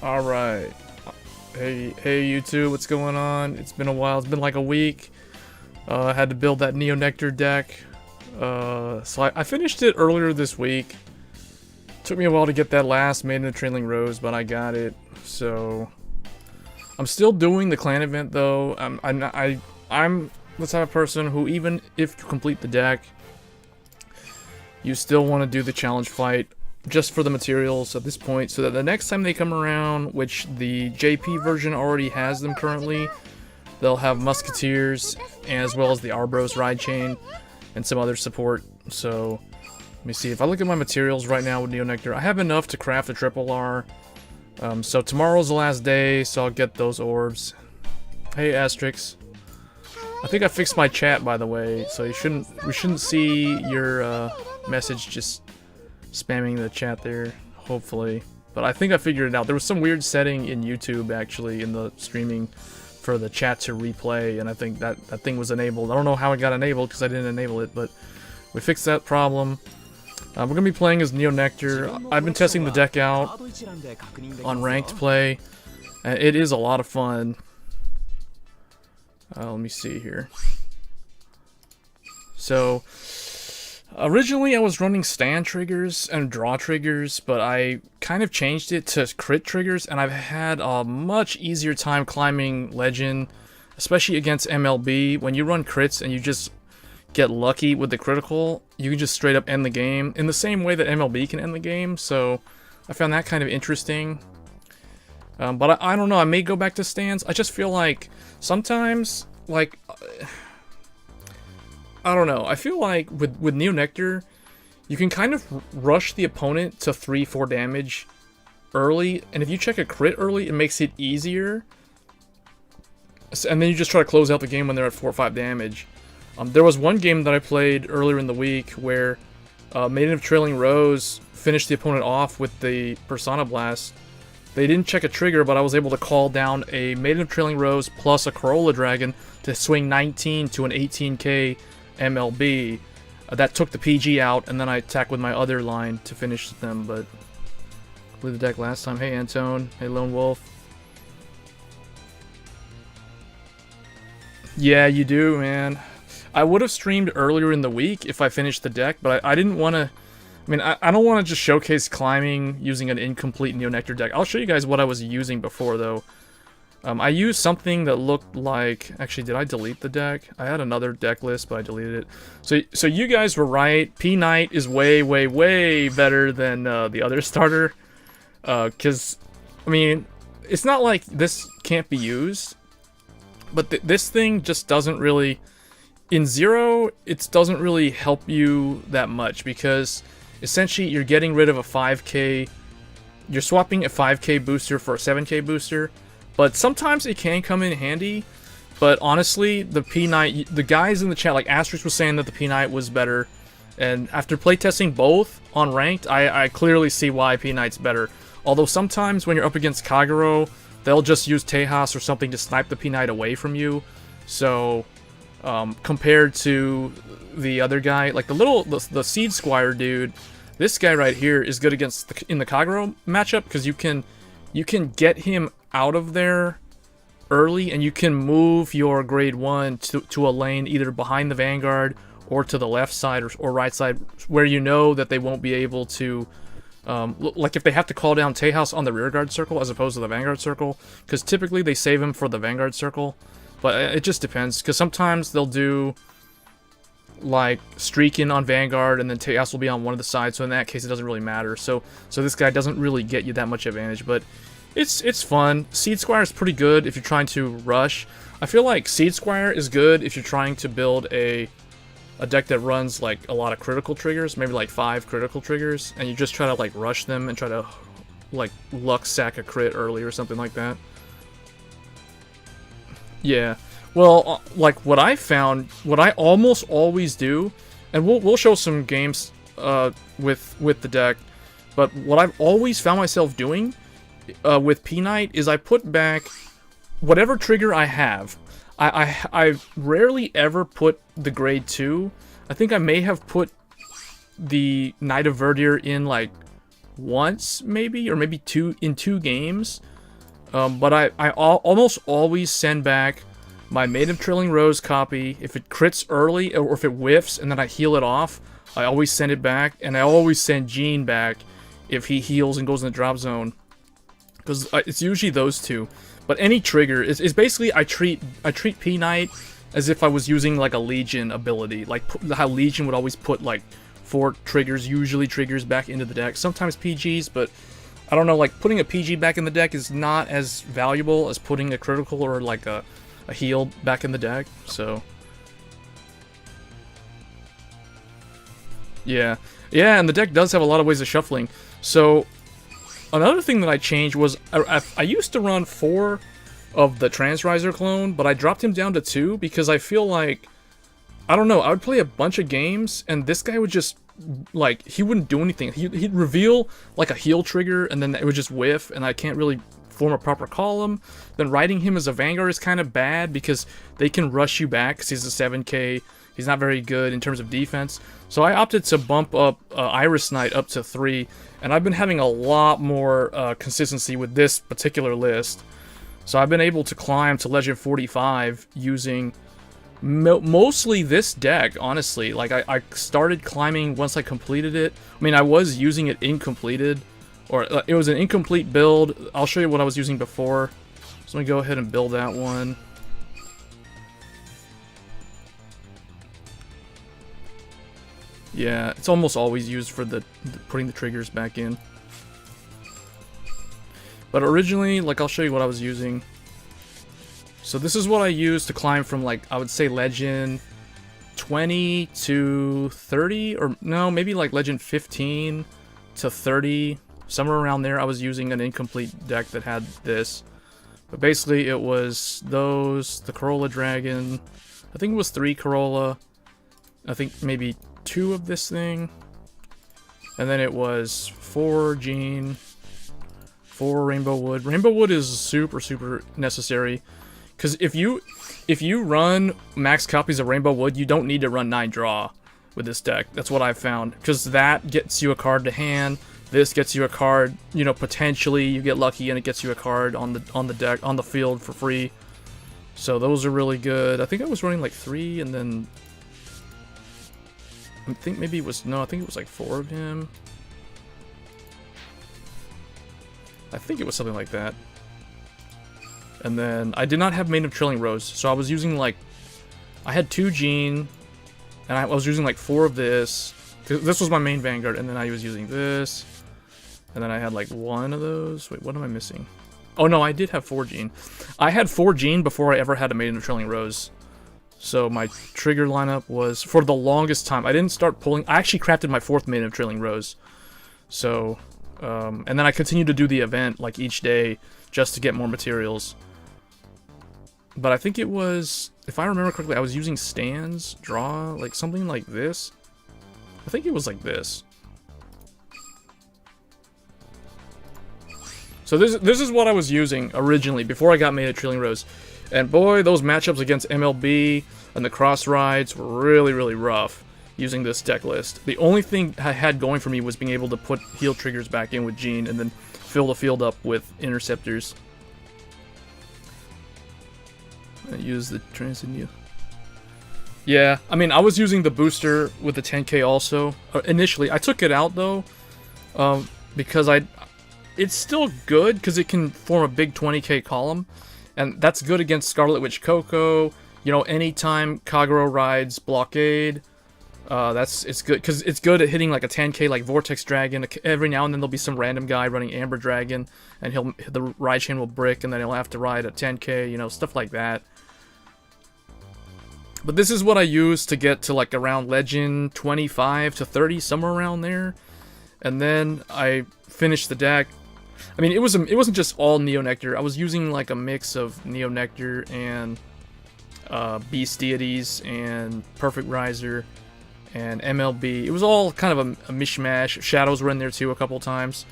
Alright. Hey YouTube, what's going on? It's been a while, it's been like a week. I had to build that Neo Nectar deck. So I finished it earlier this week. Took me a while to get that last Made in the Trailing Rose, but I got it. So I'm still doing the clan event though. I'm the type of person who, even if you complete the deck, you still want to do the challenge fight just for the materials at this point, so that the next time they come around, which the JP version already has them currently, they'll have Musketeers as well as the Arbros ride chain and some other support. So let me see, if I look at my materials right now with Neo Nectar, I have enough to craft a triple R. So tomorrow's the last day, so I'll get those orbs. Hey Asterix. I think I fixed my chat, by the way, so we shouldn't see your message just spamming the chat there, hopefully. But I think I figured it out. There was some weird setting in YouTube, actually, in the streaming for the chat to replay, and I think that thing was enabled. I don't know how it got enabled, because I didn't enable it, but we fixed that problem. We're going to be playing as Neo Nectar. I've been testing the deck out on ranked play, and it is a lot of fun. Let me see here. So originally I was running stand triggers and draw triggers, but I kind of changed it to crit triggers, and I've had a much easier time climbing legend, especially against MLB. When you run crits and you just get lucky with the critical, you can just straight up end the game in the same way that MLB can end the game. So I found that kind of interesting. But I don't know, I may go back to stands. I just feel like sometimes, like, I don't know, I feel like with Neo Nectar, you can kind of rush the opponent to 3-4 damage early, and if you check a crit early, it makes it easier. And then you just try to close out the game when they're at 4 or 5 damage. There was one game that I played earlier in the week where Maiden of Trailing Rose finished the opponent off with the Persona Blast. They didn't check a trigger, but I was able to call down a Maiden of Trailing Rose plus a Corolla Dragon to swing 19 to an 18k MLB. That took the PG out, and then I attacked with my other line to finish them, but I played the deck last time. Hey Antone, hey Lone Wolf. Yeah, you do, man. I would have streamed earlier in the week if I finished the deck, but I didn't want to. I mean, I don't want to just showcase climbing using an incomplete Neo Nectar deck. I'll show you guys what I was using before, though. I used something that looked like... Actually, did I delete the deck? I had another deck list, but I deleted it. So you guys were right. P-Knight is way, way, way better than the other starter. Because, I mean, it's not like this can't be used. But this thing just doesn't really... In Zero, it doesn't really help you that much, because essentially you're getting rid of a 5k, you're swapping a 5k booster for a 7k booster, but sometimes it can come in handy. But honestly, the P-Knight, the guys in the chat, like Asterix was saying that the P-Knight was better, and after playtesting both on ranked, I clearly see why P-Knight's better. Although sometimes when you're up against Kagero, they'll just use Tejas or something to snipe the P-Knight away from you, so... compared to the other guy, like the Seed Squire dude, this guy right here is good against in the Kagero matchup, because you can get him out of there early, and you can move your grade 1 to a lane either behind the Vanguard or to the left side or right side, where you know that they won't be able to, like if they have to call down Tejas on the rearguard circle as opposed to the Vanguard circle, because typically they save him for the Vanguard circle. But it just depends, because sometimes they'll do, like, streaking on Vanguard, and then Tejas will be on one of the sides, so in that case it doesn't really matter. So this guy doesn't really get you that much advantage, but it's fun. Seed Squire is pretty good if you're trying to rush. I feel like Seed Squire is good if you're trying to build a deck that runs, like, a lot of critical triggers, maybe like 5 critical triggers, and you just try to, like, rush them and try to, like, luck sack a crit early or something like that. Yeah, well, like what I found, what I almost always do, and we'll show some games with the deck, but what I've always found myself doing with P-Knight is I put back whatever trigger I have. I rarely ever put the grade 2. I think I may have put the Knight of Verdir in like once, maybe, or maybe two games. But I almost always send back my Maiden of Trailing Rose copy. If it crits early, or if it whiffs and then I heal it off, I always send it back, and I always send Gene back if he heals and goes in the drop zone. Because it's usually those two. But any trigger is basically I treat P-Knight as if I was using like a Legion ability, like how Legion would always put like 4 triggers, usually triggers, back into the deck. Sometimes PGs, but I don't know, like putting a PG back in the deck is not as valuable as putting a critical or like a heal back in the deck. So yeah, and the deck does have a lot of ways of shuffling. So another thing that I changed was I used to run 4 of the Transriser clone, but I dropped him down to 2 because I feel like, I don't know, I would play a bunch of games and this guy would just, like, he wouldn't do anything. He'd reveal like a heal trigger and then it would just whiff and I can't really form a proper column. Then riding him as a Vanguard is kind of bad because they can rush you back because he's a 7k. He's not very good in terms of defense. So I opted to bump up Iris Knight up to 3, and I've been having a lot more consistency with this particular list. So I've been able to climb to Legend 45 using mostly this deck, honestly. Like, I started climbing once I completed it. I mean, I was using it incompleted, or it was an incomplete build. I'll show you what I was using before. So let me go ahead and build that one. Yeah, it's almost always used for putting the triggers back in. But originally, like, I'll show you what I was using. So this is what I used to climb from, like, I would say Legend 20 to 30, or no, maybe like Legend 15 to 30. Somewhere around there, I was using an incomplete deck that had this. But basically, it was those, the Corolla Dragon. I think it was 3 Corolla. I think maybe 2 of this thing. And then it was 4 Gene, 4 Rainbow Wood. Rainbow Wood is super, super necessary. Because if you run max copies of Rainbow Wood, you don't need to run 9 draw with this deck. That's what I've found. Because that gets you a card to hand. This gets you a card, you know, potentially you get lucky and it gets you a card on the deck, on the field for free. So those are really good. I think I was running like 3 and then I think maybe it was, no, I think it was like 4 of him. I think it was something like that. And then I did not have Maiden of Trailing Rose, so I was using like, I had 2 Gene, and I was using like 4 of this. This was my main Vanguard, and then I was using this. And then I had like 1 of those. Wait, what am I missing? Oh no, I did have 4 Gene. I had 4 Gene before I ever had a Maiden of Trailing Rose. So my trigger lineup was, for the longest time, I didn't start pulling, I actually crafted my 4th Maiden of Trailing Rose. So, and then I continued to do the event like each day just to get more materials. But I think it was, if I remember correctly, I was using stands, draw, like something like this. I think it was like this. So this is what I was using originally before I got Maiden of Trailing Rose. And boy, those matchups against MLB and the cross rides were really, really rough using this deck list. The only thing I had going for me was being able to put heal triggers back in with Gene and then fill the field up with interceptors. I use the Transindia. Yeah, I mean, I was using the booster with the 10k also. Initially, I took it out though, because it's still good because it can form a big 20k column. And that's good against Scarlet Witch Coco. You know, anytime Kagero rides Blockade, it's good because it's good at hitting like a 10k like Vortex Dragon. Every now and then there'll be some random guy running Amber Dragon, and the ride chain will brick, and then he'll have to ride a 10k. You know, stuff like that. But this is what I use to get to like around Legend 25 to 30, somewhere around there, and then I finished the deck. I mean, it wasn't just all Neo Nectar. I was using like a mix of Neo Nectar and Beast Deities and Perfect Riser and MLB. It was all kind of a mishmash. Shadows were in there too a couple times.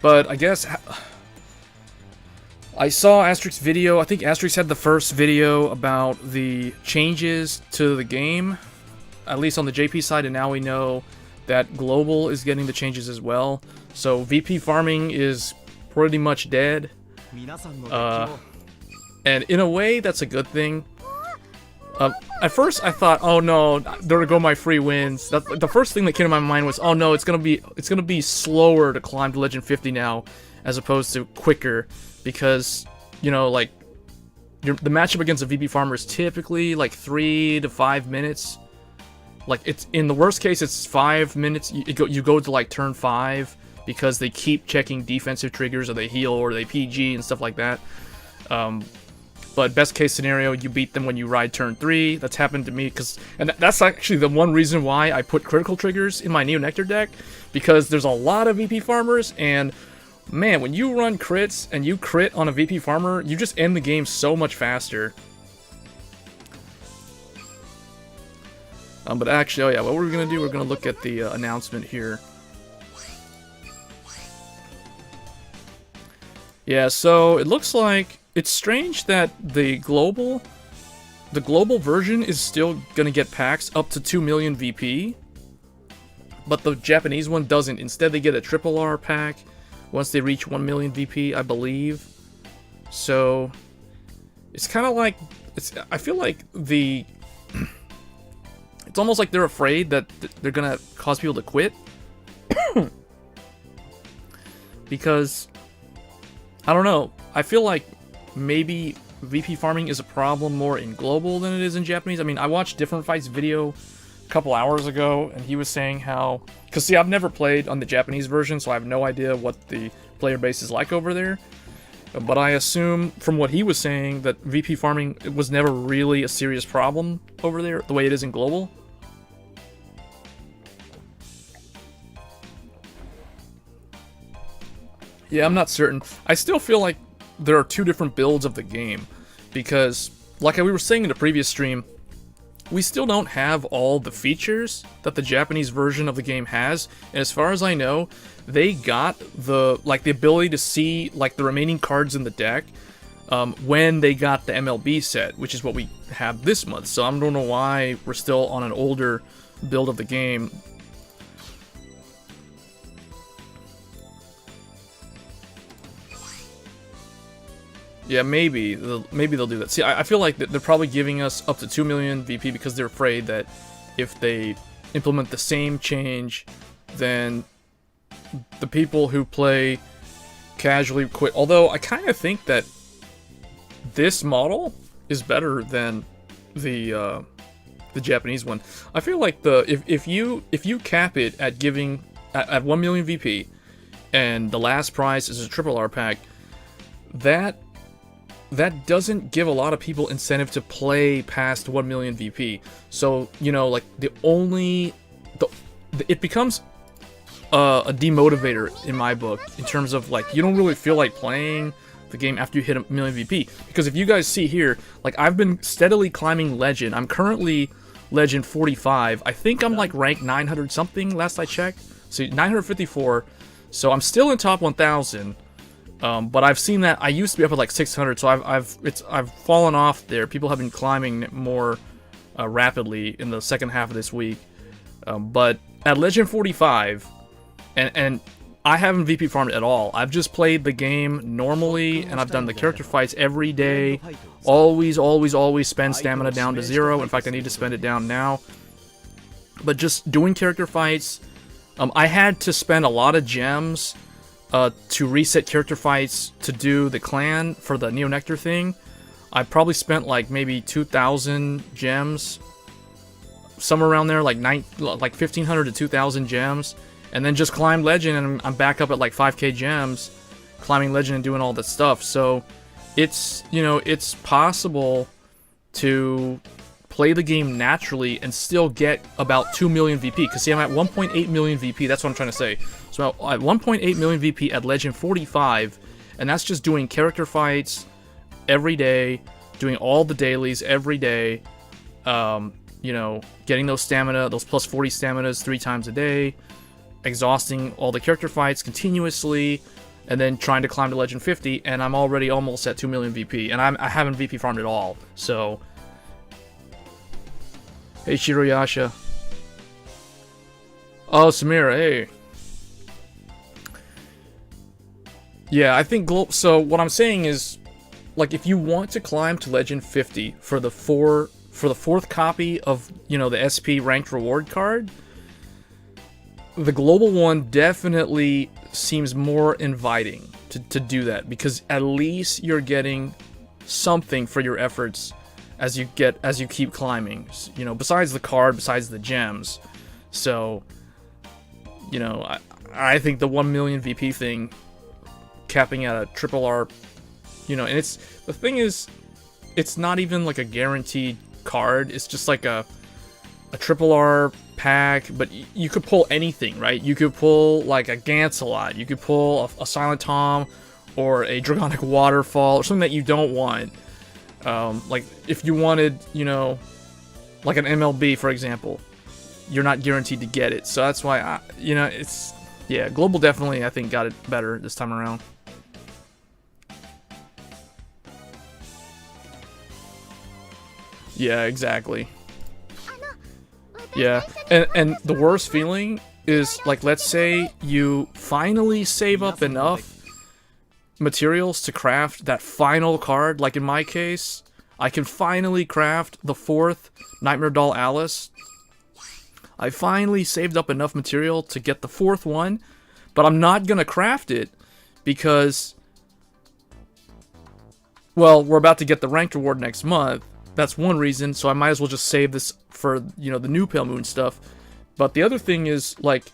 But I guess I saw Asterix's video. I think Asterix had the first video about the changes to the game. at least on the JP side, and now we know that global is getting the changes as well. So VP farming is pretty much dead. And in a way, that's a good thing. At first, I thought, oh no, there go my free wins. The first thing that came to my mind was, oh no, it's gonna be slower to climb to Legend 50 now, as opposed to quicker, because you know, like the matchup against a VP farmer is typically like 3 to 5 minutes. Like it's in the worst case, it's 5 minutes. You go to like turn 5 because they keep checking defensive triggers, or they heal, or they PG and stuff like that. But best case scenario, you beat them when you ride turn 3. That's happened to me, and that's actually the one reason why I put critical triggers in my Neo Nectar deck, because there's a lot of VP farmers, and man, when you run crits and you crit on a VP farmer, you just end the game so much faster. But actually, oh yeah, what we're gonna do, we're gonna look at the announcement here. Yeah, so it looks like it's strange that the global version is still gonna get packs up to 2 million VP, but the Japanese one doesn't. Instead, they get a triple R pack once they reach 1 million VP, I believe. So it's kind of like I feel like it's almost like they're afraid that they're gonna cause people to quit because I don't know. I feel like maybe VP farming is a problem more in global than it is in Japanese. I mean, I watched Different Fights video a couple hours ago, and he was saying how... Because, see, I've never played on the Japanese version, so I have no idea what the player base is like over there. But I assume, from what he was saying, that VP farming was never really a serious problem over there, the way it is in global. Yeah, I'm not certain. I still feel like there are two different builds of the game, because, like we were saying in the previous stream, we still don't have all the features that the Japanese version of the game has, and as far as I know, they got the ability to see like the remaining cards in the deck when they got the MLB set, which is what we have this month. So I don't know why we're still on an older build of the game. Yeah, maybe they'll do that. See, I feel like they're probably giving us up to 2 million VP because they're afraid that if they implement the same change, then the people who play casually quit. Although I kind of think that this model is better than the Japanese one. I feel like if you cap it at giving at 1 million VP, and the last prize is a triple R pack, that doesn't give a lot of people incentive to play past 1 million VP. So, you know, like, it becomes a demotivator in my book, in terms of, like, you don't really feel like playing the game after you hit 1 million VP. Because if you guys see here, like, I've been steadily climbing Legend. I'm currently Legend 45. I think I'm, like, ranked 900 something last I checked. So, 954. So, I'm still in top 1,000. But I've seen that I used to be up at like 600, so I've fallen off there. People have been climbing more rapidly in the second half of this week. But at Legend 45, and I haven't VP farmed at all. I've just played the game normally, and I've done the character fights every day. Always spend stamina down to 0. In fact, I need to spend it down now. But just doing character fights, I had to spend a lot of gems to reset character fights to do the clan for the Neo Nectar thing. I probably spent like maybe 2,000 gems, somewhere around there, like 1,500 to 2,000 gems, and then just climbed Legend, and I'm back up at like 5k gems, climbing Legend and doing all that stuff. So it's, you know, it's possible to play the game naturally and still get about 2 million VP. Because see, I'm at 1.8 million VP, that's what I'm trying to say. So at 1.8 million VP at Legend 45, and that's just doing character fights every day, doing all the dailies every day, you know, getting those stamina, those plus 40 staminas 3 times a day, exhausting all the character fights continuously, and then trying to climb to Legend 50, and I'm already almost at 2 million VP, and I haven't VP farmed at all, so... Hey Shiroyasha. Oh, Samira, hey. Yeah, I think so what I'm saying is, like, if you want to climb to Legend 50 for the fourth copy of, you know, the SP ranked reward card, the global one definitely seems more inviting to do that, because at least you're getting something for your efforts as you keep climbing, you know, besides the card, besides the gems. So, you know, I think the 1 million VP thing, capping at a triple R, you know, and the thing is, it's not even like a guaranteed card. It's just like a triple R pack, but you could pull anything, right? You could pull like a Gancelot, you could pull a Silent Tom, or a Dragonic Waterfall, or something that you don't want. Like if you wanted, you know, like an MLB, for example, you're not guaranteed to get it. So that's why you know, yeah, Global definitely, I think, got it better this time around. Yeah, exactly. Yeah, and the worst feeling is, like, let's say you finally save up enough materials to craft that final card. Like in my case, I can finally craft the 4th Nightmare Doll Alice. I finally saved up enough material to get the 4th one, but I'm not gonna craft it because, well, we're about to get the ranked reward next month. That's one reason, so I might as well just save this for, you know, the new Pale Moon stuff. But the other thing is, like,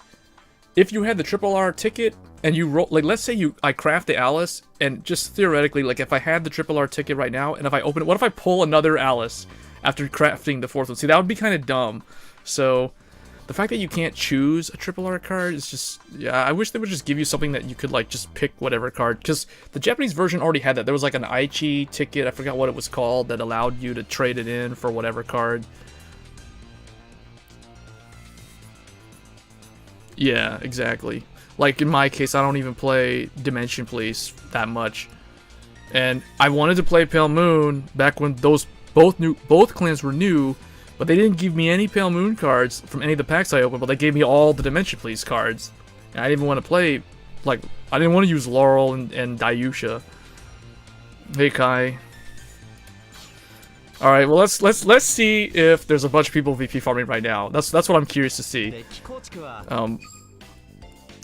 if you had the triple R ticket and you roll, like, let's say I craft the Alice, and just theoretically, like, if I had the triple R ticket right now, and if I open it, what if I pull another Alice after crafting the 4th one? See, that would be kind of dumb. So the fact that you can't choose a triple R card is just, yeah, I wish they would just give you something that you could, like, just pick whatever card. Because the Japanese version already had that. There was, like, an Aichi ticket, I forgot what it was called, that allowed you to trade it in for whatever card. Yeah, exactly. Like, in my case, I don't even play Dimension Police that much. And I wanted to play Pale Moon back when both clans were new, but they didn't give me any Pale Moon cards from any of the packs I opened, but they gave me all the Dimension Police cards. And I didn't even want to play, like, I didn't want to use Laurel and Dayusha. Hey, Kai. Alright, well, let's see if there's a bunch of people VP farming right now. That's what I'm curious to see.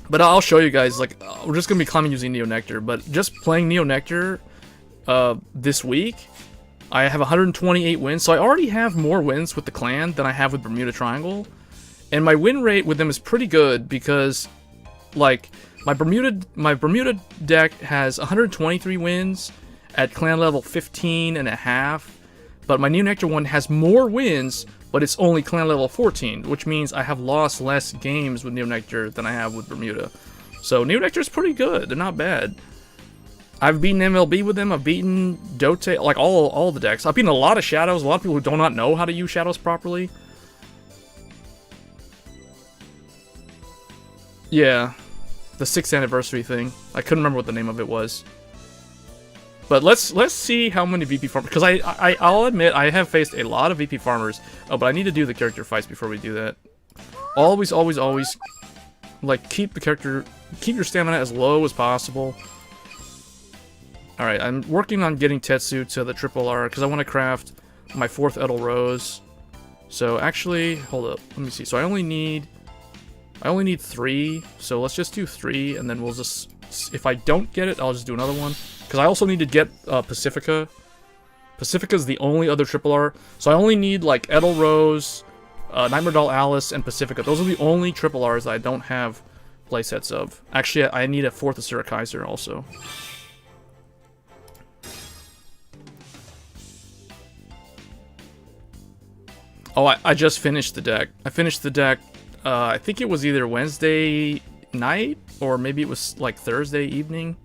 But I'll show you guys, like, we're just gonna be climbing using Neo Nectar, but just playing Neo Nectar this week, I have 128 wins, so I already have more wins with the clan than I have with Bermuda Triangle. And my win rate with them is pretty good because, like, my Bermuda deck has 123 wins at clan level 15.5, but my Neo Nectar one has more wins, but it's only clan level 14, which means I have lost less games with Neo Nectar than I have with Bermuda. So Neo Nectar is pretty good, they're not bad. I've beaten MLB with them, I've beaten Dote, like all the decks. I've beaten a lot of Shadows, a lot of people who do not know how to use Shadows properly. Yeah, the 6th anniversary thing. I couldn't remember what the name of it was. But let's see how many VP farmers, because I'll admit I have faced a lot of VP farmers, but I need to do the character fights before we do that. Always, like, keep your stamina as low as possible. Alright, I'm working on getting Tetsu to the triple R, because I want to craft my 4th Edel Rose. So actually, hold up, let me see. So I only need 3, so let's just do 3, and then we'll just, if I don't get it, I'll just do another one. Because I also need to get Pacifica. Pacifica's the only other triple R, so I only need, like, Edel Rose, Nightmare Doll Alice, and Pacifica. Those are the only triple Rs that I don't have playsets of. Actually, I need a 4th Asura Kaiser also. Oh, I just finished the deck. I finished the deck, I think it was either Wednesday night, or maybe it was, like, Thursday evening.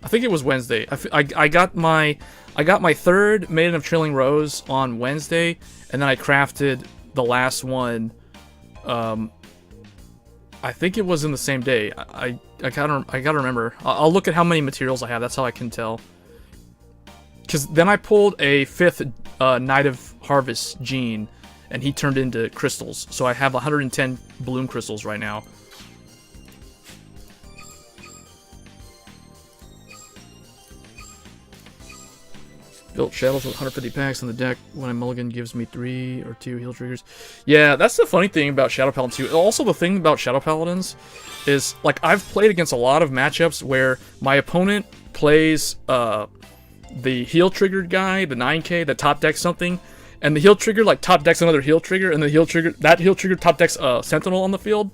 I think it was Wednesday. I got my 3rd Maiden of Trilling Rose on Wednesday, and then I crafted the last one. I think it was in the same day. I gotta remember. I'll look at how many materials I have. That's how I can tell. Because then I pulled a 5th Night of Harvest gene, and he turned into crystals. So I have 110 bloom crystals right now. Built shadows with 150 packs on the deck. When a mulligan gives me 3 or 2 heal triggers. Yeah, that's the funny thing about Shadow Paladins too. Also, the thing about Shadow Paladins is, like, I've played against a lot of matchups where my opponent plays the heal triggered guy, the 9k, that top decks something, and the heal trigger like top decks another heal trigger, and the heal trigger top decks Sentinel on the field.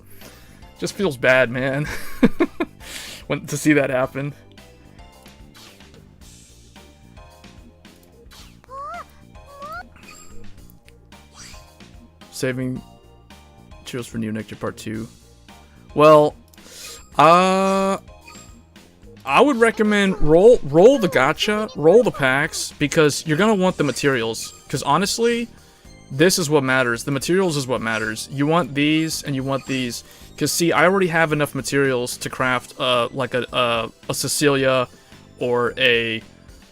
Just feels bad, man, to see that happen. Saving Cheers for Neo Nectar Part 2. Well, I would recommend roll the gacha, roll the packs, because you're gonna want the materials. Because honestly, this is what matters. The materials is what matters. You want these and you want these. Because see, I already have enough materials to craft like a Cecilia or a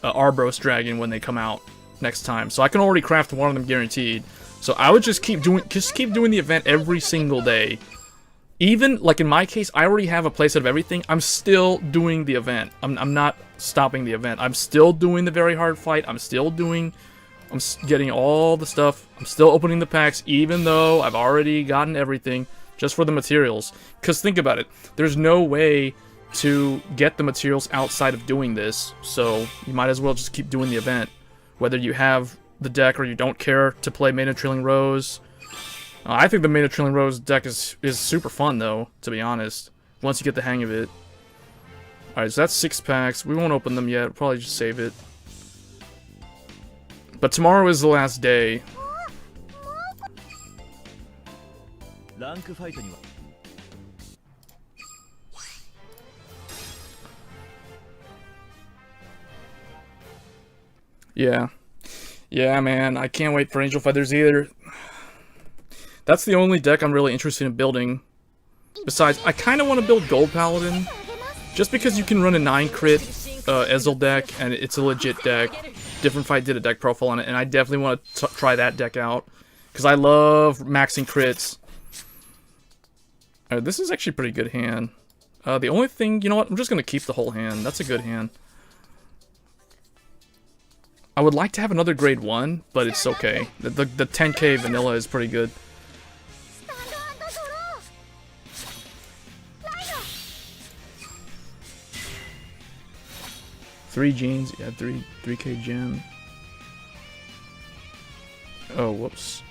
Arbros Dragon when they come out next time. So I can already craft one of them guaranteed. So I would just keep doing the event every single day. Even, like in my case, I already have a playset of everything. I'm still doing the event. I'm not stopping the event. I'm still doing the very hard fight. I'm getting all the stuff. I'm still opening the packs, even though I've already gotten everything, just for the materials. Because think about it. There's no way to get the materials outside of doing this. So you might as well just keep doing the event. Whether you have the deck or you don't care to play Maiden of Trailing Rose. I think the Maiden of Trailing Rose deck is super fun, though, to be honest, once you get the hang of it. Alright, so that's 6 packs. We won't open them yet. We'll probably just save it. But tomorrow is the last day. Yeah. Yeah, man, I can't wait for Angel Feathers either. That's the only deck I'm really interested in building. Besides, I kind of want to build Gold Paladin, just because you can run a 9 crit Ezel deck, and it's a legit deck. Different Fight did a deck profile on it, and I definitely want to try that deck out, because I love maxing crits. Alright, this is actually a pretty good hand. The only thing, you know what, I'm just going to keep the whole hand. That's a good hand. I would like to have another grade 1, but it's okay. The 10k vanilla is pretty good. Three genes, yeah, 3k gem. Oh, whoops.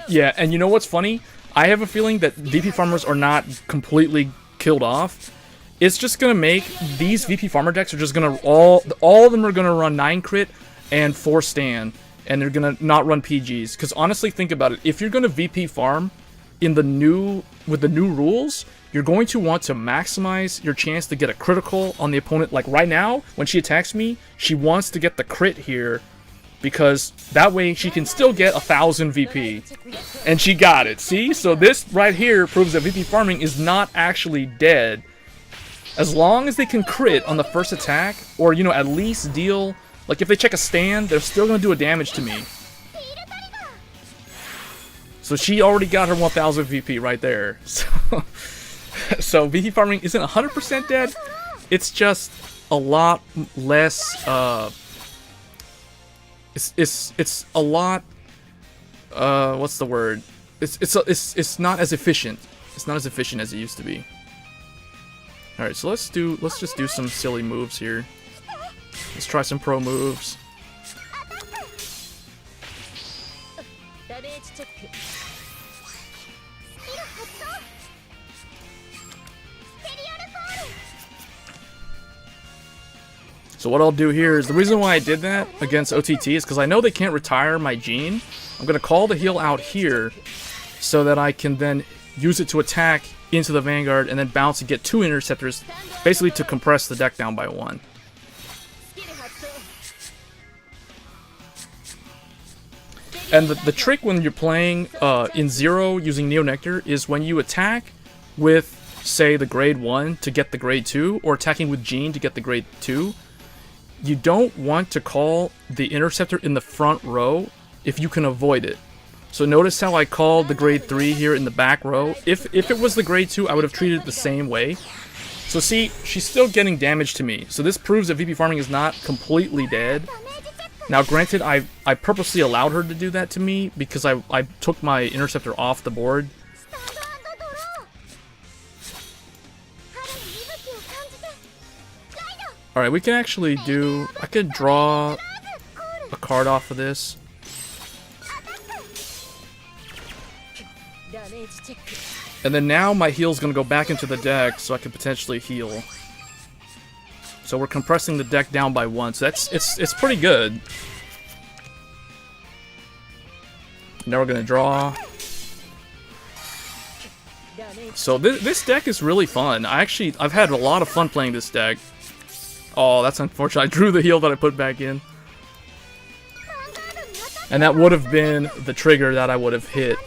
Yeah, and you know what's funny? I have a feeling that VP farmers are not completely killed off. It's just gonna make these VP farmer decks are just gonna all of them are gonna run 9 crit and 4 stan, and they're gonna not run PGs. Because honestly, think about it. If you're gonna VP farm with the new rules, you're going to want to maximize your chance to get a critical on the opponent. Like right now, when she attacks me, she wants to get the crit here, because that way she can still get 1000 VP. And she got it. See? So this right here proves that VP farming is not actually dead. As long as they can crit on the first attack, or, you know, at least deal... Like, if they check a stand, they're still going to do a damage to me. So she already got her 1000 VP right there. So VP farming isn't 100% dead. It's just a lot less... It's a lot... what's the word? It's not as efficient. It's not as efficient as it used to be. Alright, so let's just do some silly moves here. Let's try some pro moves. So what I'll do here is, the reason why I did that against OTT is because I know they can't retire my gene. I'm going to call the heal out here so that I can then use it to attack into the Vanguard and then bounce and get 2 interceptors, basically to compress the deck down by 1. And the trick when you're playing in 0 using Neo Nectar is when you attack with, say, the grade 1 to get the grade 2, or attacking with Gene to get the grade 2, you don't want to call the Interceptor in the front row if you can avoid it. So notice how I called the grade 3 here in the back row. If it was the grade 2, I would have treated it the same way. So see, she's still getting damage to me. So this proves that VP farming is not completely dead. Now granted, I purposely allowed her to do that to me because I took my Interceptor off the board. Alright, we can actually do... I could draw a card off of this. And then now my heal's gonna go back into the deck so I can potentially heal. So we're compressing the deck down by 1, so it's pretty good. Now we're gonna draw. So this deck is really fun. I've had a lot of fun playing this deck. Oh, that's unfortunate. I drew the heal that I put back in. And that would have been the trigger that I would have hit.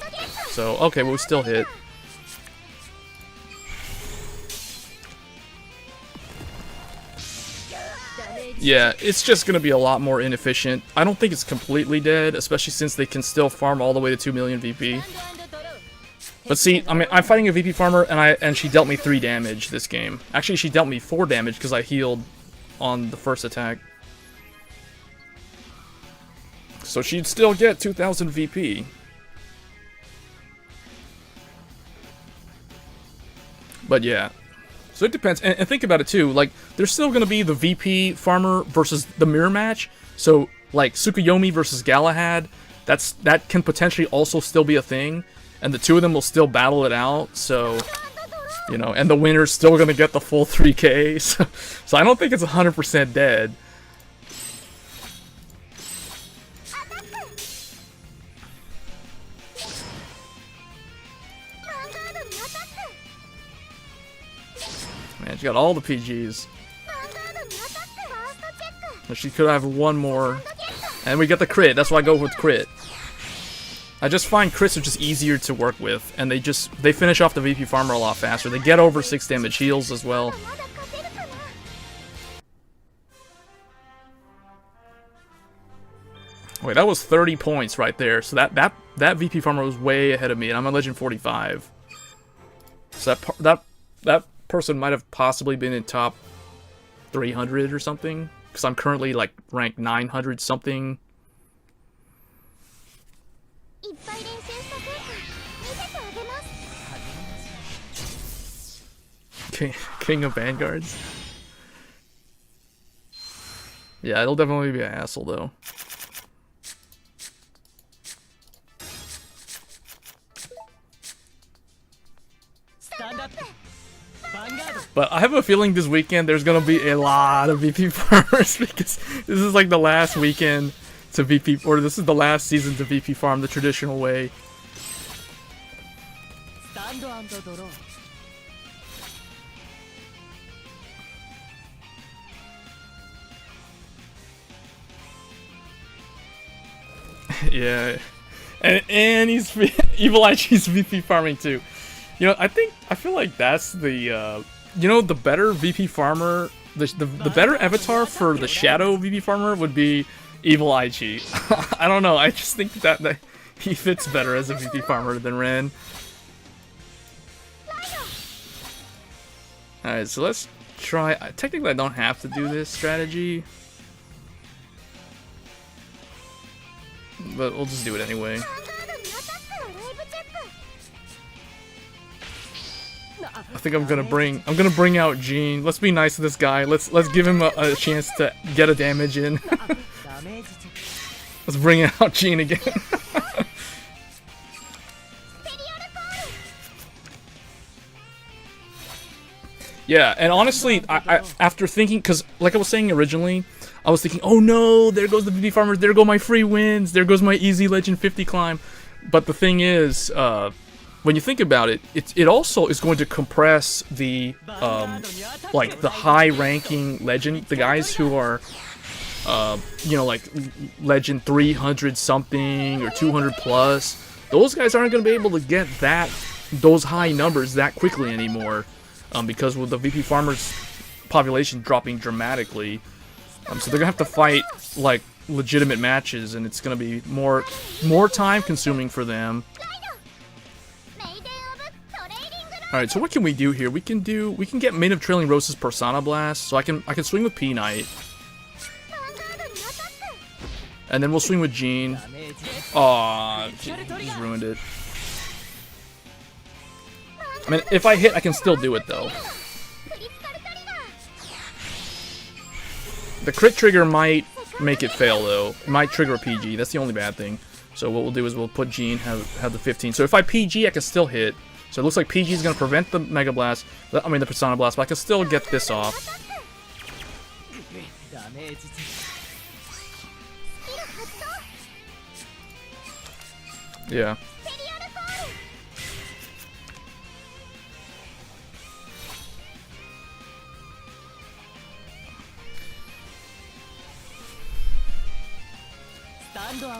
So, okay, well, we still hit. Yeah, it's just going to be a lot more inefficient. I don't think it's completely dead, especially since they can still farm all the way to 2 million VP. But see, I mean, I'm fighting a VP farmer, and she dealt me 3 damage this game. Actually, she dealt me 4 damage because I healed on the first attack. So she'd still get 2,000 VP. But yeah. So it depends, and think about it too, like, there's still going to be the VP farmer versus the mirror match, so, like, Tsukuyomi versus Galahad, that can potentially also still be a thing, and the two of them will still battle it out, so, you know, and the winner's still going to get the full 3k, so I don't think it's 100% dead. Man, she got all the PGs. She could have one more. And we get the crit. That's why I go with crit. I just find crits are just easier to work with. And they finish off the VP farmer a lot faster. They get over 6 damage heals as well. Wait, that was 30 points right there. So that VP farmer was way ahead of me. And I'm at Legend 45. So that person might have possibly been in top 300 or something, because I'm currently like ranked 900 something. King of Vanguards. Yeah, it'll definitely be a hassle though. But I have a feeling this weekend there's gonna be a lot of VP farmers because this is like the last weekend to VP, or this is the last season to VP farm the traditional way. Yeah, and he's Evil IG's VP farming too. You know, I feel like that's the, you know, the better VP farmer, the better avatar for the Shadow VP farmer would be Evil IG. I don't know, I just think that he fits better as a VP farmer than Ren. Alright, so let's try, technically I don't have to do this strategy, but we'll just do it anyway. I think I'm gonna bring out Jean. Let's be nice to this guy. Let's give him a chance to get a damage in. Let's bring out Jean again. Yeah, and honestly, I after thinking, because like I was saying originally, I was thinking, oh no, there goes the VP farmers, there go my free wins, there goes my easy Legend 50 climb. But the thing is, when you think about it, it also is going to compress the like the high-ranking Legend, the guys who are, you know, like Legend 300 something or 200 plus. Those guys aren't going to be able to get those high numbers that quickly anymore, because with the VP farmers population dropping dramatically. So they're gonna have to fight like legitimate matches, and it's gonna be more time consuming for them. All right, so what can we do here? We can get Maid of Trailing Roses Persona Blast, so I can swing with P Knight, and then we'll swing with Jean. Aw, just ruined it. I mean, if I hit, I can still do it though. The crit trigger might make it fail though. It might trigger a PG. That's the only bad thing. So what we'll do is we'll put Jean have the 15. So if I PG, I can still hit. So it looks like PG is going to prevent the Mega Blast, I mean the Persona Blast, but I can still get this off. Yeah.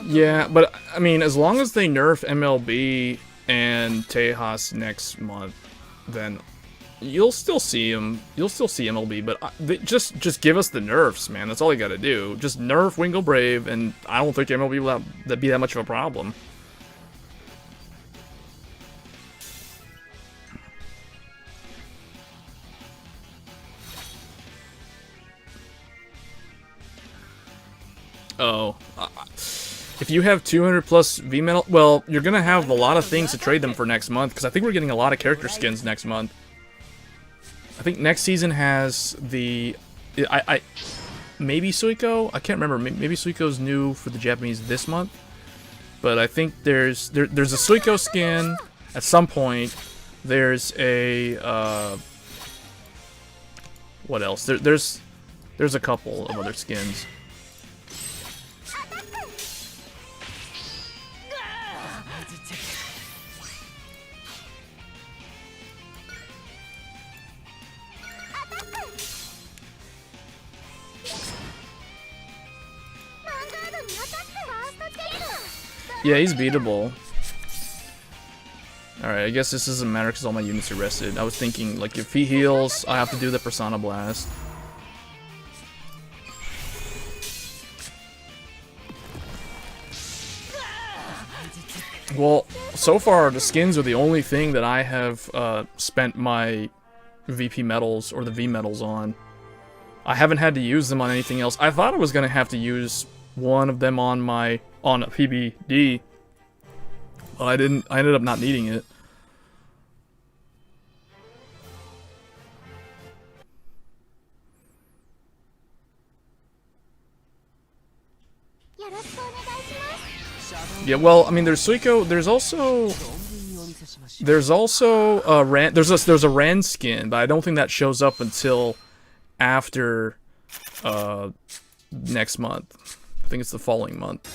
Yeah, but I mean, as long as they nerf MLB and Tejas next month, then you'll still see him. You'll still see MLB, but just give us the nerfs, man. That's all you gotta do. Just nerf Wingo Brave, and I don't think MLB will be that much of a problem. Oh, if you have 200 plus V metal, well, you're gonna have a lot of things to trade them for next month, because I think we're getting a lot of character skins next month. I think next season has the, maybe Suiko. I can't remember. Maybe Suiko's new for the Japanese this month, but I think there's a Suiko skin at some point. There's a what else? There's a couple of other skins. Yeah, he's beatable. Alright, I guess this doesn't matter because all my units are rested. I was thinking, like, if he heals, I have to do the Persona Blast. Well, so far, the skins are the only thing that I have spent my VP medals, or the V medals on. I haven't had to use them on anything else. I thought I was going to have to use one of them on a PBD, but I didn't. I ended up not needing it. Yeah, well, I mean, there's Suiko. There's also a Ran. There's a Ran skin, but I don't think that shows up until after next month. I think it's the following month.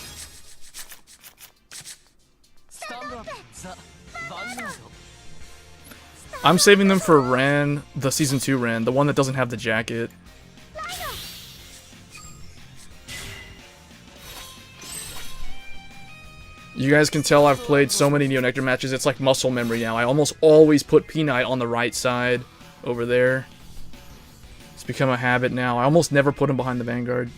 I'm saving them for Ran, the Season 2 Ran, the one that doesn't have the jacket. You guys can tell I've played so many Neo Nectar matches, it's like muscle memory now. I almost always put P Knight on the right side over there. It's become a habit now. I almost never put him behind the Vanguard.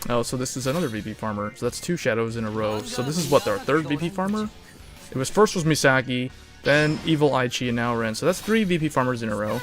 Oh, so this is another VP farmer. So that's 2 shadows in a row. So this is what, our 3rd VP farmer? It was first was Misaki, then Evil Aichi, and now Ren. So that's 3 VP farmers in a row.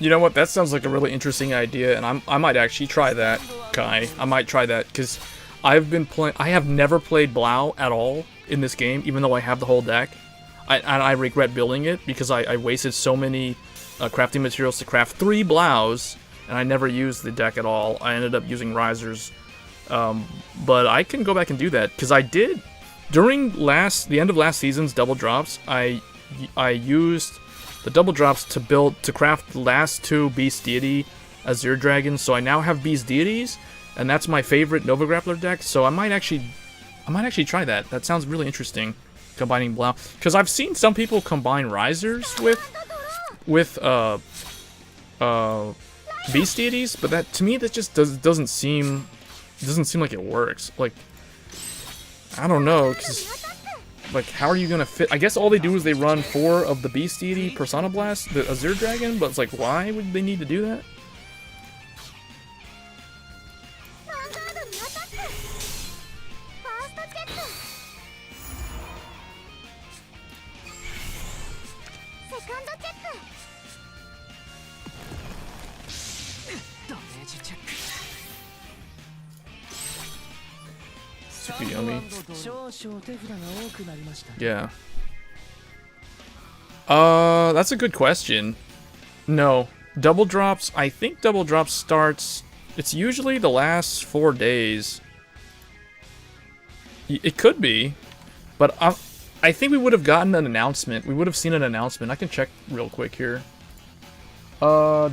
You know what? That sounds like a really interesting idea, and I might actually try that, Kai. I might try that because I have never played Blau at all in this game, even though I have the whole deck. I regret building it because I wasted so many crafting materials to craft 3 blows, and I never used the deck at all. I ended up using risers, but I can go back and do that because I did during the end of last season's double drops. I used the double drops to craft the last 2 Beast Deity Azure Dragons, so I now have Beast Deities, and that's my favorite Nova Grappler deck. So I might actually try that. That sounds really interesting. Combining Blau, because I've seen some people combine risers with Beast Deities, but that to me that just doesn't seem like it works. Like, I don't know, because like, how are you gonna fit? I guess all they do is they run 4 of the Beast Deity Persona Blast, the Azure Dragon, but it's like, why would they need to do that? Yummy. Yeah. That's a good question. No. Double drops, I think double drops starts, it's usually the last 4 days. It could be, but I think we would have gotten an announcement. We would have seen an announcement. I can check real quick here. What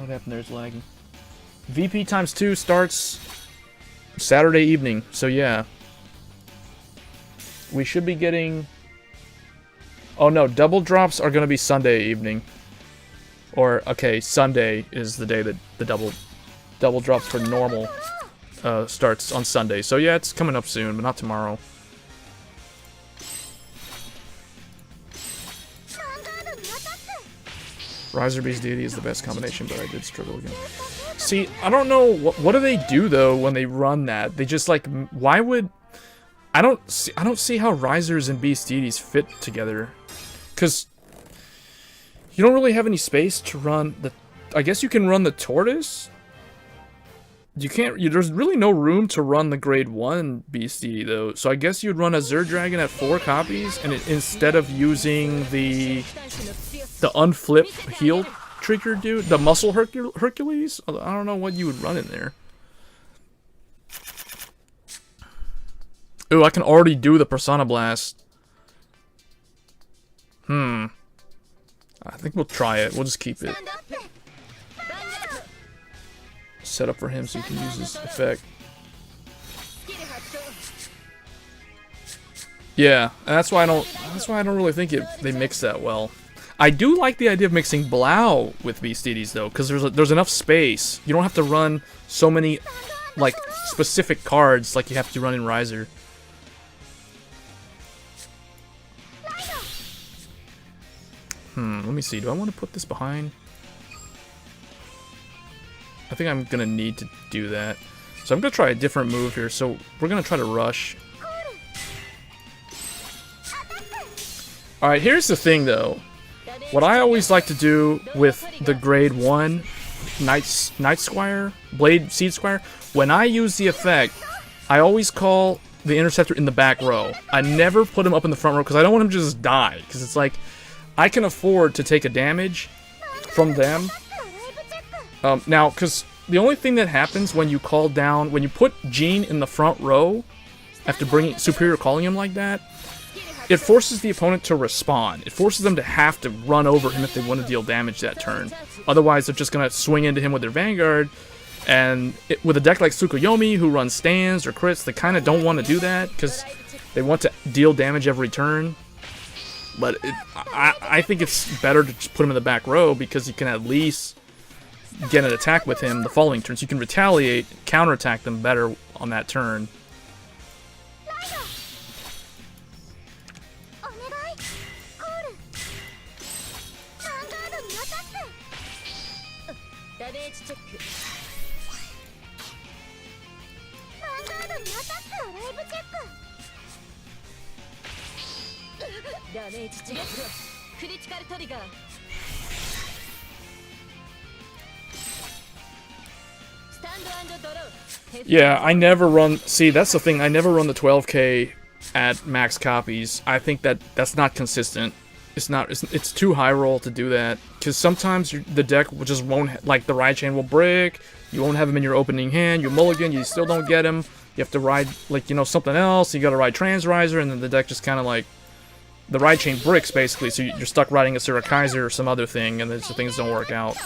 happened there's lagging. VP times 2 starts Saturday evening, so yeah. We should be getting... Oh no, double drops are going to be Sunday evening. Or, okay, Sunday is the day that the double drops for normal starts on Sunday. So yeah, it's coming up soon, but not tomorrow. Riser Beast Deity is the best combination, but I did struggle again. See, I don't know, what do they do, though, when they run that? They just, like, why would... I don't see how Risers and Beast Deities fit together. Because you don't really have any space to run the... I guess you can run the Tortoise? You can't... there's really no room to run the Grade 1 Beast Deity, though. So I guess you'd run Azure Dragon at 4 copies, and instead of using the unflip heal trigger dude, the Muscle Hercules? I don't know what you would run in there. Ooh, I can already do the Persona Blast. I think we'll try it. We'll just keep it set up for him so he can use his effect. Yeah, that's why I don't really think they mix that well. I do like the idea of mixing Blau with Beast Deities though, because there's enough space. You don't have to run so many like specific cards like you have to run in Riser. Let me see. Do I want to put this behind? I think I'm going to need to do that. So I'm going to try a different move here. So we're going to try to rush. Alright, here's the thing though. What I always like to do with the Grade 1 Night Squire, Blade Seed Squire, when I use the effect, I always call the Interceptor in the back row. I never put him up in the front row because I don't want him to just die. Because it's like, I can afford to take a damage from them. Now, because the only thing that happens when you call down, when you put Jean in the front row, after bringing Superior calling him like that, it forces the opponent to respawn. It forces them to have to run over him if they want to deal damage that turn. Otherwise, they're just going to swing into him with their Vanguard. And with a deck like Tsukuyomi, who runs stands or crits, they kind of don't want to do that because they want to deal damage every turn. But I think it's better to just put him in the back row because you can at least get an attack with him the following turns. You can retaliate, counterattack them better on that turn. Yeah, I never run... See, that's the thing. I never run the 12k at max copies. I think that's not consistent. It's too high roll to do that, because sometimes the deck just won't, like the ride chain will break, you won't have him in your opening hand, you mulligan, you still don't get him, you have to ride, like, you know, something else, you gotta ride Transriser, and then the deck just kind of like, the ride chain bricks basically, so you're stuck riding a Kaiser or some other thing, and then things don't work out.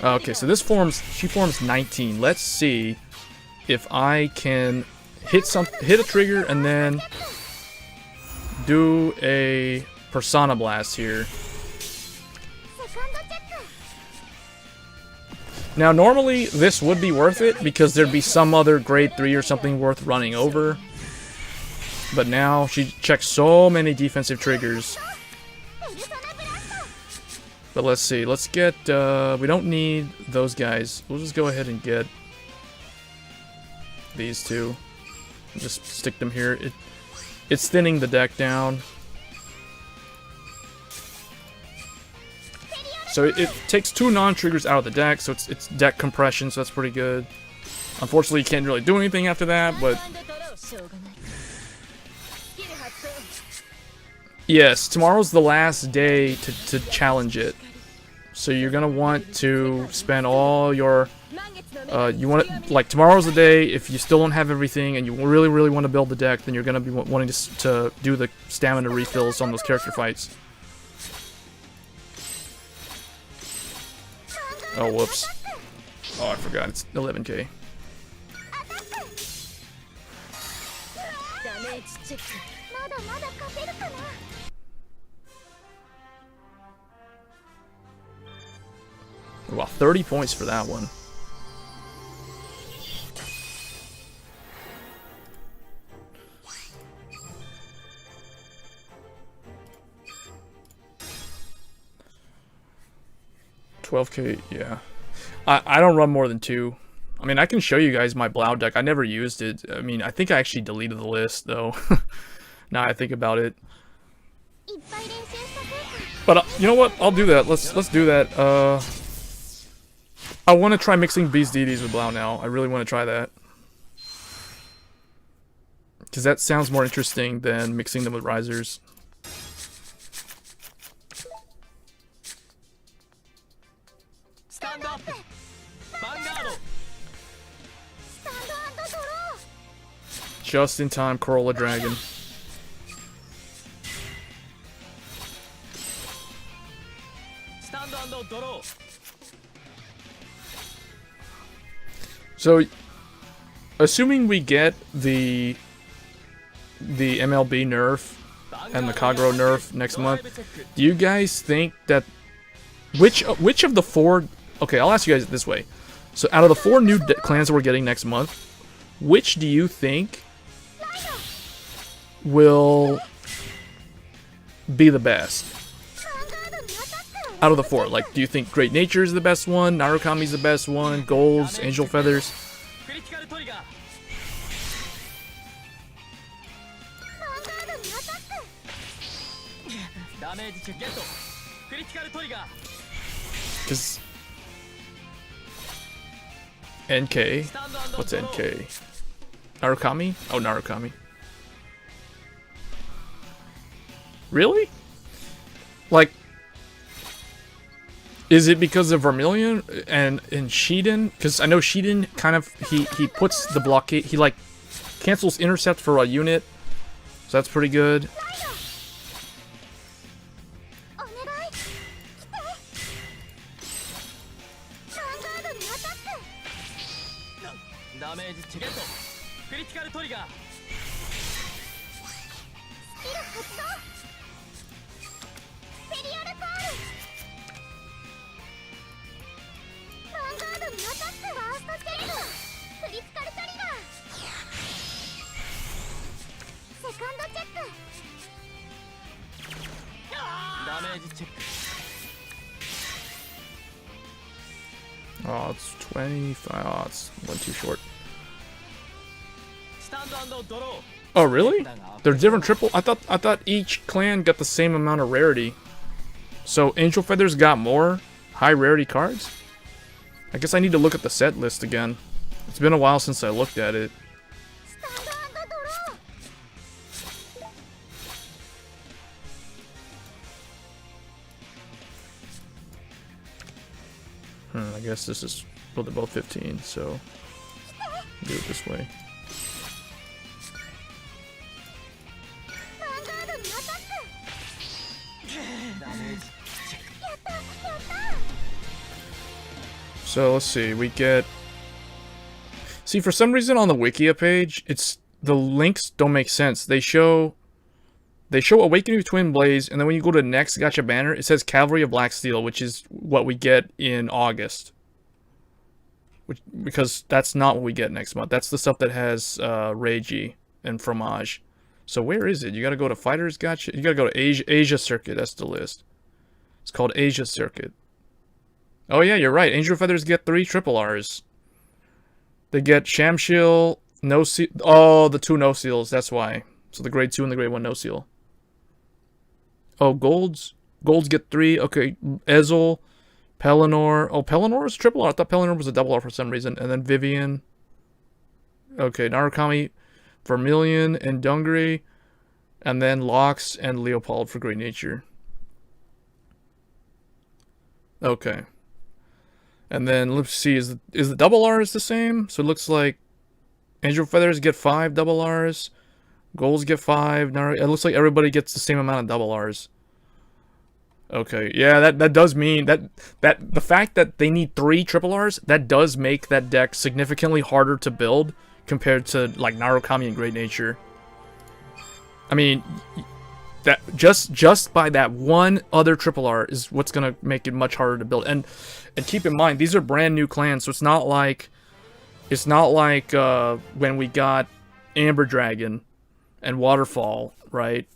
Okay, so she forms 19. Let's see if I can hit a trigger and then do a Persona Blast here. Now, normally this would be worth it because there'd be some other grade 3 or something worth running over. But now she checks so many defensive triggers. But let's see, let's get, we don't need those guys. We'll just go ahead and get these two. Just stick them here. It's thinning the deck down. So it takes 2 non-triggers out of the deck, so it's deck compression, so that's pretty good. Unfortunately, you can't really do anything after that, but... Yes, tomorrow's the last day to challenge it. So you're gonna want to spend all your... like, tomorrow's the day. If you still don't have everything and you really, really want to build the deck, then you're gonna be wanting to do the stamina refills on those character fights. Oh, whoops. Oh, I forgot. It's 11k. Wow, 30 points for that one. $12k, yeah. I don't run more than 2. I mean, I can show you guys my Blau deck. I never used it. I mean, I think I actually deleted the list, though. Now I think about it. But you know what? I'll do that. Let's do that. I want to try mixing Beast Deities with Blau now. I really want to try that. Because that sounds more interesting than mixing them with Risers. Just in time, Corolla Dragon. So, assuming we get the MLB nerf and the Kagero nerf next month, do you guys think that which of the 4? Okay, I'll ask you guys this way. So, out of the 4 new clans that we're getting next month, which do you think will be the best out of the 4? Like, do you think Great Nature is the best one, Narukami's the best one, Golds, Angel Feathers? Because NK, what's NK? Narukami? Oh, Narukami. Really? Like, is it because of Vermilion and Shiden? Because I know Shiden kind of, he puts the blockade, he like cancels intercept for a unit, so that's pretty good. Oh, it's 25. Oh, it's one too short. Oh, really? They're different triple. I thought each clan got the same amount of rarity. So Angel Feathers got more high rarity cards? I guess I need to look at the set list again. It's been a while since I looked at it. I guess this is, well, they're both 15, so do it this way. So let's see, we get... See, for some reason on the Wikia page, the links don't make sense. They show Awakening of Twin Blaze, and then when you go to next Gacha banner, it says Cavalry of Black Steel, which is what we get in August. Because that's not what we get next month. That's the stuff that has Reiji and Fromage. So where is it? You gotta go to Fighters Gacha. You gotta go to Asia Circuit. That's the list. It's called Asia Circuit. Oh yeah, you're right. Angel Feathers get 3 triple Rs. They get Shamshil, No Seal. Oh, the 2 No Seals. That's why. So the grade 2 and the grade 1 No Seal. Oh, Golds get 3. Okay, Ezel, Pelennor. Oh, Pelennor is triple R. I thought Pelennor was a double R for some reason. And then Vivian. Okay, Narukami, Vermilion, and Dungri. And then Lox and Leopold for Great Nature. Okay. And then let's see, is the double R's the same? So it looks like Angel Feathers get 5 double R's. Golds get 5. It looks like everybody gets the same amount of double R's. Okay, yeah, that does mean that the fact that they need 3 triple R's, that does make that deck significantly harder to build compared to like Narukami and Great Nature. I mean, that just by that one other triple R is what's gonna make it much harder to build. And keep in mind, these are brand new clans, so it's not like when we got Amber Dragon and Waterfall, right?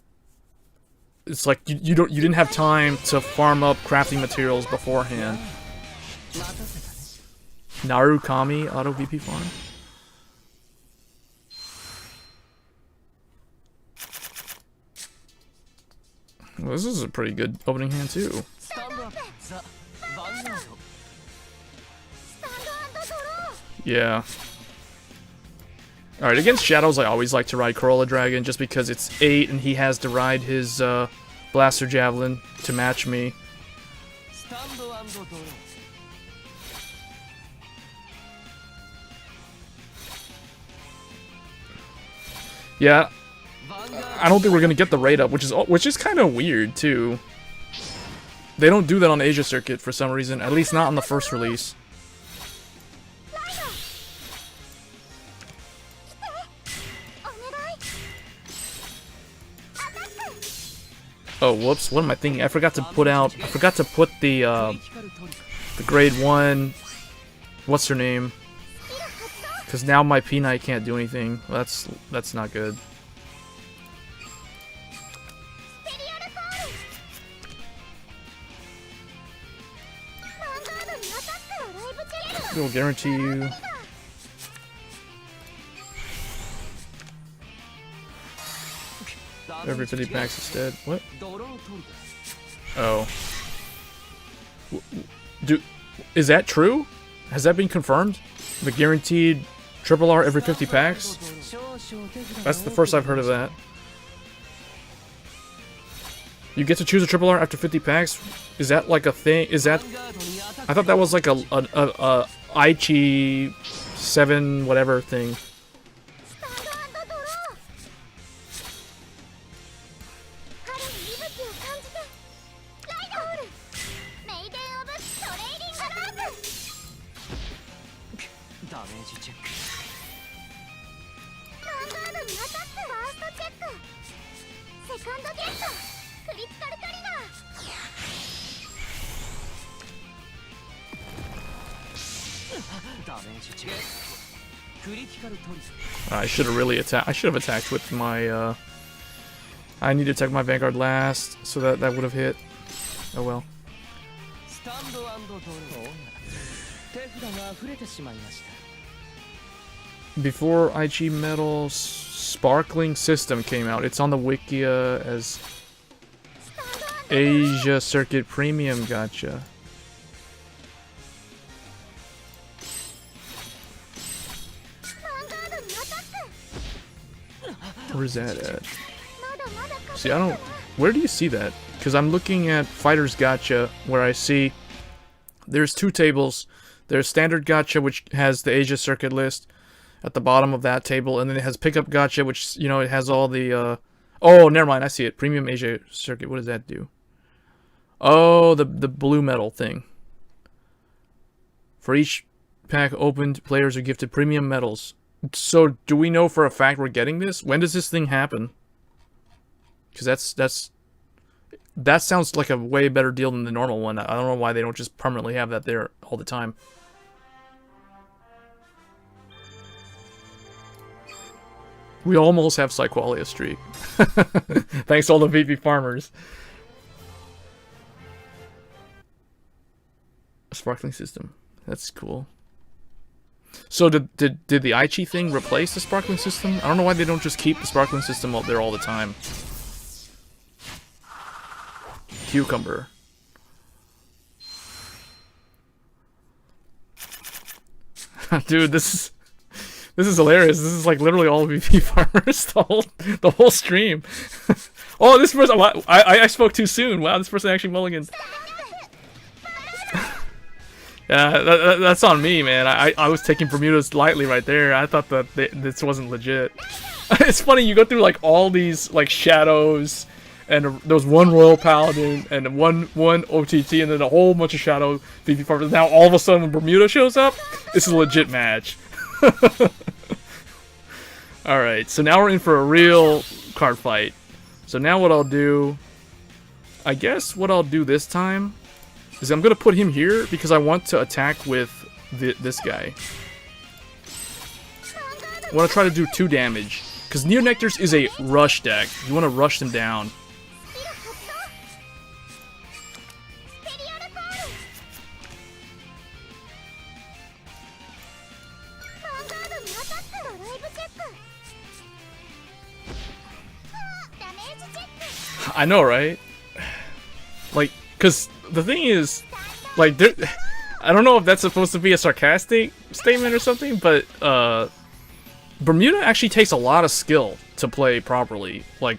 It's like you didn't have time to farm up crafting materials beforehand. Narukami auto VP farm. Well, this is a pretty good opening hand too. Yeah. Alright, against Shadows I always like to ride Corolla Dragon just because it's 8 and he has to ride his Blaster Javelin to match me. Yeah. I don't think we're gonna get the rate up, which is kind of weird too. They don't do that on the Asia Circuit for some reason, at least not on the first release. Oh, whoops! What am I thinking? I forgot to put the grade 1. What's her name? Because now my P-Knight can't do anything. Well, that's not good. We'll guarantee you. Every 50 packs instead. What? Oh. Is that true? Has that been confirmed? The guaranteed triple R every 50 packs? That's the first I've heard of that. You get to choose a triple R after 50 packs? Is that like a thing? Is that... I thought that was like a Aichi 7 whatever thing. I should have really attacked. I should have attacked with my. I need to attack my Vanguard last, so that would have hit. Oh well. Before Aichi Metal Sparkling System came out, it's on the Wikia as Asia Circuit Premium Gacha. Where's that at? See, I don't... Where do you see that? Because I'm looking at Fighter's Gacha, where I see... There's 2 tables. There's Standard Gacha, which has the Asia Circuit list at the bottom of that table, and then it has Pickup Gacha, which, you know, it has all the, Oh, never mind, I see it. Premium Asia Circuit, what does that do? Oh, the blue metal thing. For each pack opened, players are gifted premium medals. So, do we know for a fact we're getting this? When does this thing happen? Because that sounds like a way better deal than the normal one. I don't know why they don't just permanently have that there all the time. We almost have Psyqualia Streak. Thanks to all the VP farmers. A sparkling system. That's cool. So did the Aichi thing replace the sparkling system? I don't know why they don't just keep the sparkling system out there all the time. Cucumber. Dude, this is hilarious. This is like literally all VP farmers the whole stream. Oh, this person, I spoke too soon. Wow, this person actually mulliganed. Yeah, that's on me, man. I was taking Bermudas lightly right there. I thought that this wasn't legit. It's funny, you go through like all these like shadows, and there was one Royal Paladin, and one OTT, and then a whole bunch of Shadow VP farmers. Now all of a sudden when Bermuda shows up, it's a legit match. Alright, so now we're in for a real card fight. So now what I'll do... I guess what I'll do this time is I'm going to put him here because I want to attack with this guy. I want to try to do 2 damage. Because Neo Nectar's is a rush deck. You want to rush them down. I know, right? Like, because the thing is, like, I don't know if that's supposed to be a sarcastic statement or something, but Bermuda actually takes a lot of skill to play properly. Like,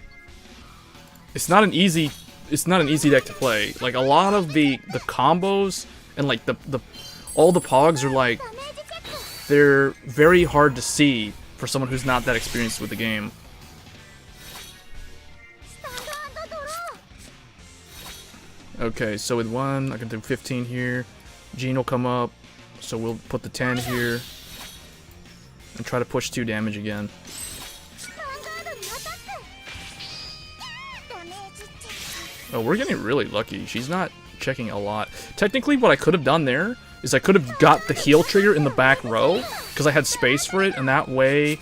it's not an easy deck to play. Like, a lot of the combos and like all the pogs are like, they're very hard to see for someone who's not that experienced with the game. Okay, so with 1, I can do 15 here. Gene will come up, so we'll put the 10 here. And try to push 2 damage again. Oh, we're getting really lucky. She's not checking a lot. Technically, what I could have done there is I could have got the heal trigger in the back row, because I had space for it, and that way,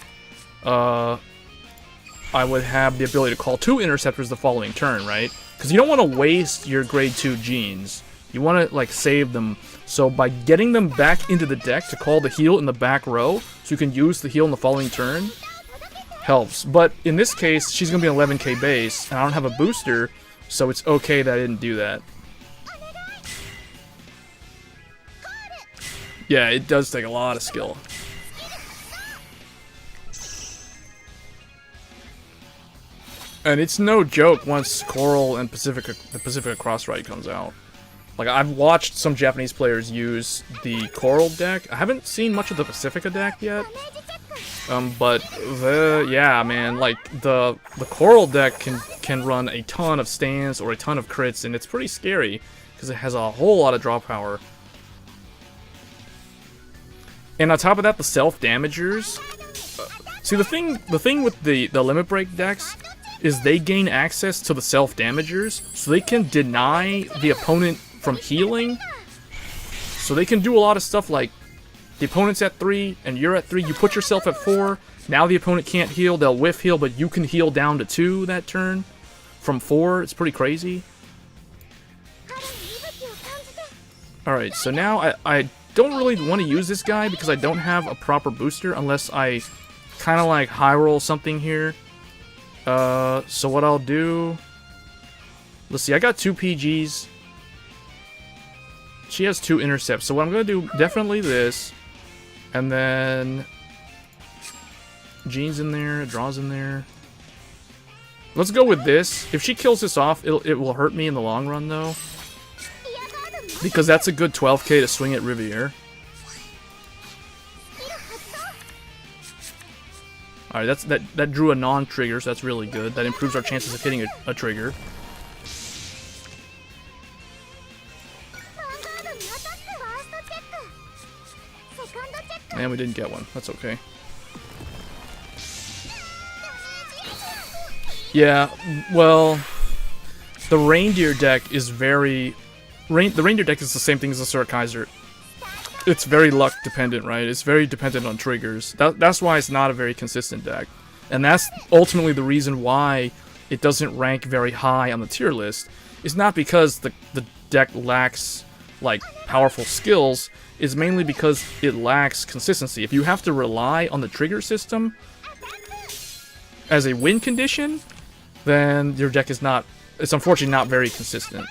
I would have the ability to call 2 interceptors the following turn, right? Because you don't want to waste your grade 2 genes. You want to, like, save them. So by getting them back into the deck to call the heal in the back row, so you can use the heal in the following turn, helps. But in this case, she's going to be an 11k base, and I don't have a booster, so it's okay that I didn't do that. Yeah, it does take a lot of skill. And it's no joke once Coral and the Pacifica Cross-Rite comes out. Like, I've watched some Japanese players use the Coral deck. I haven't seen much of the Pacifica deck yet. But yeah, man, like the Coral deck can run a ton of stands or a ton of crits, and it's pretty scary because it has a whole lot of draw power. And on top of that, the self-damagers. See, the thing with the Limit Break decks is they gain access to the self-damagers, so they can deny the opponent from healing. So they can do a lot of stuff like, the opponent's at 3, and you're at 3, you put yourself at 4, now the opponent can't heal, they'll whiff heal, but you can heal down to 2 that turn, from 4, it's pretty crazy. Alright, so now I don't really want to use this guy because I don't have a proper booster unless I kind of like high roll something here. So what I'll do... Let's see, I got 2 PGs. She has 2 intercepts, so what I'm going to do, definitely this. And then... Gene's in there, Draw's in there. Let's go with this. If she kills this off, it will hurt me in the long run, though. Because that's a good 12k to swing at Riviere. Alright, that drew a non-trigger, so that's really good. That improves our chances of hitting a trigger. And we didn't get one. That's okay. Yeah, well, the reindeer deck is very... the reindeer deck is the same thing as the Sir Kaiser. It's very luck dependent, right? It's very dependent on triggers. That's why it's not a very consistent deck. And that's ultimately the reason why it doesn't rank very high on the tier list. It's not because the deck lacks, like, powerful skills. It's mainly because it lacks consistency. If you have to rely on the trigger system as a win condition, then your deck is not... it's unfortunately not very consistent.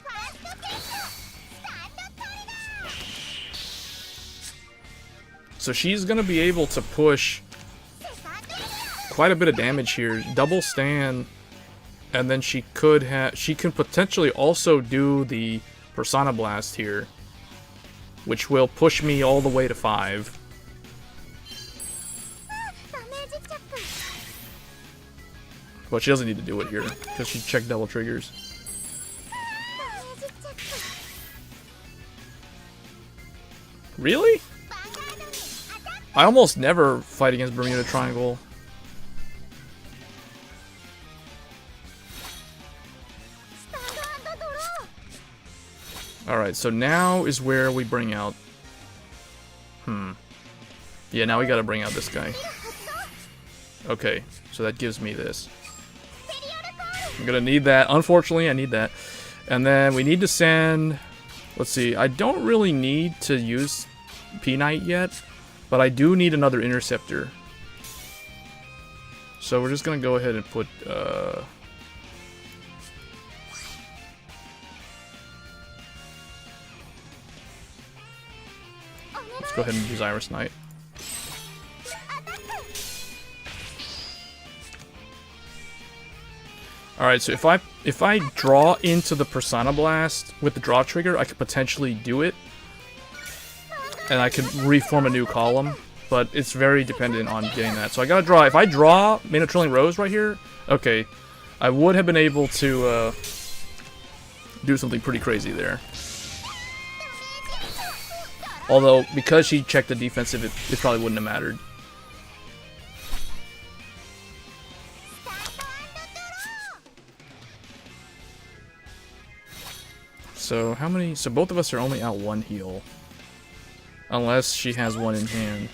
So she's going to be able to push quite a bit of damage here. Double stand, and then she could potentially also do the Persona Blast here, which will push me all the way to 5. But she doesn't need to do it here, because she checked double triggers. Really? I almost never fight against Bermuda Triangle. Alright, so now is where we bring out... Yeah, now we gotta bring out this guy. Okay, so that gives me this. I'm gonna need that. Unfortunately, I need that. And then we need to send... let's see, I don't really need to use P-Knight yet. But I do need another interceptor. So we're just gonna go ahead and put let's go ahead and use Iris Knight. Alright, so if I draw into the Persona Blast with the draw trigger, I could potentially do it. And I could reform a new column, but it's very dependent on getting that. So I gotta draw. If I draw Mana Trilling Rose right here, okay, I would have been able to do something pretty crazy there. Although, because she checked the defensive, it probably wouldn't have mattered. So how many? So both of us are only out 1 heal. Unless she has 1 in hand.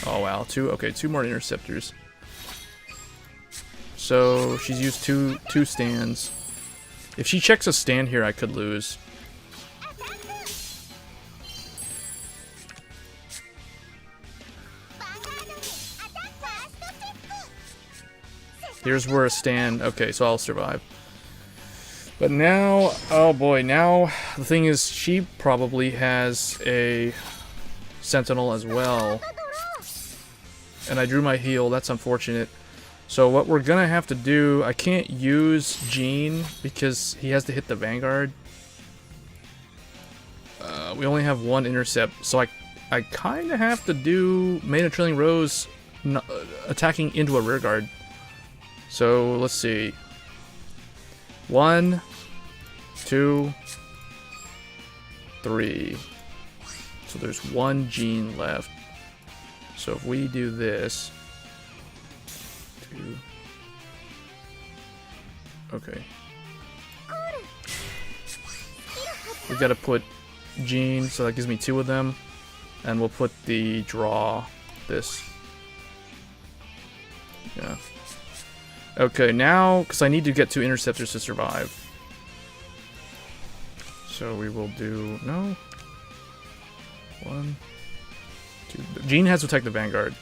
Oh wow, 2. Okay, 2 more interceptors. So she's used two stands. If she checks a stand here, I could lose. Here's where a stand. Okay, so I'll survive. But now, oh boy, now the thing is, she probably has a Sentinel as well. And I drew my heal, that's unfortunate. So what we're gonna have to do, I can't use Jean because he has to hit the Vanguard. We only have 1 intercept, so I kind of have to do Mana Trilling Rose attacking into a rear guard. So let's see. 1, 2, 3. So there's 1 Jean left. So if we do this, 2. Okay. We gotta put Jean, so that gives me 2 of them, and we'll put the draw this. Yeah. Okay, now, because I need to get 2 interceptors to survive. So we will do, no. 1, 2. Jean has to attack the Vanguard.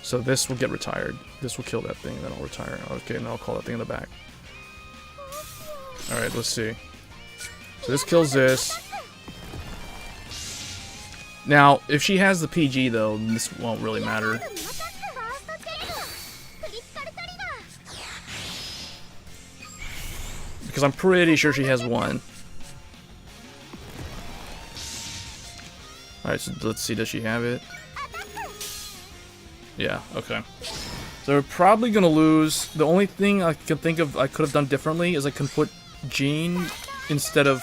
So this will get retired. This will kill that thing, then I'll retire. Okay, and then I'll call that thing in the back. Alright, let's see. So this kills this. Now, if she has the PG though, this won't really matter. Because I'm pretty sure she has one. Alright, so let's see, does she have it? Yeah, okay. So we're probably gonna lose. The only thing I can think of I could have done differently is I can put Jean instead of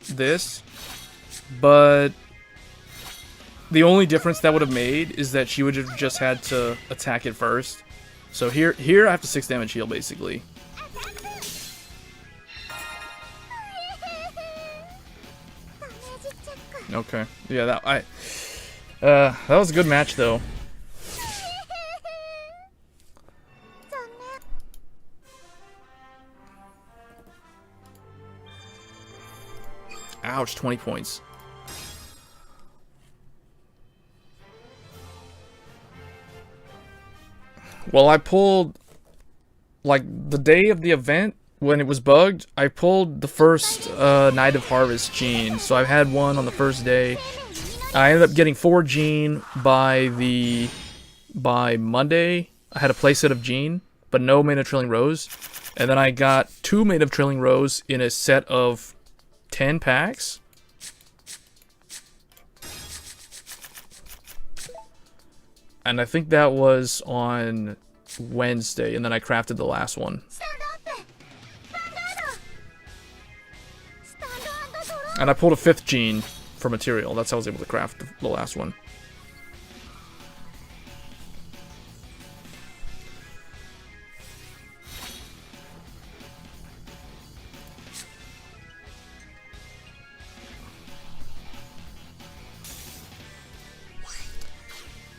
this. But the only difference that would have made is that she would have just had to attack it first. So here I have to 6 damage heal basically. Okay. Yeah, that was a good match though. Ouch, 20 points. Well, I pulled, like, the day of the event, when it was bugged, I pulled the first Night of Harvest Gene. So I had one on the first day. I ended up getting 4 Gene by Monday. I had a playset of Gene, but no Mane of Trailing Rose. And then I got 2 Mane of Trailing Rose in a set of 10 packs. And I think that was on Wednesday, and then I crafted the last one. And I pulled a 5th Gene for material. That's how I was able to craft the last one.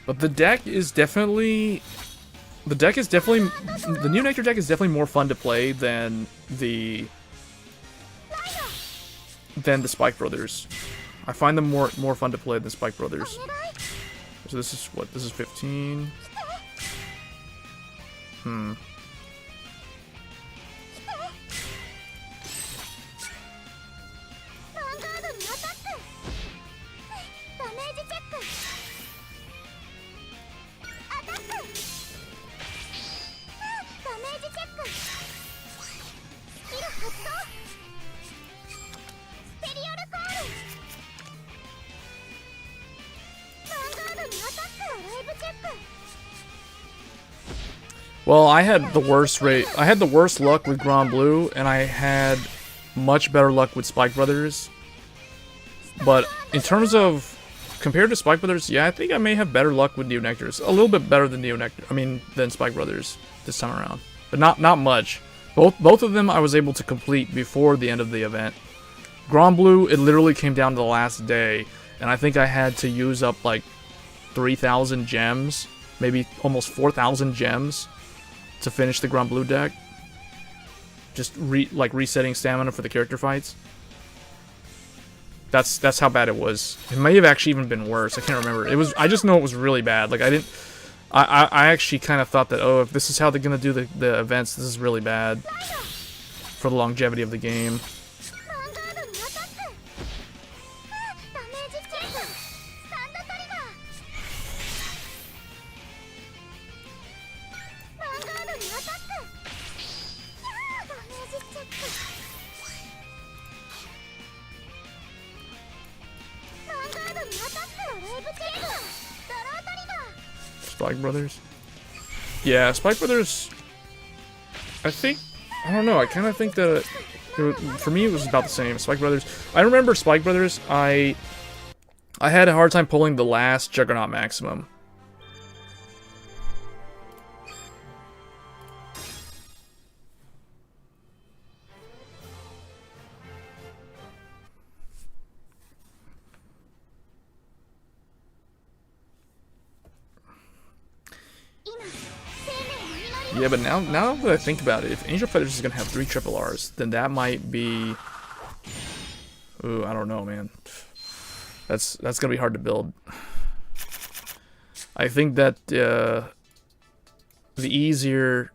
But the deck is definitely... The Neo Nectar deck is definitely more fun to play than the Spike Brothers. I find them more fun to play than Spike Brothers. So this is what? This is 15. Well, I had the worst luck with Grand Blue, and I had much better luck with Spike Brothers. But in terms of compared to Spike Brothers, yeah, I think I may have better luck with Neo Nectars. A little bit better than than Spike Brothers this time around, but not much. Both of them I was able to complete before the end of the event. Grand Blue, it literally came down to the last day, and I think I had to use up like 3,000 gems, maybe almost 4,000 gems to finish the Grand Blue deck. Just resetting stamina for the character fights. That's how bad it was. It may have actually even been worse. I can't remember. I just know it was really bad. Like I actually kind of thought that, oh, if this is how they're gonna do the events, this is really bad for the longevity of the game. Spike Brothers? Yeah, Spike Brothers, I don't know, I kind of think that, for me it was about the same. Spike Brothers, I remember Spike Brothers, I had a hard time pulling the last Juggernaut Maximum. Yeah, but now that I think about it, if Angel Fighters is gonna have 3 triple Rs, then that might be... Ooh, I don't know, man. That's gonna be hard to build. I think that the easier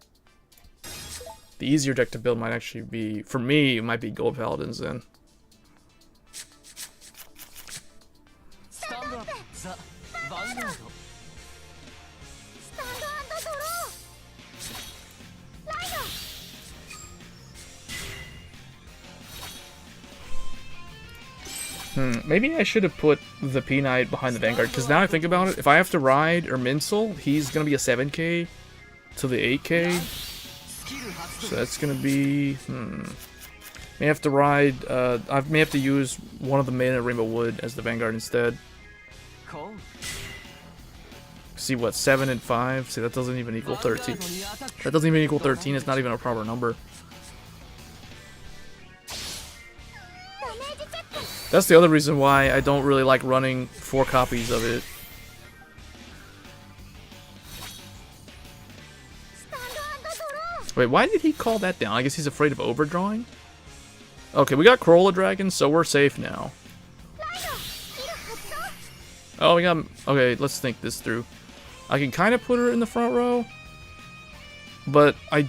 deck to build might actually be, for me, it might be Gold Paladins then. Maybe I should have put the P-Knight behind the Vanguard, because now I think about it, if I have to ride Erminsel, he's going to be a 7k to the 8k. So that's going to be... May have to ride... I may have to use one of the men at Rainbow Wood as the Vanguard instead. See what, 7 and 5? See, that doesn't even equal 13. That doesn't even equal 13, it's not even a proper number. That's the other reason why I don't really like running 4 copies of it. Wait, why did he call that down? I guess he's afraid of overdrawing? Okay, we got Corolla Dragon, so we're safe now. Oh, we got... Okay, let's think this through. I can kind of put her in the front row, but I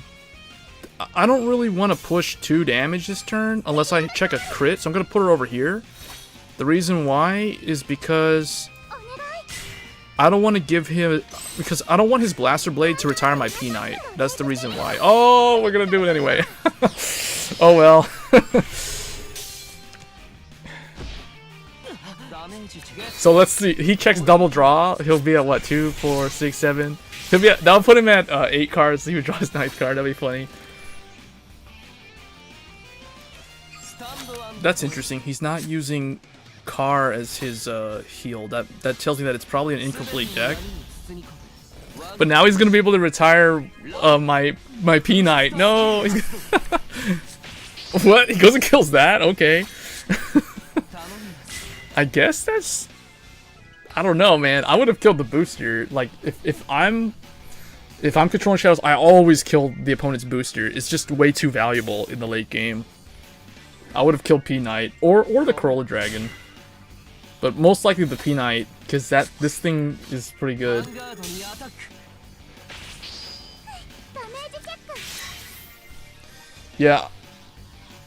don't really want to push 2 damage this turn unless I check a crit, so I'm going to put her over here. The reason why is because I don't want to give him... Because I don't want his Blaster Blade to retire my P-Knight. That's the reason why. Oh, we're going to do it anyway. Oh, well. So let's see. He checks double draw. He'll be at what? 2, 4, 6, 7. He'll be at, that'll put him at 8 cards. So he would draw his 9th card. That'd be funny. That's interesting. He's not using Car as his heal. That tells me that it's probably an incomplete deck. But now he's gonna be able to retire my P-Knight. No. What? He goes and kills that? Okay. I guess that's... I don't know, man. I would have killed the booster. Like, if I'm controlling shadows, I always kill the opponent's booster. It's just way too valuable in the late game. I would have killed P-Knight or the Corolla Dragon. But most likely the P-Knight, because this thing is pretty good. Yeah.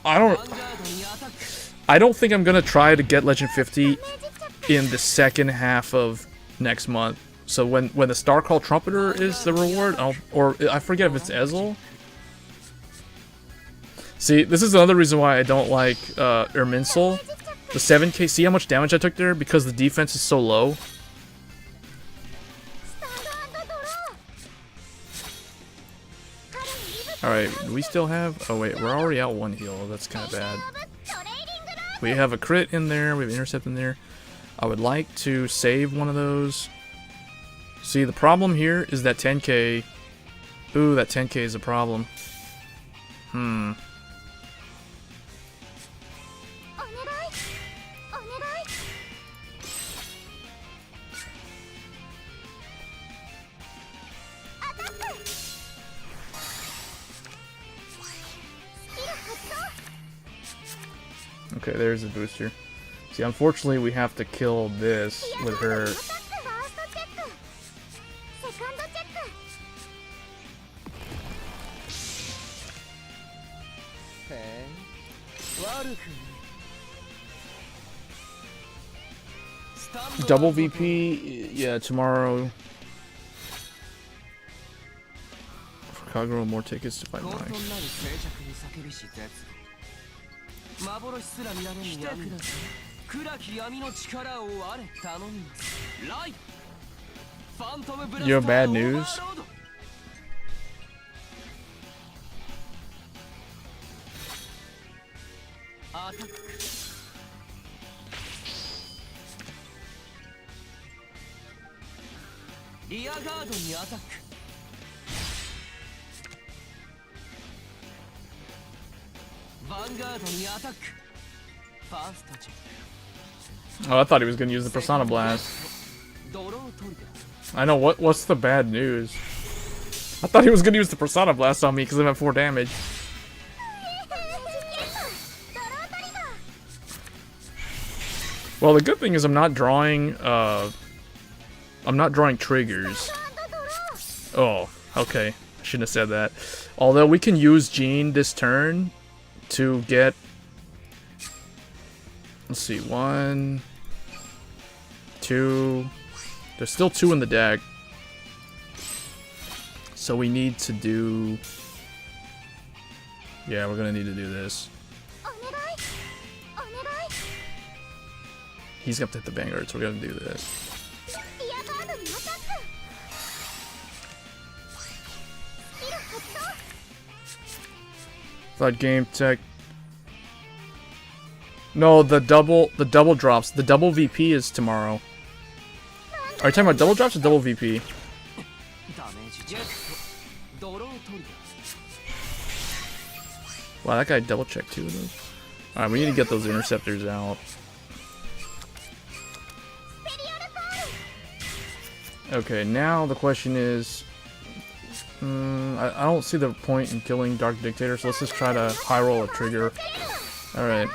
I don't think I'm gonna try to get Legend 50 in the second half of next month. So when the Star Call Trumpeter is the reward, or I forget if it's Ezel. See, this is another reason why I don't like Erminsel. The 7k, see how much damage I took there? Because the defense is so low. Alright, do we still have... Oh wait, we're already out 1 heal. That's kind of bad. We have a crit in there, we have an intercept in there. I would like to save one of those. See, the problem here is that 10k... Ooh, that 10k is a problem. Okay, there's a booster. See, unfortunately, we have to kill this with her. Double VP, yeah, tomorrow. For Kagura, more tickets to fight Mike. You have bad news? Oh, I thought he was gonna use the Persona Blast. I know, what's the bad news? I thought he was gonna use the Persona Blast on me because I'm at 4 damage. Well, the good thing is I'm not drawing triggers. Oh, okay. I shouldn't have said that. Although we can use Jean this turn to get... Let's see, 1, 2... There's still 2 in the deck. So we need to do... Yeah, we're gonna need to do this. he's gonna hit the Vanguard, so we're gonna do this. Thought game tech. No, the double drops. The double VP is tomorrow. Are you talking about double drops or double VP? Wow, that guy double checked 2 of those. Alright, we need to get those interceptors out. Okay, now the question is... I don't see the point in killing Dark Dictator, so let's just try to high roll a trigger. Alright.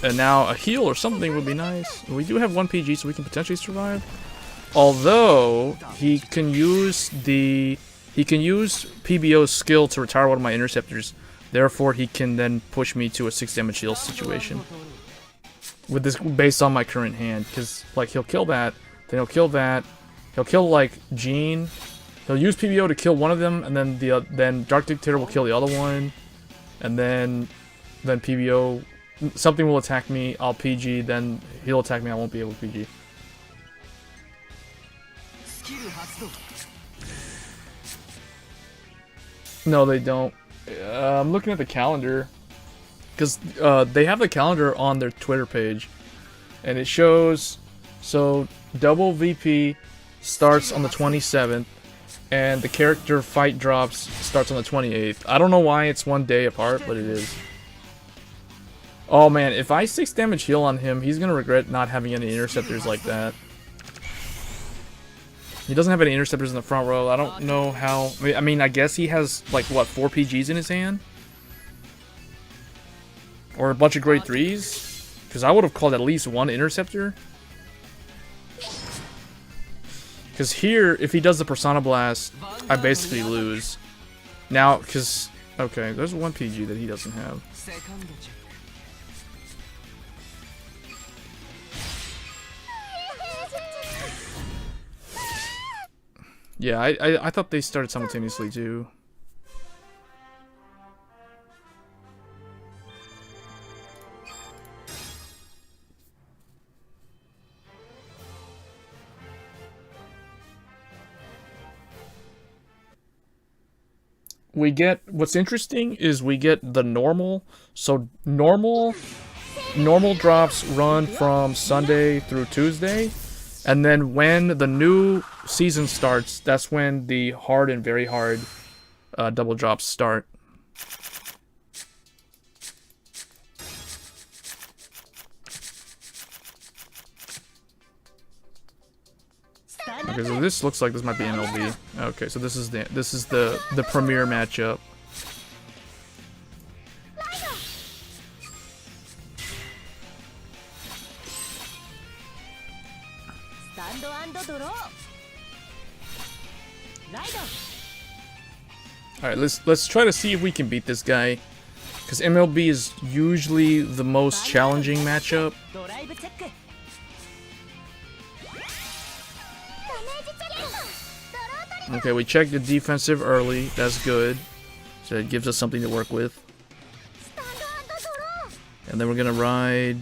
And now a heal or something would be nice. We do have 1 PG, so we can potentially survive. Although, he can use PBO's skill to retire one of my interceptors. Therefore, he can then push me to a 6 damage heal situation. With this, based on my current hand. Because, like, he'll kill that, then he'll kill that. He'll kill, like, Jean. He'll use PBO to kill one of them, and then then Dark Dictator will kill the other one. And then PBO... Something will attack me, I'll PG, then he'll attack me, I won't be able to PG. No, they don't. I'm looking at the calendar. Because they have the calendar on their Twitter page. And it shows... So, double VP starts on the 27th. And the character fight drops starts on the 28th. I don't know why it's 1 day apart, but it is. Oh man, if I 6 damage heal on him, he's gonna regret not having any interceptors like that. He doesn't have any interceptors in the front row. I don't know how... I mean, I guess he has, like, what, 4 PGs in his hand? Or a bunch of grade 3s? Because I would have called at least 1 interceptor. Because here, if he does the Persona Blast, I basically lose. Now, because... Okay, there's 1 PG that he doesn't have. Yeah, I thought they started simultaneously too. We get, what's interesting is we get the normal, so normal drops run from Sunday through Tuesday. And then when the new season starts, that's when the hard and very hard double drops start. Okay, so this looks like this might be MLB. Okay, so this is the premier matchup. Alright, let's try to see if we can beat this guy. Because MLB is usually the most challenging matchup. Okay, we checked the defensive early. That's good. So it gives us something to work with. And then we're gonna ride...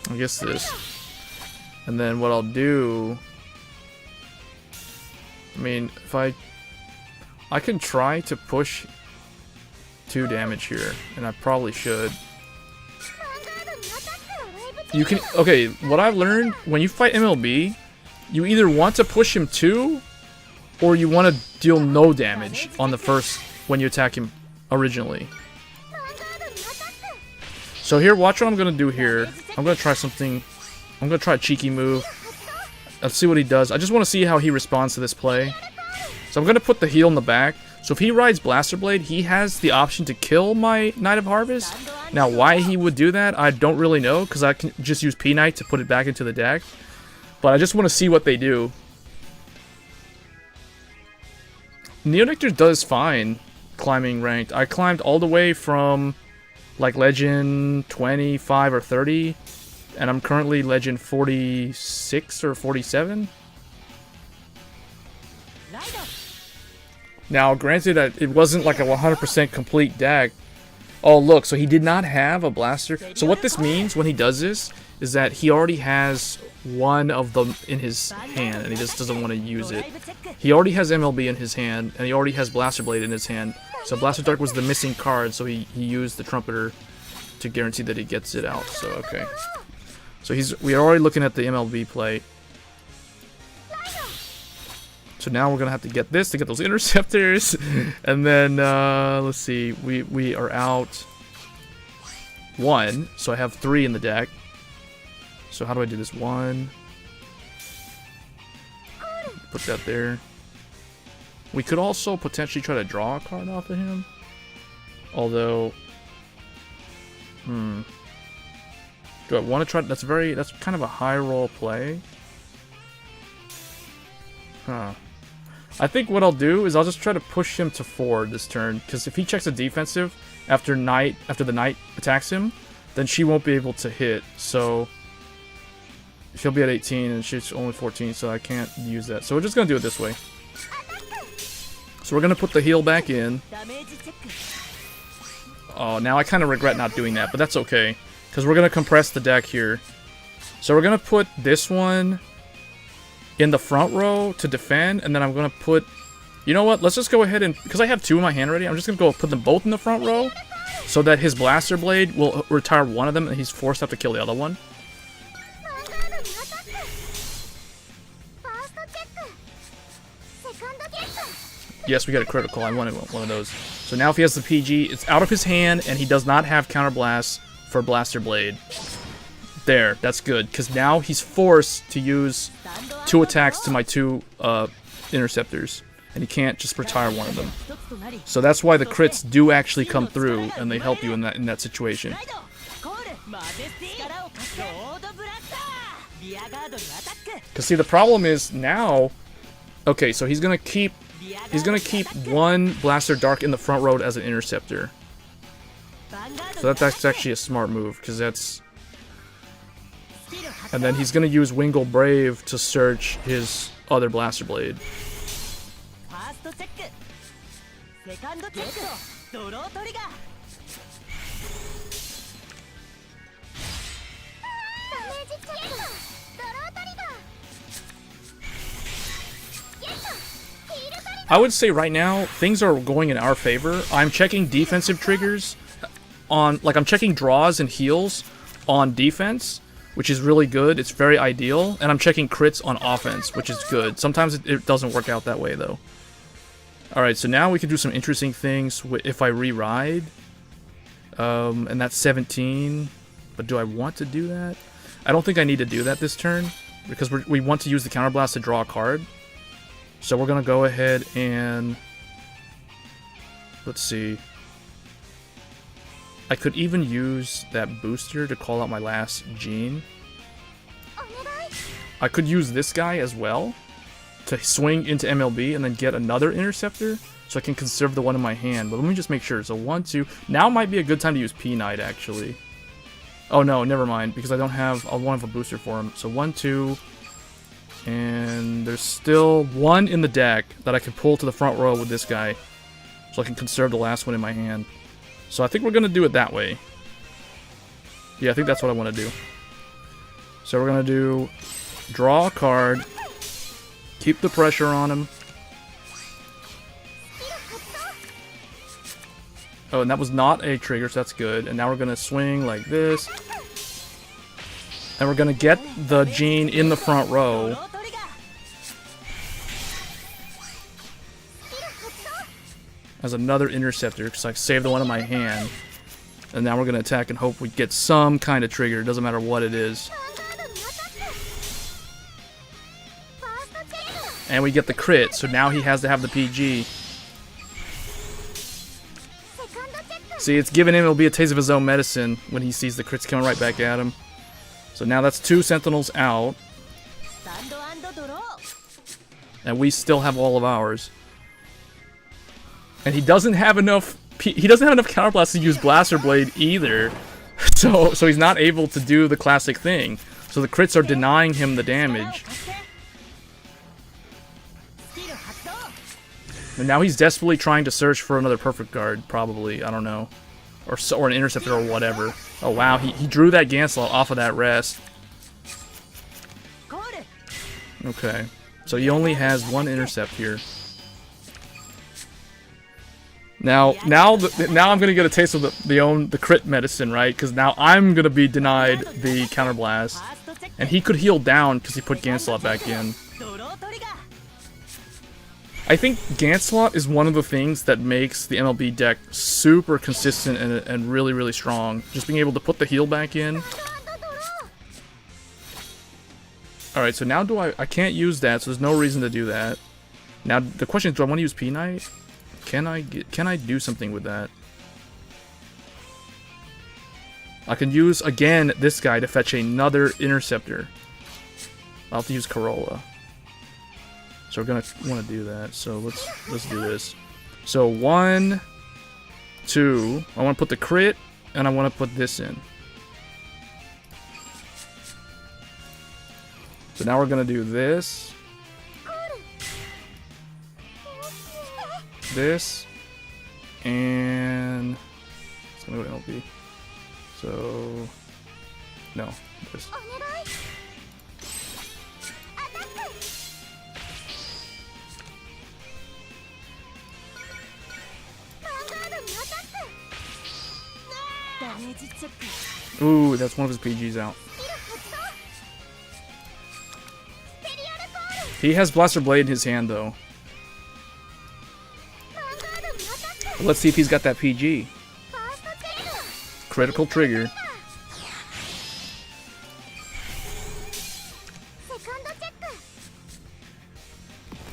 I guess this. And then what I'll do... I mean, if I can try to push 2 damage here, and I probably should. You can... Okay, what I've learned, when you fight MLB, you either want to push him 2, or you want to deal no damage on the first, when you attack him originally. So here, watch what I'm going to do here. I'm going to try something... I'm going to try a cheeky move. Let's see what he does. I just want to see how he responds to this play. So I'm going to put the heal in the back. So if he rides Blaster Blade, he has the option to kill my Knight of Harvest. Now, why he would do that, I don't really know, because I can just use P-Knight to put it back into the deck. But I just want to see what they do. Neo Nectar does fine climbing ranked. I climbed all the way from, like, Legend 25 or 30, and I'm currently Legend 46 or 47. Now, granted that it wasn't like a 100% complete deck. Oh, look, so he did not have a blaster. So what this means when he does this is that he already has one of them in his hand, and he just doesn't want to use it. He already has MLB in his hand, and he already has Blaster Blade in his hand. So Blaster Dark was the missing card, so he used the Trumpeter to guarantee that he gets it out. So, okay. So we're already looking at the MLB play. So now we're gonna have to get this to get those interceptors, and then let's see, we are out 1, so I have 3 in the deck. So how do I do this? 1, put that there. We could also potentially try to draw a card off of him, although, do I want to try? That's kind of a high roll play. Huh. I think what I'll do is I'll just try to push him to 4 this turn, because if he checks a defensive after the knight attacks him, then she won't be able to hit. So she'll be at 18 and she's only 14, so I can't use that. So we're just gonna do it this way. So we're gonna put the heal back in. Oh, now I kind of regret not doing that, but that's okay, because we're gonna compress the deck here. So we're gonna put this one in the front row to defend, and then I'm gonna put, you know what, let's just go ahead and, because I have 2 in my hand already, I'm just gonna go put them both in the front row so that his Blaster Blade will retire one of them and he's forced to have to kill the other one. Yes, we got a critical. I wanted one of those. So now if he has the PG, it's out of his hand and he does not have Counterblast for Blaster Blade. There, that's good, because now he's forced to use 2 attacks to my 2 interceptors, and he can't just retire one of them. So that's why the crits do actually come through, and they help you in that situation. Because see, the problem is now, okay, so he's gonna keep 1 Blaster Dark in the front row as an interceptor. So that's actually a smart move, because that's. And then he's gonna use Wingle Brave to search his other Blaster Blade. I would say right now, things are going in our favor. I'm checking defensive triggers on, like I'm checking draws and heals on defense, which is really good. It's very ideal. And I'm checking crits on offense, which is good. Sometimes it doesn't work out that way, though. Alright, so now we can do some interesting things if I re-ride. And that's 17. But do I want to do that? I don't think I need to do that this turn, because we want to use the Counterblast to draw a card. So we're going to go ahead and... Let's see. I could even use that booster to call out my last gene. I could use this guy as well to swing into MLB and then get another interceptor, so I can conserve the one in my hand. But let me just make sure. So 1, 2. Now might be a good time to use P-Knight, actually. Oh no, never mind, because I don't have. I won't have a booster for him. So 1, 2, and there's still 1 in the deck that I can pull to the front row with this guy, so I can conserve the last one in my hand. So I think we're gonna do it that way. Yeah, I think that's what I want to do. So we're gonna do draw a card, keep the pressure on him. Oh, and that was not a trigger, so that's good. And now we're gonna swing like this, and we're gonna get the gene in the front row. As another interceptor, because I saved the one in my hand. And now we're going to attack and hope we get some kind of trigger. It doesn't matter what it is. And we get the crit, so now he has to have the PG. See, it's giving him, it'll be a taste of his own medicine when he sees the crits coming right back at him. So now that's 2 Sentinels out. And we still have all of ours. And he doesn't have enough Counterblast to use Blaster Blade either. So he's not able to do the classic thing. So the crits are denying him the damage. And now he's desperately trying to search for another perfect guard, probably. I don't know. Or an interceptor or whatever. Oh wow, he drew that Ganslot off of that rest. Okay. So he only has one intercept here. Now I'm gonna get a taste of the crit medicine, right? Because now I'm gonna be denied the counterblast, and he could heal down because he put Ganslot back in. I think Ganslot is one of the things that makes the MLB deck super consistent and really, really strong. Just being able to put the heal back in. Alright, so now I can't use that, so there's no reason to do that. Now the question is, do I want to use P-Knight? Can I do something with that? I can use again this guy to fetch another interceptor. I'll have to use Corolla. So we're gonna want to do that. So let's do this. So 1, 2. I want to put the crit, and I want to put this in. So now we're gonna do this, this, and it's gonna go to LP. So no, this. Ooh, that's one of his PGs out. He has Blaster Blade in his hand, though. Let's see if he's got that PG. Critical trigger.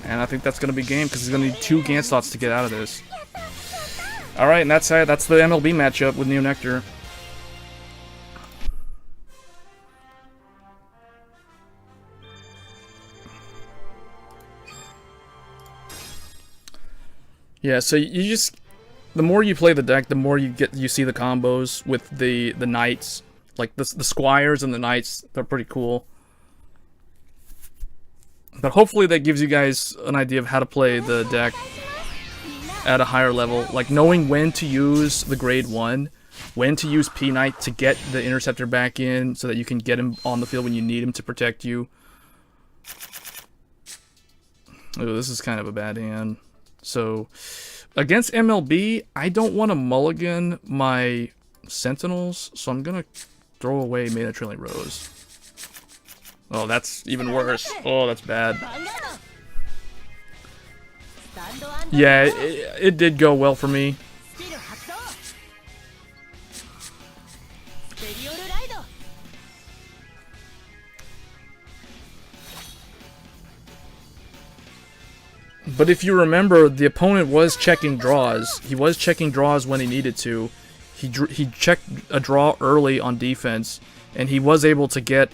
And I think that's going to be game, because he's going to need 2 Ganslots to get out of this. Alright, and that's the MLB matchup with Neo Nectar. Yeah, so you just, the more you play the deck, the more you see the combos with the knights, like the squires and the knights. They're pretty cool. But hopefully that gives you guys an idea of how to play the deck at a higher level, like knowing when to use the grade 1, when to use P-Knight to get the interceptor back in so that you can get him on the field when you need him to protect you. Oh, this is kind of a bad hand. So, against MLB, I don't want to mulligan my Sentinels, so I'm going to throw away Mana Trailing Rose. Oh, that's even worse. Oh, that's bad. Yeah, it did go well for me. But if you remember, the opponent was checking draws. He was checking draws when he needed to. He checked a draw early on defense, and he was able to get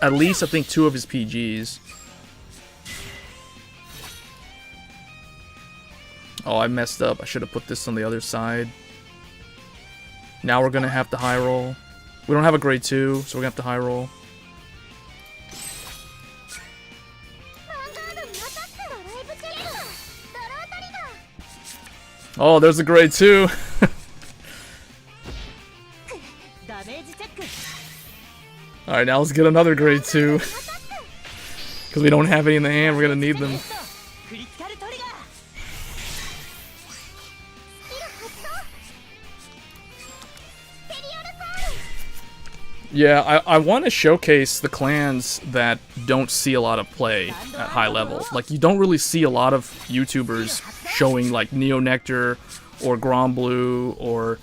at least, I think, 2 of his PGs. Oh, I messed up. I should have put this on the other side. Now we're going to have to high roll. We don't have a grade 2, so we're going to have to high roll. Oh, there's a grade 2. Alright, now let's get another grade 2. Because we don't have any in the hand, we're going to need them. Yeah, I want to showcase the clans that don't see a lot of play at high level. Like, you don't really see a lot of YouTubers showing, like, Neo Nectar or Gromblue or...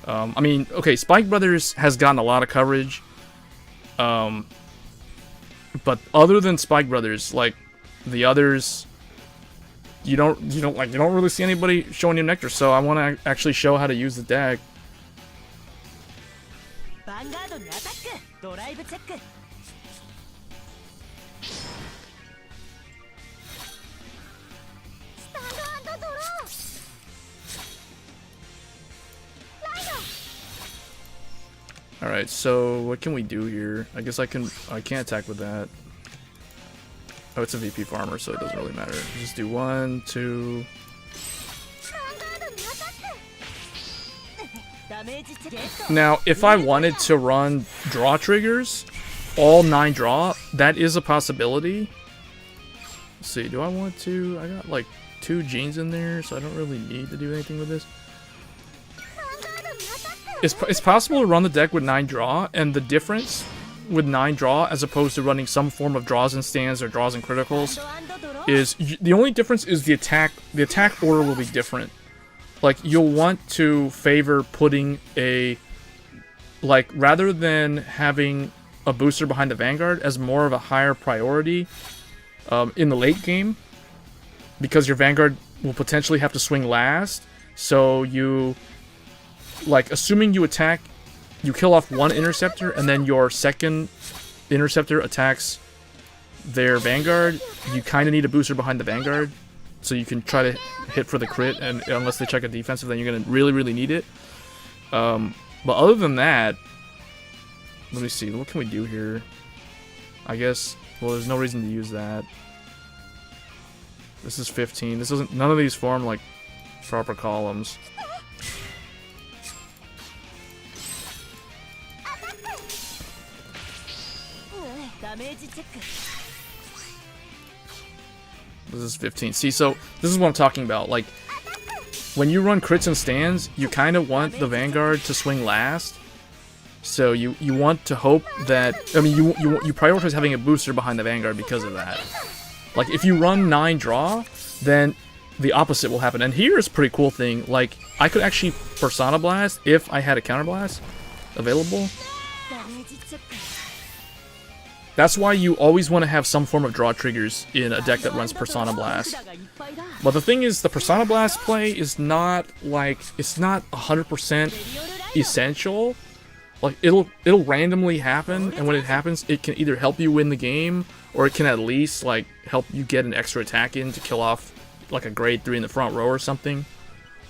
I mean, okay, Spike Brothers has gotten a lot of coverage. But other than Spike Brothers, like, the others... You don't really see anybody showing Neo Nectar, so I want to actually show how to use the deck. Alright, so what can we do here? I guess I can't attack with that. Oh, it's a VP farmer, so it doesn't really matter. Just do 1, 2. Now, if I wanted to run draw triggers, all 9 draw, that is a possibility. Let's see, do I want to? I got like 2 genes in there, so I don't really need to do anything with this. It's possible to run the deck with 9 draw, and the difference with 9 draw as opposed to running some form of draws and stands or draws and criticals is the only difference is the attack order will be different. Like, you'll want to favor putting a, like, rather than having a booster behind the Vanguard as more of a higher priority in the late game, because your Vanguard will potentially have to swing last. So you, like, assuming you attack, you kill off 1 interceptor, and then your second interceptor attacks their Vanguard, you kind of need a booster behind the Vanguard, so you can try to hit for the crit, and unless they check a defensive, then you're going to really, really need it. But other than that, let me see, what can we do here? I guess, well, there's no reason to use that. This is 15. This doesn't, none of these form like proper columns. This is 15. See, so this is what I'm talking about. Like, when you run crits and stands, you kind of want the Vanguard to swing last. So you want to hope that, I mean, you prioritize having a booster behind the Vanguard because of that. Like, if you run 9 draw, then the opposite will happen. And here's a pretty cool thing. Like, I could actually Persona Blast if I had a Counter Blast available. That's why you always want to have some form of draw triggers in a deck that runs Persona Blast. But the thing is, the Persona Blast play is not, like, it's not 100% essential. Like, it'll randomly happen, and when it happens, it can either help you win the game, or it can at least, like, help you get an extra attack in to kill off, like, a grade 3 in the front row or something.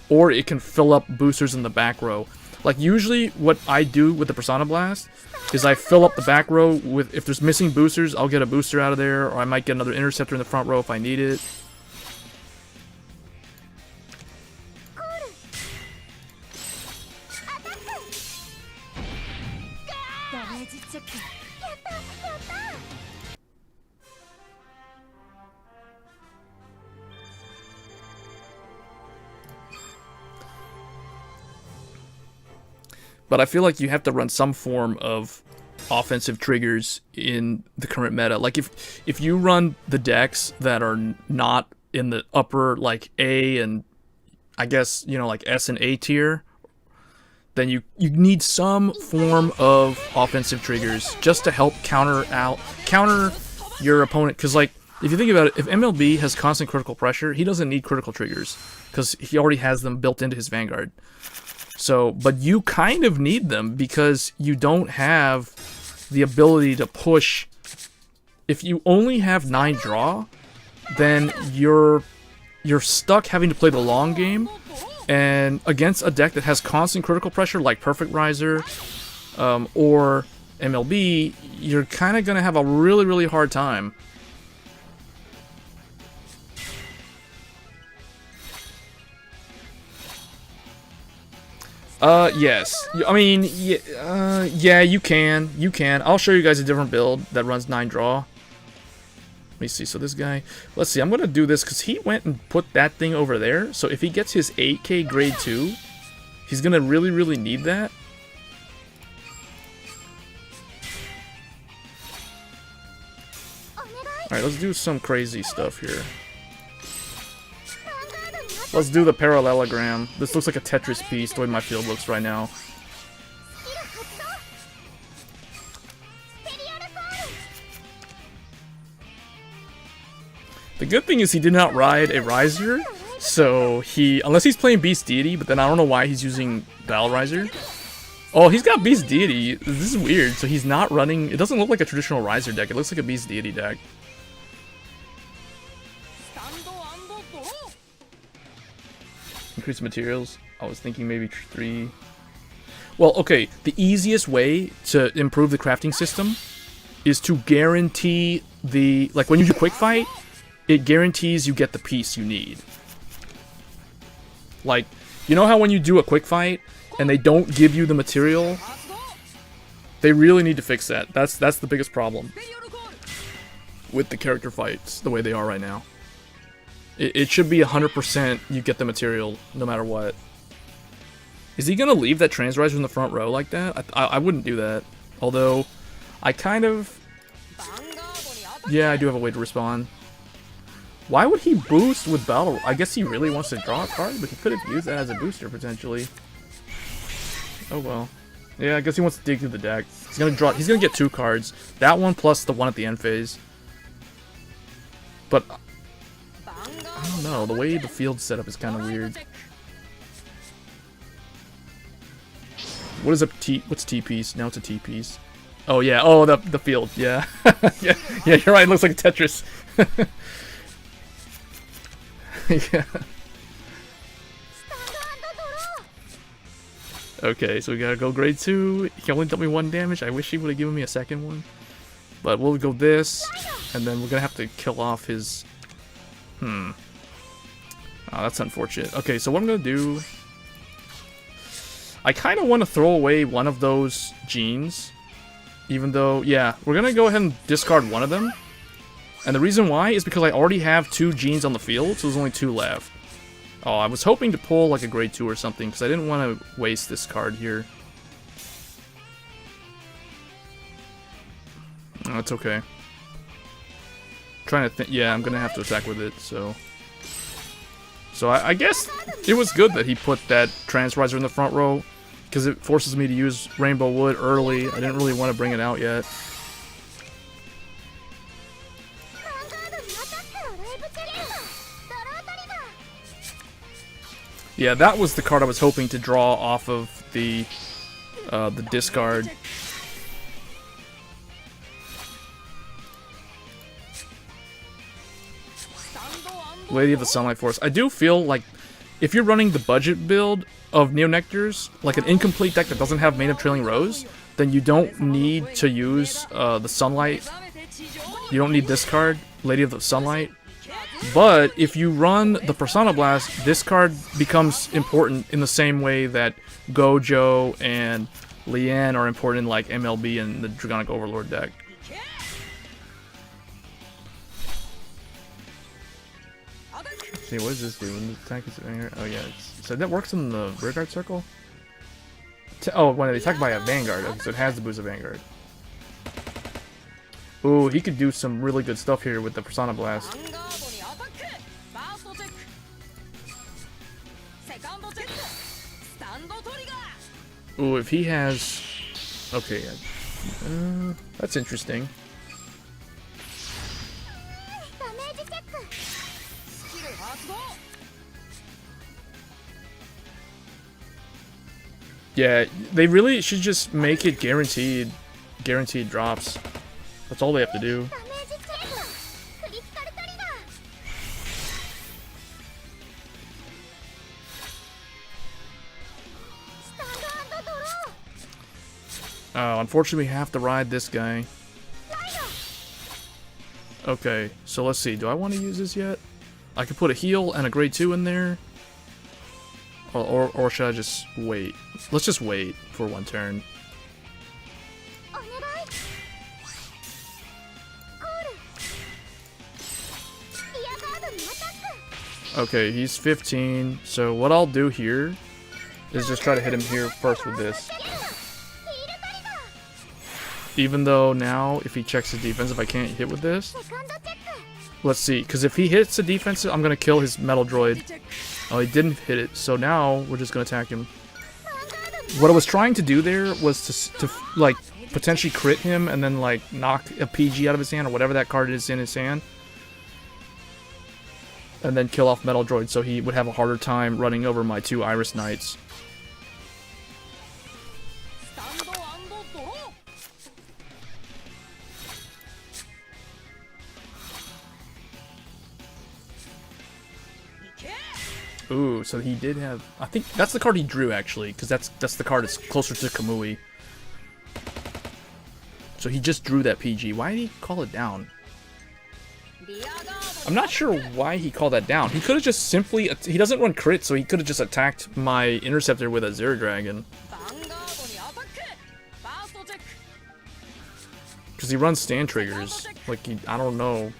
Or it can fill up boosters in the back row. Like, usually what I do with the Persona Blast is I fill up the back row with, if there's missing boosters, I'll get a booster out of there, or I might get another interceptor in the front row if I need it. But I feel like you have to run some form of offensive triggers in the current meta. Like, if you run the decks that are not in the upper, like, A and, I guess, you know, like S and A tier, then you need some form of offensive triggers just to help counter your opponent. Because, like, if you think about it, if MLB has constant critical pressure, he doesn't need critical triggers, because he already has them built into his Vanguard. So, but you kind of need them because you don't have the ability to push. If you only have 9 draw, then you're stuck having to play the long game, and against a deck that has constant critical pressure like Perfect Riser or MLB, you're kind of going to have a really, really hard time. Yes. I mean, yeah, you can. You can. I'll show you guys a different build that runs 9 draw. Let me see. So this guy, let's see. I'm going to do this because he went and put that thing over there. So if he gets his 8k grade 2, he's going to really, really need that. Alright, let's do some crazy stuff here. Let's do the parallelogram. This looks like a Tetris piece, the way my field looks right now. The good thing is he did not ride a Riser, so unless he's playing Beast Deity, but then I don't know why he's using Battle Riser. Oh, he's got Beast Deity. This is weird. So he's not running, it doesn't look like a traditional Riser deck, it looks like a Beast Deity deck. Increase materials. I was thinking maybe 3. Well, okay. The easiest way to improve the crafting system is to guarantee the... Like, when you do quick fight, it guarantees you get the piece you need. Like, you know how when you do a quick fight, and they don't give you the material? They really need to fix that. That's the biggest problem with the character fights, the way they are right now. It should be 100% you get the material, no matter what. Is he gonna leave that Transriser in the front row like that? I wouldn't do that. Although, I kind of... Yeah, I do have a way to respond. Why would he boost with Battle? I guess he really wants to draw a card, but he could have used that as a booster, potentially. Oh well. Yeah, I guess he wants to dig through the deck. He's gonna get 2 cards. That one plus the one at the end phase. But... I don't know, the way the field's set up is kind of weird. What is a T? What's T piece? Now it's a T piece. Oh yeah. Oh, the field. Yeah. yeah. You're right. It looks like a Tetris. yeah. Okay, so we gotta go grade 2. He only dealt me 1 damage. I wish he would have given me a second one. But we'll go this, and then we're gonna have to kill off his. Oh, that's unfortunate. Okay, so what I'm gonna do. I kind of want to throw away one of those genes, even though, yeah, we're going to go ahead and discard one of them. And the reason why is because I already have 2 genes on the field, so there's only 2 left. Oh, I was hoping to pull like a grade 2 or something, because I didn't want to waste this card here. Oh, it's okay. Trying to think, yeah, I'm going to have to attack with it, so... So I guess it was good that he put that Transriser in the front row, because it forces me to use Rainbow Wood early. I didn't really want to bring it out yet. Yeah, that was the card I was hoping to draw off of the discard. Lady of the Sunlight Force. I do feel like if you're running the budget build of Neo Nectars, like an incomplete deck that doesn't have Mane of Trailing Rose, then you don't need to use the Sunlight. You don't need this card, Lady of the Sunlight. But if you run the Persona Blast, this card becomes important in the same way that Gojo and Lian are important in like MLB and the Dragonic Overlord deck. See, what does this do? When the attack is anger? Oh yeah, so that works in the rearguard circle? Oh, when they attack by a Vanguard, okay, so it has the boost of Vanguard. Ooh, he could do some really good stuff here with the Persona Blast. Ooh, if he has... Okay, that's interesting. Yeah, they really should just make it guaranteed drops. That's all they have to do. Oh, unfortunately we have to ride this guy. Okay, so let's see. Do I want to use this yet? I could put a heal and a grade 2 in there. Or should I just wait? Let's just wait for 1 turn. Okay, he's 15. So what I'll do here is just try to hit him here first with this. Even though now, if he checks his defensive, I can't hit with this. Let's see, because if he hits the defensive, I'm going to kill his Metal Droid. Oh, he didn't hit it, so now we're just going to attack him. What I was trying to do there was to like, potentially crit him and then, like, knock a PG out of his hand or whatever that card is in his hand. And then kill off Metal Droid so he would have a harder time running over my 2 Iris Knights. Ooh, so he did have... I think that's the card he drew, actually, because that's the card that's closer to Kamui. So he just drew that PG. Why did he call it down? I'm not sure why he called that down. He could have just simply... He doesn't run crit, so he could have just attacked my Interceptor with a Zero Dragon. Because he runs stand triggers. Like, I don't know.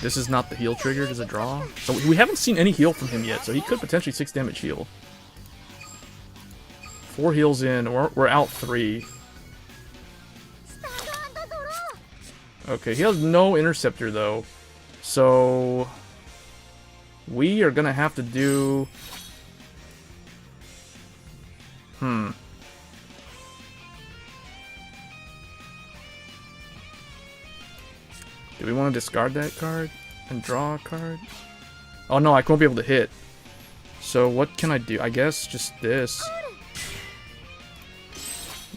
This is not the heal trigger. Does it draw? So we haven't seen any heal from him yet, so he could potentially 6 damage heal. 4 heals in. We're out 3. Okay, he has no Interceptor, though. So... we are gonna have to do... Do we want to discard that card and draw a card? Oh no, I won't be able to hit. So what can I do? I guess just this.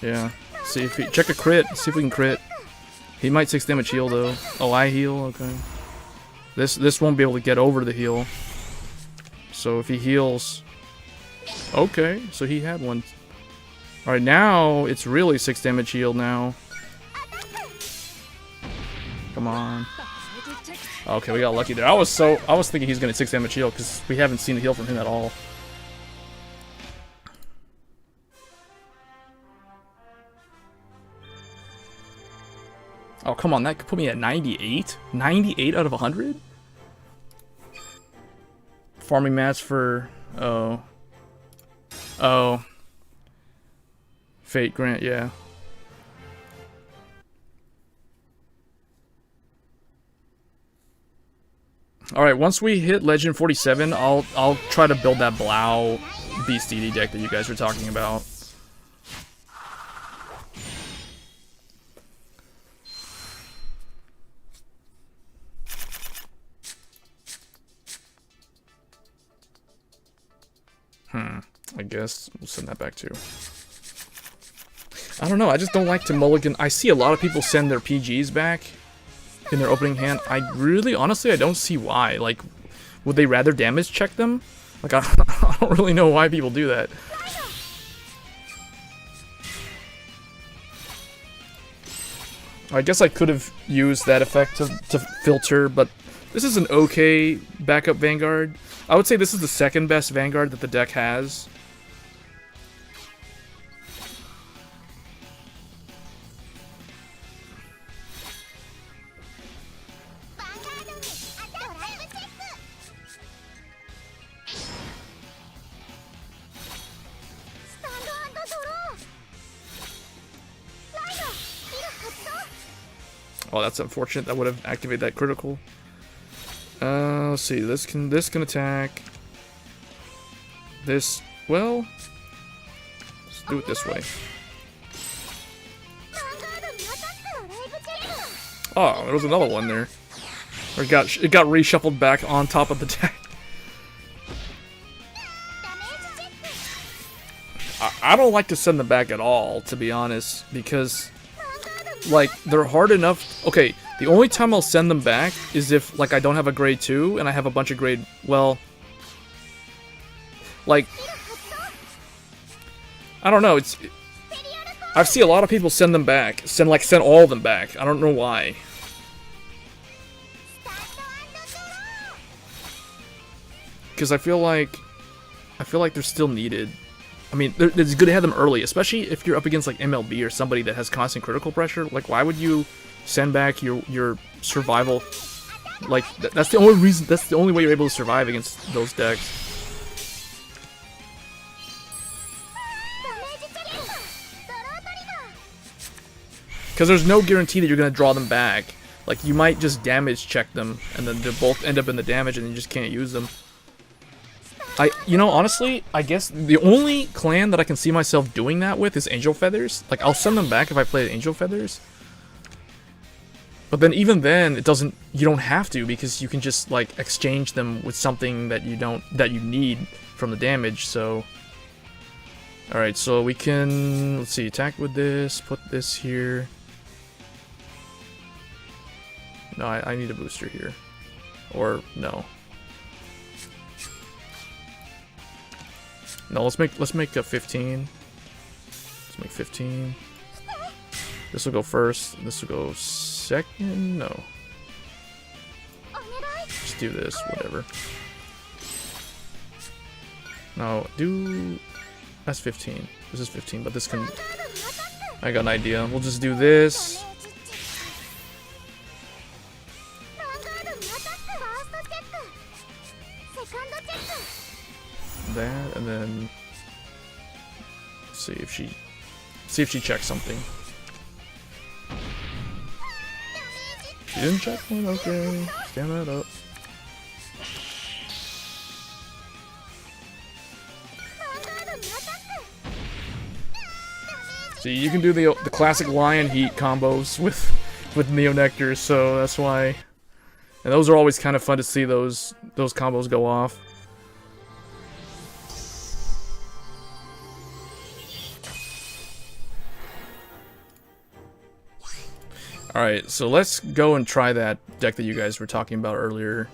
Yeah. See if he check a crit. See if we can crit. He might 6 damage heal though. Oh, I heal. Okay. This won't be able to get over the heal. So if he heals, okay. So he had one. All right, now it's really 6 damage heal now. Come on. Okay, we got lucky there. I was thinking he's gonna 6 damage heal because we haven't seen the heal from him at all. Oh, come on, that could put me at 98? 98 out of 100? Farming mats for... oh. Oh. Fate Grant, yeah. Alright, once we hit Legend 47, I'll try to build that Blau Beast DD deck that you guys were talking about. I guess we'll send that back too. I don't know, I just don't like to mulligan. I see a lot of people send their PGs back in their opening hand. I really, honestly, I don't see why. Like, would they rather damage check them? Like, I don't really know why people do that. I guess I could have used that effect to filter, but this is an okay backup Vanguard. I would say this is the second best Vanguard that the deck has. Oh, that's unfortunate. That would have activated that critical. Let's see. This can attack. This, well, let's do it this way. Oh, there was another one there. Or it got reshuffled back on top of the deck. I don't like to send them back at all, to be honest, because, like, they're hard enough. Okay, the only time I'll send them back is if, like, I don't have a grade 2 and I have a bunch of grade, well, like, I don't know, I've seen a lot of people send them back, send all of them back. I don't know why. Because I feel like they're still needed. I mean, it's good to have them early, especially if you're up against like MLB or somebody that has constant critical pressure. Like, why would you send back your survival? Like, that's the only reason. That's the only way you're able to survive against those decks. Because there's no guarantee that you're gonna draw them back. Like, you might just damage check them, and then they both end up in the damage, and you just can't use them. You know, honestly, I guess the only clan that I can see myself doing that with is Angel Feathers. Like, I'll send them back if I play Angel Feathers. But then, even then, you don't have to, because you can just, like, exchange them with something that you need from the damage, so... Alright, so we can, let's see, attack with this, put this here. No, I need a booster here. Or, no. No, let's make a 15. Let's make 15. This will go first. This will go second. No. Just do this. Whatever. No, do... That's 15. This is 15, but this can... I got an idea. We'll just do this. That, and then... See if she checks something. She didn't check one? Okay. Stand that up. See, you can do the classic Lion Heat combos with Neo Nectar, so that's why. And those are always kind of fun to see those combos go off. Alright, so let's go and try that deck that you guys were talking about earlier.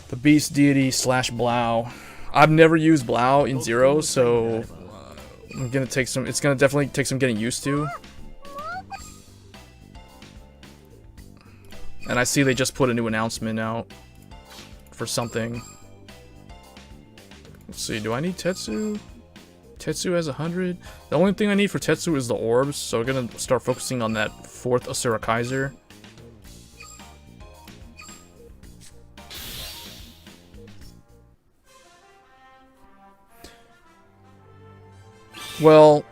The Beast Deity / Blau. I've never used Blau in Zero, so I'm gonna take some. It's gonna definitely take some getting used to. And I see they just put a new announcement out for something. Let's see, do I need Tetsu? Tetsu has 100. The only thing I need for Tetsu is the orbs, so I'm gonna start focusing on that 4th Asura Kaiser. Well,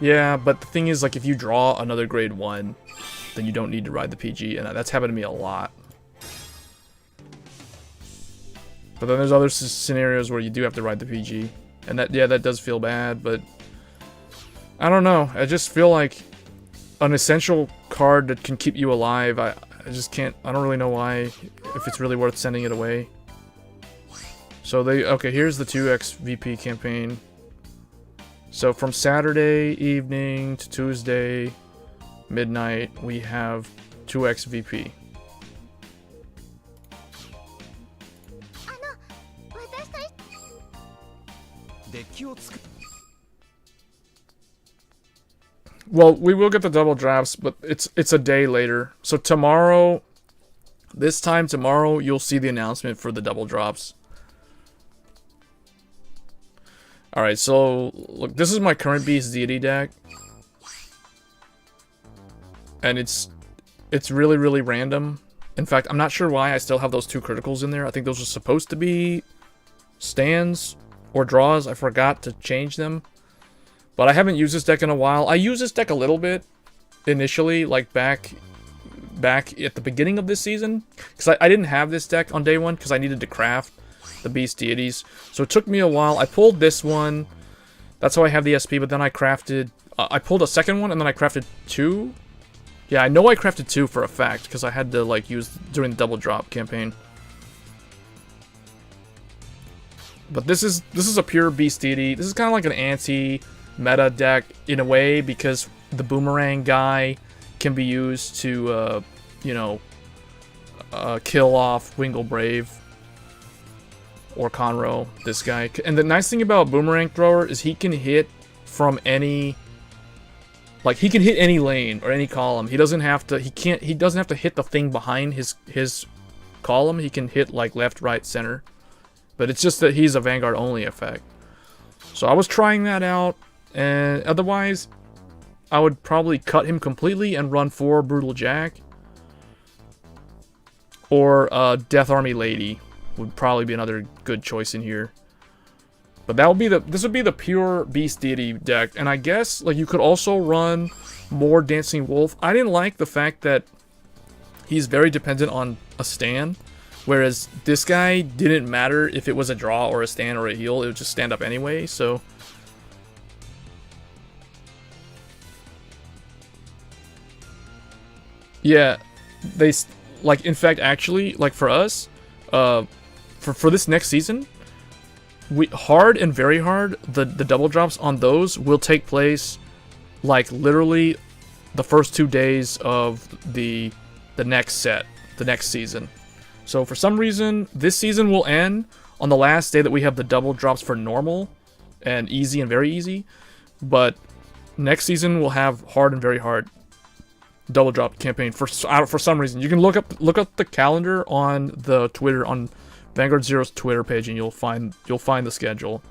yeah, but the thing is, like, if you draw another grade 1, then you don't need to ride the PG, and that's happened to me a lot. But then there's other scenarios where you do have to ride the PG. And that, yeah, that does feel bad, but I don't know. I just feel like an essential card that can keep you alive, I just can't, I don't really know why, if it's really worth sending it away. So okay, here's the 2x VP campaign. So from Saturday evening to Tuesday midnight, we have 2x VP. Well, we will get the double drafts, but it's a day later. So tomorrow, this time tomorrow, you'll see the announcement for the double drops. Alright, so look, this is my current Beast Deity deck. And it's really, really random. In fact, I'm not sure why I still have those 2 criticals in there. I think those are supposed to be stands or draws. I forgot to change them. But I haven't used this deck in a while. I used this deck a little bit initially, like back at the beginning of this season. Because I didn't have this deck on day 1 because I needed to craft the Beast Deities. So it took me a while. I pulled this one. That's how I have the SP, but then I crafted... I pulled a second one, and then I crafted 2. Yeah, I know I crafted 2 for a fact, because I had to, like, use during the double drop campaign. But this is a pure Beast Deity. This is kind of like an anti-meta deck in a way, because the Boomerang guy can be used to, you know, kill off Wingle Brave or Conroe, this guy. And the nice thing about Boomerang Thrower is he can hit from any... Like, he can hit any lane or any column. He doesn't have to... He doesn't have to hit the thing behind his column. He can hit, like, left, right, center. But it's just that he's a Vanguard only effect. So I was trying that out, and otherwise, I would probably cut him completely and run 4 Brutal Jack. Or Death Army Lady would probably be another good choice in here. But that would be this would be the pure Beast Deity deck. And I guess, like, you could also run more Dancing Wolf. I didn't like the fact that he's very dependent on a stand. Whereas this guy didn't matter if it was a draw or a stand or a heal. It would just stand up anyway, so... Yeah, they... Like, in fact, actually, like, for us, for this next season, hard and very hard, the double drops on those will take place, like, literally the first 2 days of the next set, the next season. So for some reason, this season will end on the last day that we have the double drops for normal and easy and very easy. but next season we'll have hard and very hard double drop campaign for some reason. You can look up the calendar on the Twitter, on Vanguard Zero's Twitter page, and you'll find the schedule.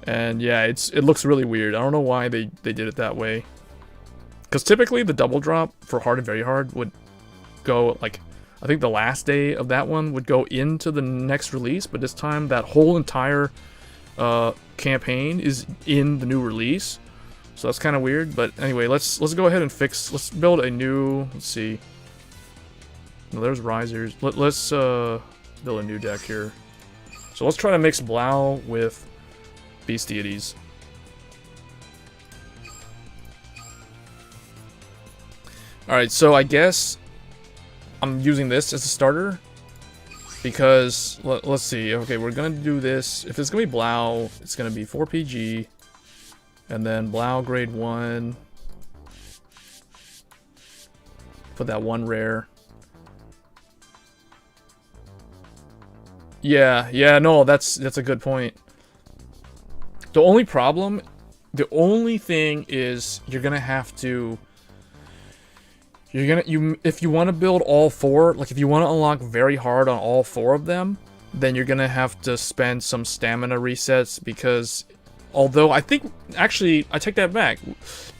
And yeah, it looks really weird. I don't know why they did it that way. Because typically the double drop for hard and very hard would go, like, I think the last day of that one would go into the next release, but this time that whole entire campaign is in the new release. So that's kind of weird. But anyway, let's go ahead and let's build a new, let's see. No, there's risers. Let's build a new deck here. So let's try to mix Blau with Beast Deities. Alright, so I guess I'm using this as a starter. Because, let's see. Okay, we're going to do this. If it's going to be Blau, it's going to be 4 PG. And then Blau grade 1. Put that 1 rare. Yeah, no, that's a good point. The only thing is you're gonna have to. If you want to build all 4, like if you want to unlock very hard on all 4 of them, then you're gonna have to spend some stamina resets because, although I think actually I take that back,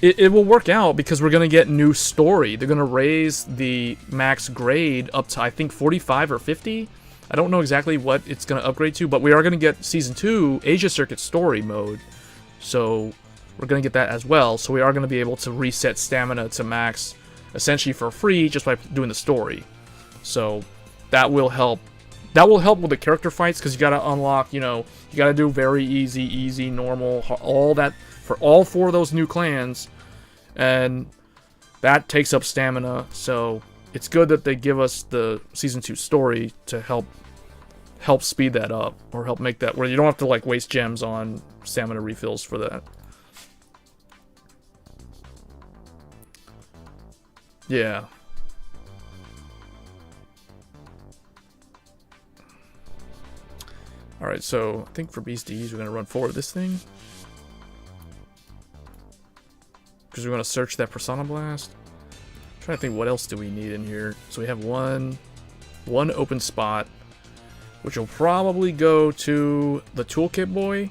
it will work out because we're gonna get new story. They're gonna raise the max grade up to I think 45 or 50. I don't know exactly what it's going to upgrade to, but we are going to get Season 2 Asia Circuit Story Mode. So we're going to get that as well. So we are going to be able to reset stamina to max essentially for free just by doing the story. So that will help. That will help with the character fights because you got to unlock, you got to do very easy, normal, all that for all 4 of those new clans. And that takes up stamina, so it's good that they give us the Season 2 story to help speed that up, or help make that where you don't have to like waste gems on stamina refills for that. Yeah. Alright, so I think for Beast D's we're going to run forward this thing. Because we're going to search that Persona Blast. I'm trying to think what else do we need in here. So we have one open spot, which will probably go to the Toolkit Boy.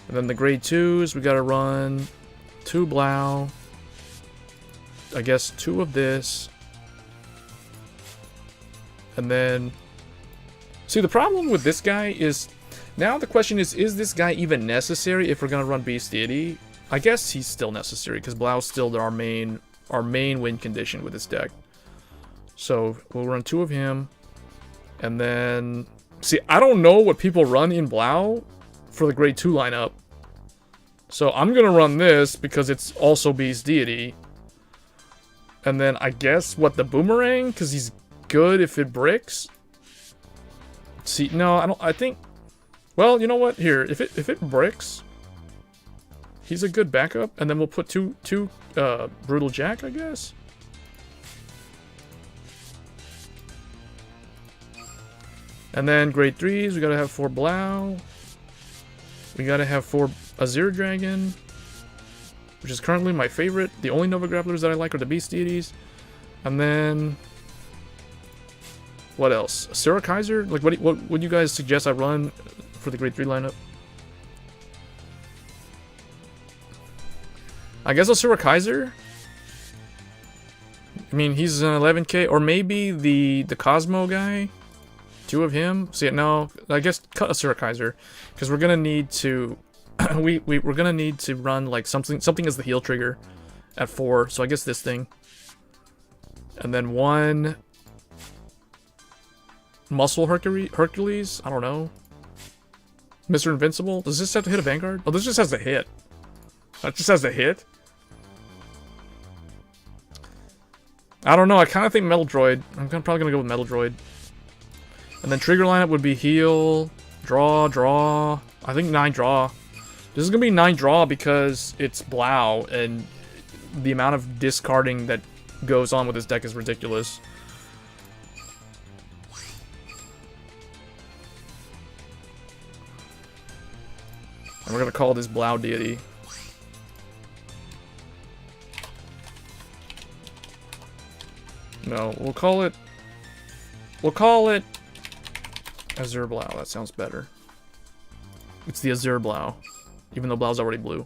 And then the grade 2s, we got to run 2 Blau. I guess 2 of this. And then, see, the problem with this guy is, now the question is this guy even necessary if we're going to run Beast Deity? I guess he's still necessary, because Blau's still our main win condition with this deck. So, we'll run 2 of him. And then, see, I don't know what people run in Blau for the grade 2 lineup. So, I'm going to run this, because it's also Beast Deity. And then, I guess, what, the Boomerang? Because he's good if it bricks. See, no, I think, well, you know what? Here, if it bricks, he's a good backup, and then we'll put two Brutal Jack, I guess. And then grade 3s, we gotta have 4 Blau. We gotta have 4 Azure Dragon, which is currently my favorite. The only Nova Grapplers that I like are the Beast Deities. And then, what else? Asura Kaiser? Like, what would you guys suggest I run for the grade 3 lineup? I guess Asura Kaiser? I mean, he's an 11k, or maybe the Cosmo guy? 2 of him? See, no, I guess cut Asura Kaiser, because we're gonna need to, we're gonna need to run like something as the heal trigger at 4. So I guess this thing, and then 1 Muscle Hercules? I don't know. Mr. Invincible? Does this have to hit a Vanguard? Oh, this just has to hit. That just has to hit? I don't know. I kind of think Metal Droid. I'm probably going to go with Metal Droid. And then trigger lineup would be heal, draw. I think 9 draw. This is going to be 9 draw because it's Blau, and the amount of discarding that goes on with this deck is ridiculous. And we're gonna call this Blau Deity. No, we'll call it Azure Blau. That sounds better. It's the Azure Blau, even though Blau's already blue.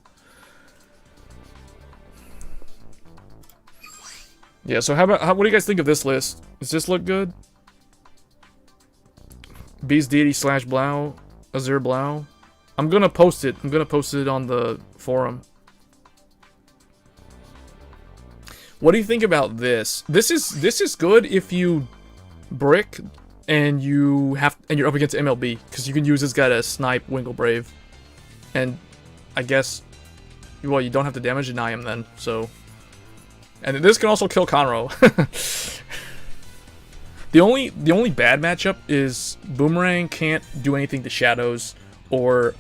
Yeah, so what do you guys think of this list? Does this look good? Beast Deity / Blau, Azure Blau. I'm gonna post it. I'm gonna post it on the forum. What do you think about this? This is good if you brick and you're up against MLB, because you can use this guy to snipe Winkle Brave, and I guess, well, you don't have to damage deny him then. So, and this can also kill Conroe. The only bad matchup is Boomerang can't do anything to Shadows or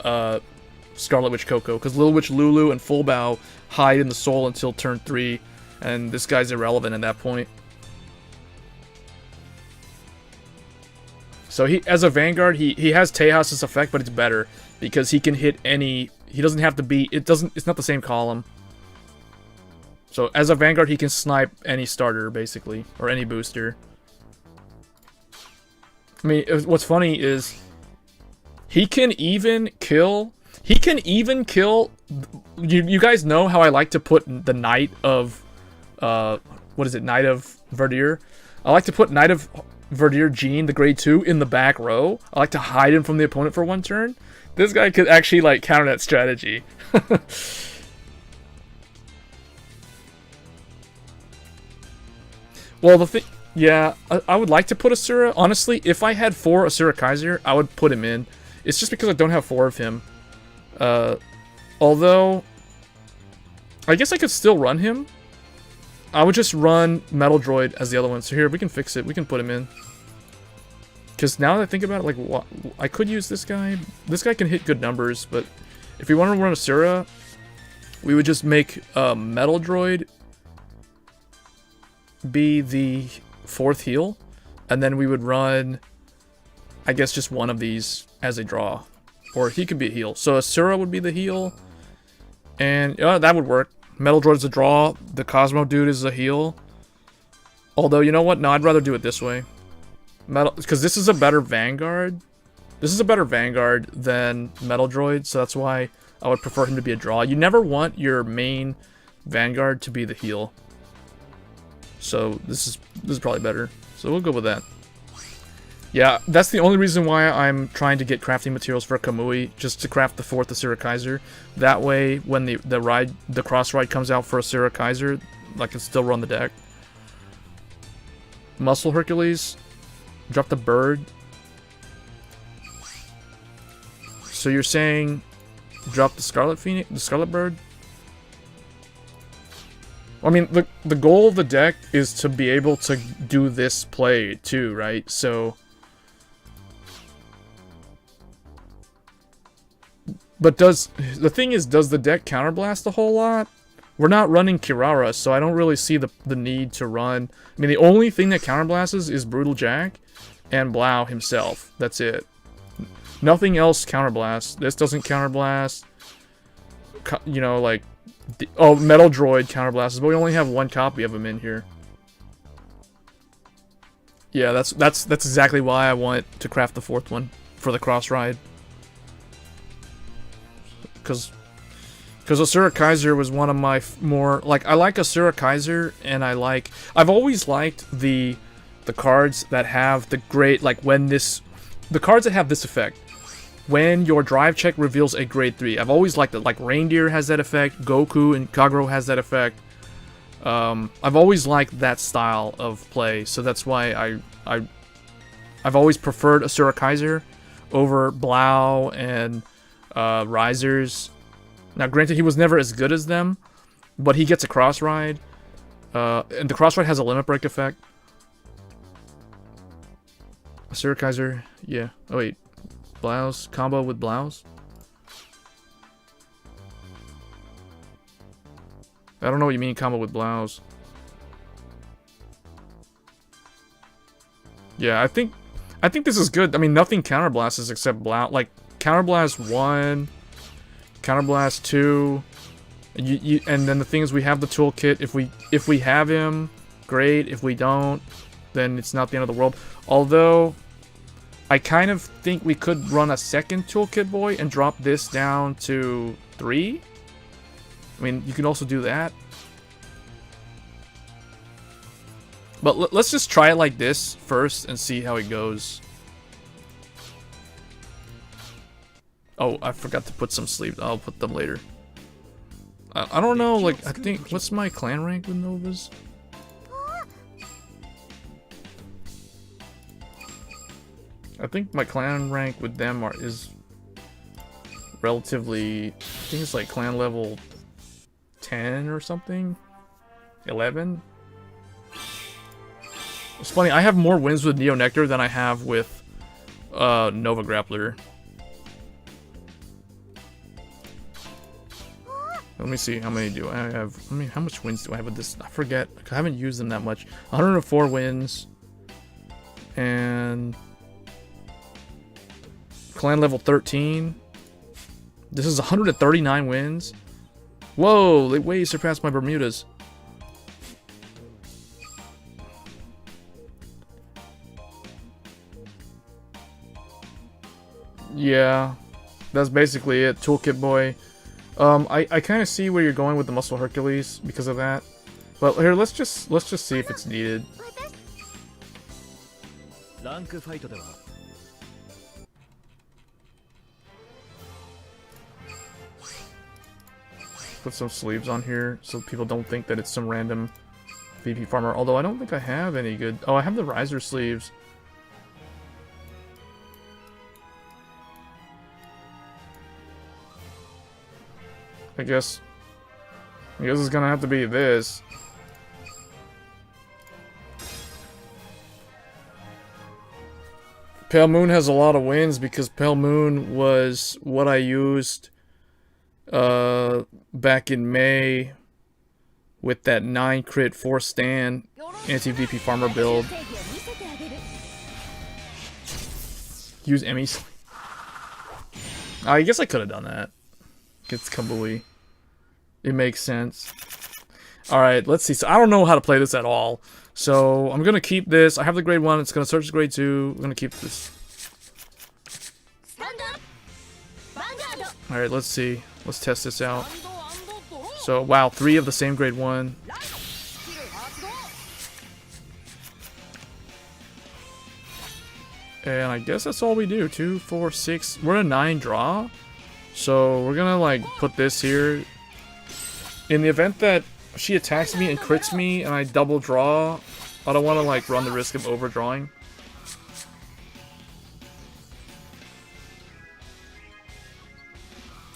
Scarlet Witch Coco, because Little Witch Lulu and Full Bow hide in the soul until turn 3, and this guy's irrelevant at that point. So he, as a Vanguard, he has Tejas' effect, but it's better because he can hit any. He doesn't have to be. It's not the same column. So as a Vanguard, he can snipe any starter basically, or any booster. I mean, what's funny is he can even kill. You guys know how I like to put the Knight of, what is it? Knight of Verdier. I like to put Knight of Verdier Jean, the grade 2, in the back row. I like to hide him from the opponent for one turn. This guy could actually like counter that strategy. Well, the thing, yeah, I would like to put Asura. Honestly, if I had 4 Asura Kaiser, I would put him in. It's just because I don't have 4 of him. Although, I guess I could still run him. I would just run Metal Droid as the other one. So here, we can fix it. We can put him in. Because now that I think about it, like, what, I could use this guy. This guy can hit good numbers, but if we want to run Asura, we would just make Metal Droid be the 4th heal, and then we would run, I guess, just one of these as a draw. Or he could be a heal. So Asura would be the heal, and that would work. Metal Droid's a draw, the Cosmo dude is a heal. Although, you know what? No, I'd rather do it this way. Because this is a better Vanguard. This is a better Vanguard than Metal Droid, so that's why I would prefer him to be a draw. You never want your main Vanguard to be the heal. So this is probably better. So we'll go with that. Yeah, that's the only reason why I'm trying to get crafting materials for Kamui, just to craft the 4th Asura Kaiser. That way, when the cross ride comes out for Asura Kaiser, I can still run the deck. Muscle Hercules, drop the bird. So you're saying drop the Scarlet Phoenix, the Scarlet Bird? I mean, the goal of the deck is to be able to do this play too, right? So, but the thing is, does the deck counterblast a whole lot? We're not running Kirara, so I don't really see the need to run. I mean, the only thing that counterblasts is Brutal Jack and Blau himself. That's it. Nothing else counterblasts. This doesn't counterblast. You know, like, oh, Metal Droid counterblasts, but we only have 1 copy of him in here. Yeah, that's exactly why I want to craft the 4th one for the cross ride. Because Asura Kaiser was one of my more, like, I like Asura Kaiser, and I've always liked the cards that have the great, like, the cards that have this effect. When your drive check reveals a grade 3. I've always liked it. Like, Reindeer has that effect, Goku and Kagero has that effect. I've always liked that style of play, so that's why I've always preferred Asura Kaiser over Blau and Risers. Now, granted, he was never as good as them, but he gets a cross ride, and the cross ride has a limit break effect. Asura Kaiser, yeah. Oh wait, Blau's combo with Blau's. I don't know what you mean combo with Blau's. Yeah, I think this is good. I mean, nothing counterblasts except Blau. Like, counterblast 1, Counterblast 2. And then the thing is, we have the toolkit. If we have him, great. If we don't, then it's not the end of the world. Although, I kind of think we could run a second toolkit boy and drop this down to 3. I mean, you can also do that. But let's just try it like this first and see how it goes. Oh, I forgot to put some sleeves. I'll put them later. I don't know, like, I think, what's my clan rank with Novas? I think my clan rank with them is relatively, I think it's like clan level 10 or something? 11? It's funny, I have more wins with Neo Nectar than I have with Nova Grappler. Let me see, how many do I have? I mean, how much wins do I have with this? I forget. I haven't used them that much. 104 wins. And clan level 13. This is 139 wins. Whoa, they way surpassed my Bermudas. Yeah, that's basically it. Toolkit boy. I kind of see where you're going with the Muscle Hercules because of that. But here, let's just see if it's needed. Put some sleeves on here so people don't think that it's some random VP farmer. Although I don't think I have any good. Oh, I have the riser sleeves. I guess it's gonna have to be this. Pale Moon has a lot of wins because Pale Moon was what I used back in May with that 9 crit 4 stand anti-VP farmer build. Use Emmys. I guess I could have done that. Gets Kabui. It makes sense. Alright, let's see. So I don't know how to play this at all. So I'm gonna keep this. I have the grade 1, it's gonna search the grade 2. I'm gonna keep this. Alright, let's see. Let's test this out. So wow, 3 of the same grade 1. And I guess that's all we do. 2, 4, 6. We're a 9 draw. So we're gonna like put this here. In the event that she attacks me and crits me and I double draw, I don't want to like run the risk of overdrawing.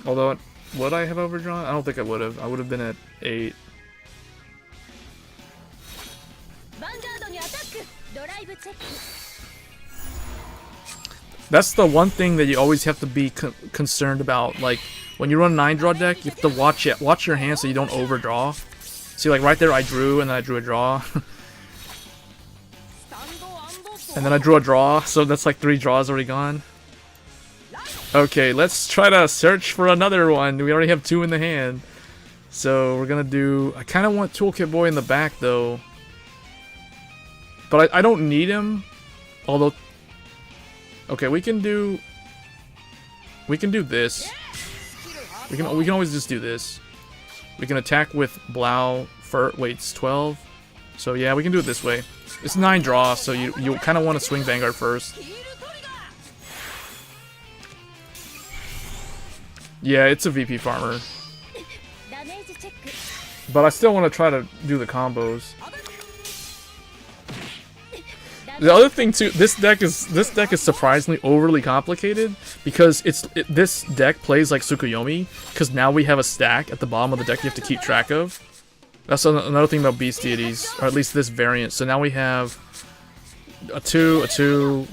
Although, would I have overdrawn? I don't think I would have. I would have been at 8. That's the one thing that you always have to be concerned about. Like, when you run a 9-draw deck, you have to watch your hand so you don't overdraw. See, like right there I drew, and then I drew a draw. And then I drew a draw, so that's like 3 draws already gone. Okay, let's try to search for another one. We already have 2 in the hand. So we're gonna do... I kind of want Toolkit Boy in the back, though. But I don't need him. Although... Okay, we can do this. We can always just do this. We can attack with Blau for wait, it's 12. So yeah, we can do it this way. It's 9 draw, so you kind of want to swing Vanguard first. Yeah, it's a VP farmer. But I still want to try to do the combos. The other thing too, this deck is surprisingly overly complicated because this deck plays like Tsukuyomi because now we have a stack at the bottom of the deck you have to keep track of. That's another thing about Beast Deities, or at least this variant. So now we have a 2,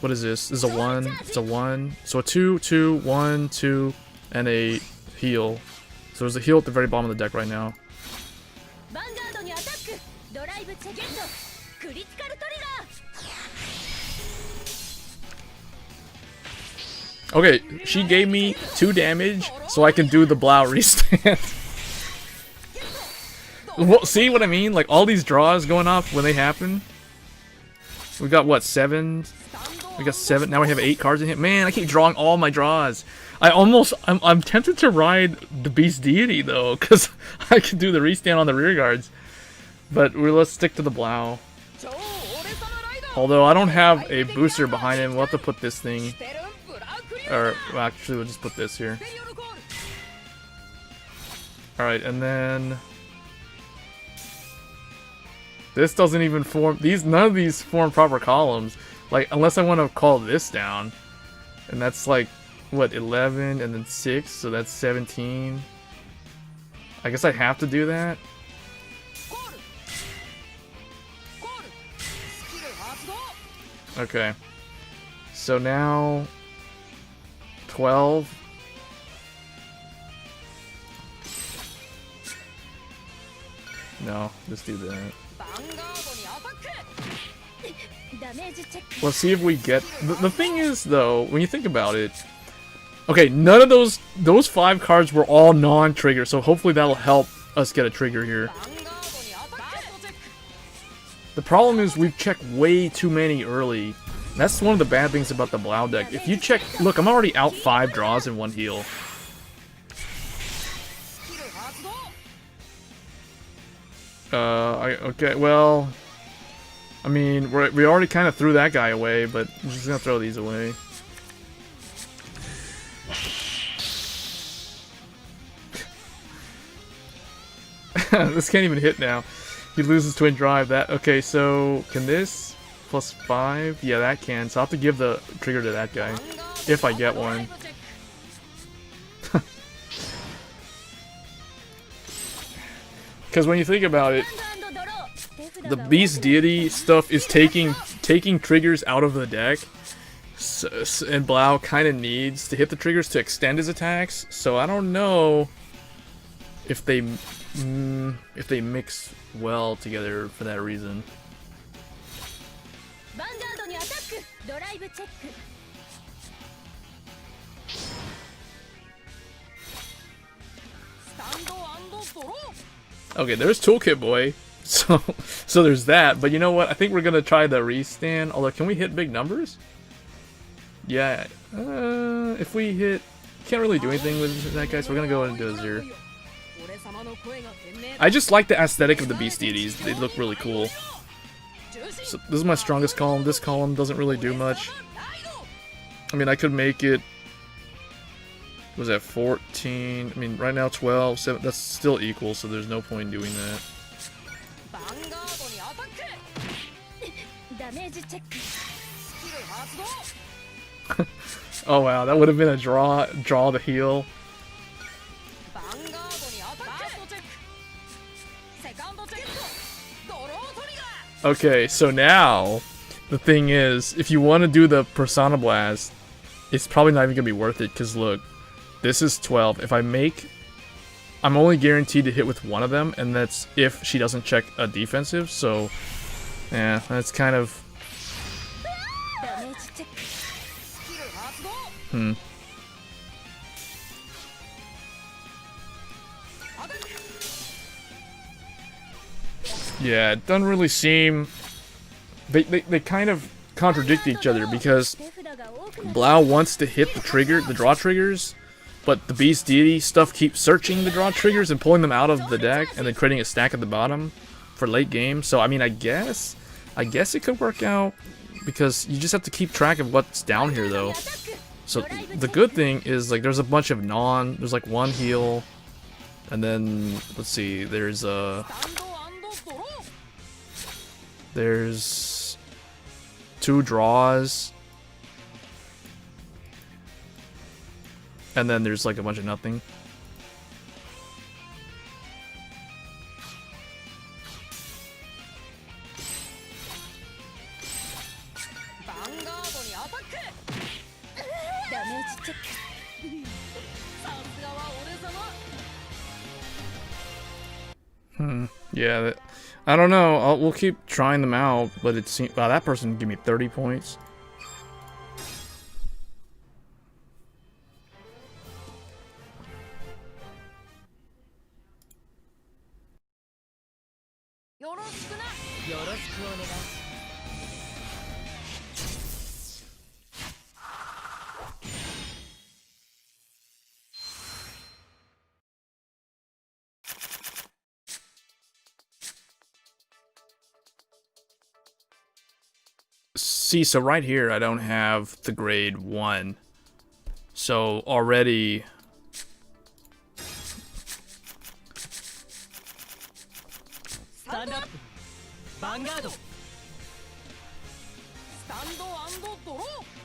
what is this? This is a 1, it's a 1. So a 2, 2, 1, 2, and a heal. So there's a heal at the very bottom of the deck right now. Okay, she gave me 2 damage, so I can do the Blau restand. Well, see what I mean? Like, all these draws going off when they happen. We got, what, 7? We got 7. Now we have 8 cards in here. Man, I keep drawing all my draws. I'm tempted to ride the Beast Deity, though, because I can do the restand on the rear guards. But let's stick to the Blau. Although I don't have a booster behind him, we'll have to put this thing. Or, well, actually, we'll just put this here. Alright, and then... This doesn't even form... None of these form proper columns. Like, unless I want to call this down. And that's like, what, 11 and then 6, so that's 17. I guess I have to do that. Okay. So now... 12. No, let's do that. Let's see if we get... The thing is, though, when you think about it... Okay, none of those 5 cards were all non-trigger, so hopefully that'll help us get a trigger here. The problem is we've checked way too many early. That's one of the bad things about the Blau deck. If you check... Look, I'm already out 5 draws in 1 heal. Okay, well... I mean, we already kind of threw that guy away, but I'm just gonna throw these away. This can't even hit now. He loses Twin Drive. Okay, so can this plus 5? Yeah, that can. So I'll have to give the trigger to that guy if I get one. Because when you think about it, the Beast Deity stuff is taking triggers out of the deck, and Blau kind of needs to hit the triggers to extend his attacks. So I don't know if they mix well together for that reason. Okay, there's Toolkit Boy. So there's that. But you know what? I think we're gonna try the restand. Although, can we hit big numbers? Yeah. If we hit, can't really do anything with that guy. So we're gonna go ahead and do a 0. I just like the aesthetic of the Beast Deities. They look really cool. So this is my strongest column. This column doesn't really do much. I mean, I could make it... Was that 14? I mean, right now 12, 7. That's still equal, so there's no point in doing that. Oh wow, that would have been a draw to heal. Okay, so now the thing is, if you want to do the Persona Blast, it's probably not even gonna be worth it, because look, this is 12. If I make, I'm only guaranteed to hit with one of them, and that's if she doesn't check a defensive. So yeah, that's kind of yeah, it doesn't really seem... They kind of contradict each other, because Blau wants to hit the draw triggers, but the Beast Deity stuff keeps searching the draw triggers and pulling them out of the deck, and then creating a stack at the bottom for late game. So I mean, I guess it could work out, because you just have to keep track of what's down here, though. So the good thing is, like, there's a bunch of there's like 1 heal, and then let's see, there's 2 draws, and then there's like a bunch of nothing. Yeah, I don't know. We'll keep trying them out, but it seems... Wow, that person gave me 30 points. See, so right here I don't have the grade 1. So already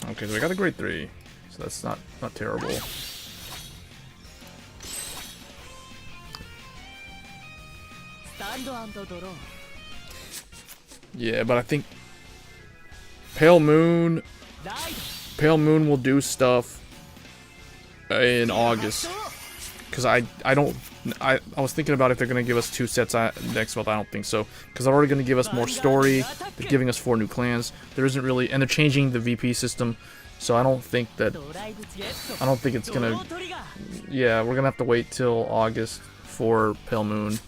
okay, so we got a grade 3. So that's not terrible. Yeah, but I think Pale Moon will do stuff in August, because I was thinking about if they're gonna give us 2 sets next month. I don't think so, because they're already gonna give us more story. They're giving us 4 new clans. There isn't really, and they're changing the VP system, so I don't think it's gonna. Yeah, we're gonna have to wait till August for Pale Moon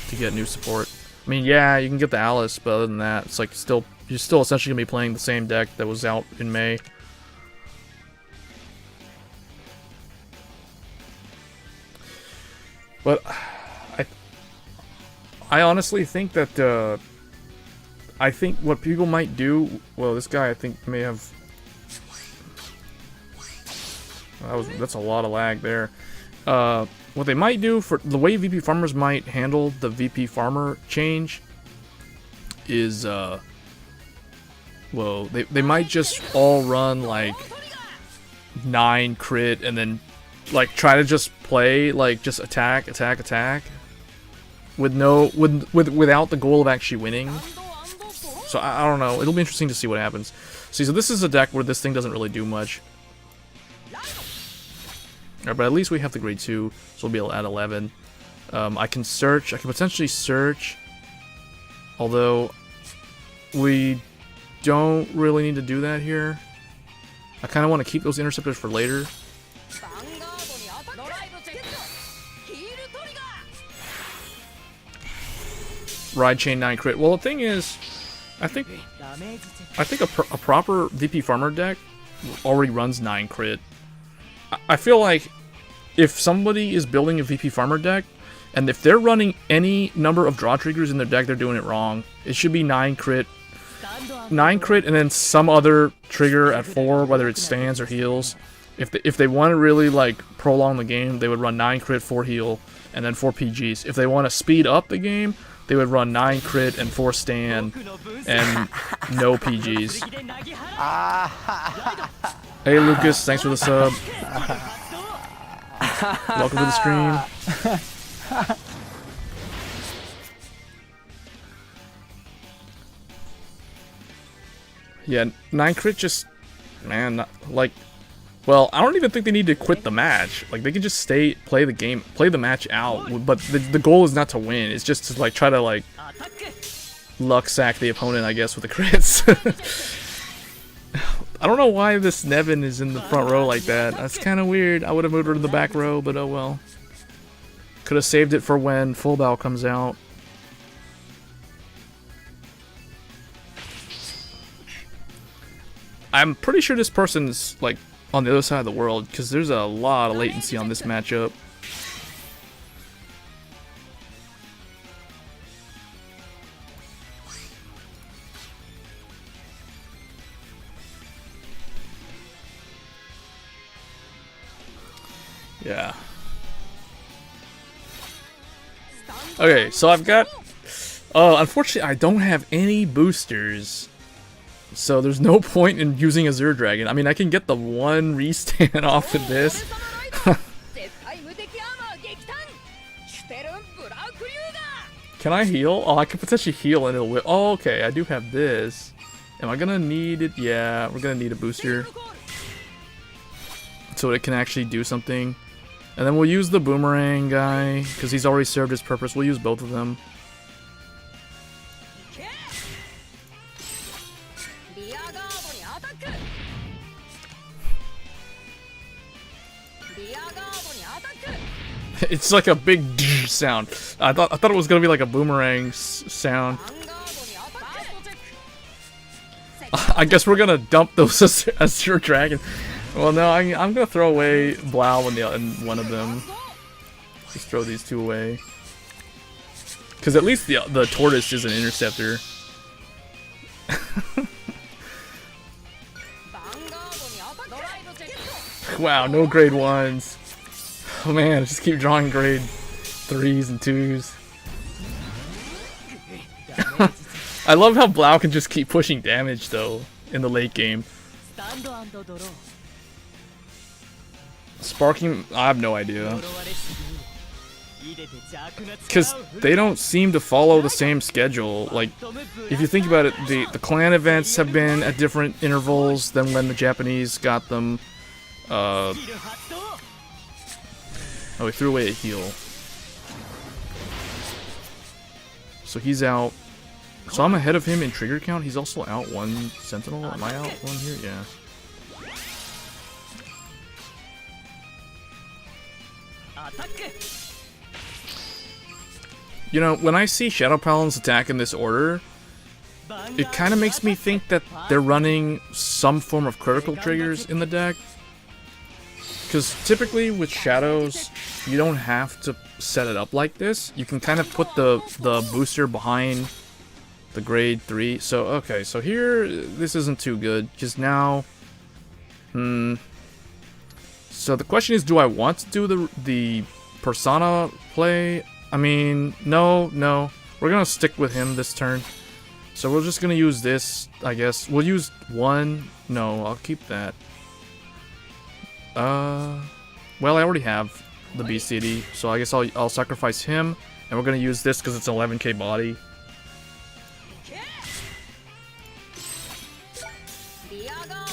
to get new support. I mean, yeah, you can get the Alice, but other than that, it's like you're still essentially gonna be playing the same deck that was out in May. But I honestly think that I think what people might do. Well, this guy I think may have. That's a lot of lag there. What they might do for the way VP farmers might handle the VP farmer change is well, they might just all run like 9 crit and then like try to just play like just attack with without the goal of actually winning. So I don't know. It'll be interesting to see what happens. See, so this is a deck where this thing doesn't really do much. But at least we have the grade 2, so we'll be able to add 11. I can potentially search, although we don't really need to do that here. I kind of want to keep those interceptors for later. Ride chain 9 crit. Well, the thing is, I think a proper VP farmer deck already runs 9 crit. I feel like if somebody is building a VP farmer deck, and if they're running any number of draw triggers in their deck, they're doing it wrong. It should be 9 crit. 9 crit and then some other trigger at 4, whether it stands or heals. If they want to really like prolong the game, they would run 9 crit, 4 heal, and then 4 PGs. If they want to speed up the game, they would run 9 crit and 4 stand and no PGs. Hey Lucas, thanks for the sub. Welcome to the stream. Yeah, 9 crit just, man, like, well, I don't even think they need to quit the match. Like, they can just play the game, play the match out. But the goal is not to win. It's just to like try to like luck sack the opponent, I guess, with the crits. I don't know why this Nevin is in the front row like that. That's kind of weird. I would have moved her to the back row, but oh well. Could have saved it for when Full Bow comes out. I'm pretty sure this person's like on the other side of the world because there's a lot of latency on this matchup. Yeah. Okay, so I've got... unfortunately, I don't have any boosters. So there's no point in using Azure Dragon. I mean, I can get the 1 restand off of this. Can I heal? Oh, I can potentially heal and it'll... Oh, okay, I do have this. Am I gonna need it? Yeah, we're gonna need a booster. So it can actually do something. And then we'll use the boomerang guy, because he's already served his purpose. We'll use both of them. It's like a big sound. I thought it was gonna be like a boomerang sound. I guess we're gonna dump those Azure Dragon. Well, no, I'm gonna throw away Blau in one of them. Just throw these two away. Because at least the Tortoise is an interceptor. Wow, no grade 1s. Oh man, I just keep drawing grade 3s and 2s. I love how Blau can just keep pushing damage though in the late game. Sparking, I have no idea. Because they don't seem to follow the same schedule. Like, if you think about it, the clan events have been at different intervals than when the Japanese got them. Oh, he threw away a heal. So he's out. So I'm ahead of him in trigger count. He's also out 1 Sentinel. Am I out 1 here? Yeah. You know, when I see Shadow Paladins attack in this order, it kind of makes me think that they're running some form of critical triggers in the deck. Because typically with Shadows, you don't have to set it up like this. You can kind of put the booster behind the grade 3. So, okay, so here, this isn't too good. Because now, so the question is, do I want to do the Persona play? I mean, no. We're going to stick with him this turn. So we're just going to use this, I guess. We'll use 1. No, I'll keep that. Well, I already have the BCD, so I guess I'll sacrifice him. And we're going to use this because it's an 11k body.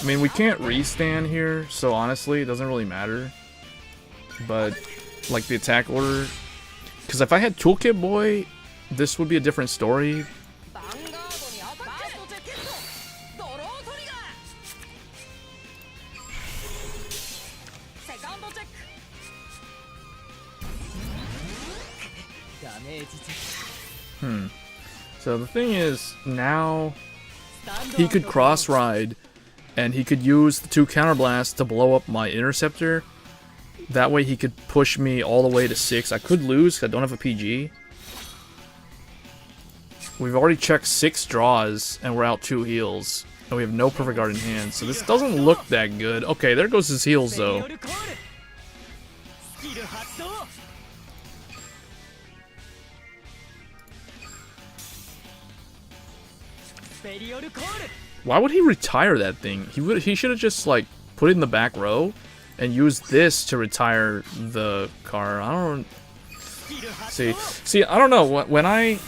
I mean, we can't restand here, so honestly, it doesn't really matter. But, like, the attack order... Because if I had Toolkit Boy, this would be a different story. So the thing is, now he could cross ride, and he could use the 2 counterblasts to blow up my interceptor. That way he could push me all the way to 6. I could lose because I don't have a PG. We've already checked 6 draws, and we're out 2 heals. And we have no Perfect Guard in hand, so this doesn't look that good. Okay, there goes his heals, though. Why would he retire that thing? He should have just, like, put it in the back row and use this to retire the car. I don't see. I don't know. When I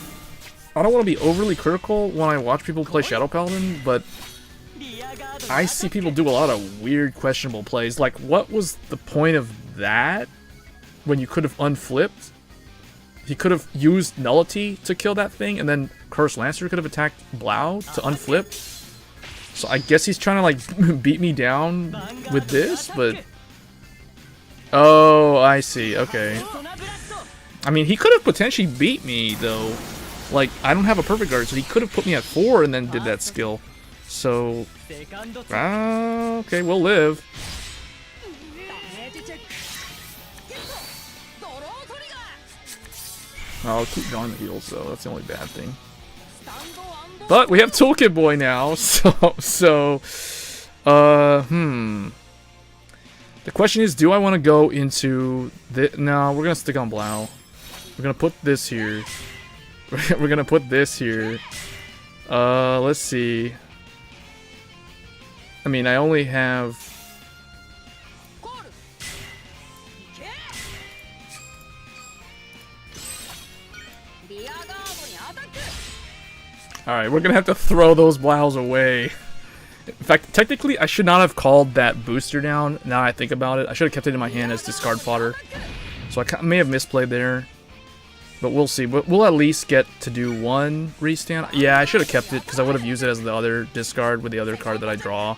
don't want to be overly critical when I watch people play Shadow Paladin, but I see people do a lot of weird, questionable plays. Like, what was the point of that when you could have unflipped? He could have used Nullity to kill that thing, and then Curse Lancer could have attacked Blau to unflip. So I guess he's trying to, like, beat me down with this, but... Oh, I see. Okay. I mean, he could have potentially beat me, though. Like, I don't have a Perfect Guard, so he could have put me at 4 and then did that skill. So... okay, we'll live. I'll keep drawing the heals, though. That's the only bad thing. But we have Toolkit Boy now, so... The question is, do I want to go into the... No, we're going to stick on Blau. We're going to put this here. We're going to put this here. Let's see. I mean, I only have... Alright, we're going to have to throw those Blaus away. In fact, technically, I should not have called that booster down, now I think about it. I should have kept it in my hand as discard fodder. So I may have misplayed there. But we'll see. We'll at least get to do 1 restand. Yeah, I should have kept it, because I would have used it as the other discard with the other card that I draw.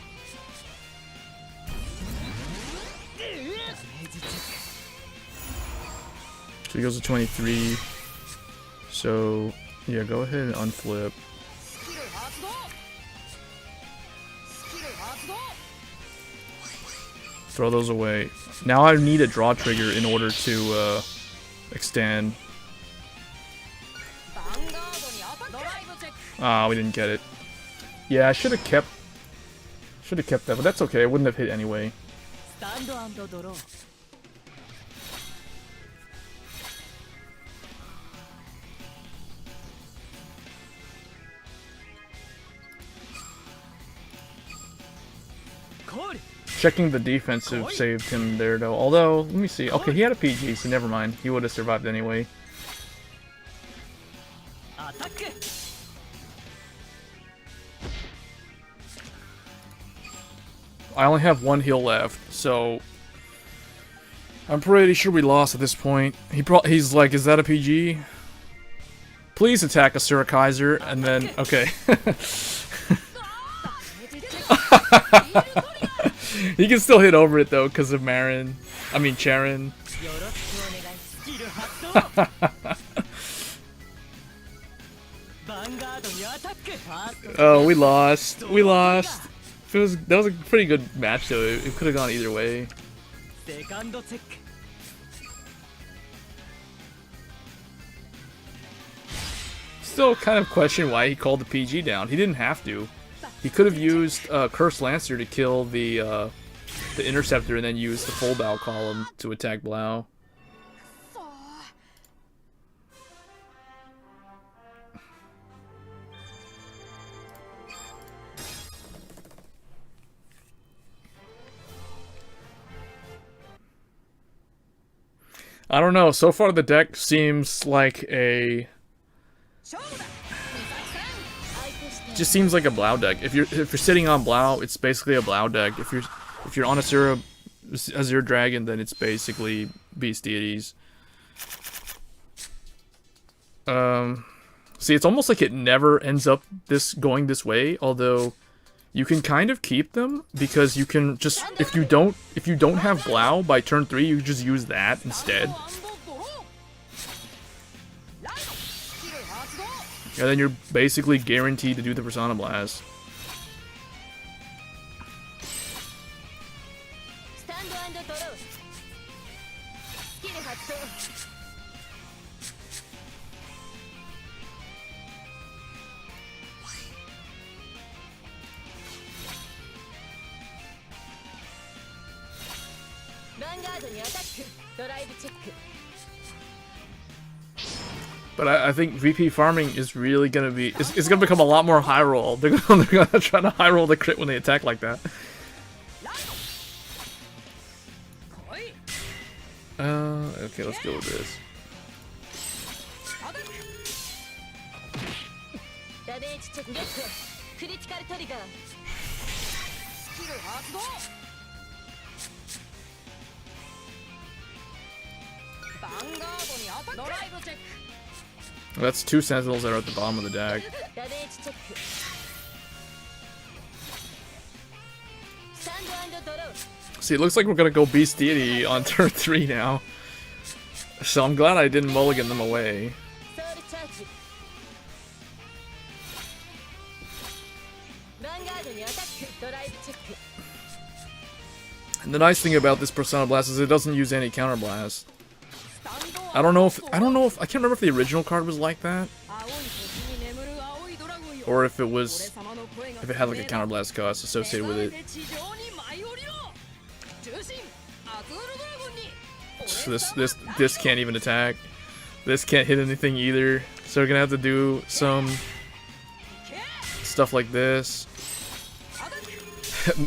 So he goes to 23. So, yeah, go ahead and unflip. Throw those away. Now I need a draw trigger in order to extend. Ah, we didn't get it. Yeah, I should have kept that, but that's okay. It wouldn't have hit anyway. Checking the defensive saved him there, though. Although, let me see. Okay, he had a PG, so never mind. He would have survived anyway. I only have one heal left, so I'm pretty sure we lost at this point. He's like, is that a PG? Please attack Asura Kaiser, and then okay. He can still hit over it though, because of Marin. I mean Charon. Oh, we lost. We lost. That was a pretty good match though. It could have gone either way. Still kind of question why he called the PG down. He didn't have to. He could have used Cursed Lancer to kill the Interceptor and then use the full bow column to attack Blau. I don't know. So far, the deck seems like a just seems like a Blau deck. If you're sitting on Blau, it's basically a Blau deck. If you're on Azure Dragon, then it's basically Beast Deities. See, it's almost like it never ends up going this way. Although you can kind of keep them because you can just if you don't have Blau by turn 3, you just use that instead. And then you're basically guaranteed to do the Persona Blast. But I think VP farming is really gonna be it's gonna become a lot more high roll. They're gonna try to high roll the crit when they attack like that. Okay, let's go with this. That's 2 Sentinels that are at the bottom of the deck. See, it looks like we're gonna go Beast Deity on turn 3 now. So I'm glad I didn't mulligan them away. And the nice thing about this Persona Blast is it doesn't use any counter blast. I don't know if I can't remember if the original card was like that, or if it had like a counter blast cost associated with it. So this can't even attack. This can't hit anything either. So we're gonna have to do some stuff like this.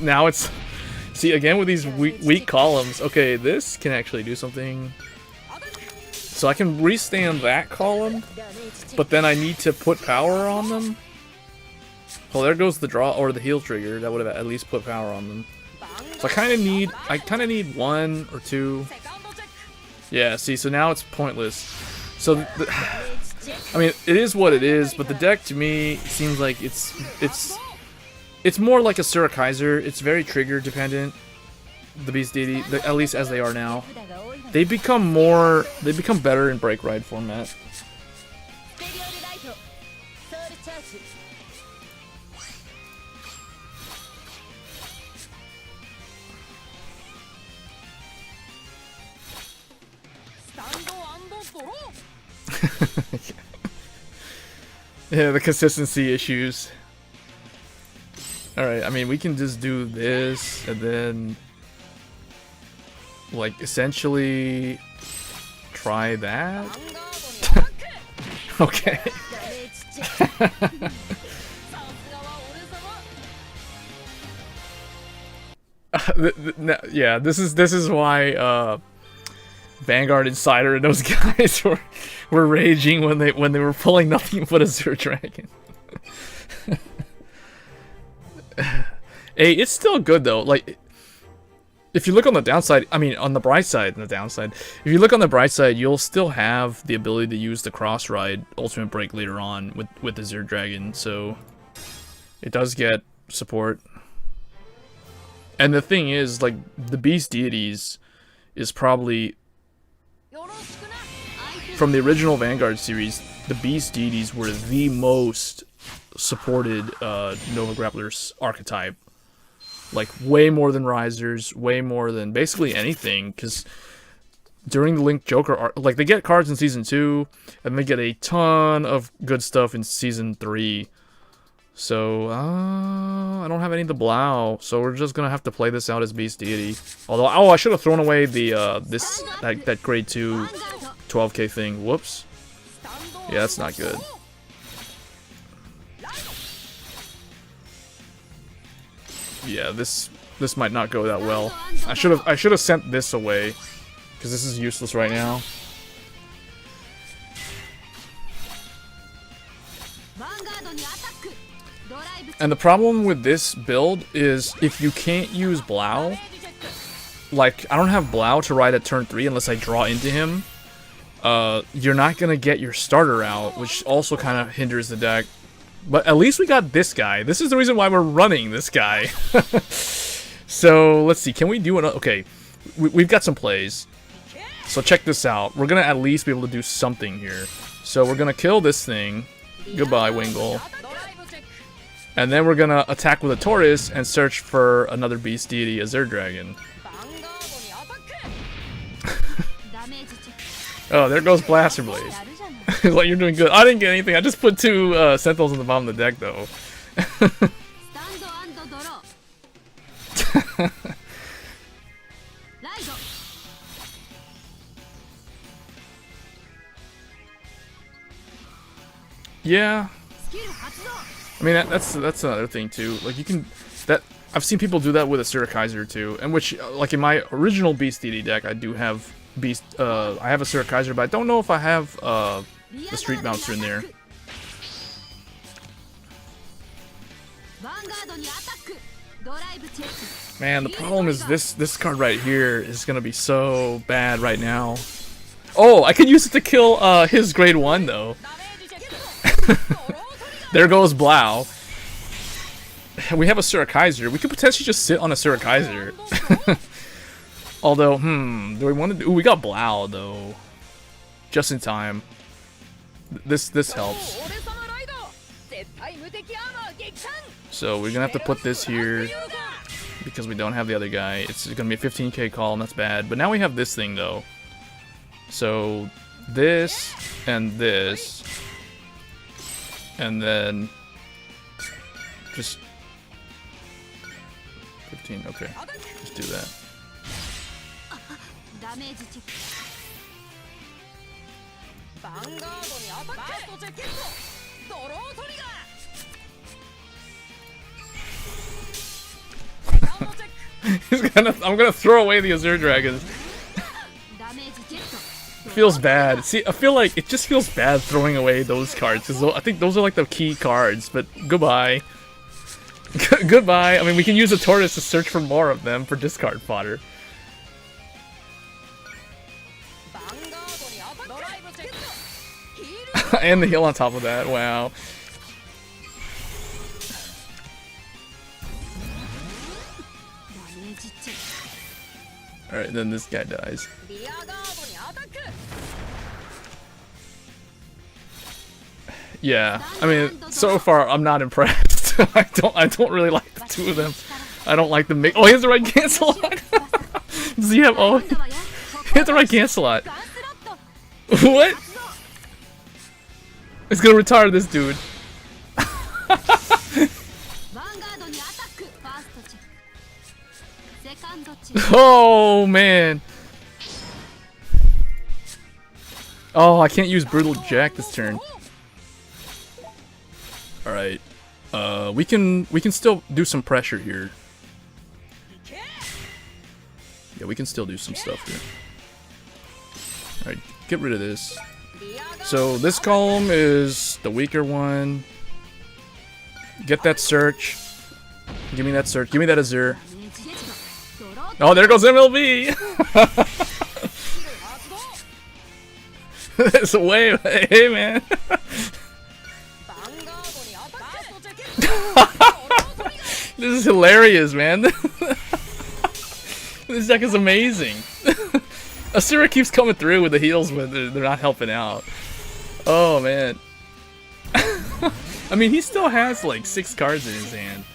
Now it's see again with these weak columns. Okay, this can actually do something. So I can restand that column, but then I need to put power on them. Oh, there goes the draw or the heal trigger. That would have at least put power on them. So I kind of need 1 or 2. Yeah, see, so now it's pointless. So I mean, it is what it is, but the deck to me seems like it's more like a Asura Kaiser. It's very trigger dependent. The Beast Deity, at least as they are now. They become better in Break Ride format. Yeah, the consistency issues. Alright, I mean, we can just do this, and then... like, essentially... try that? Okay. Yeah, this is why Vanguard Insider and those guys were raging when they were pulling nothing but a Azure Dragon. Hey, it's still good though. Like, if you look on the downside, I mean, on the bright side and the downside, if you look on the bright side, you'll still have the ability to use the Cross Ride Ultimate Break later on with the Azure Dragon, so it does get support. And the thing is, like, the Beast Deities is probably, from the original Vanguard series, the Beast Deities were the most supported Nova Grapplers archetype. Like, way more than Risers, way more than basically anything, because during the Link Joker, like, they get cards in Season 2, and they get a ton of good stuff in Season 3. So, I don't have any of the Blau, so we're just gonna have to play this out as Beast Deity. Although, oh, I should have thrown away the, that grade 2 12k thing. Whoops. Yeah, that's not good. Yeah, this might not go that well. I should have sent this away, because this is useless right now. And the problem with this build is if you can't use Blau, like, I don't have Blau to ride at turn 3 unless I draw into him, you're not gonna get your starter out, which also kind of hinders the deck. But at least we got this guy. This is the reason why we're running this guy. So, let's see, can we do another? Okay, we've got some plays. So check this out. We're gonna at least be able to do something here. So we're gonna kill this thing. Goodbye, Wingle. And then we're gonna attack with a Taurus and search for another Beast Deity, Azure Dragon. Oh, there goes Blaster Blade. Like, you're doing good. I didn't get anything. I just put 2 Sentinels in the bottom of the deck, though. Yeah. I mean, that's another thing too. Like, you can, I've seen people do that with a Surikaiser too, and which, like, in my original Beast Deity deck, I do have I have a Surikaiser, but I don't know if I have the Street Bouncer in there. Man, the problem is this card right here is gonna be so bad right now. Oh, I could use it to kill his grade 1 though. There goes Blau. We have a Surikaiser. We could potentially just sit on a Surikaiser. Although, do we want to do... Ooh, we got Blau, though. Just in time. This helps. So, we're gonna have to put this here, because we don't have the other guy. It's gonna be a 15k call, and that's bad. But now we have this thing, though. So, this, and this... and then just 15, okay. Just do that. I'm gonna throw away the Azure Dragons. Feels bad. See, I feel like it just feels bad throwing away those cards, because I think those are like the key cards, but goodbye. Goodbye. I mean, we can use a Taurus to search for more of them for discard fodder. And the heal on top of that, wow. Alright, then this guy dies. Yeah, I mean, so far I'm not impressed. I don't really like the 2 of them. I don't like the mix. Oh, he has the right cancel lot. Does he have? Oh, he has the right cancel lot. What? It's gonna retire this dude. Oh man. Oh, I can't use Brutal Jack this turn. All right. We can still do some pressure here. Yeah, we can still do some stuff here. All right, get rid of this. So this column is the weaker one. Get that search. Give me that search. Give me that Azure. Oh, there goes MLB. It's way. Hey, man. This is hilarious, man. This deck is amazing. Asura keeps coming through with the heals, but they're not helping out. Oh, man. I mean, he still has like 6 cards in his hand.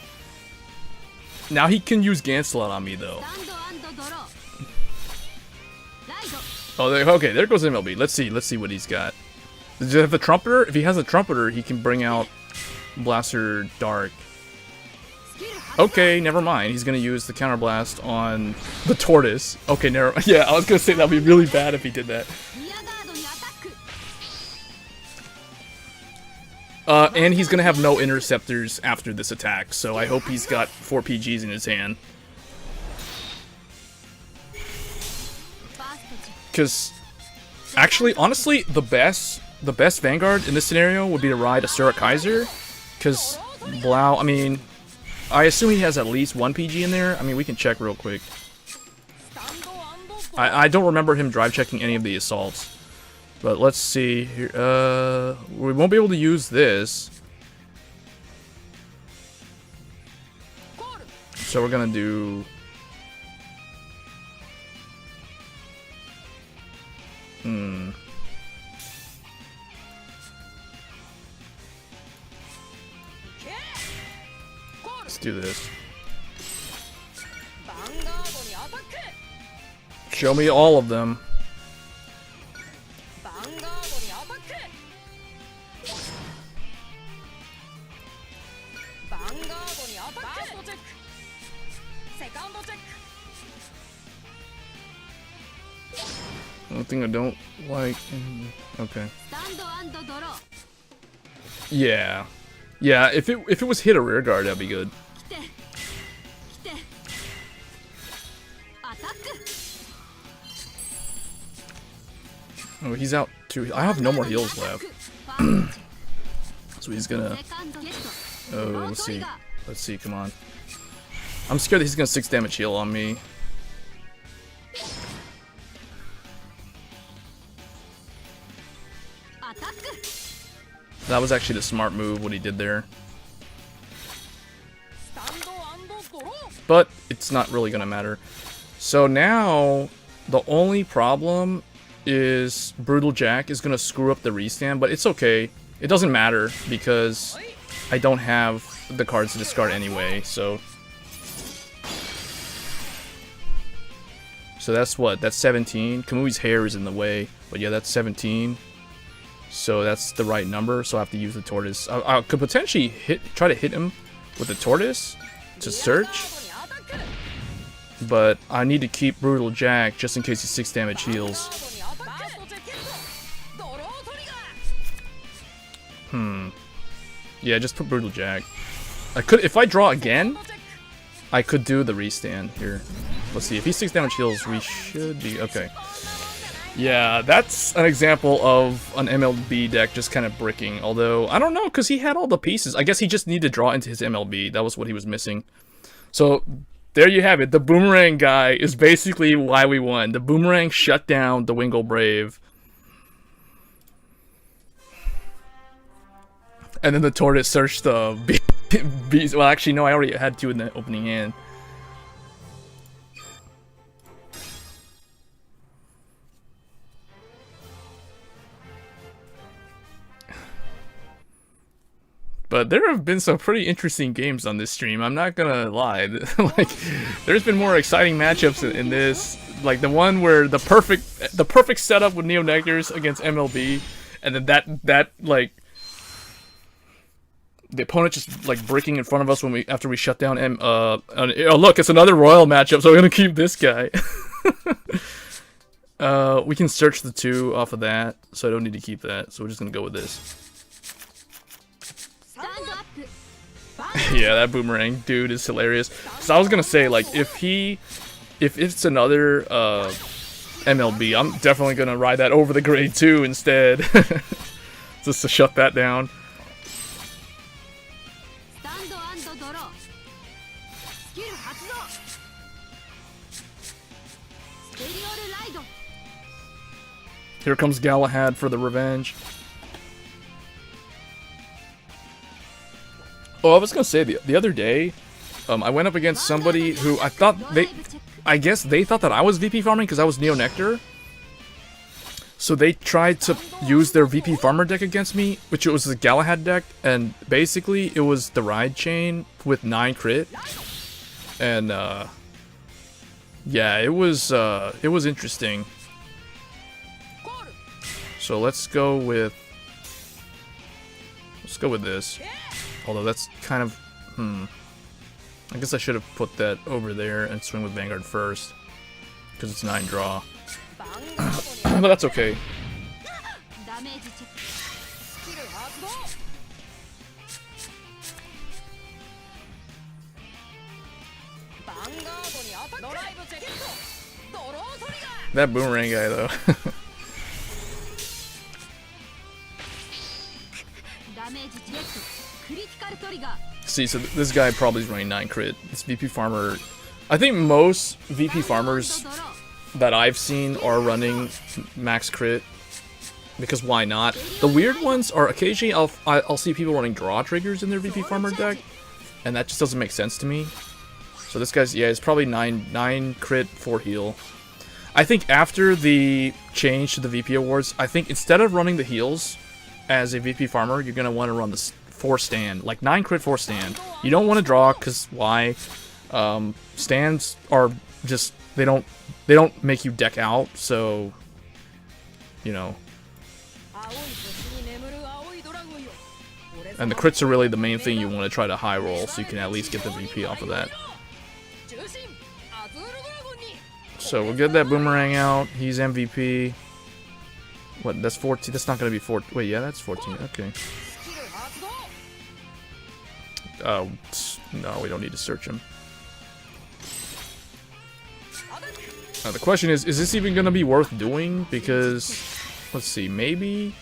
Now he can use Ganslot on me, though. Oh, okay, there goes MLB. Let's see what he's got. Does he have the Trumpeter? If he has a Trumpeter, he can bring out Blaster Dark. Okay, never mind. He's gonna use the Counterblast on the Tortoise. Okay, never. Yeah, I was gonna say that'd be really bad if he did that. And he's gonna have no interceptors after this attack, so I hope he's got 4 PGs in his hand. Because, actually, honestly, the best Vanguard in this scenario would be to ride Asura Kaiser. Because Blau, I mean, I assume he has at least 1 PG in there. I mean, we can check real quick. I don't remember him drive checking any of the assaults. But let's see here. We won't be able to use this. So we're gonna do. Let's do this. Show me all of them. One thing I don't like. Okay. Yeah. Yeah, if it was hit a rear guard, that'd be good. Oh, he's out too. I have no more heals left. So he's gonna. Oh, let's see. Let's see. Come on. I'm scared that he's gonna 6 damage heal on me. That was actually the smart move, what he did there. But it's not really gonna matter. So now, the only problem is Brutal Jack is gonna screw up the restand, but it's okay. It doesn't matter because I don't have the cards to discard anyway, so. So that's what? That's 17. Kamui's hair is in the way, but yeah, that's 17. So that's the right number, so I have to use the Tortoise. I could potentially try to hit him with the Tortoise to search. But I need to keep Brutal Jack just in case he 6 damage heals. Yeah, just put Brutal Jack. I could, if I draw again, I could do the restand here. Let's see, if he 6 damage heals, we should be okay. Yeah, that's an example of an MLB deck just kind of bricking. Although, I don't know, because he had all the pieces. I guess he just needed to draw into his MLB. That was what he was missing. So, there you have it. The Boomerang guy is basically why we won. The Boomerang shut down the Wingle Brave. And then the Tortoise searched the beast. Well, actually, no, I already had 2 in the opening hand. But But there have been some pretty interesting games on this stream. I'm not gonna lie. Like, there's been more exciting matchups in this. Like the one where the perfect setup with Neo Nectars against MLB, and then that like the opponent just like breaking in front of us when after we shut down oh look, it's another Royal matchup, so we're gonna keep this guy. We can search the 2 off of that, so I don't need to keep that. So we're just gonna go with this. Yeah, that boomerang dude is hilarious. So I was gonna say, like, if it's another MLB, I'm definitely gonna ride that over the grade 2 instead, just to shut that down. Here comes Galahad for the revenge. Oh, I was gonna say, the other day, I went up against somebody who I guess they thought that I was VP farming because I was Neo Nectar. So they tried to use their VP farmer deck against me, which was the Galahad deck, and basically it was the ride chain with 9 crit. And yeah, it was interesting. So let's go with this. Although that's kind of I guess I should have put that over there and swing with Vanguard first, because it's 9 draw. But that's okay. That boomerang guy though. See, so this guy probably is running 9 crit. This VP farmer, I think most VP farmers that I've seen are running max crit, because why not? The weird ones are occasionally I'll see people running draw triggers in their VP farmer deck, and that just doesn't make sense to me. So this guy's, yeah, it's probably 9 crit, 4 heal. I think after the change to the VP awards, I think instead of running the heals as a VP farmer, you're gonna want to run the 4 stand, like 9 crit 4 stand. You don't want to draw, because why? Stands are just, they don't make you deck out, so you know. And the crits are really the main thing you want to try to high roll, so you can at least get the VP off of that. So we'll get that boomerang out. He's MVP. What? That's 14. That's not gonna be 14. Wait, yeah, that's 14. Okay. Oh, no, we don't need to search him. The question is this even gonna be worth doing? Because, let's see, maybe.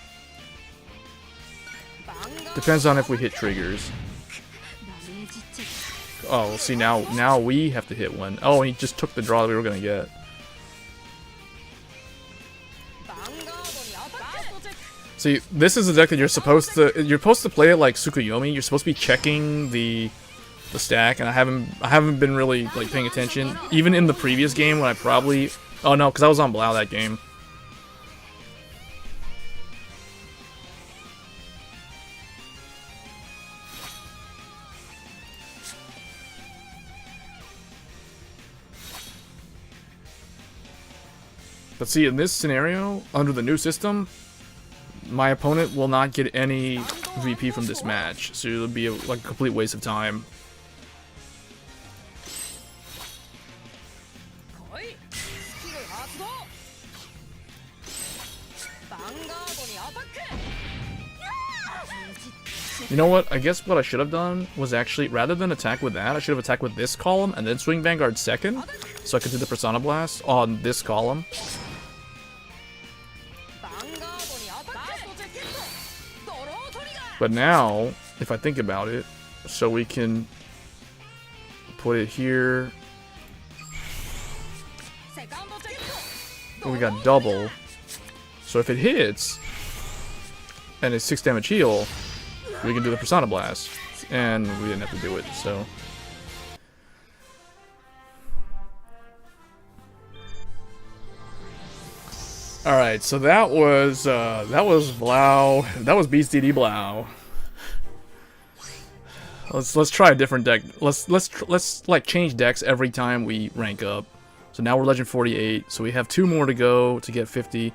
Depends on if we hit triggers. Oh, see, now we have to hit one. Oh, he just took the draw that we were gonna get. See, this is a deck that you're supposed to play it like Tsukuyomi. You're supposed to be checking the stack, and I haven't been really like paying attention. Even in the previous game when I probably, oh no, because I was on Blau that game. But see, in this scenario, under the new system, my opponent will not get any VP from this match, so it'll be like a complete waste of time. You know what? I guess what I should have done was actually, rather than attack with that, I should have attacked with this column and then swing Vanguard second, so I could do the Persona Blast on this column. But now, if I think about it, so we can put it here. We got double. So if it hits, and it's 6 damage heal, we can do the Persona Blast. And we didn't have to do it, so. Alright, so that was Blau. That was Beast DD Blau. Let's try a different deck. Let's like change decks every time we rank up. So now we're Legend 48. So we have 2 more to go to get 50.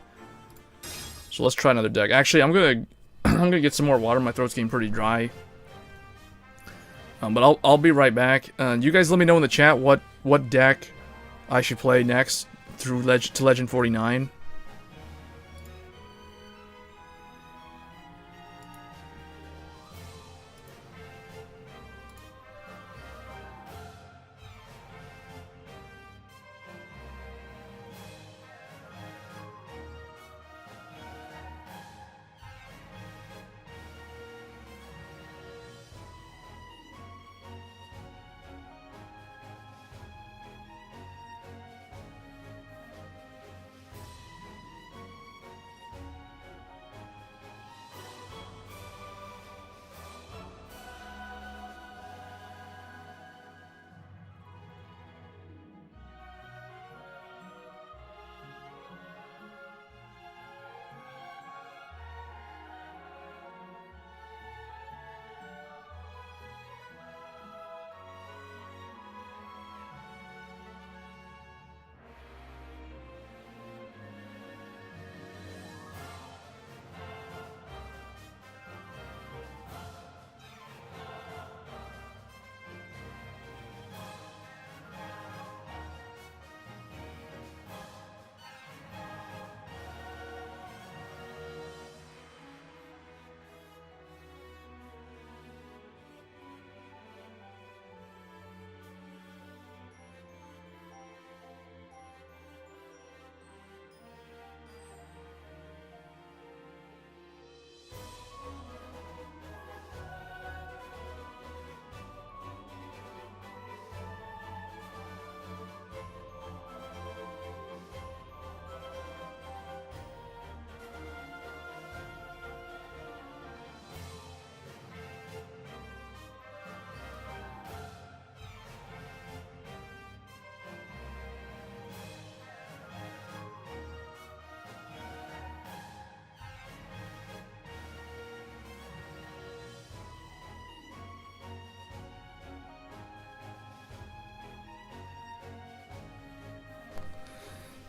So let's try another deck. Actually, I'm gonna get some more water. My throat's getting pretty dry. But I'll be right back. You guys let me know in the chat what deck I should play next through Legend 49.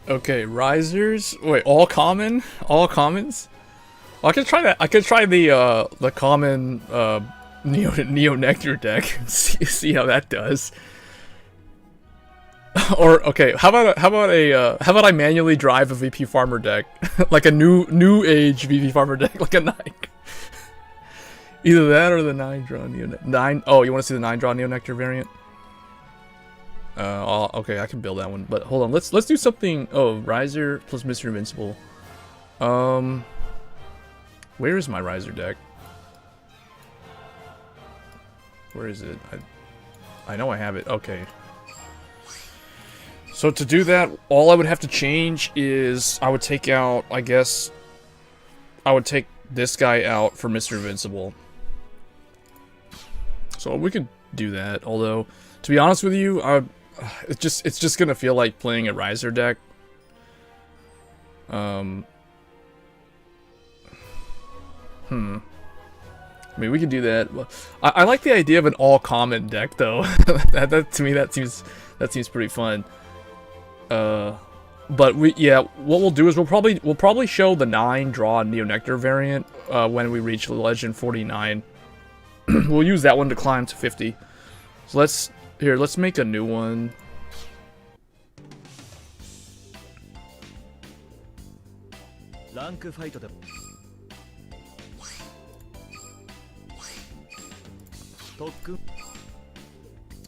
Okay, risers. Wait, all common? All commons? Well, I could try that. I could try the common Neo Nectar deck. See how that does. Or okay, how about I manually drive a VP Farmer deck, like a new age VP Farmer deck, like a 9. Either that or the 9-draw Neo Nectar. 9. Oh, you want to see the 9-draw Neo Nectar variant? Okay, I can build that one, but hold on. Let's do something. Oh, Riser plus Mr. Invincible. Where is my Riser deck? Where is it? I know I have it. Okay. So to do that, all I would have to change is I would take out, I guess, I would take this guy out for Mr. Invincible. So we could do that. Although, to be honest with you, it's just gonna feel like playing a Riser deck. I mean, we could do that. I like the idea of an all-common deck, though. that to me, that seems pretty fun. But what we'll do is we'll probably show the 9-draw Neo Nectar variant when we reach Legend 49. We'll use that one to climb to 50. So let's make a new one.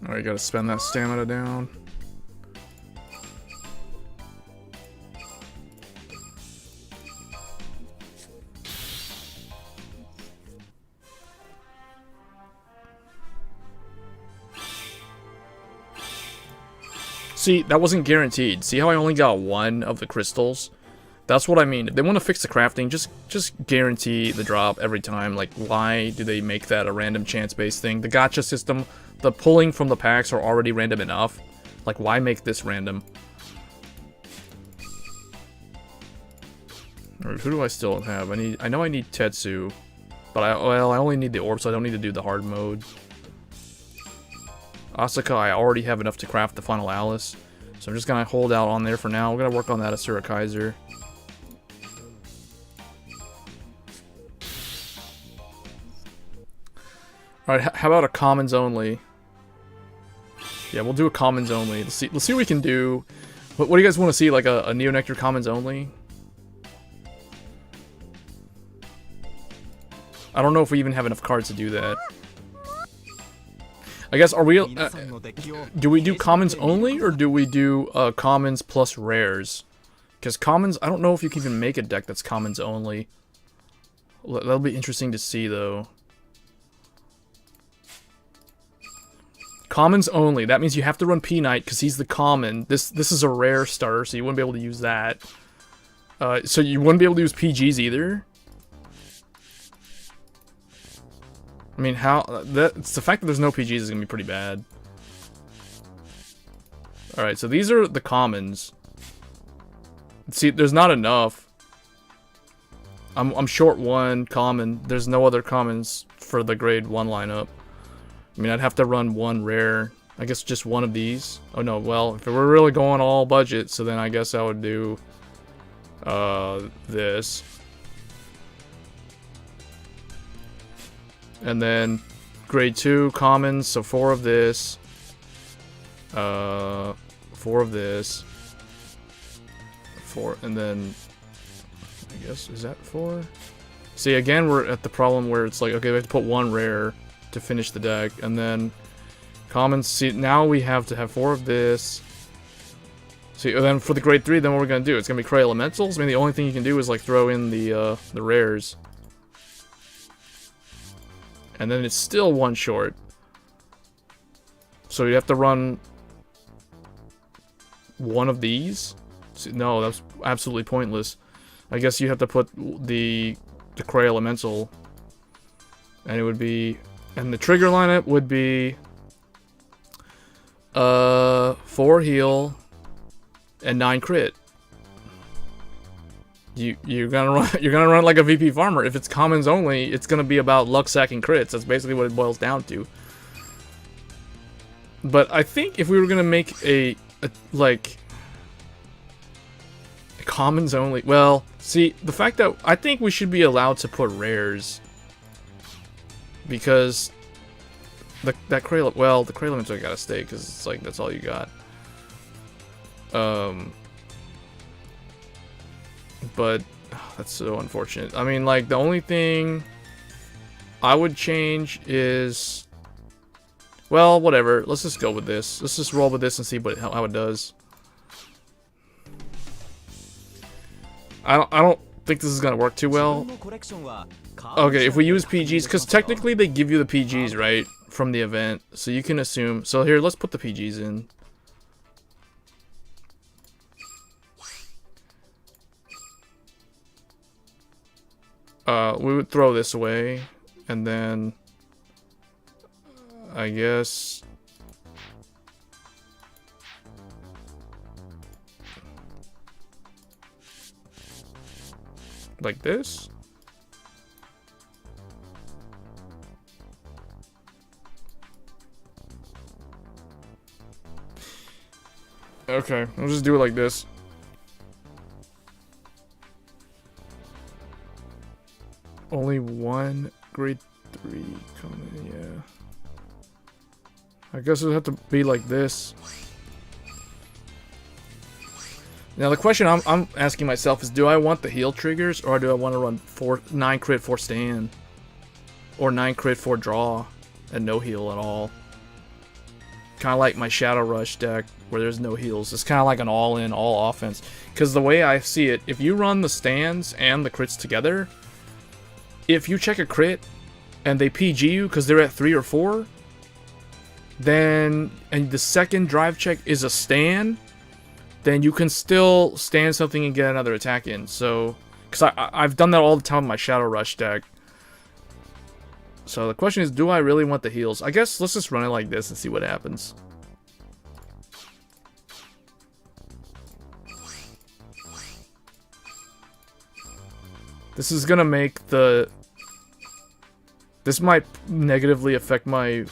Alright, gotta spend that stamina down. See, that wasn't guaranteed. See how I only got 1 of the crystals? That's what I mean. If they want to fix the crafting, just guarantee the drop every time. Like, why do they make that a random chance-based thing? The gacha system, the pulling from the packs are already random enough. Like, why make this random? Alright, who do I still have? I know I need Tetsu, but I only need the orb, so I don't need to do the hard mode. Asuka, I already have enough to craft the final Alice. So I'm just gonna hold out on there for now. We're gonna work on that Asura Kaiser. Alright, how about a commons only? Yeah, we'll do a commons only. Let's see what we can do. What do you guys want to see? Like a Neo Nectar commons only? I don't know if we even have enough cards to do that. I guess, are we... do we do commons only, or do we do commons plus rares? Because commons... I don't know if you can even make a deck that's commons only. That'll be interesting to see, though. Commons only. That means you have to run P-Knight, because he's the common. This is a rare starter, so you wouldn't be able to use that. So you wouldn't be able to use PGs either? I mean, it's the fact that there's no PGs is gonna be pretty bad. Alright, so these are the commons. See, there's not enough. I'm short one common. There's no other commons for the grade 1 lineup. I mean, I'd have to run one rare. I guess just one of these. Oh no, well, if we're really going all budget, so then I guess I would do this. And then grade 2 commons, so 4 of this. 4 of this. 4, and then I guess, is that 4? See, again, we're at the problem where it's like, okay, we have to put one rare to finish the deck, and then commons. See, now we have to have 4 of this. See, and then for the grade 3, then what we're gonna do? It's gonna be Cray Elementals. I mean, the only thing you can do is like throw in the rares. And then it's still one short. So you have to run one of these? No, that's absolutely pointless. I guess you have to put the Cray Elemental. And it would be... And the trigger lineup would be... 4 heal and 9 crit. You're gonna run like a VP farmer. If it's commons only, it's gonna be about luck sacking crits. That's basically what it boils down to. But I think if we were gonna make a commons only, well, see, the fact that I think we should be allowed to put rares, because that Cray, well, the Cray Elemental gotta stay because it's like that's all you got. But that's so unfortunate. I mean, like, the only thing I would change is, well, whatever. Let's just go with this. Let's just roll with this and see how it does. I don't think this is gonna work too well. Okay, if we use PGs, because technically they give you the PGs, right, from the event, so you can assume. So here, let's put the PGs in. We would throw this away, and then I guess like this. Okay, we'll just do it like this. Only one grade 3 coming, yeah. I guess it'll have to be like this. Now the question I'm asking myself is, do I want the heal triggers, or do I want to run 9 crit 4 stand? Or 9 crit 4 draw, and no heal at all? Kind of like my Shadow Rush deck, where there's no heals. It's kind of like an all-in, all-offense. Because the way I see it, if you run the stands and the crits together, if you check a crit and they PG you because they're at 3 or 4, then, and the second drive check is a stand, then you can still stand something and get another attack in. So, because I've done that all the time with my Shadow Rush deck. So the question is, do I really want the heals? I guess let's just run it like this and see what happens. This is gonna make the... This might negatively affect my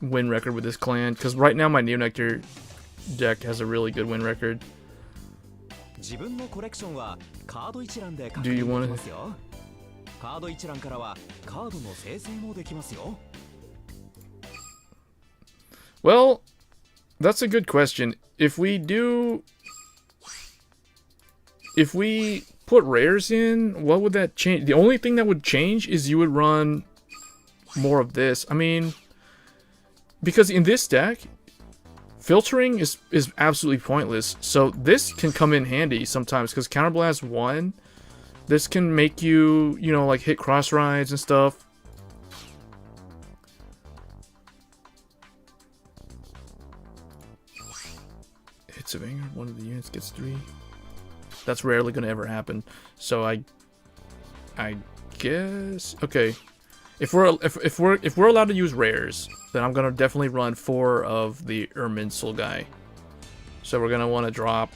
win record with this clan, because right now my Neo Nectar deck has a really good win record. Do you want to? Well, that's a good question. If we put rares in, what would that change? The only thing that would change is you would run more of this. I mean, because in this deck, filtering is absolutely pointless. So this can come in handy sometimes, because Counterblast 1, this can make you, you know, like hit cross rides and stuff. Hits of anger, one of the units gets 3. That's rarely gonna ever happen. So I guess, okay. If we're allowed to use rares, then I'm gonna definitely run 4 of the Erminsul guy. So we're gonna want to drop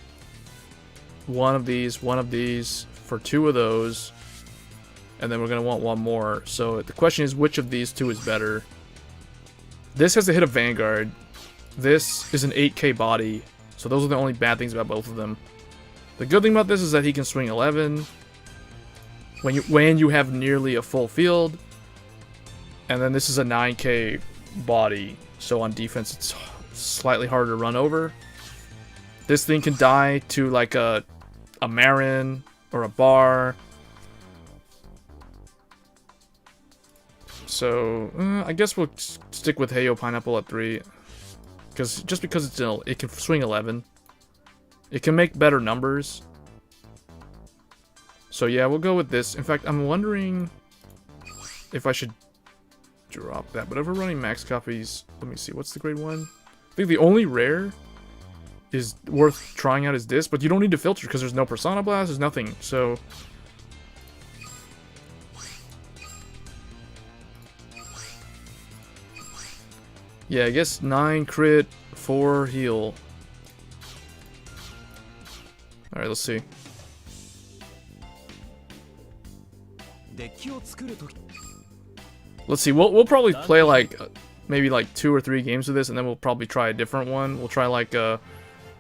one of these for 2 of those, and then we're gonna want 1 more. So the question is, which of these 2 is better? This has a hit of Vanguard. This is an 8k body. So those are the only bad things about both of them. The good thing about this is that he can swing 11 when you have nearly a full field. And then this is a 9k body, so on defense it's slightly harder to run over. This thing can die to like a Marin or a Bar. So I guess we'll stick with Heyo Pineapple at 3, because it can swing 11. It can make better numbers. So yeah, we'll go with this. In fact, I'm wondering if I should drop that. But if we're running max copies, let me see, what's the grade 1? I think the only rare is worth trying out is this, but you don't need to filter because there's no Persona Blast, there's nothing. So yeah, I guess 9 crit, 4 heal. Alright, let's see. Let's see, we'll probably play like maybe like 2 or 3 games of this, and then we'll probably try a different one. We'll try like a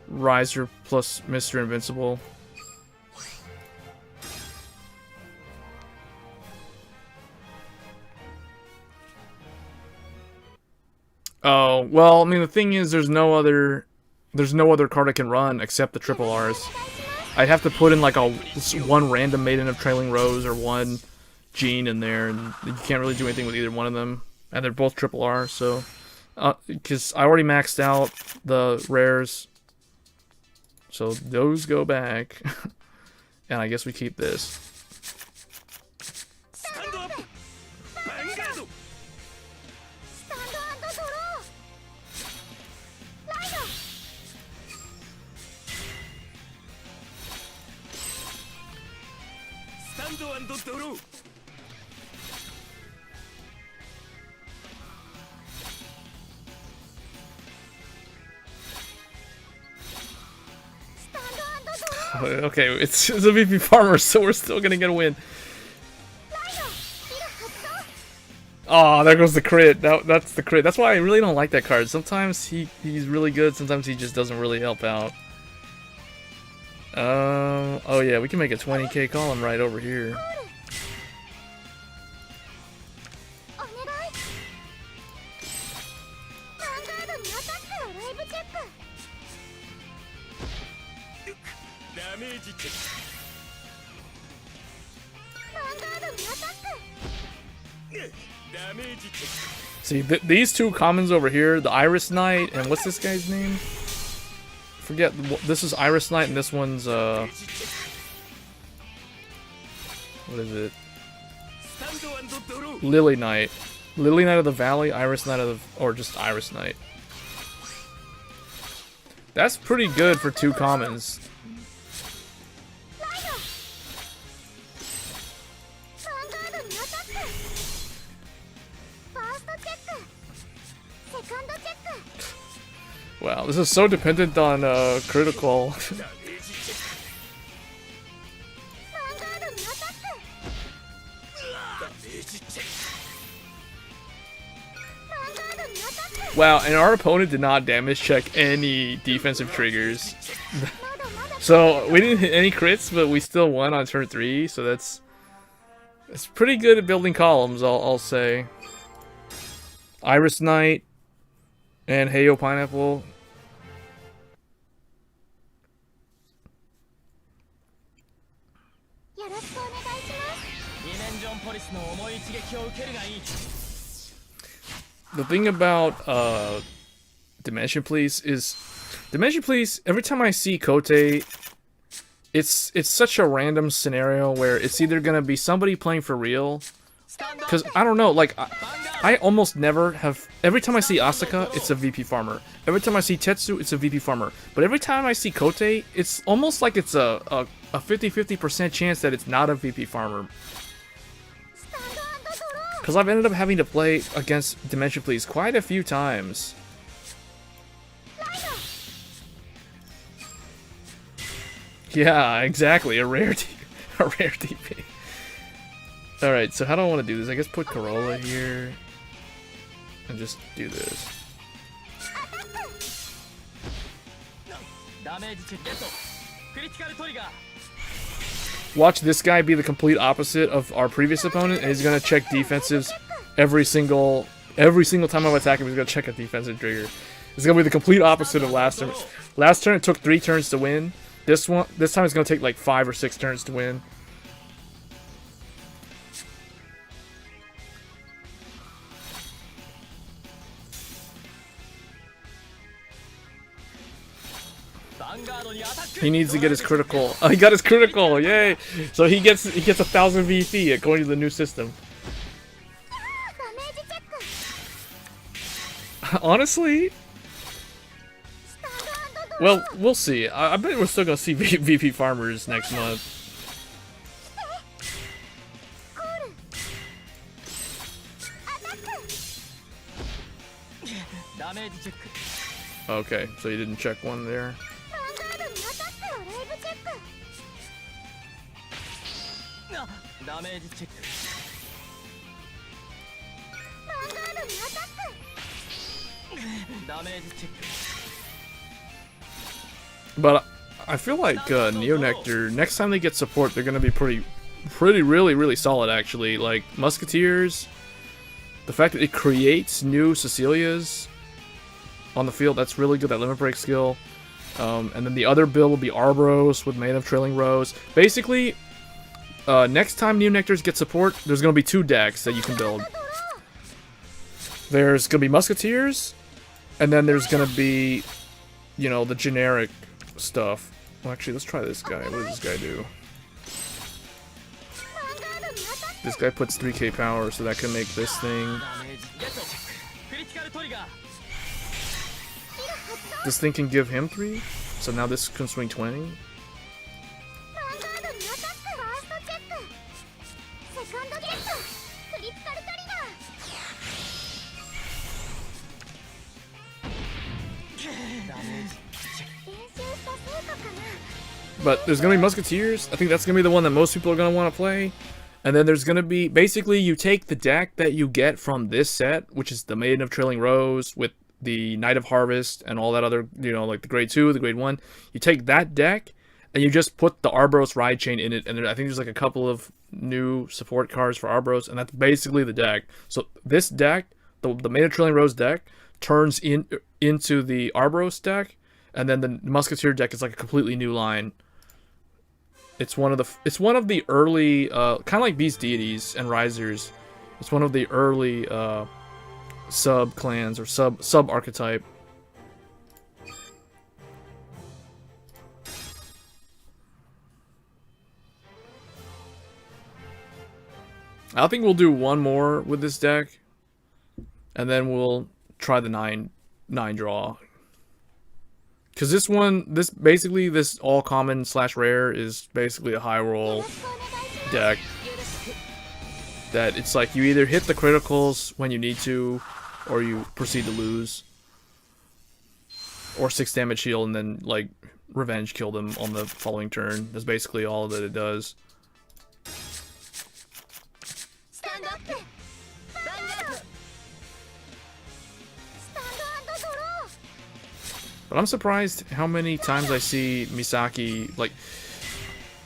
Riser plus Mr. Invincible. Oh, well, I mean, the thing is, there's no other card I can run except the triple Rs. I'd have to put in like one random Maiden of Trailing Rose or one Gene in there, and you can't really do anything with either one of them. And they're both triple R, so because I already maxed out the rares, so those go back, and I guess we keep this. Okay, it's a VP Farmer, so we're still gonna get a win. Oh, there goes the crit. That's the crit. That's why I really don't like that card. Sometimes he's really good, sometimes he just doesn't really help out. Oh yeah, we can make a 20k column right over here. See, these 2 commons over here, the Iris Knight, and what's this guy's name? Forget, this is Iris Knight, and this one's, what is it? Lily Knight. Lily Knight of the Valley, Iris Knight of the, or just Iris Knight. That's pretty good for 2 commons. Wow, this is so dependent on critical. Wow, and our opponent did not damage check any defensive triggers. So we didn't hit any crits, but we still won on turn 3. So it's pretty good at building columns, I'll say. Iris Knight and Heyo Pineapple. The thing about Dimension Police is Dimension Police, every time I see Kote, it's such a random scenario where it's either gonna be somebody playing for real, because I don't know, like I almost never have. Every time I see Asuka, it's a VP farmer. Every time I see Tetsu, it's a VP farmer. But every time I see Kote, it's almost like it's a 50-50% chance that it's not a VP farmer. Because I've ended up having to play against Dimension Police quite a few times. Yeah, exactly. A rare DP. Alright, so how do I want to do this? I guess put Corolla here. And just do this. Watch this guy be the complete opposite of our previous opponent, and he's gonna check defensives every single time I attack him. He's gonna check a defensive trigger. It's gonna be the complete opposite of last turn. Last turn it took 3 turns to win. This time it's gonna take like 5 or 6 turns to win. He needs to get his critical. Oh, he got his critical! Yay! So he gets 1,000 VP according to the new system. Honestly, well, we'll see. I bet we're still gonna see VP farmers next month. Okay, so you didn't check one there. But I feel like Neo Nectar, next time they get support, they're gonna be really solid actually. Like Musketeers, the fact that it creates new Cecilias on the field, that's really good. That limit break skill. And then the other build will be Arbros with Mane of Trailing Rose. Basically, next time Neo Nectars get support, there's going to be 2 decks that you can build. There's going to be Musketeers, and then there's going to be, you know, the generic stuff. Well, actually, let's try this guy. What does this guy do? This guy puts 3k power, so that can make this thing. This thing can give him 3, so now this can swing 20. But there's gonna be Musketeers. I think that's gonna be the one that most people are gonna want to play. And then there's gonna be, basically, you take the deck that you get from this set, which is the Maiden of Trailing Rose with the Knight of Harvest and all that other, you know, like the grade 2, the grade 1. You take that deck and you just put the Arbros Ride Chain in it, and I think there's like a couple of new support cards for Arbros, and that's basically the deck. So this deck, the Maiden of Trailing Rose deck, turns into the Arbros deck, and then the Musketeer deck is like a completely new line. It's one of the early kind of like Beast Deities and Risers. It's one of the early sub clans or sub archetype. I think we'll do one more with this deck, and then we'll try the 9 draw. Because this all common / rare is basically a high roll deck. That it's like you either hit the criticals when you need to, or you proceed to lose. Or 6 damage heal and then like revenge kill them on the following turn. That's basically all that it does. But I'm surprised how many times I see Misaki, like,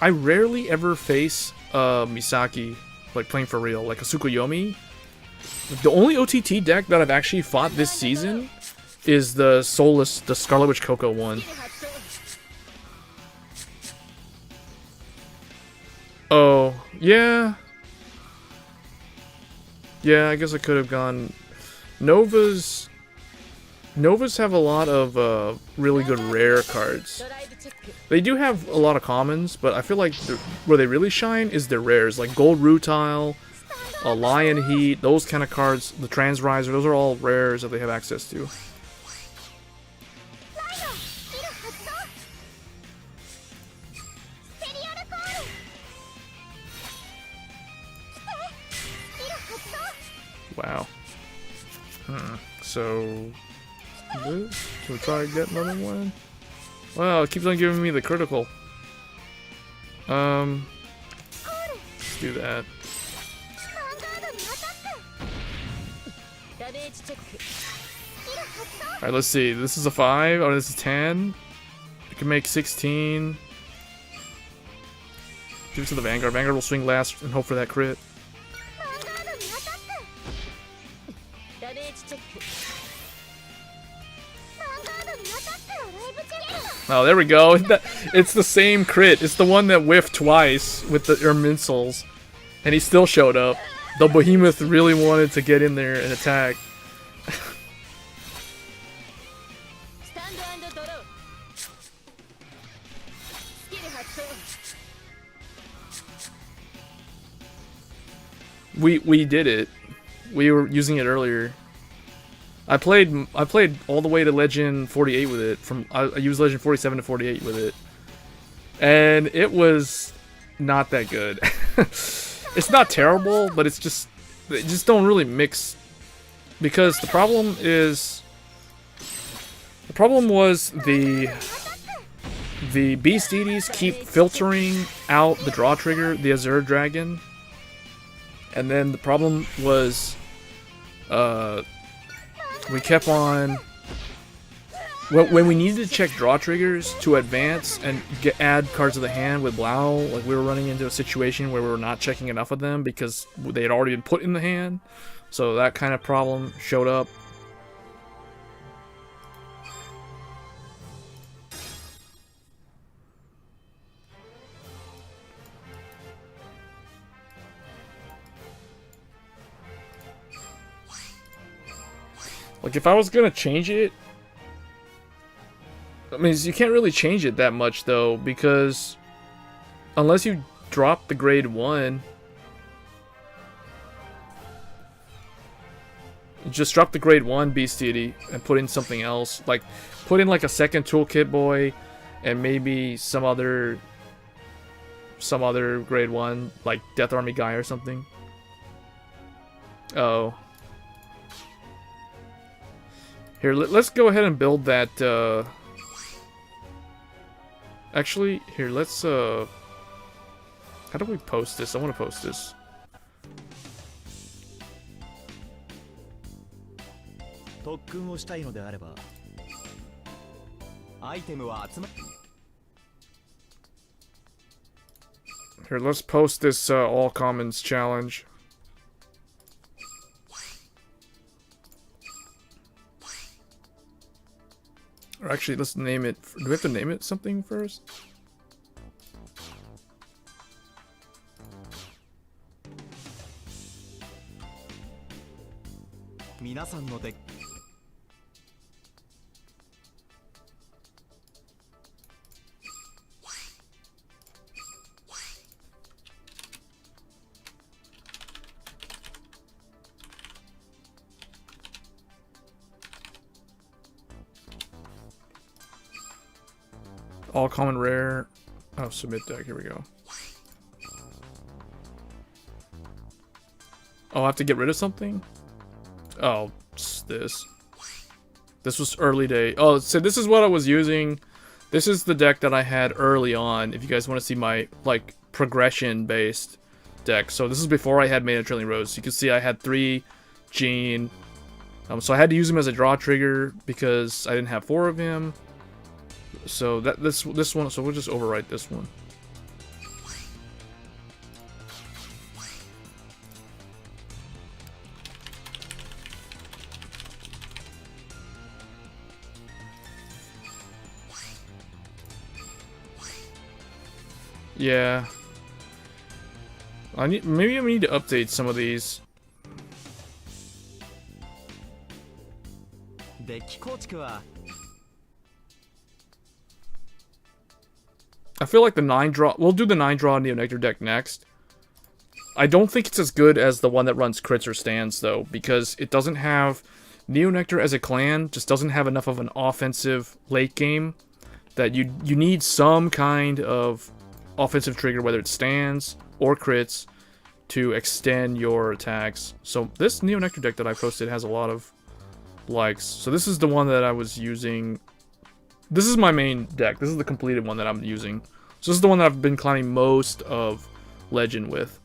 I rarely ever face Misaki, like, playing for real, like a Tsukuyomi. The only OTT deck that I've actually fought this season is the Soulless, the Scarlet Witch Coco one. Oh, yeah. Yeah, I guess I could have gone... Novas have a lot of really good rare cards. They do have a lot of commons, but I feel like where they really shine is their rares, like Gold Rutile, Lion Heat, those kind of cards, the Transriser, those are all rares that they have access to. Wow. So, can we try and get another one? Wow, it keeps on giving me the critical. Let's do that. Alright, let's see. This is a 5. Oh, this is 10. We can make 16. Give it to the Vanguard. Vanguard will swing last and hope for that crit. Oh, there we go. It's the same crit. It's the one that whiffed twice with the Erminsuls. And he still showed up. The Behemoth really wanted to get in there and attack. We did it. We were using it earlier. I played all the way to Legend 48 with it. I used Legend 47 to 48 with it, and it was not that good. It's not terrible, but they just don't really mix. Because the problem was the Beast Deities keep filtering out the draw trigger, the Azure Dragon, and then the problem was we kept on... When we needed to check draw triggers to advance and add cards to the hand with Blau, like we were running into a situation where we were not checking enough of them because they had already been put in the hand. So that kind of problem showed up. Like if I was gonna change it, I mean, you can't really change it that much though, because unless you drop the grade 1, just drop the grade 1 Beast Deity and put in something else. Like, put in like a second Toolkit Boy and maybe some other grade 1, like Death Army guy or something. Oh. Here, let's go ahead and build that, Actually, here, let's, how do we post this? I want to post this. Here, let's post this, all commons challenge. Or actually, let's name it. Do we have to name it something first? All common rare. Oh, submit deck. Here we go. Oh, I have to get rid of something? Oh, it's this. This was early day. Oh, so this is what I was using. This is the deck that I had early on. If you guys want to see my, like, progression-based deck. So this is before I had Made of Trillion Rose. You can see I had 3 Gene. So I had to use him as a draw trigger because I didn't have 4 of him. So this one, so we'll just overwrite this one. Yeah. Maybe I need to update some of these. I feel like the 9-draw... We'll do the 9-draw Neo Nectar deck next. I don't think it's as good as the one that runs crits or stands, though, because it doesn't have... Neo Nectar as a clan just doesn't have enough of an offensive late game that you need some kind of offensive trigger, whether it stands or crits, to extend your attacks. So this Neo Nectar deck that I posted has a lot of likes. So this is the one that I was using. This is my main deck. This is the completed one that I'm using. So this is the one that I've been climbing most of Legend with.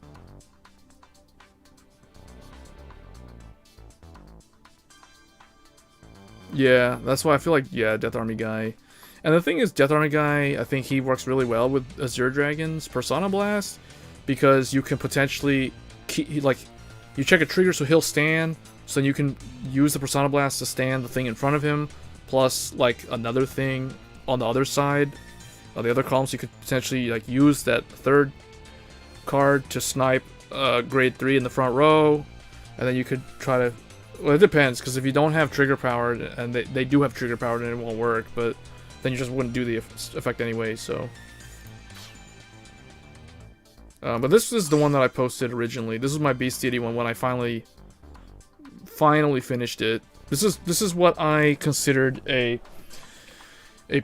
Yeah, that's why I feel like, yeah, Death Army Guy. And the thing is, Death Army Guy, I think he works really well with Azure Dragon's Persona Blast, because you can potentially, you check a trigger so he'll stand, so then you can use the Persona Blast to stand the thing in front of him, plus, like, another thing on the other side, the other column, so you could potentially, like, use that third card to snipe grade 3 in the front row, and then you could try to, well, it depends, because if you don't have trigger power, and they do have trigger power, then it won't work, but then you just wouldn't do the effect anyway, so. But this is the one that I posted originally. This is my Beast Deity one when I finally finished it. This is what I considered a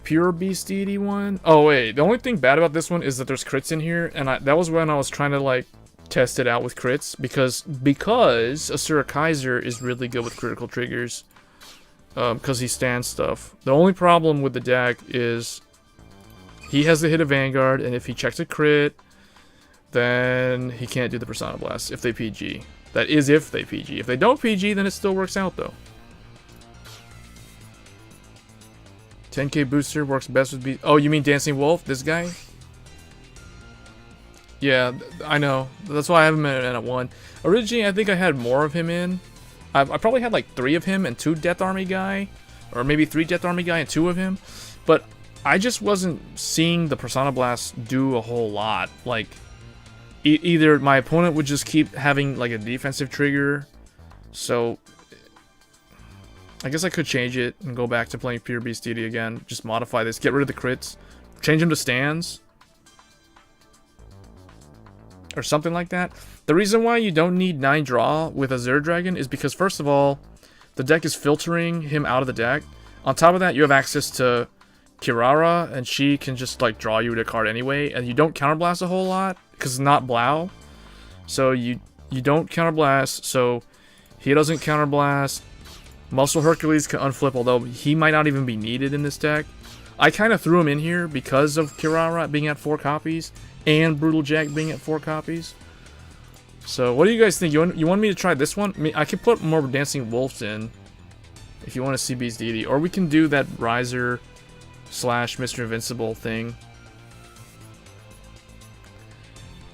pure Beast Deity one. Oh wait, the only thing bad about this one is that there's crits in here, and that was when I was trying to like test it out with crits, because Asura Kaiser is really good with critical triggers. Because he stands stuff. The only problem with the deck is he has the hit of Vanguard, and if he checks a crit, then he can't do the Persona Blast if they PG. That is if they PG. If they don't PG, then it still works out, though. 10k booster works best with Oh, you mean Dancing Wolf? This guy? Yeah, I know. That's why I have him in at 1. Originally, I think I had more of him in. I probably had like 3 of him and 2 Death Army Guy, or maybe 3 Death Army Guy and 2 of him, but I just wasn't seeing the Persona Blast do a whole lot. Like, either my opponent would just keep having like a defensive trigger, so I guess I could change it and go back to playing pure Beast Deity again, just modify this, get rid of the crits, change them to stands, or something like that. The reason why you don't need 9 draw with Azure Dragon is because, first of all, the deck is filtering him out of the deck. On top of that, you have access to Kirara, and she can just like draw you a card anyway, and you don't counterblast a whole lot because it's not Blau. So you don't counterblast, so he doesn't counterblast. Muscle Hercules can unflip, although he might not even be needed in this deck. I kind of threw him in here because of Kirara being at 4 copies and Brutal Jack being at 4 copies. So, what do you guys think? You want me to try this one? I mean, I could put more Dancing Wolves in if you want to see Beast Deity. Or we can do that Riser / Mr. Invincible thing.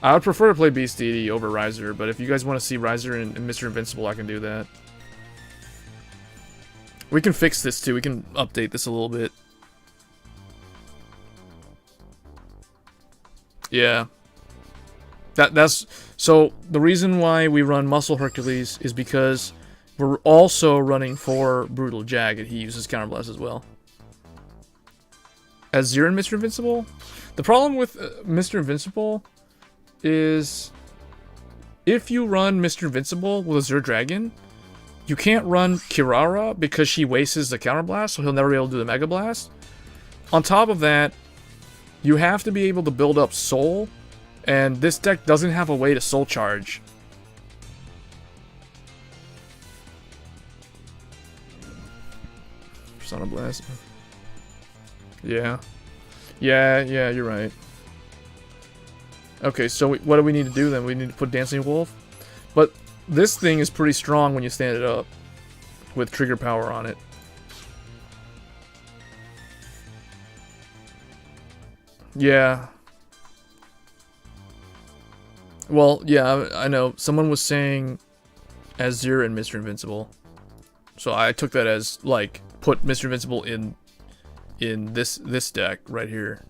I would prefer to play Beast Deity over Riser, but if you guys want to see Riser and Mr. Invincible, I can do that. We can fix this too. We can update this a little bit. Yeah. That's so the reason why we run Muscle Hercules is because we're also running for Brutal Jag, and he uses Counterblast as well. As Zero and Mr. Invincible? The problem with Mr. Invincible is if you run Mr. Invincible with Azure Dragon, you can't run Kirara because she wastes the Counterblast, so he'll never be able to do the Mega Blast. On top of that, you have to be able to build up Soul, and this deck doesn't have a way to Soul Charge. Persona Blast. Yeah. Yeah, you're right. Okay, so what do we need to do then? We need to put Dancing Wolf? But this thing is pretty strong when you stand it up with trigger power on it. Yeah. Well, yeah, I know. Someone was saying Azure and Mr. Invincible. So I took that as, like, put Mr. Invincible in this deck right here.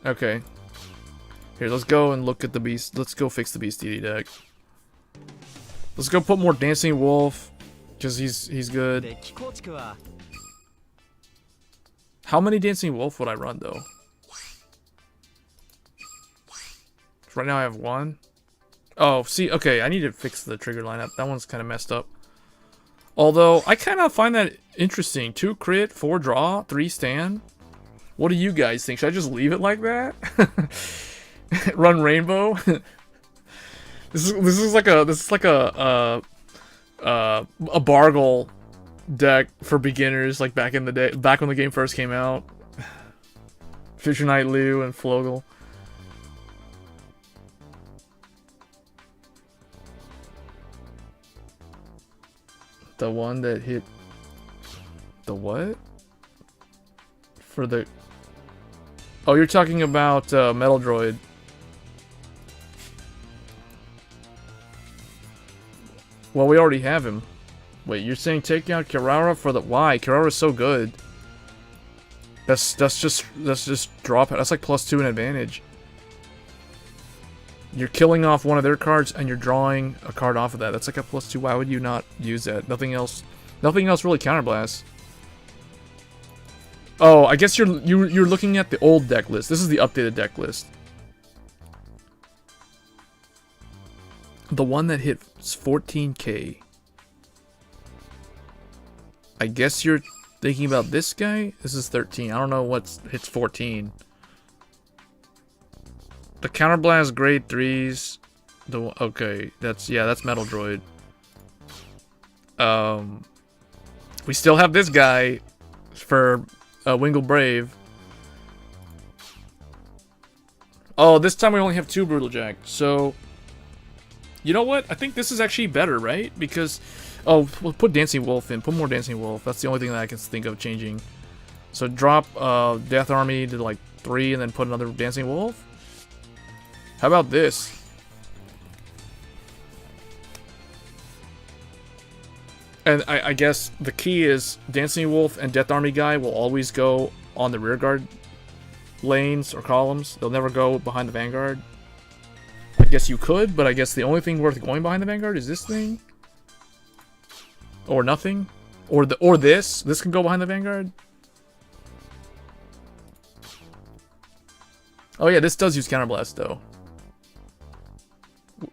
Okay. Here, let's go and look at the beast. Let's go fix the Beast DD deck. Let's go put more Dancing Wolf, because he's good. How many Dancing Wolf would I run, though? Right now I have one. Oh, see, okay, I need to fix the trigger lineup. That one's kind of messed up. Although, I kind of find that interesting. 2 crit, 4 draw, 3 stand. What do you guys think? Should I just leave it like that? Run Rainbow? This is like a Bargle deck for beginners, like back in the day, back when the game first came out. Fisher Knight Liu and Flogel. The one that hit the what? For the... Oh, you're talking about Metal Droid. Well, we already have him. Wait, you're saying take out Kirara for the... Why? Kirara's so good. That's just drop it. That's like +2 in advantage. You're killing off one of their cards and you're drawing a card off of that. That's like a +2. Why would you not use that? Nothing else really counterblasts. Oh, I guess you're looking at the old deck list. This is the updated deck list. The one that hit 14k. I guess you're thinking about this guy? This is 13. I don't know what hits 14. The counterblast grade 3s. Okay, that's Metal Droid. We still have this guy for Wingle Brave. Oh, this time we only have 2 Brutal Jack. So, you know what? I think this is actually better, right? Because, oh, we'll put Dancing Wolf in. Put more Dancing Wolf. That's the only thing that I can think of changing. So drop Death Army to like 3 and then put another Dancing Wolf. How about this? And I guess the key is Dancing Wolf and Death Army guy will always go on the rearguard lanes or columns. They'll never go behind the Vanguard. I guess you could, but I guess the only thing worth going behind the Vanguard is this thing. Or nothing. Or this. This can go behind the Vanguard. Oh yeah, this does use Counterblast though.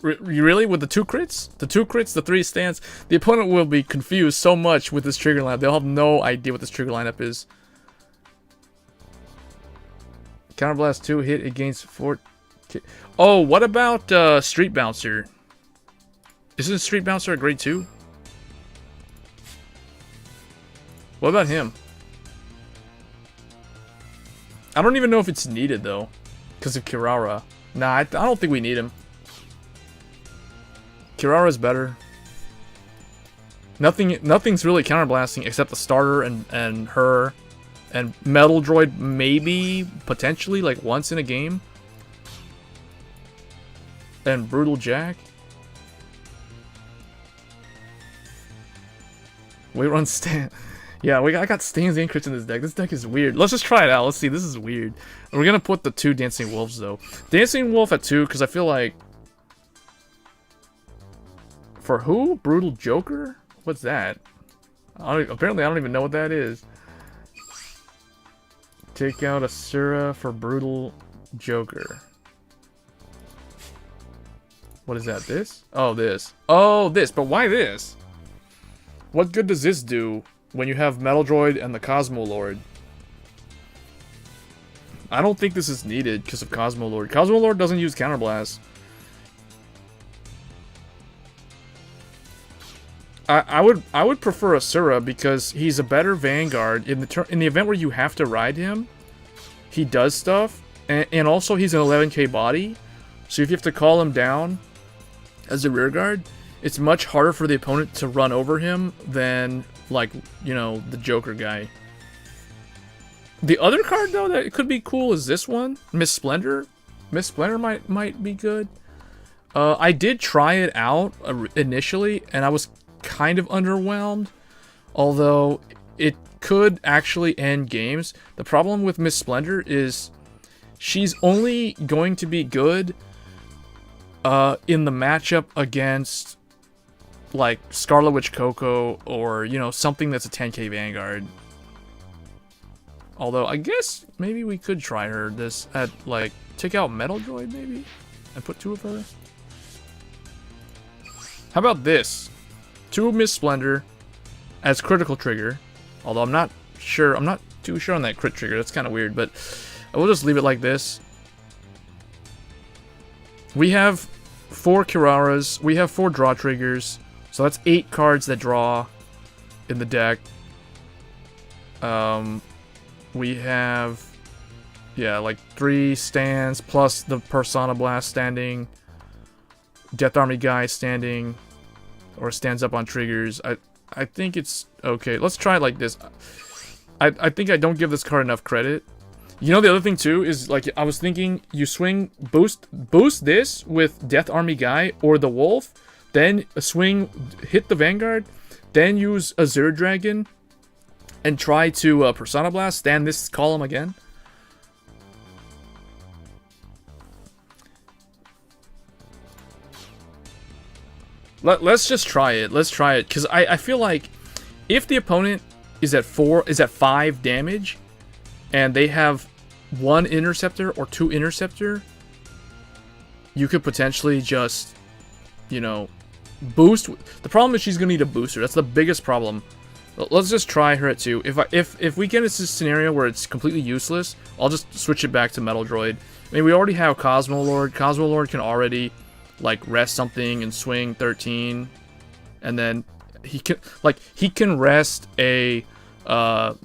Really? With the 2 crits? The 2 crits, the 3 stands? The opponent will be confused so much with this trigger lineup. They'll have no idea what this trigger lineup is. Counterblast 2 hit against 4... Oh, what about Street Bouncer? Isn't Street Bouncer a grade 2? What about him? I don't even know if it's needed though. Because of Kirara. Nah, I don't think we need him. Kirara's better. Nothing's really counterblasting except the starter and her. And Metal Droid maybe, potentially, like once in a game. And Brutal Jack. We run Stan. Yeah, I got Stans and crits in this deck. This deck is weird. Let's just try it out. Let's see. This is weird. We're gonna put the 2 Dancing Wolves though. Dancing Wolf at 2 because I feel like. For who? Brutal Joker? What's that? Apparently, I don't even know what that is. Take out Asura for Brutal Joker. What is that? This? Oh, this. Oh, this. But why this? What good does this do when you have Metal Droid and the Cosmo Lord? I don't think this is needed because of Cosmo Lord. Cosmo Lord doesn't use Counterblast. I would prefer Asura because he's a better Vanguard in the event where you have to ride him. He does stuff, and also he's an 11k body, so if you have to call him down as a rearguard, it's much harder for the opponent to run over him than like, you know, the Joker guy. The other card though that could be cool is this one, Miss Splendor. Miss Splendor might be good. I did try it out initially, and I was kind of underwhelmed. Although it could actually end games. The problem with Miss Splendor is she's only going to be good in the matchup against like Scarlet Witch Coco or, you know, something that's a 10k Vanguard. Although I guess maybe we could try her this at like take out Metal Droid maybe and put 2 of her. How about this? 2 Miss Splendor as critical trigger. Although I'm not too sure on that crit trigger. That's kind of weird, but we'll just leave it like this. We have 4 Kiraras. We have 4 draw triggers. So that's 8 cards that draw in the deck. We have, yeah, like 3 stands plus the Persona Blast standing. Death Army guy standing or stands up on triggers. I think it's okay. Let's try it like this. I think I don't give this card enough credit. You know, the other thing too is like I was thinking you swing boost this with Death Army guy or the Wolf, then swing hit the Vanguard, then use Azure Dragon and try to Persona Blast, stand this column again. Let's just try it. Let's try it, because I feel like if the opponent is at 5 damage, and they have 1 interceptor or 2 interceptor, you could potentially just, you know, boost. The problem is she's gonna need a booster. That's the biggest problem. Let's just try her at 2. If we get into this scenario where it's completely useless, I'll just switch it back to Metal Droid. I mean, we already have Cosmo Lord. Cosmo Lord can already like rest something and swing 13, and then he can rest a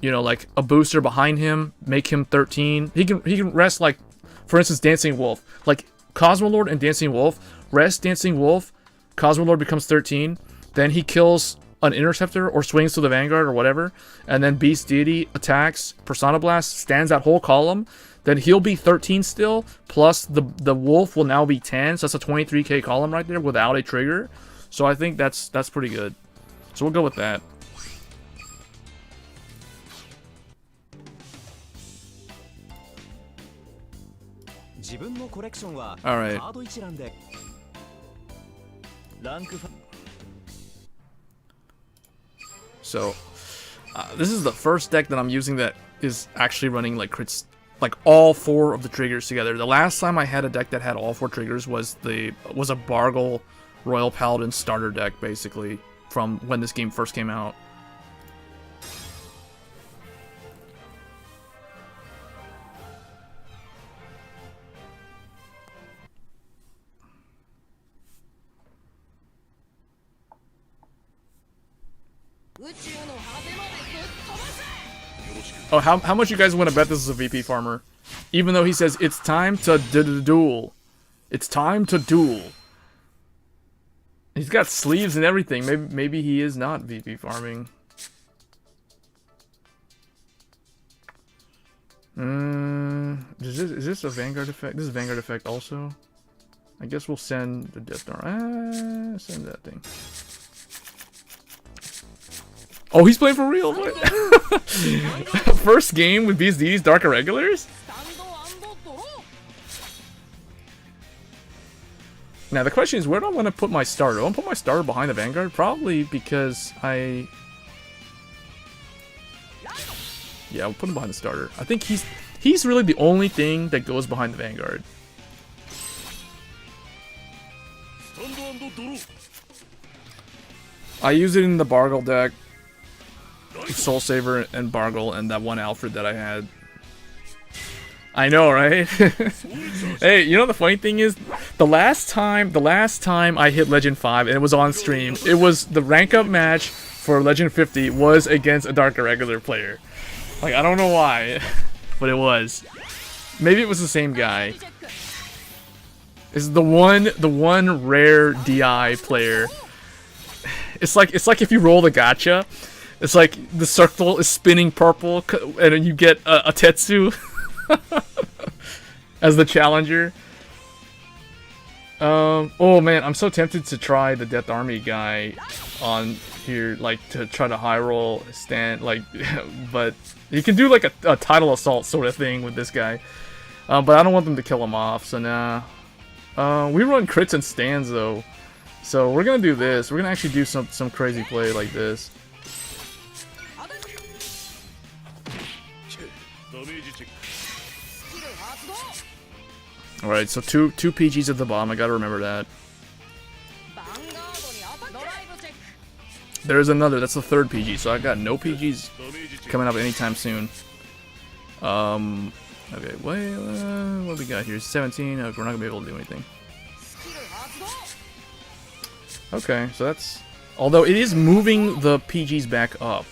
you know, like a booster behind him, make him 13. He can rest, like for instance Dancing Wolf, like Cosmo Lord and Dancing Wolf, rest Dancing Wolf, Cosmo Lord becomes 13, then he kills an interceptor or swings to the Vanguard or whatever, and then Beast Deity attacks, Persona Blast, stands that whole column. Then he'll be 13 still, plus the Wolf will now be 10, so that's a 23k column right there without a trigger. So I think that's pretty good. So we'll go with that. Alright. So, this is the first deck that I'm using that is actually running like crits, like all 4 of the triggers together. The last time I had a deck that had all 4 triggers was a Bargle Royal Paladin starter deck, basically, from when this game first came out. Oh, how much you guys want to bet this is a VP farmer? Even though he says it's time to duel. It's time to duel. He's got sleeves and everything. Maybe he is not VP farming. Is this a Vanguard effect? This is Vanguard effect also. I guess we'll send the Death Star. Send that thing. Oh, he's playing for real. First game with Beast Deity's Dark Irregulars? Now the question is, where do I want to put my starter? Do I want to put my starter behind the Vanguard? Probably because yeah, I'll put him behind the starter. I think he's really the only thing that goes behind the Vanguard. I use it in the Bargle deck. Soul Saver and Bargle and that one Alfred that I had. I know, right? Hey, you know the funny thing is, the last time I hit Legend 5 and it was on stream, it was the rank up match for Legend 50 was against a Dark Irregular player. Like, I don't know why, but it was. Maybe it was the same guy. It's the one rare DI player. It's like if you roll the gacha It's like the circle is spinning purple, and then you get a Tetsu as the challenger. Oh man, I'm so tempted to try the Death Army guy on here, like to try to high roll stand, like, but you can do like a title assault sort of thing with this guy. But I don't want them to kill him off, so nah. We run crits and stands though, so we're gonna do this. We're gonna actually do some crazy play like this. Alright, so two PGs at the bottom, I gotta remember that. There's another, that's the third PG, so I got no PGs coming up anytime soon. Okay, wait, what do we got here? 17, okay, we're not gonna be able to do anything. Okay, so that's... Although it is moving the PGs back up.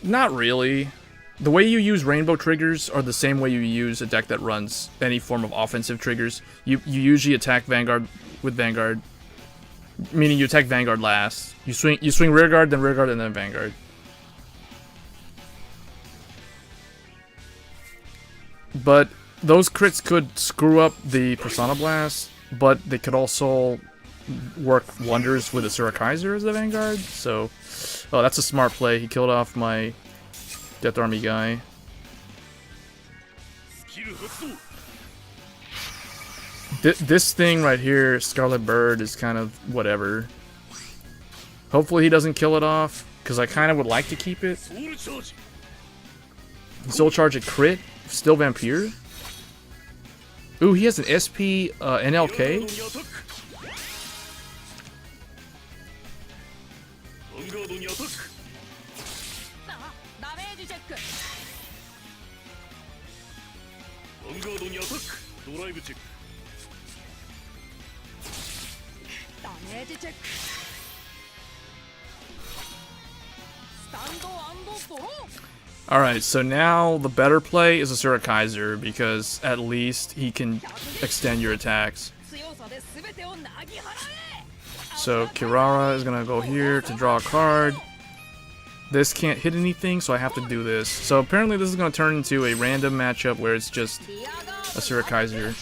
Not really. The way you use rainbow triggers are the same way you use a deck that runs any form of offensive triggers. You usually attack Vanguard with Vanguard, meaning you attack Vanguard last. You swing rear guard, then Vanguard. But those crits could screw up the Persona Blast, but they could also work wonders with a Surakaiser as the Vanguard, so... Oh, that's a smart play. He killed off my Death Army guy. This thing right here, Scarlet Bird, is kind of whatever. Hopefully he doesn't kill it off, because I kind of would like to keep it. Soul Charge a crit? Still Vampire? Ooh, he has an SP NLK? Alright, so now the better play is a Surakaiser, because at least he can extend your attacks. So Kirara is gonna go here to draw a card. This can't hit anything, so I have to do this. So apparently this is gonna turn into a random matchup where it's just a Surakaiser.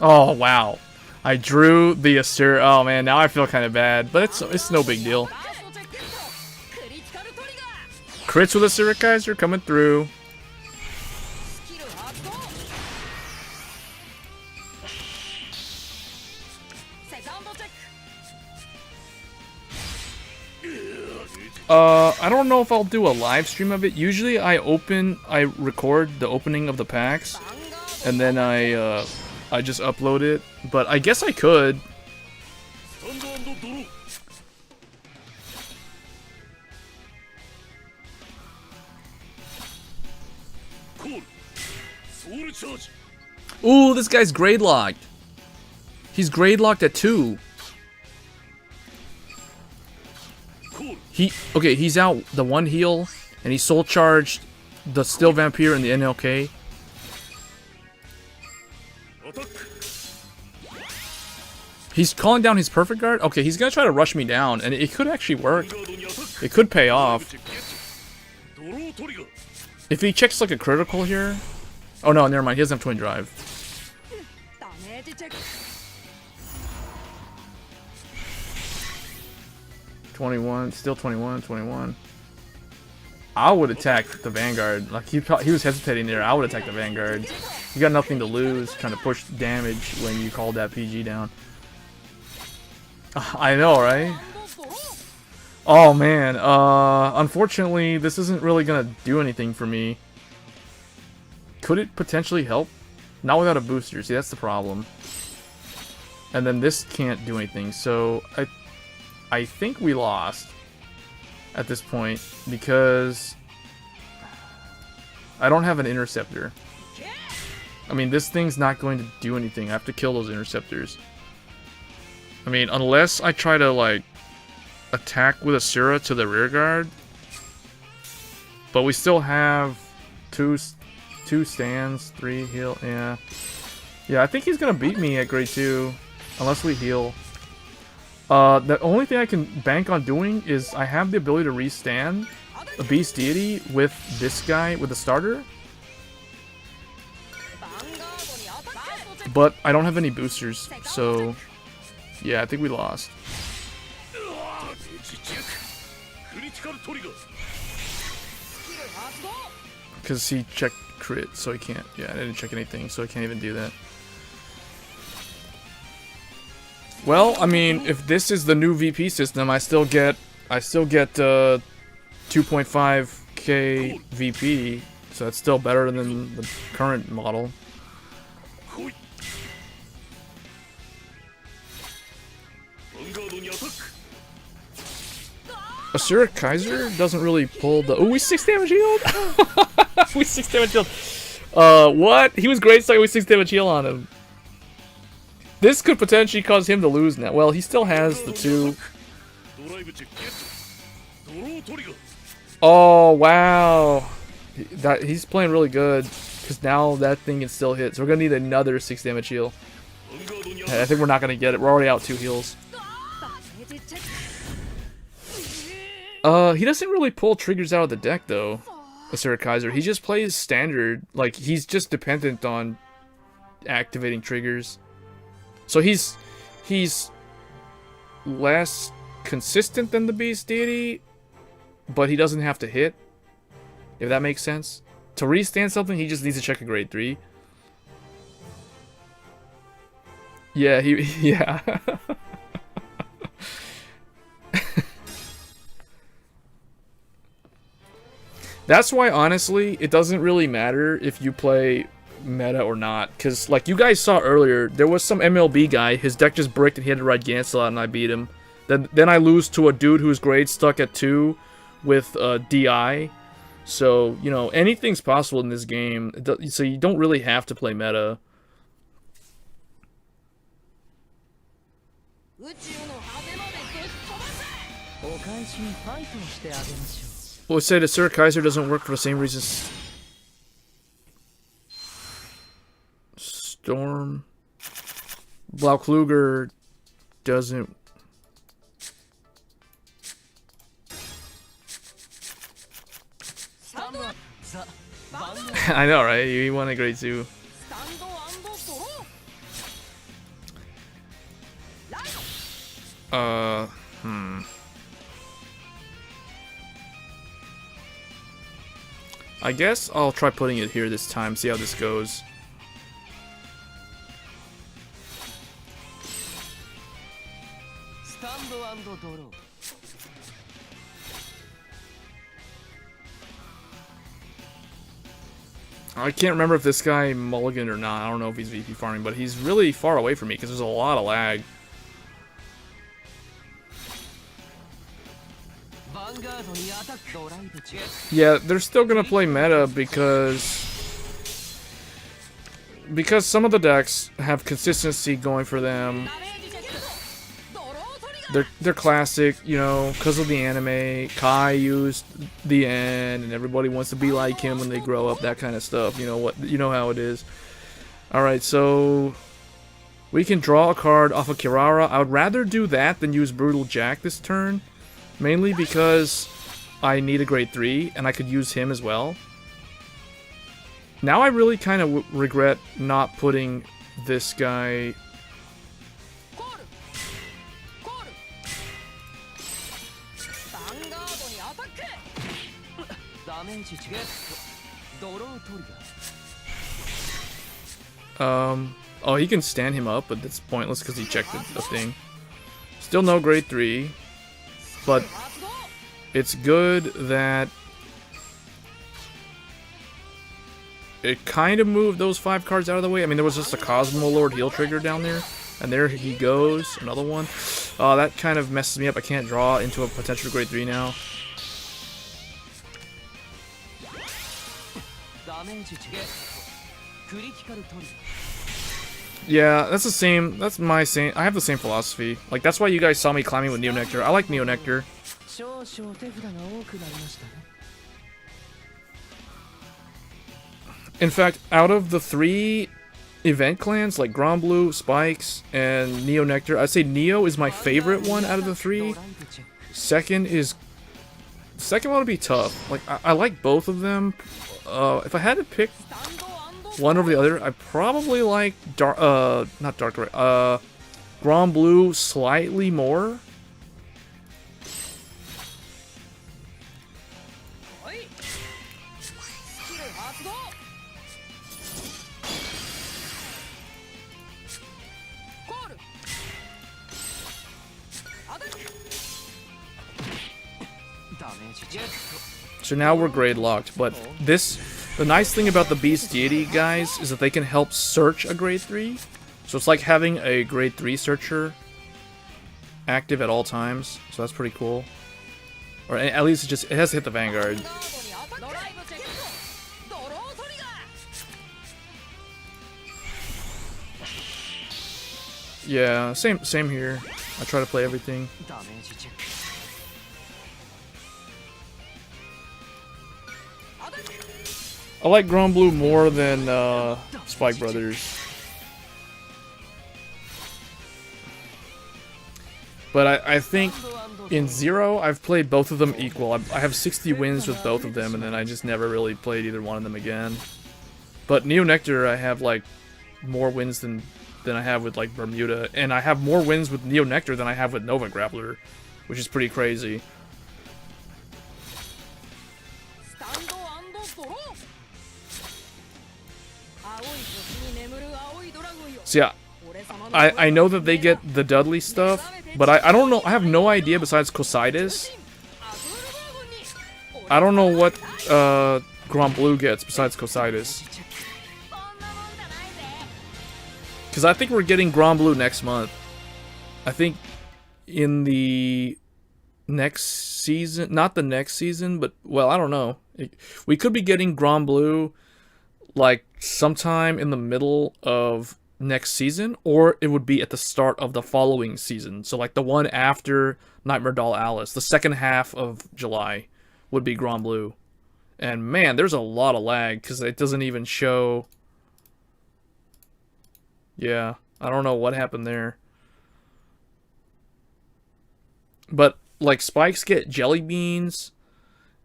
Oh wow, I drew the Asura. Oh man, now I feel kind of bad, but it's no big deal. Crits with a Surakaiser coming through. I don't know if I'll do a live stream of it. Usually I record the opening of the packs, and then I just upload it, but I guess I could. Ooh, this guy's grade locked. He's grade locked at 2. He's out the 1 heal, and he soul charged the Still Vampire and the NLK. He's calling down his perfect guard? Okay, he's gonna try to rush me down, and it could actually work. It could pay off. If he checks like a critical here... Oh no, never mind, he doesn't have Twin Drive. Still 21. I would attack the Vanguard. Like he was hesitating there. I would attack the Vanguard. You got nothing to lose trying to push damage when you called that PG down. I know, right? Oh man, unfortunately this isn't really gonna do anything for me. Could it potentially help? Not without a booster, see that's the problem. And then this can't do anything, so I think we lost at this point because I don't have an interceptor. I mean, this thing's not going to do anything. I have to kill those interceptors. I mean, unless I try to, like, attack with Asura to the rear guard. But we still have two stands, 3 heal, yeah. Yeah, I think he's gonna beat me at grade 2, unless we heal. The only thing I can bank on doing is I have the ability to restand a Beast Deity with this guy, with the starter. But I don't have any boosters, so yeah, I think we lost. Because he checked crit, so he can't. Yeah, I didn't check anything, so I can't even do that. Well, I mean, if this is the new VP system, I still get 2.5k VP, so that's still better than the current model. Asura Kaiser doesn't really pull the. Oh, we 6 damage healed. We 6 damage healed. What? He was great, so we 6 damage heal on him. This could potentially cause him to lose now. Well, he still has the 2. Oh wow, he's playing really good because now that thing can still hit. So we're gonna need another 6 damage heal. I think we're not gonna get it. We're already out 2 heals. He doesn't really pull triggers out of the deck though, Asura Kaiser. He just plays standard. Like, he's just dependent on activating triggers. So he's less consistent than the Beast Deity, but he doesn't have to hit, if that makes sense. To restand something, he just needs to check a grade 3. Yeah, yeah. That's why, honestly, it doesn't really matter if you play meta or not. Because, like you guys saw earlier, there was some MLB guy, his deck just bricked and he had to ride Gancelot and I beat him. Then I lose to a dude whose grade stuck at 2 with DI. So, you know, anything's possible in this game. So you don't really have to play meta. Well, it said Asura Kaiser doesn't work for the same reasons. Storm. Blaukluger doesn't. I know, right? You won a grade 2. I guess I'll try putting it here this time, see how this goes. I can't remember if this guy mulliganed or not. I don't know if he's VP farming, but he's really far away from me because there's a lot of lag. Yeah, they're still gonna play meta because some of the decks have consistency going for them. They're classic, you know, because of the anime. Kai used the end, and everybody wants to be like him when they grow up. That kind of stuff. You know what? You know how it is. All right, so we can draw a card off of Kirara. I would rather do that than use Brutal Jack this turn, mainly because I need a grade 3, and I could use him as well. Now I really kind of regret not putting this guy. Oh, he can stand him up, but that's pointless because he checked the thing. Still no grade 3, but it's good that it kind of moved those 5 cards out of the way. I mean, there was just a Cosmo Lord heal trigger down there, and there he goes, another one. That kind of messes me up. I can't draw into a potential grade 3 now. Yeah, that's the same. That's my same. I have the same philosophy. Like, that's why you guys saw me climbing with Neo Nectar. I like Neo Nectar. In fact, out of the 3 event clans, like Grand Blue, Spikes, and Neo Nectar, I'd say Neo is my favorite one out of the 3. Second one would be tough. Like, I like both of them. If I had to pick one over the other, I probably like not Dark Red, Grand Blue slightly more. So now we're grade locked, but the nice thing about the Beast Deity guys is that they can help search a grade 3. So it's like having a grade 3 searcher active at all times. So that's pretty cool. Or at least it has to hit the Vanguard. Yeah, same here. I try to play everything. I like Grand Blue more than Spike Brothers. But I think in Zero, I've played both of them equal. I have 60 wins with both of them, and then I just never really played either one of them again. But Neo Nectar, I have like more wins than I have with like Bermuda, and I have more wins with Neo Nectar than I have with Nova Grappler, which is pretty crazy. So yeah, I know that they get the Dudley stuff, but I don't know. I have no idea besides Cositis. I don't know what Grand Blue gets besides Cositis. Because I think we're getting Grand Blue next month. I think in the next season, not the next season, but, well, I don't know. We could be getting Grand Blue like sometime in the middle of next season, or it would be at the start of the following season. So like the one after Nightmare Doll Alice, the second half of July would be Grand Blue. And man, there's a lot of lag because it doesn't even show. Yeah, I don't know what happened there. But like Spikes get Jelly Beans,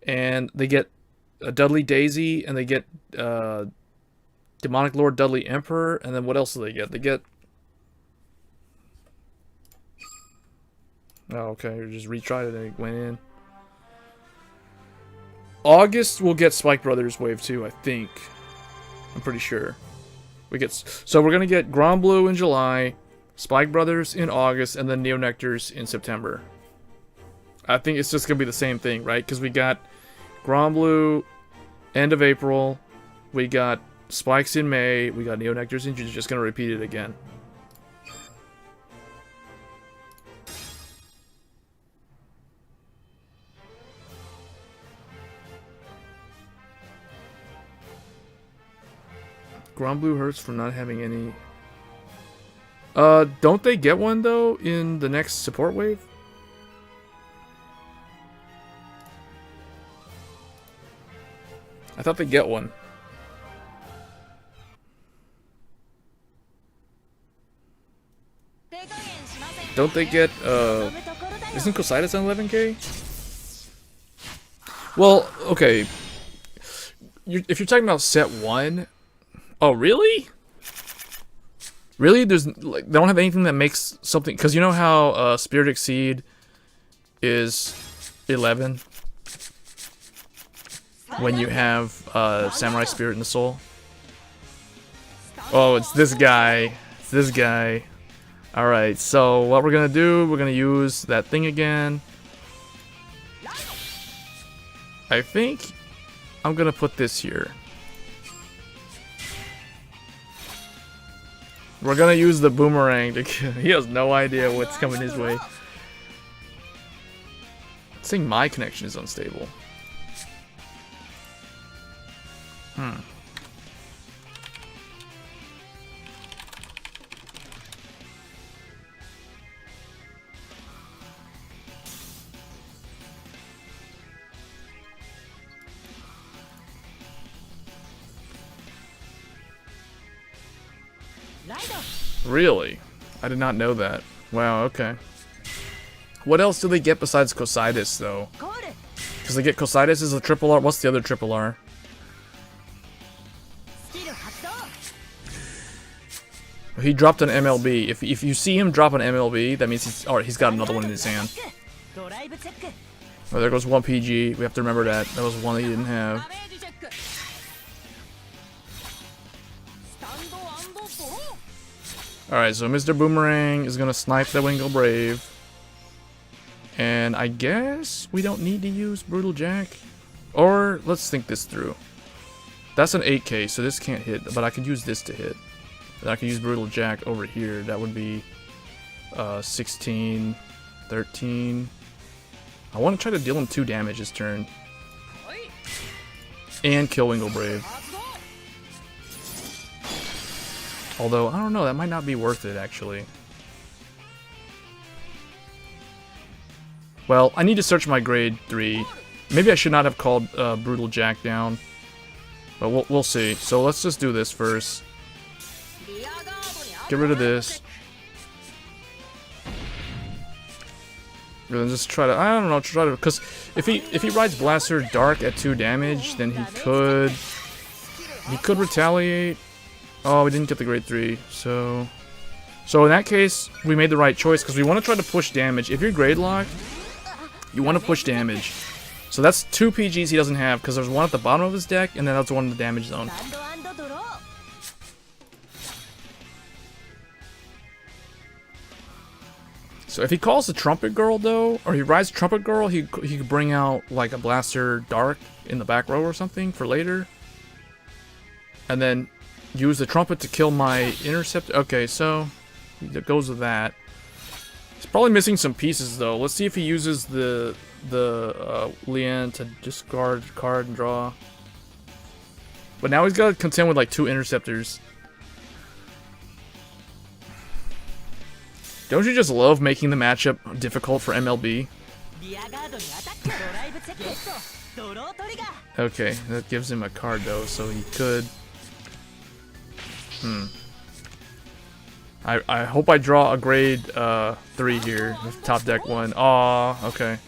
and they get a Dudley Daisy, and they get Demonic Lord Dudley Emperor, and then what else do they get? They get... Oh, okay, you just retried it and it went in. August we'll get Spike Brothers Wave 2, I think. I'm pretty sure. So we're gonna get Grand Blue in July, Spike Brothers in August, and then Neo Nectars in September. I think it's just gonna be the same thing, right? Because we got Grand Blue end of April, we got Spikes in May, we got Neo Nectars in June. Just gonna repeat it again. Grand Blue hurts for not having any. Don't they get one though in the next support wave? I thought they get one. Don't they get, isn't Cositis on 11k? Well, okay. If you're talking about set 1... Oh, really? Really? There's, like, they don't have anything that makes something... Because you know how, Spirit Exceed is 11? When you have, Samurai Spirit in the Soul? Oh, it's this guy. It's this guy. Alright, so what we're gonna do, we're gonna use that thing again. I think I'm gonna put this here. We're gonna use the boomerang to kill. He has no idea what's coming his way. It's saying my connection is unstable. Really? I did not know that. Wow, okay. What else do they get besides Cositis, though? Because they get Cositis as a triple R. What's the other triple R? He dropped an MLB. If you see him drop an MLB, that means he's got another one in his hand. Oh, there goes one PG. We have to remember that. That was one that he didn't have. Alright, so Mr. Boomerang is gonna snipe the Wingle Brave. And I guess we don't need to use Brutal Jack. Or, let's think this through. That's an 8K, so this can't hit, but I could use this to hit. And I could use Brutal Jack over here. That would be 16, 13. I want to try to deal him 2 damage this turn. And kill Wingle Brave. Although, I don't know, that might not be worth it, actually. Well, I need to search my grade 3. Maybe I should not have called Brutal Jack down. But we'll see. So let's just do this first. Get rid of this. And then just try to, I don't know, try to, because if he rides Blaster Dark at 2 damage, then he could retaliate. Oh, we didn't get the grade 3, so in that case, we made the right choice, because we want to try to push damage. If you're grade locked, you want to push damage. So that's 2 PGs he doesn't have, because there's one at the bottom of his deck, and then that's one in the damage zone. So if he calls the Trumpet Girl, though, or he rides Trumpet Girl, he could bring out, like, a Blaster Dark in the back row or something for later. And then use the Trumpet to kill my Interceptor. Okay, so it goes with that. He's probably missing some pieces, though. Let's see if he uses the Lian to discard card and draw. But now he's got to contend with, like, 2 Interceptors. Don't you just love making the matchup difficult for MLB? Okay, that gives him a card though, so he could... I hope I draw a grade 3 here with top deck 1. Aw, okay.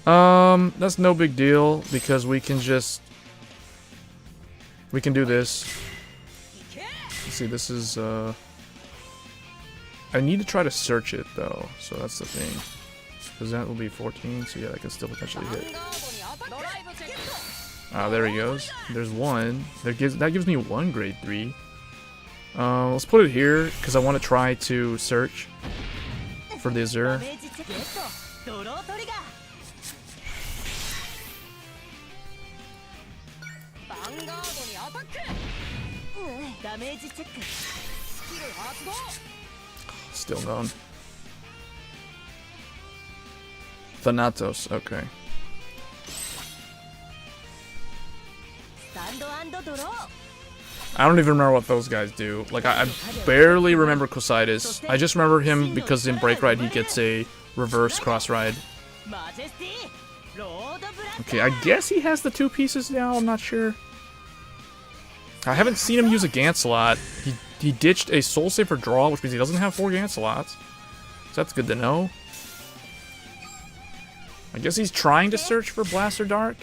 That's no big deal because we can just... We can do this. Let's see, this is... I need to try to search it though, so that's the thing. Because that will be 14, so yeah, that can still potentially hit. Ah, there he goes. There's one. That gives me 1 grade 3. Let's put it here, because I want to try to search for the Azure. Still gone. Thanatos, okay. I don't even remember what those guys do. Like, I barely remember Cositis. I just remember him because in Break Ride he gets a reverse cross ride. Okay, I guess he has the 2 pieces now, I'm not sure. I haven't seen him use a Gancelot. He ditched a Soul Saver draw, which means he doesn't have 4 Gancelots. So that's good to know. I guess he's trying to search for Blaster Dark.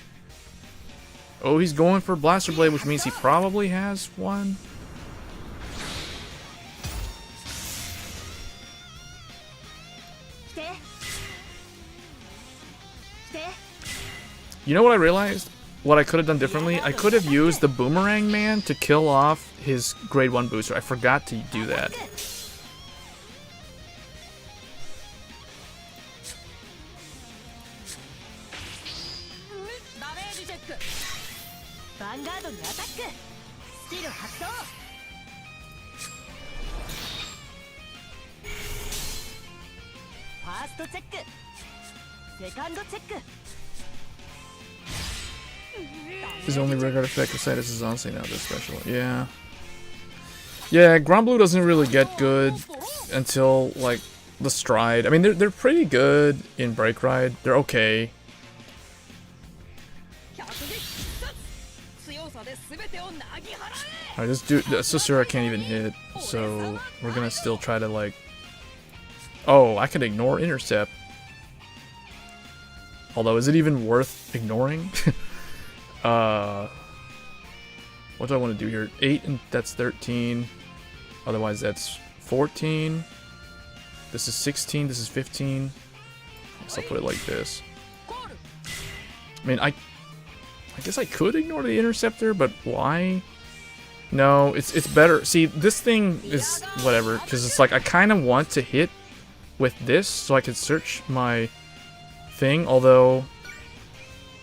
Oh, he's going for Blaster Blade, which means he probably has one. You know what I realized? What I could have done differently? I could have used the Boomerang Man to kill off his grade 1 booster. I forgot to do that. His only regular effect of Cositis is honestly not this special. Yeah. Yeah, Gromblue doesn't really get good until, like, the Stride. I mean, they're pretty good in Break Ride. They're okay. Alright, this dude, Susura can't even hit, so we're gonna still try to, like... Oh, I can ignore intercept. Although, is it even worth ignoring? What do I want to do here? 8, and that's 13. Otherwise, that's 14. This is 16, this is 15. I guess I'll put it like this. I mean, I guess I could ignore the interceptor, but why? No, it's better. See, this thing is whatever, because it's like I kind of want to hit with this so I can search my thing, although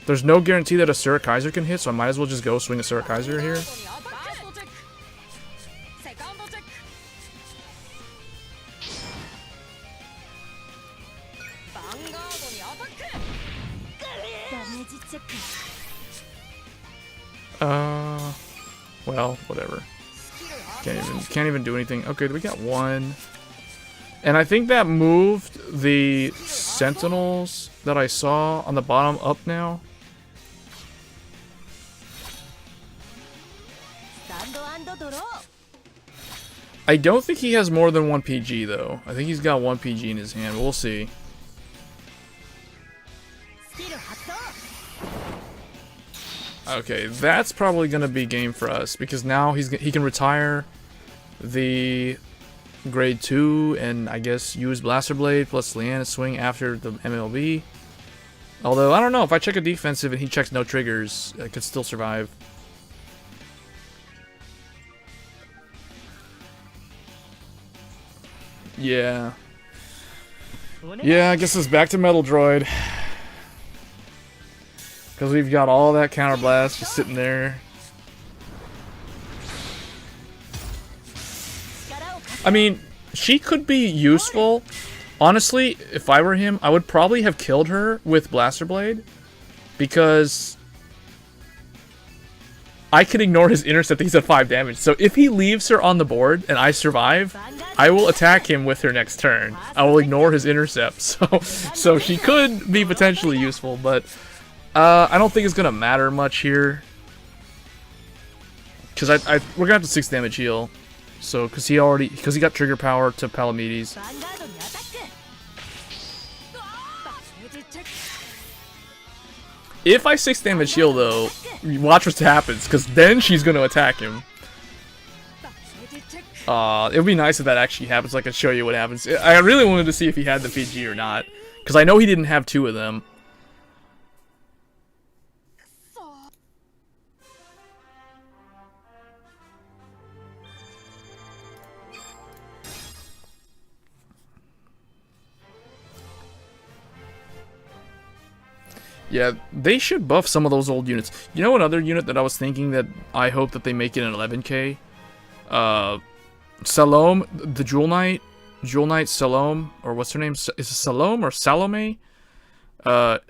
there's no guarantee that a Surikaiser can hit, so I might as well just go swing a Surikaiser here. Well, whatever. Can't even do anything. Okay, we got one. And I think that moved the sentinels that I saw on the bottom up now. I don't think he has more than one PG though. I think he's got one PG in his hand. We'll see. Okay, that's probably gonna be game for us because now he can retire the grade 2 and I guess use Blaster Blade plus Leanna swing after the MLB. Although I don't know, if I check a defensive and he checks no triggers, I could still survive. Yeah. Yeah, I guess it's back to Metal Droid. Because we've got all that counter blast just sitting there. I mean, she could be useful. Honestly, if I were him, I would probably have killed her with Blaster Blade. Because I can ignore his intercept. He's at 5 damage. So if he leaves her on the board and I survive, I will attack him with her next turn. I will ignore his intercept. So she could be potentially useful, but I don't think it's gonna matter much here. Because we're gonna have to 6 damage heal. So because he got trigger power to Palamedes. If I 6 damage heal though, watch what happens, because then she's gonna attack him. It would be nice if that actually happens, so I can show you what happens. I really wanted to see if he had the PG or not, because I know he didn't have 2 of them. Yeah, they should buff some of those old units. You know another unit that I was thinking that I hope that they make it an 11k? Salome, the Jewel Knight Salome, or what's her name? Is it Salome or Salome?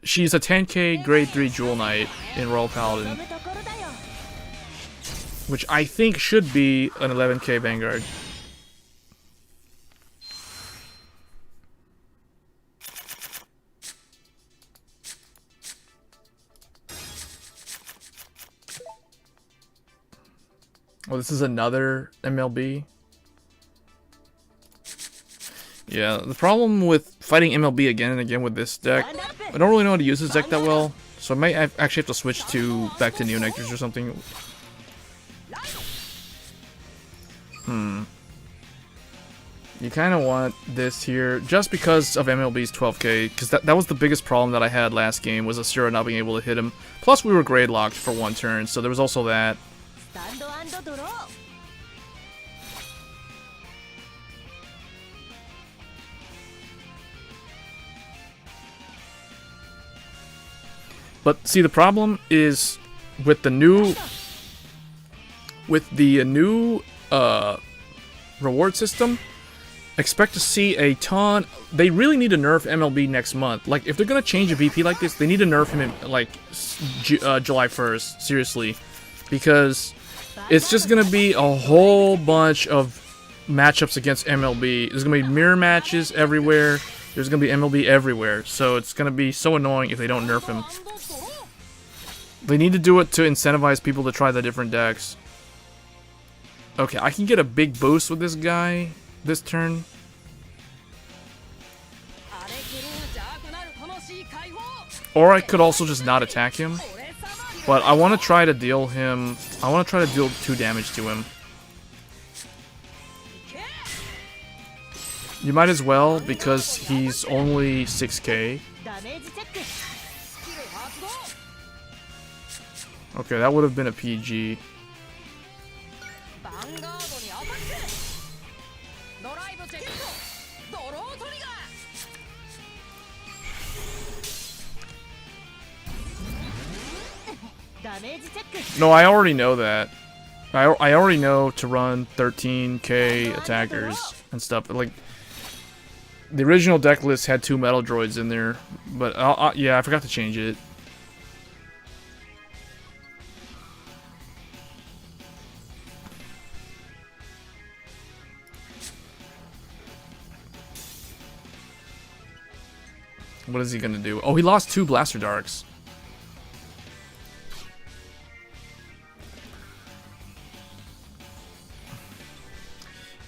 She's a 10k grade 3 Jewel Knight in Royal Paladin. Which I think should be an 11k Vanguard. Oh, this is another MLB. Yeah, the problem with fighting MLB again and again with this deck, I don't really know how to use this deck that well, so I might actually have to switch back to Neo Nectars or something. You kind of want this here, just because of MLB's 12k, because that was the biggest problem that I had last game, was Asura not being able to hit him. Plus, we were grade locked for 1 turn, so there was also that. But see, the problem is with the new reward system. Expect to see a ton. They really need to nerf MLB next month. Like, if they're gonna change a VP like this, they need to nerf him in like July 1st. Seriously, because it's just gonna be a whole bunch of matchups against MLB. There's gonna be mirror matches everywhere. There's gonna be MLB everywhere. So it's gonna be so annoying if they don't nerf him. They need to do it to incentivize people to try the different decks. Okay, I can get a big boost with this guy this turn. Or I could also just not attack him. But I want to try to deal him... I want to try to deal 2 damage to him. You might as well, because he's only 6k. Okay, that would have been a PG. No, I already know that. I already know to run 13k attackers and stuff. Like, the original deck list had 2 metal droids in there, but yeah, I forgot to change it. What is he gonna do? Oh, he lost 2 Blaster Darks.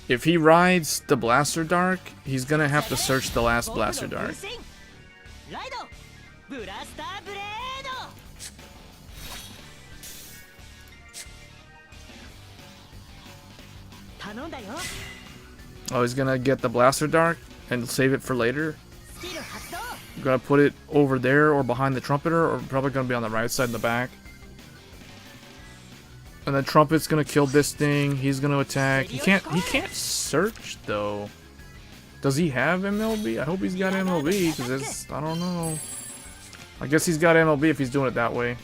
If he rides the Blaster Dark, he's gonna have to search the last Blaster Dark. Oh, he's gonna get the Blaster Dark and save it for later? I'm gonna put it over there or behind the Trumpeter, or probably gonna be on the right side in the back. And then Trumpet's gonna kill this thing. He's gonna attack. He can't search though. Does he have MLB? I hope he's got MLB, because I don't know. I guess he's got MLB if he's doing it that way.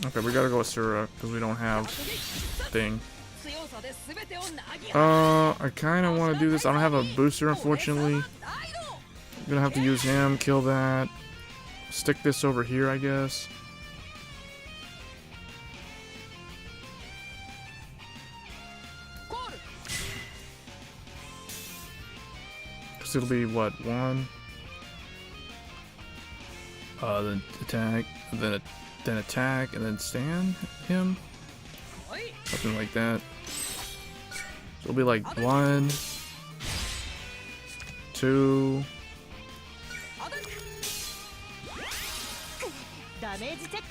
Okay, we gotta go with Sura, because we don't have thing. I kinda wanna do this. I don't have a booster, unfortunately. I'm gonna have to use him, kill that. Stick this over here, I guess. Because it'll be, what, 1? Then attack, then attack, and then stand him. Something like that. So it'll be like 1, 2.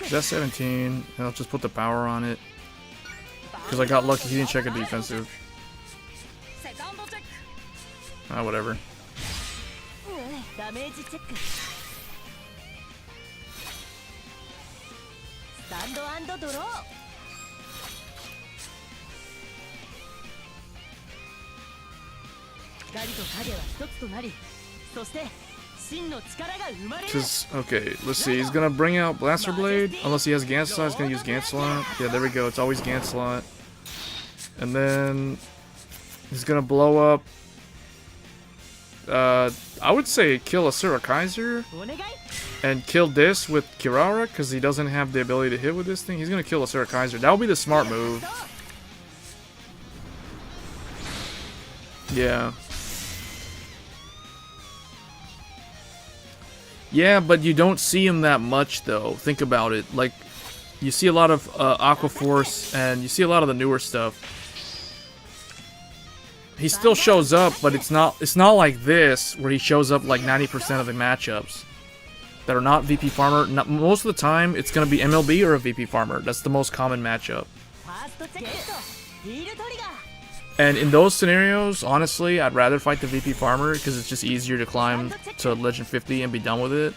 That's 17, and I'll just put the power on it. Because I got lucky he didn't check a defensive. Ah, whatever. Okay, let's see. He's gonna bring out Blaster Blade. Unless he has Gant Slot, he's gonna use Gant Slot. Yeah, there we go. It's always Gant Slot. And then he's gonna blow up. I would say kill Asura Kaiser and kill this with Kirara, because he doesn't have the ability to hit with this thing. He's gonna kill Asura Kaiser. That would be the smart move. Yeah. Yeah, but you don't see him that much, though. Think about it. Like, you see a lot of Aqua Force, and you see a lot of the newer stuff. He still shows up, but it's not like this, where he shows up like 90% of the matchups that are not VP Farmer. Most of the time, it's going to be MLB or a VP Farmer. That's the most common matchup. And in those scenarios, honestly, I'd rather fight the VP Farmer, because it's just easier to climb to Legend 50 and be done with it.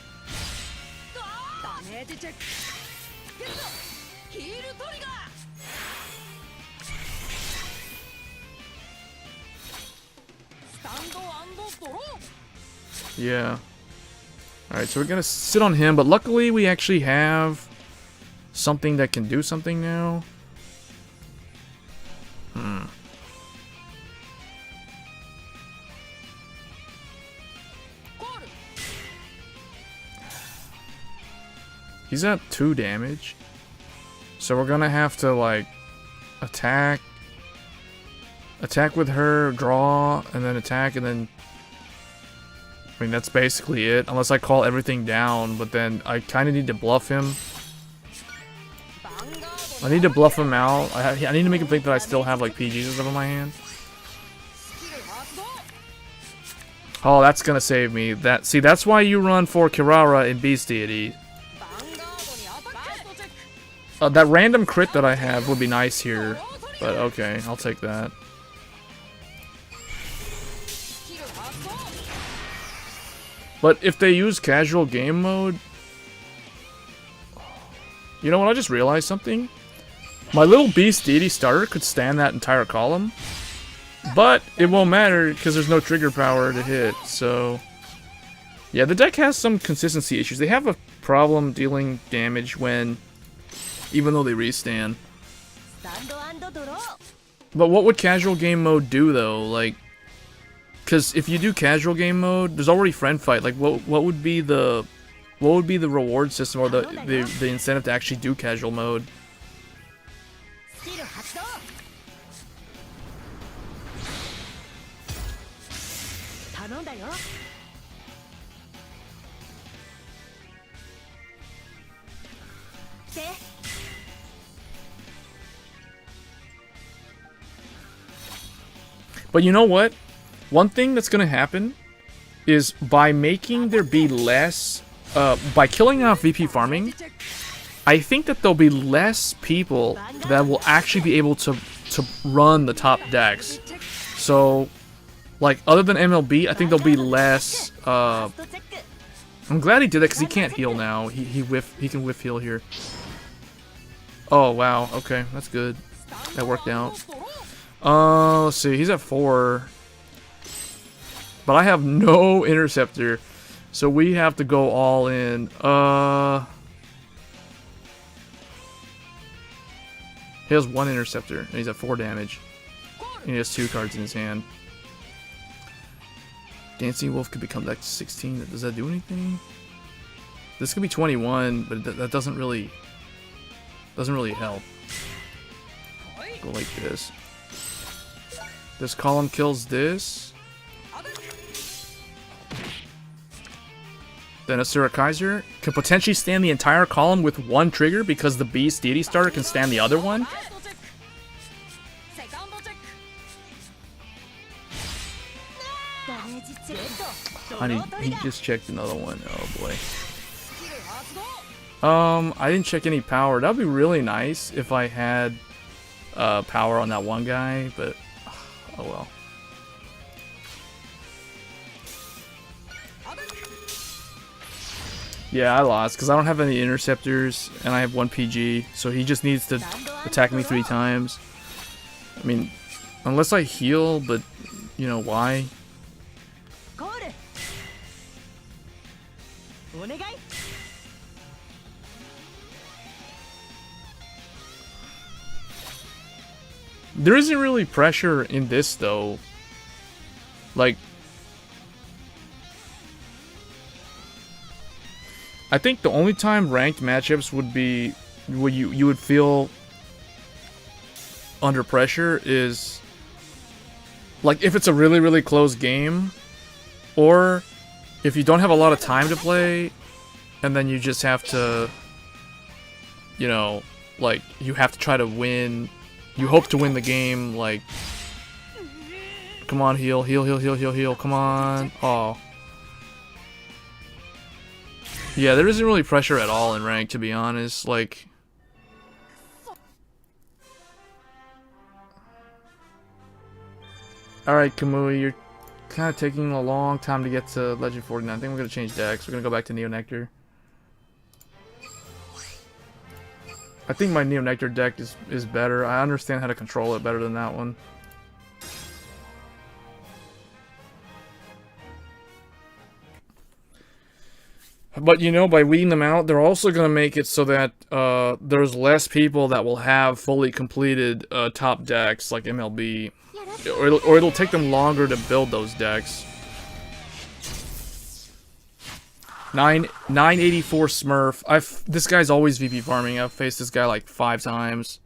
Yeah. Alright, so we're gonna sit on him, but luckily we actually have something that can do something now. He's at 2 damage. So we're gonna have to, like, Attack. Attack with her, draw, and then attack, and then... I mean, that's basically it. Unless I call everything down, but then I kind of need to bluff him. I need to bluff him out. I need to make him think that I still have, like, PGs and stuff in my hand. Oh, that's gonna save me. See, that's why you run for Kirara in Beast Deity. That random crit that I have would be nice here. But okay, I'll take that. But if they use casual game mode... You know what, I just realized something. My little Beast Deity starter could stand that entire column. But it won't matter because there's no trigger power to hit, so... Yeah, the deck has some consistency issues. They have a problem dealing damage when... Even though they restand. But what would casual game mode do though? Like... Because if you do casual game mode, there's already friend fight. Like, what would be the reward system or the incentive to actually do casual mode? But you know what? One thing that's gonna happen is by making there be less, by killing off VP farming, I think that there'll be less people that will actually be able to run the top decks. So, like, other than MLB, I think there'll be less, I'm glad he did that because he can't heal now. He can whiff heal here. Oh, wow. Okay, that's good. That worked out. Let's see. He's at 4. But I have no interceptor. So we have to go all in. He has 1 interceptor. And he's at 4 damage. And he has 2 cards in his hand. Dancing Wolf could become back to 16. Does that do anything? This could be 21, but that doesn't really help. Go like this. This column kills this. Then Asura Kaiser can potentially stand the entire column with 1 trigger because the Beast Deity starter can stand the other one. Honey, he just checked another one. Oh boy. I didn't check any power. That'd be really nice if I had power on that one guy, but oh well. Yeah, I lost because I don't have any interceptors and I have 1 PG, so he just needs to attack me 3 times. I mean, unless I heal, but you know why? There isn't really pressure in this though. Like, I think the only time ranked matchups would be where you would feel under pressure is like if it's a really close game, or if you don't have a lot of time to play and then you just have to, you know, like you have to try to win, you hope to win the game, like come on, heal, come on. Oh. Yeah, there isn't really pressure at all in rank, to be honest. Like, alright, Kamui, you're kind of taking a long time to get to Legend 49. I think we're going to change decks. We're going to go back to Neo Nectar. I think my Neo Nectar deck is better. I understand how to control it better than that one. But, you know, by weeding them out, they're also going to make it so that there's less people that will have fully completed top decks like MLB. Or it'll take them longer to build those decks. 984 Smurf. This guy's always VP farming. I've faced this guy like 5 times.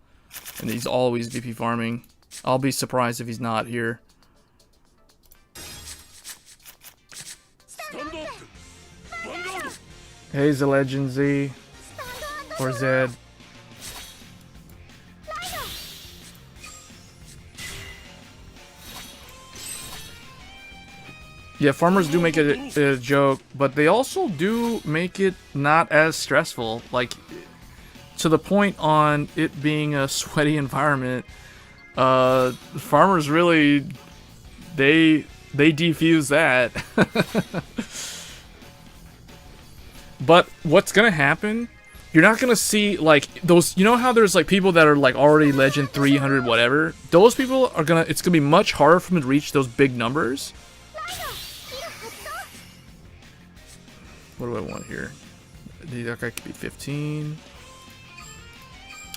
And he's always VP farming. I'll be surprised if he's not here. Hey, the Legend Z. Or Zed. Yeah, farmers do make it a joke, but they also do make it not as stressful. Like, to the point on it being a sweaty environment, farmers really, they defuse that. But what's gonna happen, you're not gonna see, like, those, you know how there's, like, people that are, like, already Legend 300 whatever? Those people are gonna, it's gonna be much harder for them to reach those big numbers. What do I want here? That guy could be 15.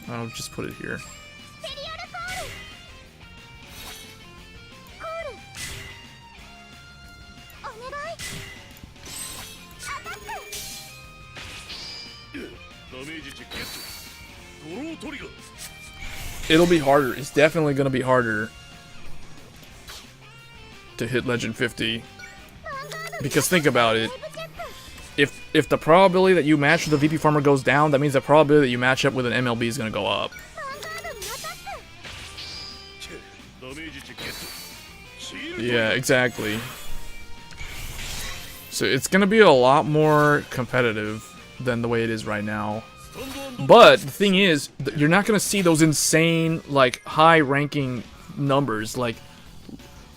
I'll just put it here. It'll be harder. It's definitely going to be harder to hit Legend 50. Because think about it. If the probability that you match with a VP farmer goes down, that means the probability that you match up with an MLB is going to go up. Yeah, exactly. So it's going to be a lot more competitive than the way it is right now. But the thing is, you're not going to see those insane, like, high-ranking numbers, like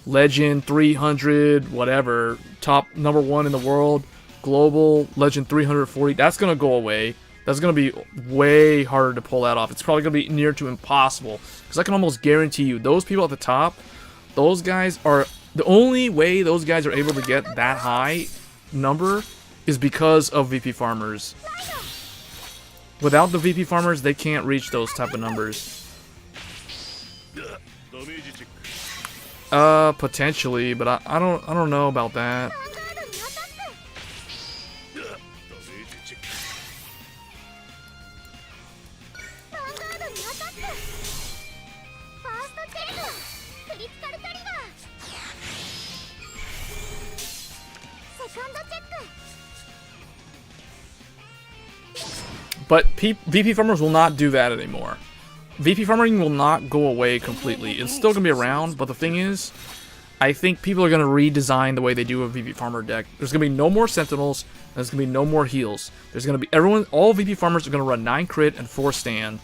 Legend 300, whatever, top #1 in the world, global, Legend 340, that's going to go away. That's going to be way harder to pull that off. It's probably going to be near to impossible. Because I can almost guarantee you, those people at the top, those guys are, the only way those guys are able to get that high number is because of VP farmers. Without the VP farmers, they can't reach those type of numbers. Potentially, but I don't know about that. But VP farmers will not do that anymore. VP farming will not go away completely. It's still going to be around, but the thing is, I think people are going to redesign the way they do a VP farmer deck. There's going to be no more sentinels, and there's going to be no more heals. There's going to be all VP farmers are going to run 9 crit and 4 stand.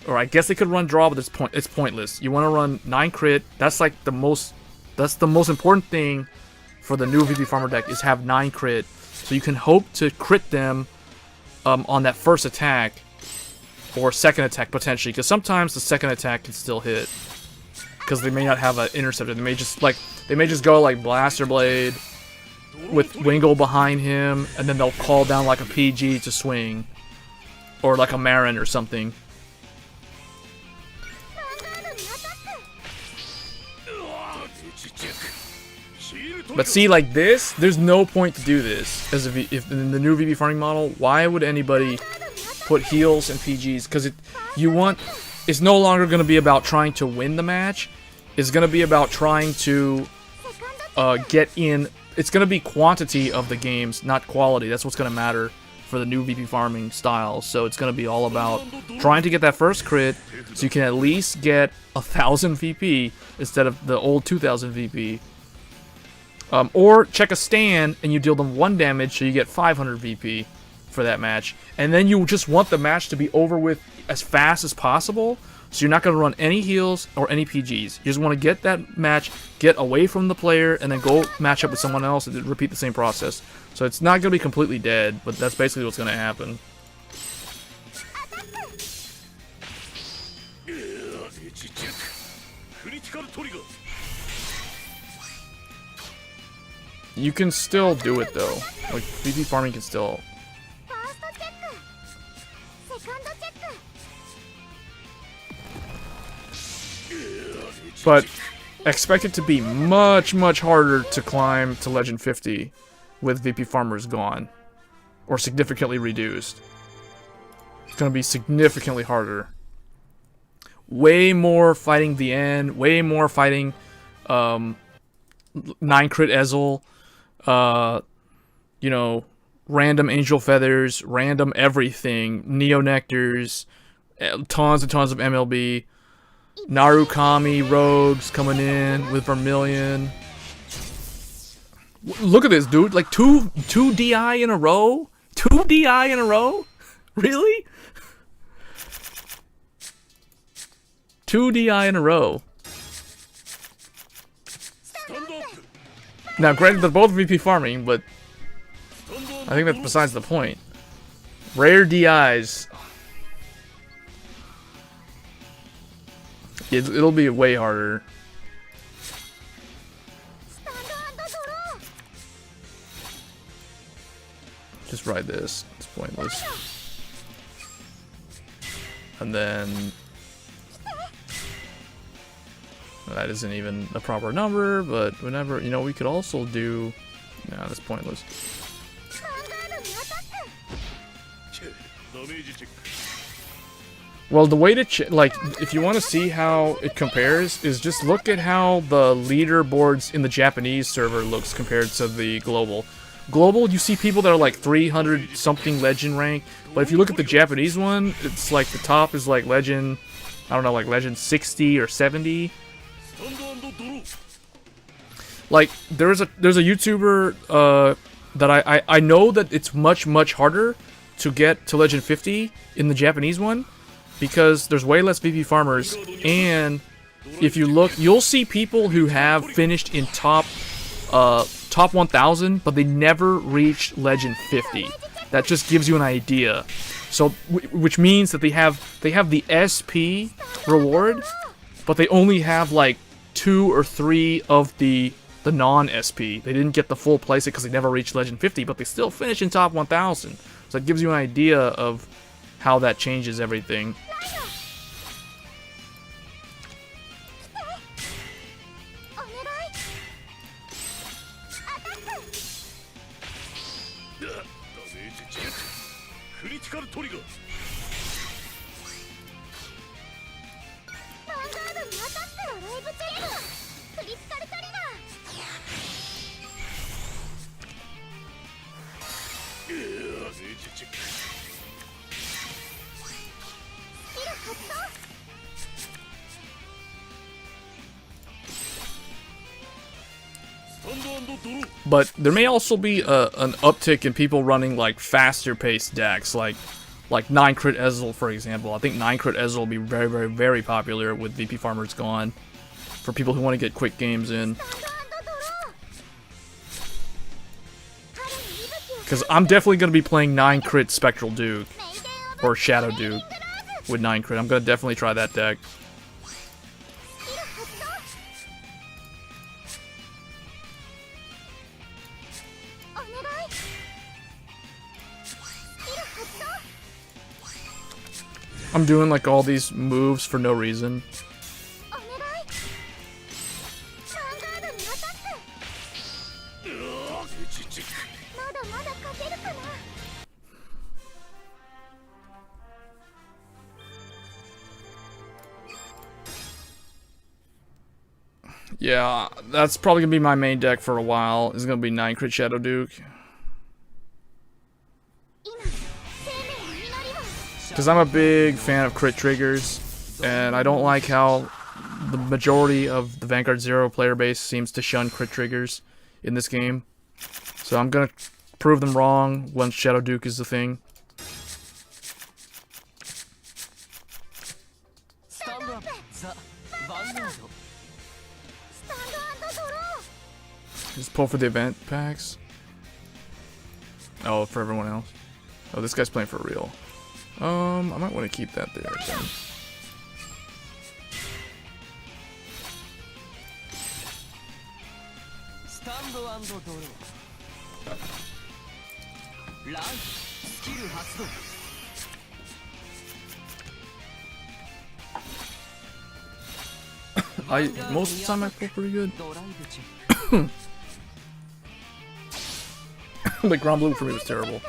Or I guess they could run draw, but it's pointless. You want to run 9 crit. That's like the most important thing for the new VP farmer deck is have 9 crit, so you can hope to crit them on that first attack or second attack potentially, because sometimes the second attack can still hit because they may not have an interceptor. They may just go like Blaster Blade with Wingle behind him, and then they'll call down like a PG to swing, or like a Marin or something. But see, like this, there's no point to do this as if in the new VP farming model. Why would anybody put heals and PGs? Because it's no longer going to be about trying to win the match. It's going to be about trying to get in. It's going to be quantity of the games, not quality. That's what's going to matter for the new VP farming style. So it's going to be all about trying to get that first crit, so you can at least get 1,000 VP instead of the old 2,000 VP. Or check a stand and you deal them 1 damage, so you get 500 VP for that match. And then you just want the match to be over with as fast as possible, so you're not going to run any heals or any PGs. You just want to get that match, get away from the player, and then go match up with someone else and repeat the same process. So it's not going to be completely dead, but that's basically what's going to happen. You can still do it though. Like VP farming can still. But expect it to be much, much harder to climb to Legend 50 with VP farmers gone or significantly reduced. It's going to be significantly harder. way more fighting the end, way more fighting 9 crit Ezel, you know, random angel feathers, random everything, Neo Nectars, tons and tons of MLB, Narukami rogues coming in with Vermilion. Look at this, dude! Like two DI in a row, 2 DI in a row, really? 2 DI in a row. Now, granted, they're both VP farming, but I think that's besides the point. Rare DIs. It'll be way harder. Just ride this. It's pointless. And then... that isn't even a proper number, but whenever... You know, we could also do... No, that's pointless. Well, the way to like, if you want to see how it compares, is just look at how the leaderboards in the Japanese server looks compared to the global. Global, you see people that are like 300 something legend rank, but if you look at the Japanese one, it's like the top is like legend, I don't know, like legend 60 or 70. Like there's a YouTuber that I know that it's much harder to get to legend 50 in the Japanese one, because there's way less VP farmers, and if you look, you'll see people who have finished in top 1000, but they never reached legend 50. That just gives you an idea. So, which means that they have the SP reward, but they only have like 2 or 3 of the non-SP. They didn't get the full place because they never reached legend 50, but they still finish in top 1000. So it gives you an idea of how that changes everything. But there may also be an uptick in people running like faster paced decks, like 9 crit Ezel, for example. I think 9 crit Ezel will be very popular with VP farmers gone, for people who want to get quick games in. Because I'm definitely going to be playing 9 crit Spectral Duke, or Shadow Duke, with 9 crit. I'm going to definitely try that deck. I'm doing like all these moves for no reason. Yeah, that's probably gonna be my main deck for a while. It's gonna be 9 crit Shadow Duke. Because I'm a big fan of crit triggers, and I don't like how the majority of the Vanguard Zero player base seems to shun crit triggers in this game. So I'm gonna prove them wrong once Shadow Duke is the thing. Just pull for the event packs. Oh, for everyone else. Oh, this guy's playing for real. I might want to keep that there then. Most of the time I play pretty good. Like Grand Blue for me was terrible.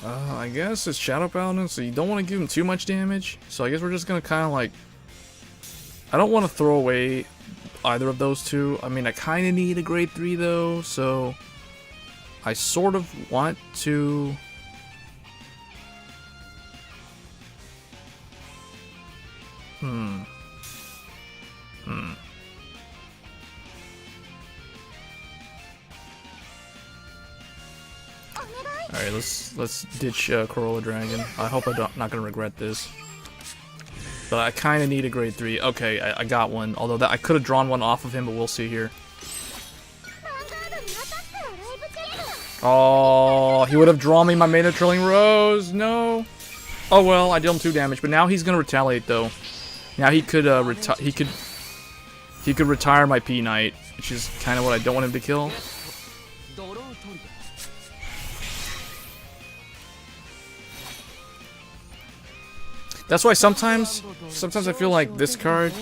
I guess it's Shadow Paladin, so you don't want to give him too much damage. So I guess we're just gonna kind of like... I don't want to throw away either of those two. I mean, I kind of need a grade 3 though, so... I sort of want to... Alright, let's ditch Corolla Dragon. I hope I'm not gonna regret this. But I kind of need a grade 3. Okay, I got one. Although that I could have drawn one off of him, but we'll see here. Oh, he would have drawn me my Mana Trilling Rose. No. Oh well, I dealt him 2 damage, but now he's gonna retaliate though. Now he could he could retire my P Knight, which is kind of what I don't want him to kill. That's why sometimes I feel like this card.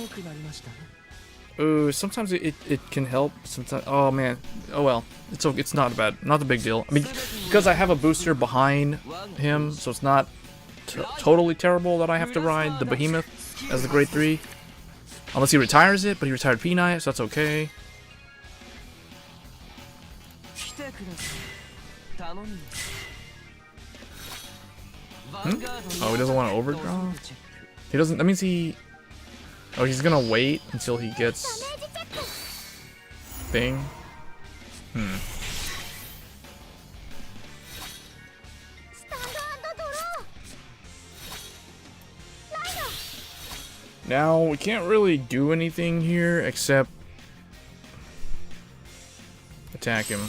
Ooh, sometimes it can help. Sometimes, oh man, oh well, it's not bad, not a big deal. I mean, because I have a booster behind him, so it's not totally terrible that I have to ride the Behemoth as the grade 3, unless he retires it. But he retired P Knight, so that's okay. Oh, he doesn't want to overdraw? He doesn't, that means he... Oh, he's gonna wait until he gets... thing? Now, we can't really do anything here except... attack him.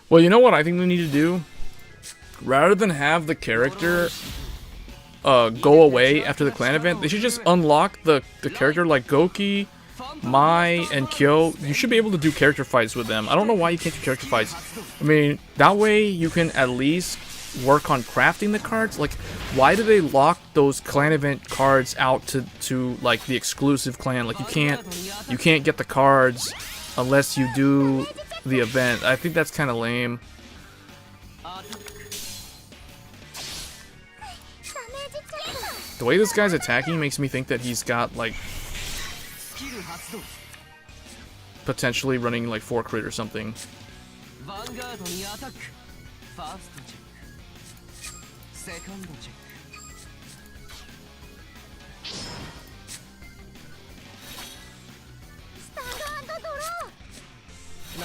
Well, you know what I think we need to do? Rather than have the character go away after the clan event, they should just unlock the character like Goki, Mai, and Kyo. You should be able to do character fights with them. I don't know why you can't do character fights. I mean, that way you can at least work on crafting the cards. Like, why do they lock those clan event cards out to like the exclusive clan? Like, you can't get the cards unless you do the event. I think that's kind of lame. The way this guy's attacking makes me think that he's got like potentially running like 4 crit or something.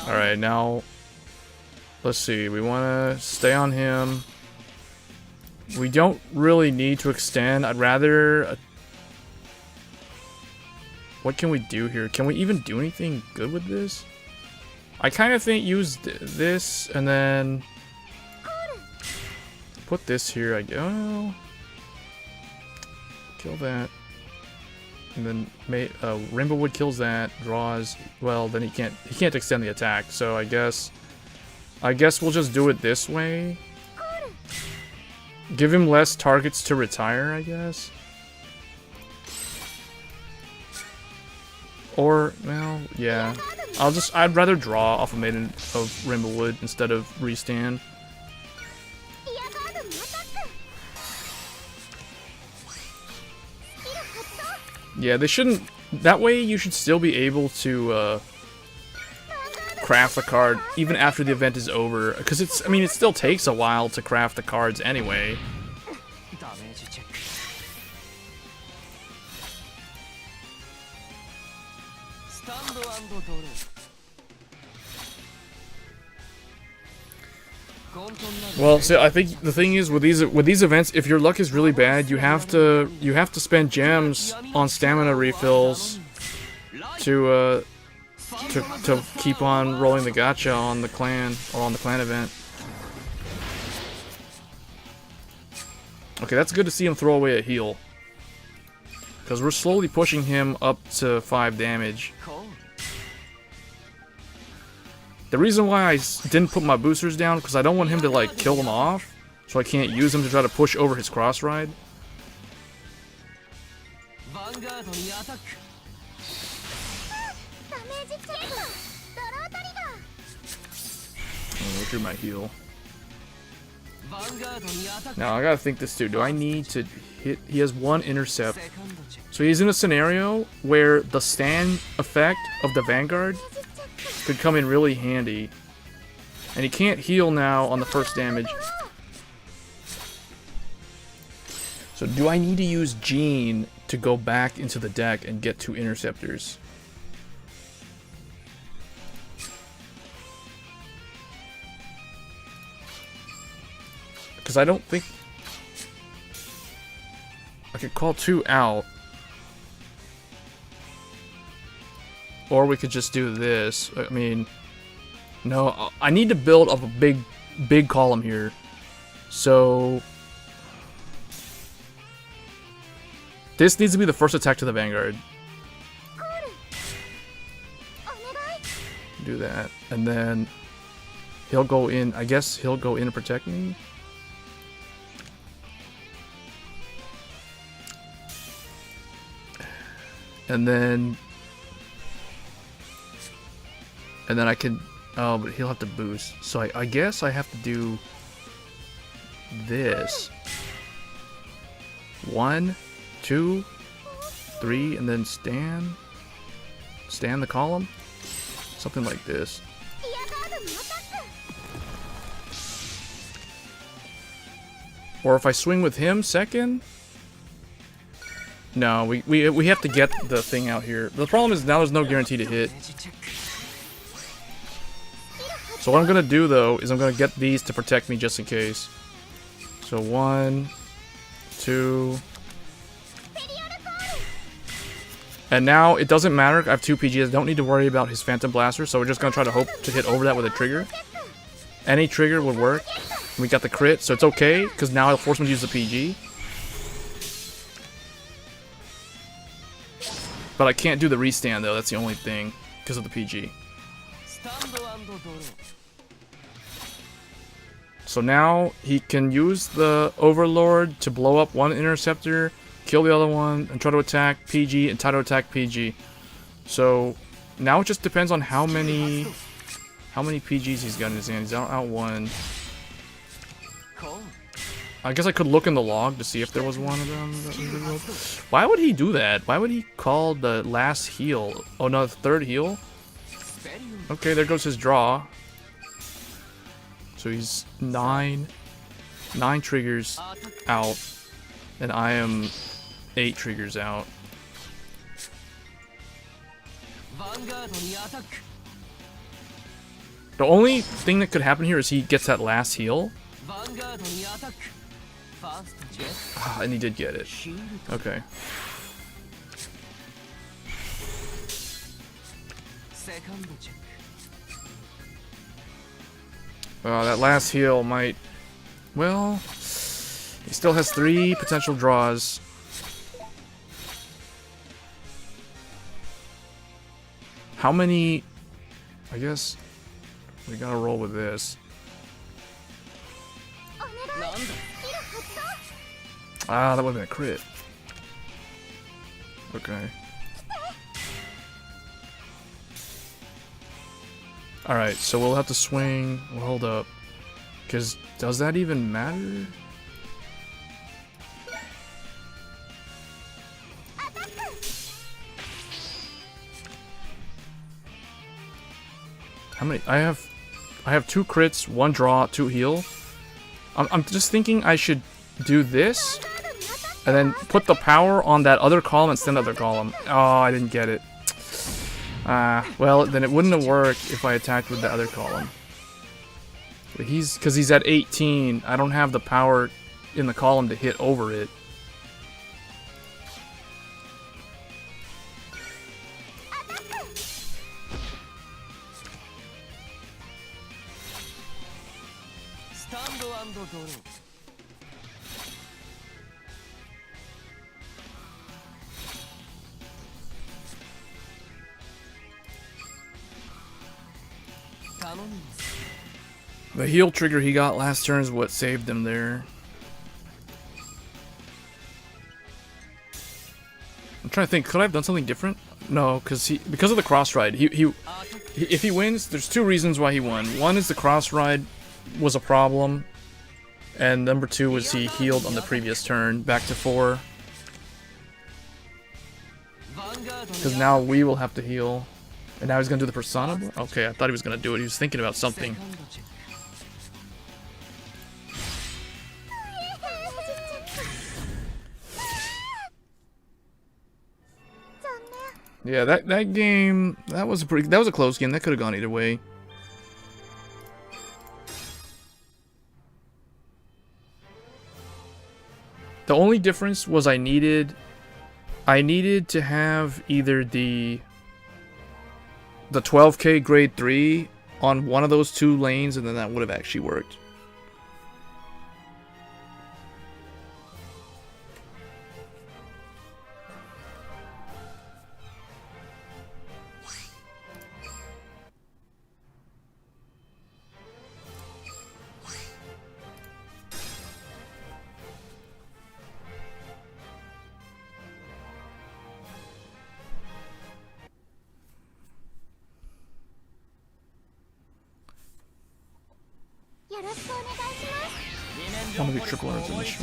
Alright, now let's see, we want to stay on him. We don't really need to extend. I'd rather... what can we do here? Can we even do anything good with this? I kind of think use this and then put this here. I go kill that, and then Rainbow Wood kills that. Draws. Well, then he can't extend the attack. So I guess we'll just do it this way. Give him less targets to retire, I guess. Or, well, yeah. I'd rather draw off a Maiden of Rainbow Wood instead of restand. Yeah, they shouldn't... that way you should still be able to, craft the card even after the event is over, because I mean, it still takes a while to craft the cards anyway. Well, see, I think the thing is with these events, if your luck is really bad, you have to spend gems on stamina refills to keep on rolling the gacha on the clan or on the clan event. Okay, that's good to see him throw away a heal, because we're slowly pushing him up to 5 damage. The reason why I didn't put my boosters down, because I don't want him to, like, kill them off. So I can't use them to try to push over his cross ride. Oh, withdrew my heal. Now I gotta think this too. Do I need to hit? He has one intercept. So he's in a scenario where the stand effect of the Vanguard could come in really handy. And he can't heal now on the first damage. So do I need to use Jean to go back into the deck and get 2 interceptors? Because I don't think I could call 2 out. Or we could just do this. I mean, no, I need to build up a big column here. So this needs to be the first attack to the Vanguard. Do that. And then he'll go in. I guess he'll go in and protect me. And then I can, oh, but he'll have to boost. So I guess I have to do this. 1, 2, 3, and then stand the column. Something like this. Or if I swing with him second. No, we have to get the thing out here. The problem is now there's no guarantee to hit. So what I'm gonna do though is I'm gonna get these to protect me just in case. So 1, 2. And now it doesn't matter. I have 2 PGs. I don't need to worry about his Phantom Blaster. So we're just gonna try to hope to hit over that with a trigger. Any trigger would work. We got the crit, so it's okay because now I'll force him to use the PG. But I can't do the restand though, that's the only thing, because of the PG. So now he can use the Overlord to blow up one interceptor, kill the other one, and try to attack PG and try to attack PG. So now it just depends on how many PGs he's got in his hand. He's out 1. I guess I could look in the log to see if there was one of them. Why would he do that? Why would he call the last heal? Oh no, the 3rd heal? Okay, there goes his draw. So he's 9 triggers out. And I am 8 triggers out. The only thing that could happen here is he gets that last heal. Ah, and he did get it. Okay. That last heal might... Well... He still has 3 potential draws. How many... I guess... We gotta roll with this. Ah, that would've been a crit. Okay. Alright, so we'll have to swing. Well, hold up. Because, does that even matter? How many? I have 2 crits, 1 draw, 2 heal. I'm just thinking I should do this, and then put the power on that other column and send the other column. Oh, I didn't get it. Well, then it wouldn't have worked if I attacked with the other column. But because he's at 18, I don't have the power in the column to hit over it. The heal trigger he got last turn is what saved him there. I'm trying to think, could I have done something different? No, because of the cross ride. If he wins, there's two reasons why he won. One is the cross ride was a problem, and number two was he healed on the previous turn, back to 4. Because now we will have to heal. And now he's gonna do the Persona? Okay, I thought he was gonna do it. He was thinking about something. Yeah, that game, that was a close game. That could have gone either way. The only difference was I needed to have either the 12k grade 3 on one of those 2 lanes, and then that would have actually worked. One of the triple R's in the show.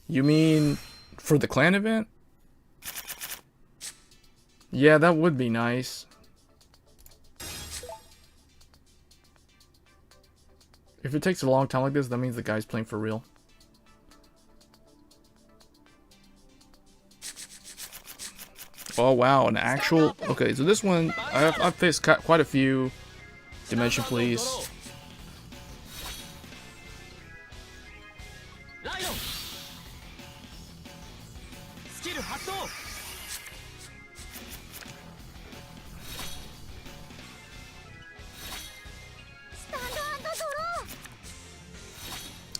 You mean for the clan event? Yeah, that would be nice. If it takes a long time like this, that means the guy's playing for real. Oh wow, an actual... Okay, so this one, I've faced quite a few Dimension Police.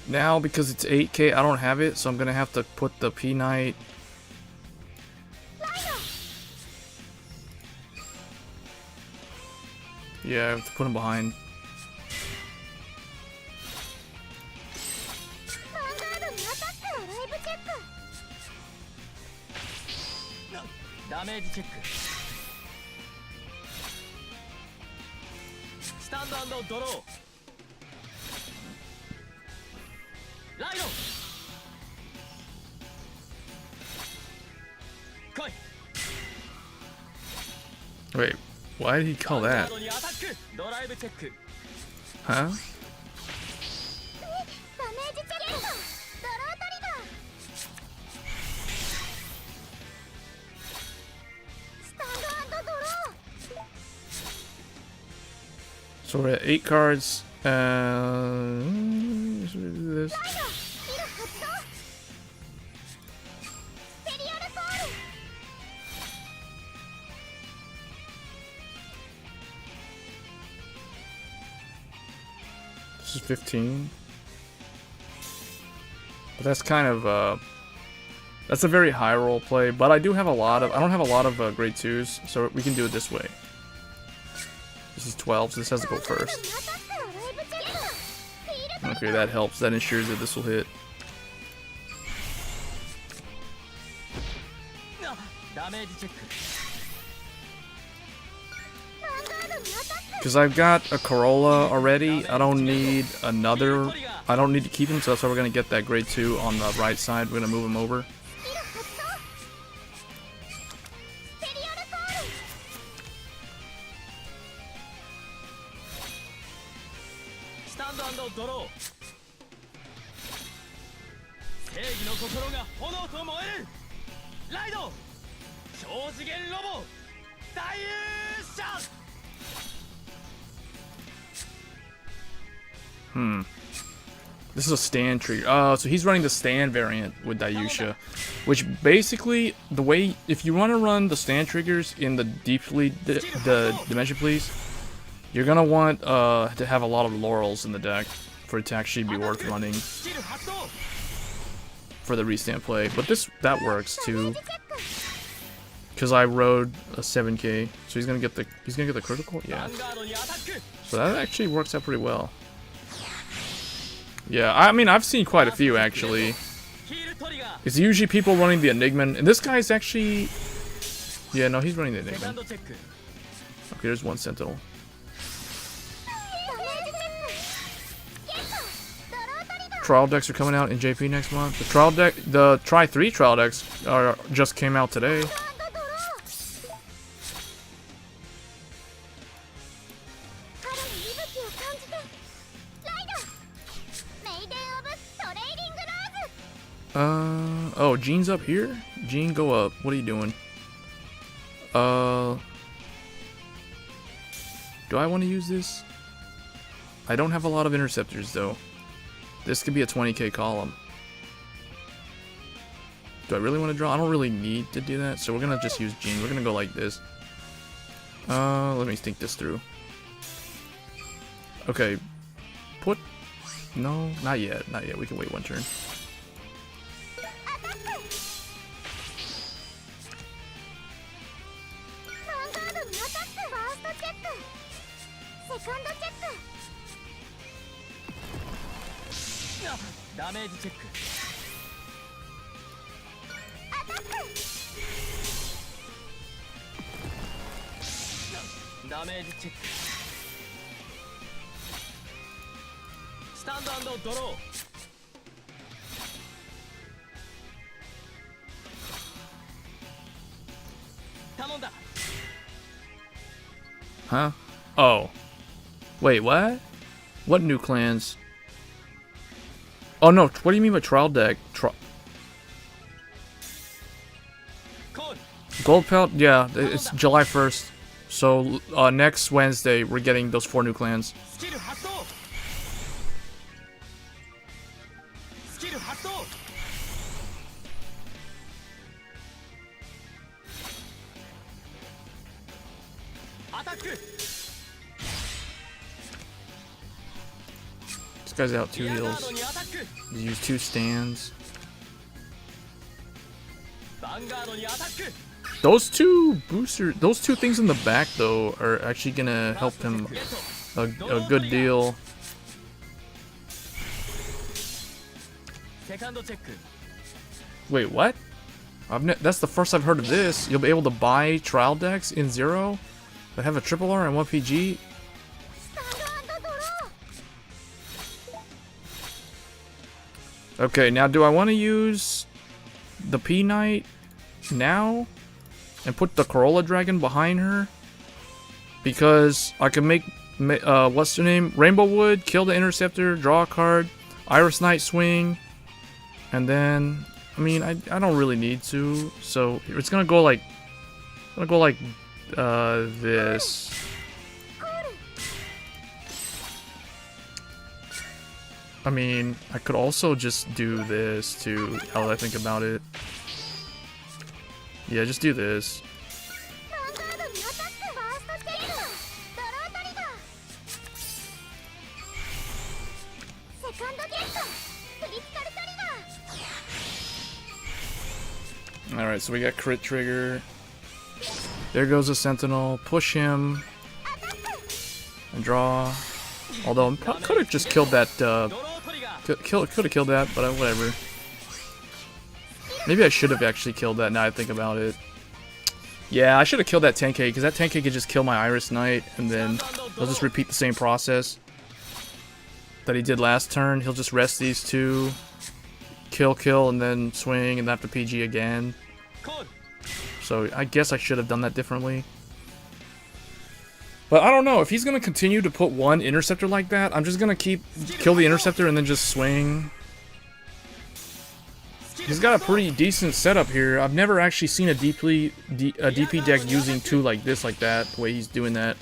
Now, because it's 8k, I don't have it, so I'm gonna have to put the P-Knight... Yeah, I have to put him behind. Wait, why did he call that? Huh? So we're at 8 cards. This. This is 15. But that's kind of that's a very high roll play, but I do have a lot of I don't have a lot of grade 2s, so we can do it this way. This is 12, so this has to go first. Okay, that helps. That ensures that this will hit. Because I've got a Corolla already, I don't need another. I don't need to keep him, so that's why we're going to get that grade 2 on the right side. We're going to move him over. This is a stand trigger. Oh, so he's running the stand variant with Dayusha, which basically the way if you want to run the stand triggers in the the Dimension Police, you're gonna want to have a lot of laurels in the deck for it to actually be worth running for the restand play. But that works too. because I rode a 7k. So he's gonna get the critical. Yeah. So that actually works out pretty well. Yeah, I mean I've seen quite a few actually. It's usually people running the Enigma, and this guy's actually. Yeah, no, he's running the Enigma. Okay, there's one Sentinel. Trial decks are coming out in JP next month. The Tri 3 trial decks just came out today. Oh, Gene's up here? Gene, go up. What are you doing? Do I want to use this? I don't have a lot of interceptors though. This could be a 20k column. Do I really want to draw? I don't really need to do that, so we're gonna just use Gene. We're gonna go like this. Let me think this through. Okay. No, not yet. Not yet. We can wait one turn. Huh? Oh. Wait, what? What new clans? Oh no, what do you mean by trial deck? Gold Pelt? Yeah, it's July 1st. So next Wednesday, we're getting those 4 new clans. This guy's out 2 heals. Use 2 stands. Those 2 boosters, those 2 things in the back though, are actually gonna help him a good deal. Wait, what? That's the first I've heard of this. You'll be able to buy trial decks in 0 that have a triple R and 1 PG. Okay, now do I want to use the P Knight now and put the Corolla Dragon behind her? Because I can make what's her name? Rainbow Wood, kill the Interceptor, draw a card, Iris Knight swing, and then I mean I don't really need to, so it's gonna go like this. I mean, I could also just do this too, now that I think about it. Yeah, just do this. Alright, so we got crit trigger. There goes a Sentinel. Push him. And draw. Although, I could have just killed that, could have killed that, but whatever. Maybe I should have actually killed that now I think about it. Yeah, I should have killed that 10k, because that 10k could just kill my Iris Knight, and then he'll just repeat the same process that he did last turn. He'll just rest these 2, kill, and then swing, and have to PG again. So I guess I should have done that differently. But I don't know, if he's going to continue to put 1 Interceptor like that, I'm just going to kill the Interceptor and then just swing. He's got a pretty decent setup here. I've never actually seen a DP deck using 2 like this, like that, the way he's doing that.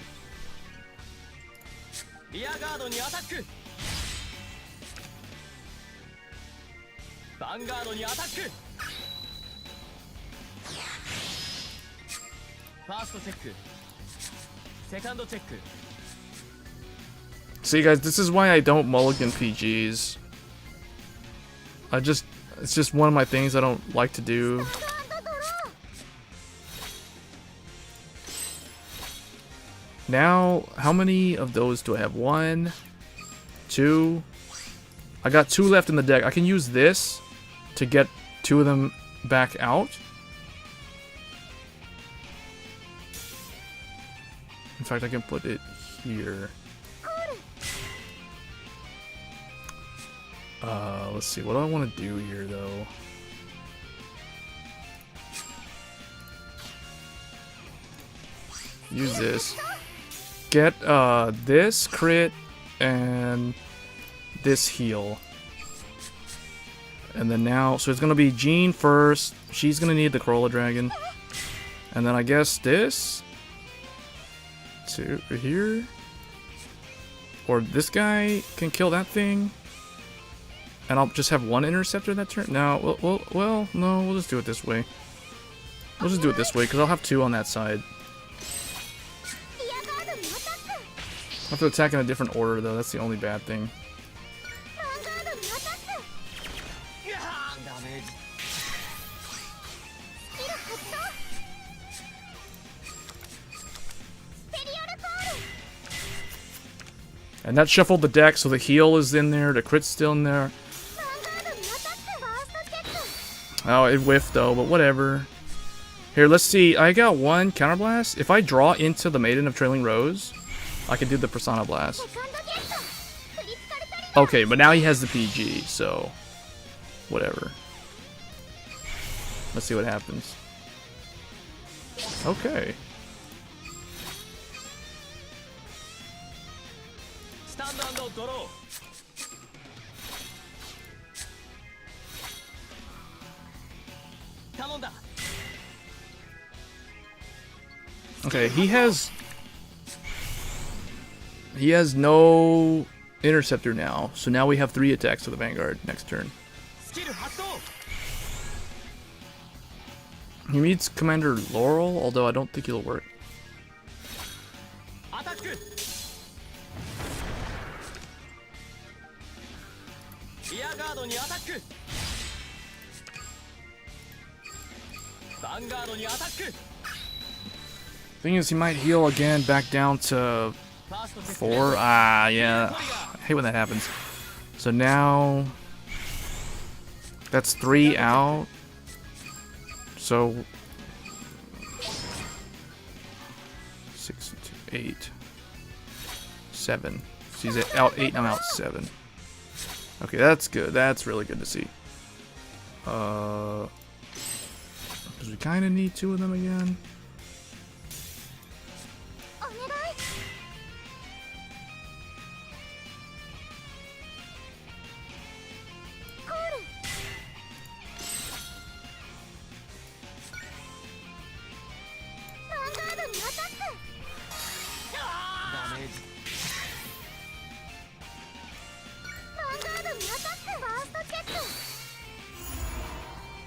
See guys, this is why I don't mulligan PGs. It's just one of my things I don't like to do. Now, how many of those do I have? 1, 2. I got 2 left in the deck. I can use this to get 2 of them back out. In fact, I can put it here. Let's see. What do I want to do here, though? Use this. Get this crit and this heal. And then now, so it's gonna be Jean first. She's gonna need the Corolla Dragon. And then I guess this to here. Or this guy can kill that thing. And I'll just have 1 interceptor that turn. No, well, no, we'll just do it this way. We'll just do it this way because I'll have 2 on that side. I have to attack in a different order, though. That's the only bad thing. And that shuffled the deck, so the heal is in there, the crit's still in there. Oh, it whiffed, though, but whatever. Here, let's see. I got 1 Counterblast. If I draw into the Maiden of Trailing Rose, I can do the Persona Blast. Okay, but now he has the PG, so whatever. Let's see what happens. Okay. Okay, he has no interceptor now, so now we have 3 attacks to the Vanguard next turn. He meets Commander Laurel, although I don't think he'll work. Thing is, he might heal again back down to 4. Ah, yeah. I hate when that happens. So now that's 3 out. So 6, 2, 8, 7. So he's out 8 and I'm out 7. Okay, that's good. That's really good to see. Because we kind of need 2 of them again.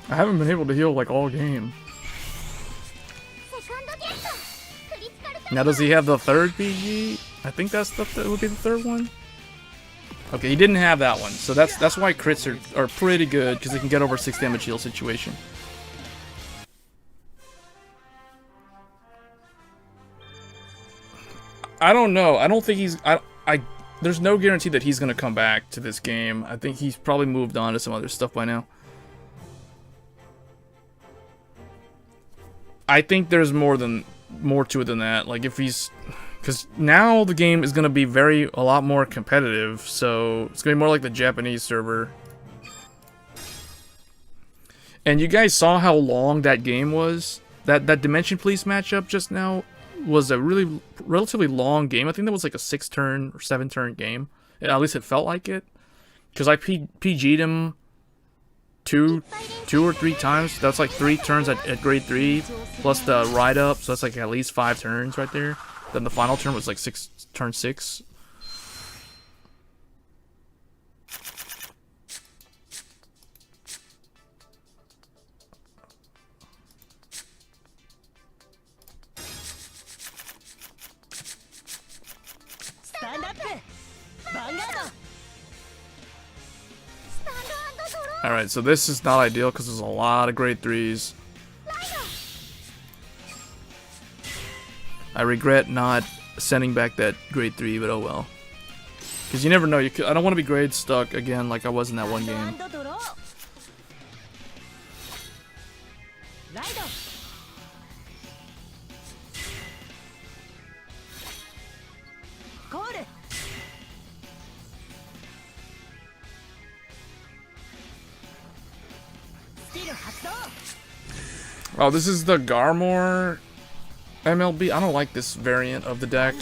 I haven't been able to heal like all game. Now does he have the 3rd PG? I think that would be the 3rd one. Okay, he didn't have that one, so that's why crits are pretty good because they can get over 6 damage heal situation. I don't know. I don't think he's. There's no guarantee that he's gonna come back to this game. I think he's probably moved on to some other stuff by now. I think there's more to it than that. Like if he's, because now the game is gonna be a lot more competitive. So it's gonna be more like the Japanese server. And you guys saw how long that game was. That Dimension Police matchup just now was a relatively long game. I think that was like a 6-turn or 7-turn game. At least it felt like it. Because I PG'd him two or 3 times. That's like 3 turns at grade 3 plus the ride up. So that's like at least 5 turns right there. Then the final turn was like turn 6. Alright, so this is not ideal because there's a lot of grade 3s. I regret not sending back that grade 3, but oh well. Because you never know. I don't want to be grade stuck again like I was in that one game. Oh, this is the Garmor MLB. I don't like this variant of the deck.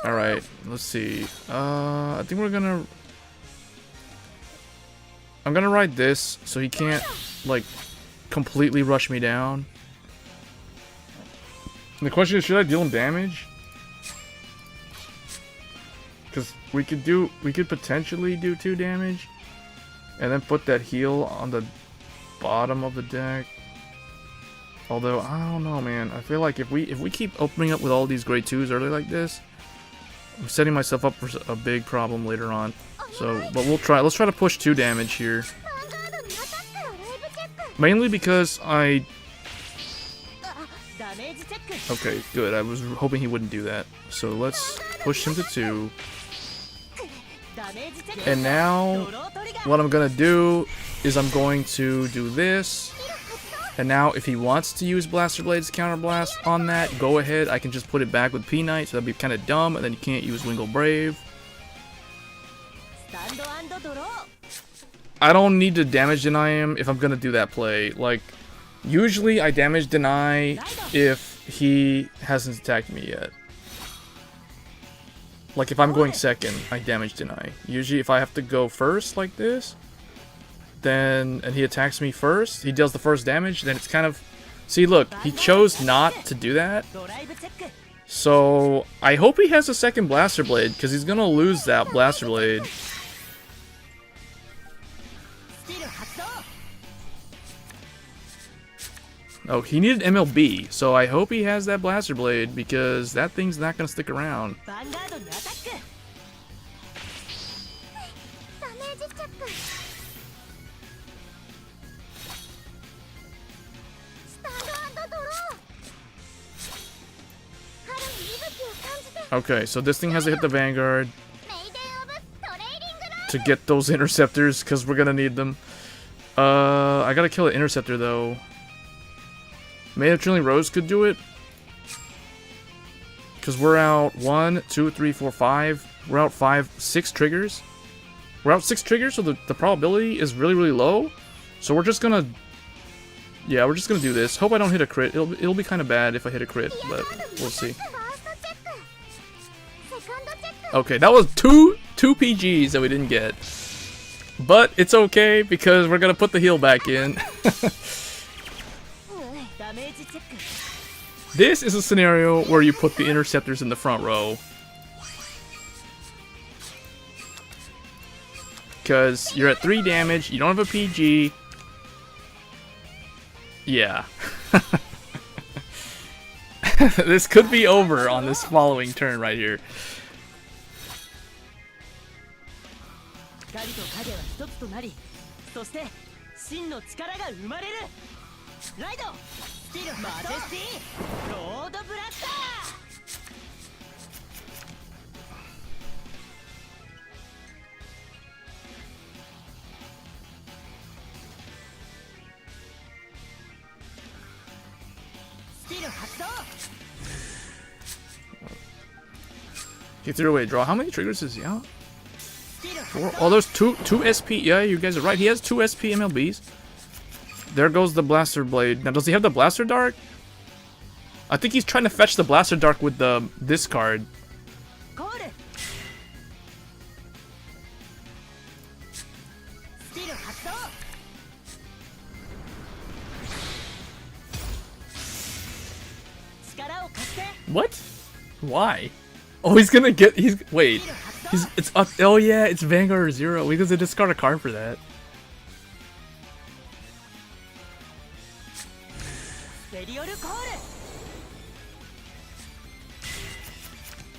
Alright, let's see. I think we're gonna... I'm gonna ride this so he can't, like, completely rush me down. And the question is, should I deal him damage? Because we could potentially do 2 damage. And then put that heal on the bottom of the deck. Although, I don't know, man. I feel like if we keep opening up with all these grade 2s early like this, I'm setting myself up for a big problem later on. So, but we'll try. Let's try to push 2 damage here. Mainly because I... Okay, good. I was hoping he wouldn't do that. So let's push him to 2. And now, what I'm gonna do is I'm going to do this. And now, if he wants to use Blaster Blade's Counter Blast on that, go ahead. I can just put it back with P-Knight, so that'd be kind of dumb, and then you can't use Wingle Brave. I don't need to damage deny him if I'm gonna do that play. Like, usually I damage deny if he hasn't attacked me yet. Like, if I'm going second, I damage deny. Usually, if I have to go first like this, then, and he attacks me first, he deals the first damage, then it's kind of... See, look, he chose not to do that. So, I hope he has a second Blaster Blade, because he's gonna lose that Blaster Blade. Oh, he needed MLB, so I hope he has that Blaster Blade, because that thing's not gonna stick around. Okay, so this thing has to hit the Vanguard to get those interceptors, because we're gonna need them. I gotta kill an interceptor, though. May of Trilling Rose could do it. Because we're out 1, 2, 3, 4, 5. We're out 6 triggers. We're out 6 triggers, so the probability is really, really low. So we're just gonna... Yeah, we're just gonna do this. Hope I don't hit a crit. It'll be kind of bad if I hit a crit, but we'll see. Okay, that was two PGs that we didn't get. But it's okay, because we're gonna put the heal back in. This is a scenario where you put the interceptors in the front row. Because you're at 3 damage, you don't have a PG. Yeah. This could be over on this following turn right here. He threw away a draw. How many triggers is he out? 4? Oh, there's two SP. Yeah, you guys are right. He has 2 SP MLBs. There goes the Blaster Blade. Now, does he have the Blaster Dart? I think he's trying to fetch the Blaster Dart with this card. What? Why? Oh, he's gonna get. Wait. It's up. Oh yeah, it's Vanguard 0. We have to discard a card for that.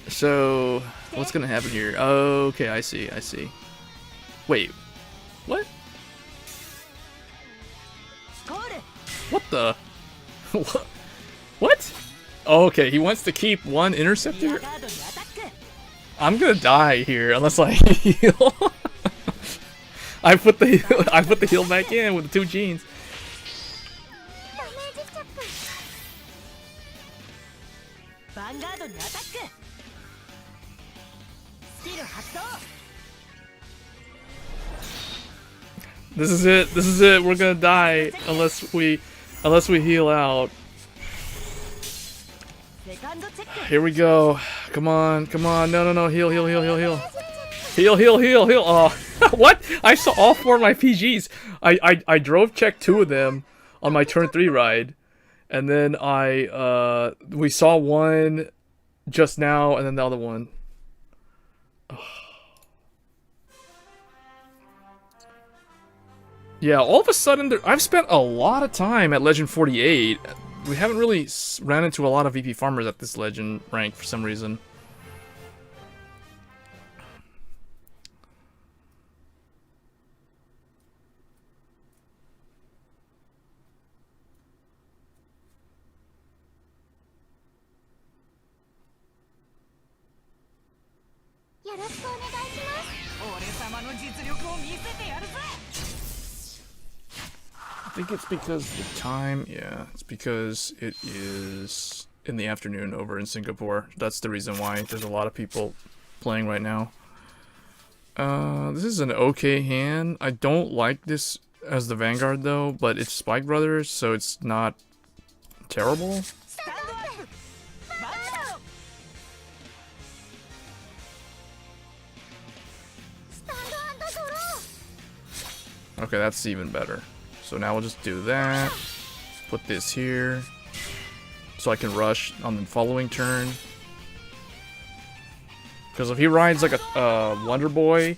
So, what's gonna happen here? Okay, I see, I see. Wait, what? What the? What? What? Oh, okay, he wants to keep one interceptor? I'm gonna die here unless I heal. I put the heal back in with the 2 genes. This is it. This is it. We're gonna die unless we heal out. Here we go. Come on, come on. No, no, no. Heal, heal, heal, heal, heal. Heal, heal, heal, heal. Oh, what? I saw all 4 of my PGs. I drove check 2 of them on my turn 3 ride, and then we saw one just now, and then the other one. Oh. Yeah, all of a sudden, I've spent a lot of time at Legend 48. We haven't really ran into a lot of VP farmers at this Legend rank for some reason. I think it's because the time, yeah, it's because it is in the afternoon over in Singapore. That's the reason why there's a lot of people playing right now. This is an okay hand. I don't like this as the Vanguard though, but it's Spike Brothers, so it's not terrible. Okay, that's even better. So now we'll just do that. Put this here. So I can rush on the following turn. Because if he rides like a Wonder Boy,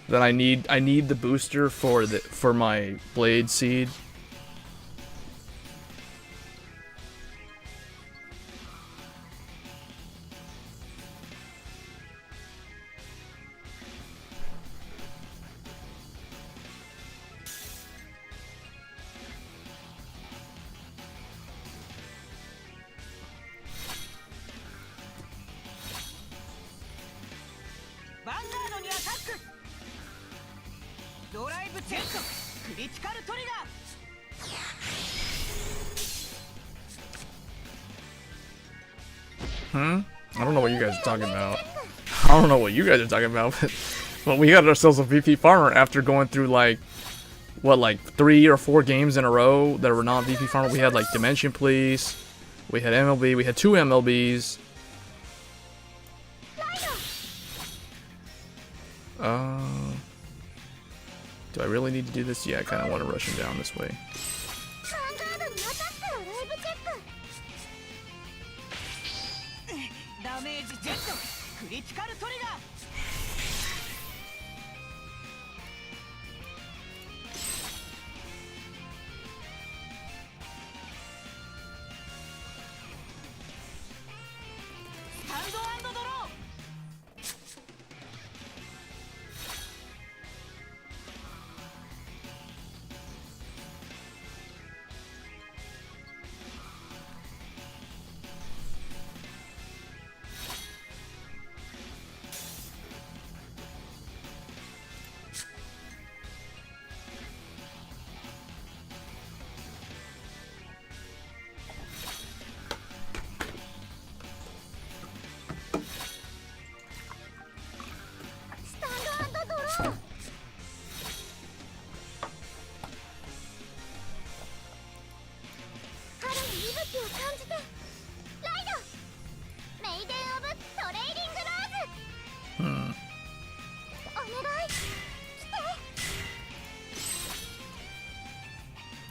then I need the booster for my Blade Seed. I don't know what you guys are talking about. I don't know what you guys are talking about, but we got ourselves a VP farmer after going through like, what, like 3 or 4 games in a row that were not VP farmer. We had like Dimension Police, we had MLB, we had 2 MLBs. Do I really need to do this? Yeah, I kind of want to rush him down this way.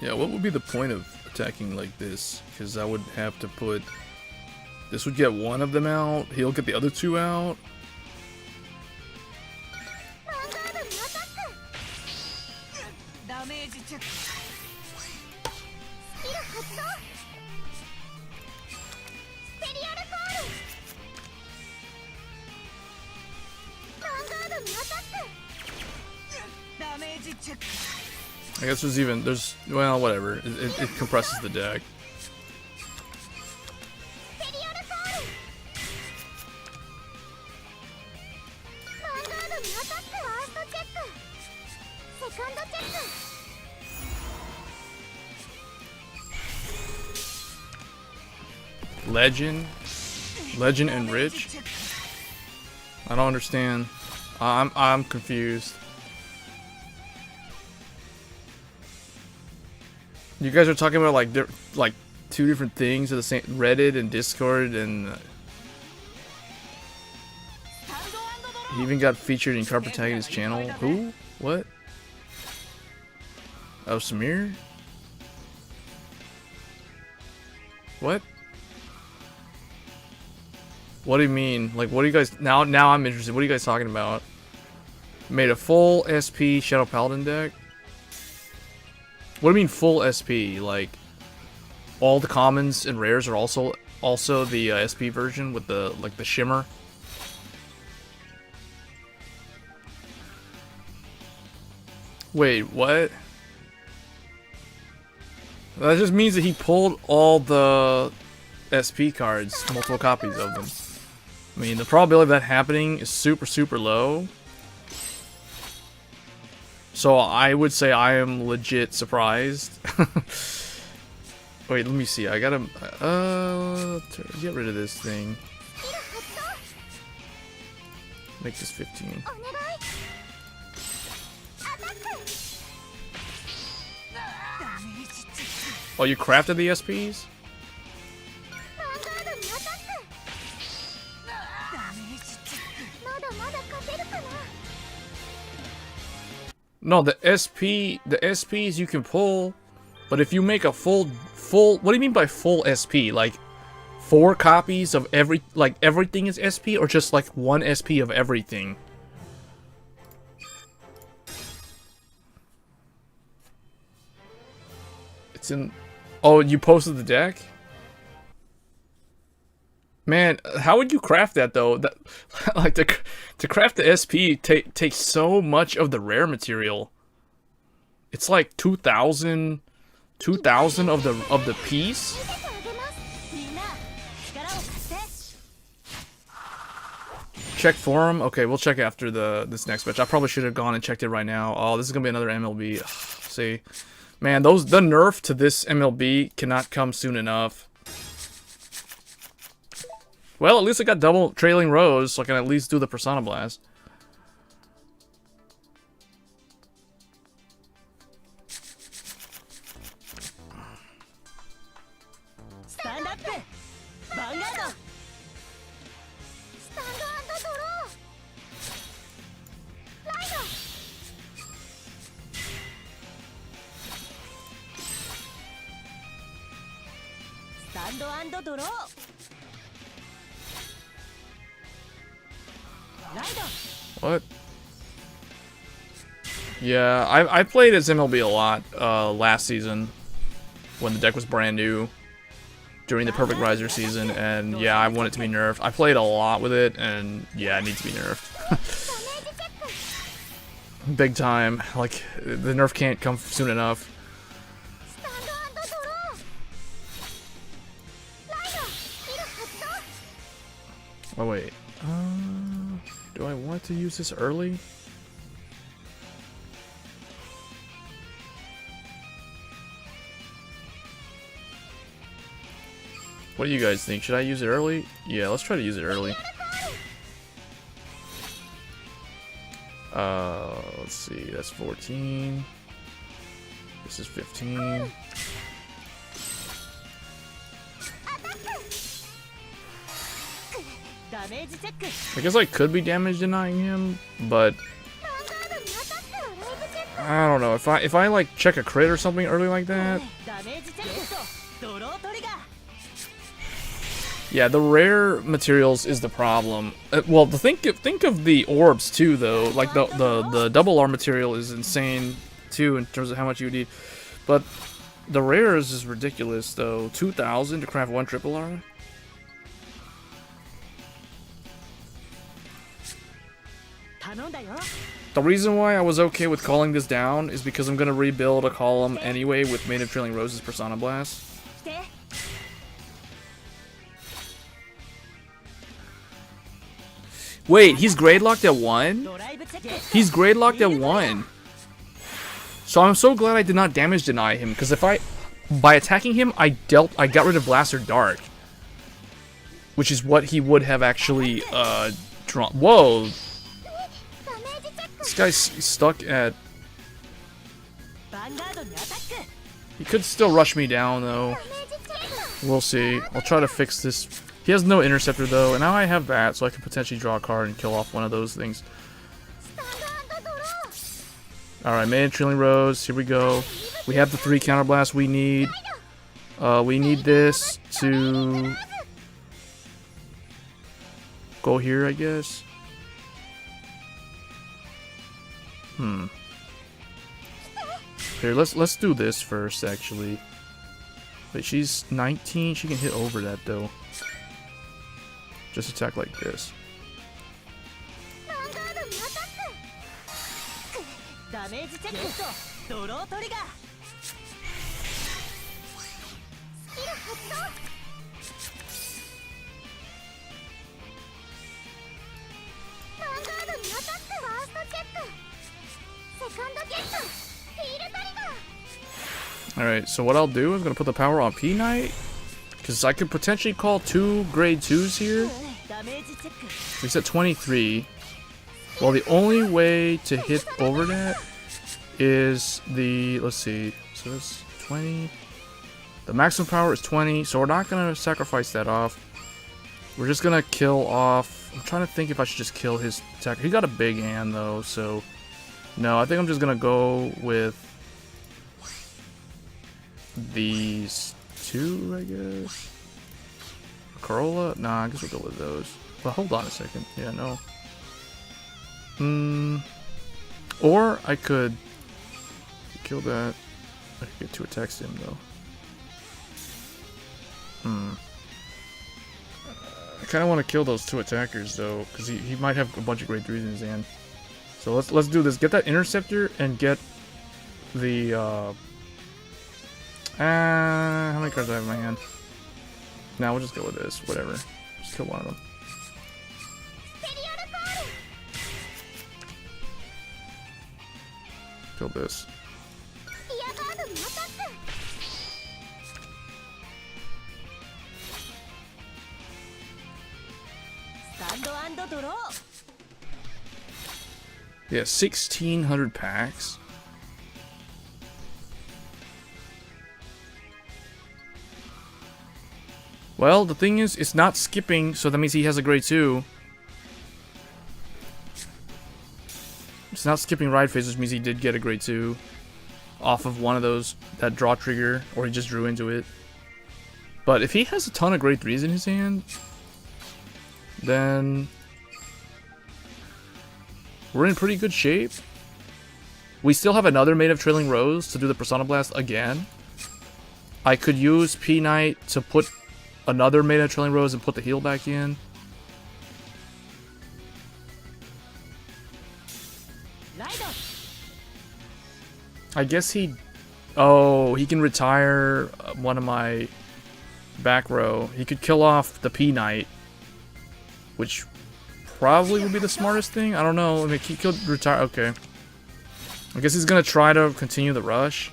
Yeah, what would be the point of attacking like this? Because I would have to put... This would get one of them out, he'll get the other 2 out. I guess there's well, whatever. It compresses the deck. Legend and rich. I don't understand. I'm confused. You guys are talking about like two different things at the same Reddit and Discord, and he even got featured in card protagonist channel. Who? What? Oh, Samir? What? What do you mean? Like, what do you guys... Now I'm interested. What are you guys talking about? Made a full SP Shadow Paladin deck? What do you mean full SP? Like, all the commons and rares are also the SP version with the, like, the shimmer? Wait, what? That just means that he pulled all the SP cards, multiple copies of them. I mean, the probability of that happening is super, super low. So I would say I am legit surprised. Wait, let me see. I gotta get rid of this thing. Make this 15. Oh, you crafted the SPs? No, the SPs you can pull, but if you make a full, what do you mean by full SP? Like 4 copies of everything is SP, or just like 1 SP of everything? It's in. Oh, you posted the deck? Man, how would you craft that though? That like to craft the SP takes so much of the rare material. It's like 2,000 of the piece. Check forum. Okay, we'll check after this next match. I probably should have gone and checked it right now. Oh, this is gonna be another MLB. See, man, the nerf to this MLB cannot come soon enough. Well, at least I got double trailing rows, so I can at least do the Persona Blast. Stand up! Vanguard! Stand and draw! What? Yeah, I played as MLB a lot last season when the deck was brand new during the Perfect Riser season, and yeah, I want it to be nerfed. I played a lot with it, and yeah, it needs to be nerfed. Big time. Like, the nerf can't come soon enough. Oh wait. Do I want to use this early? What do you guys think? Should I use it early? Yeah, let's try to use it early. Let's see. That's 14. This is 15. I guess I could be damage denying him, but I don't know. If I like check a crit or something early like that. Yeah, the rare materials is the problem. Well, think of the orbs too, though. Like the double R material is insane too in terms of how much you need. But the rares is ridiculous though. 2,000 to craft 1 triple R. The reason why I was okay with calling this down is because I'm gonna rebuild a column anyway with Maid of Trailing Roses Persona Blast. して Wait, he's grade locked at 1? ドライブチェック He's grade locked at 1. So I'm so glad I did not damage deny him, because if by attacking him, I got rid of Blaster Dark. Which is what he would have actually, drawn. Whoa! ダメージチェック This guy's stuck at... ヴァンガードにアタック He could still rush me down, though. ダメージチェック We'll see. I'll try to fix this. He has no interceptor, though, and now I have that, so I can potentially draw a card and kill off one of those things. スタンドドロー Alright, Maid of Trailing Rose. Here we go. We have the 3 counterblasts we need. We need this to... go here, I guess. Here, let's do this first, actually. Wait, she's 19. She can hit over that, though. Just attack like this. ヴァンガードにアタックダメージチェックとドロートリガースキル発動ヴァンガードにアタックファーストチェックセカンドゲットフィールトリガー Alright, so what I'll do is I'm going to put the power on P-Knight. Because I could potentially call 2 grade 2s here. ダメージチェック He's at 23. Well, the only way to hit over that is the... Let's see. So that's 20. The maximum power is 20, so we're not going to sacrifice that off. We're just going to kill off... I'm trying to think if I should just kill his attacker. He got a big hand, though, so... No, I think I'm just going to go with... these 2, I guess. Corolla? Nah, I guess we'll go with those. But hold on a second. Yeah, no. Or I could kill that. I could get 2 attacks to him, though. I kind of want to kill those 2 attackers, though, because he might have a bunch of grade 3s in his hand. So let's do this. Get that interceptor and get the how many cards do I have in my hand? Nah, we'll just go with this. Whatever. Just kill one of them. ペリオルコール Kill this. リアガードにアタックスタンドドロー Yeah, 1,600 packs. Well, the thing is, it's not skipping, so that means he has a grade 2. It's not skipping ride phase, which means he did get a grade 2 off of one of those, that draw trigger, or he just drew into it. But if he has a ton of grade 3s in his hand, then we're in pretty good shape. We still have another Maid of Trailing Rose to do the Persona Blast again. I could use P-Knight to put another Maid of Trailing Rose and put the heal back in. I guess he... Oh, he can retire one of my back row. He could kill off the P-Knight, which probably would be the smartest thing. I don't know. I mean, he could retire. Okay. I guess he's going to try to continue the rush.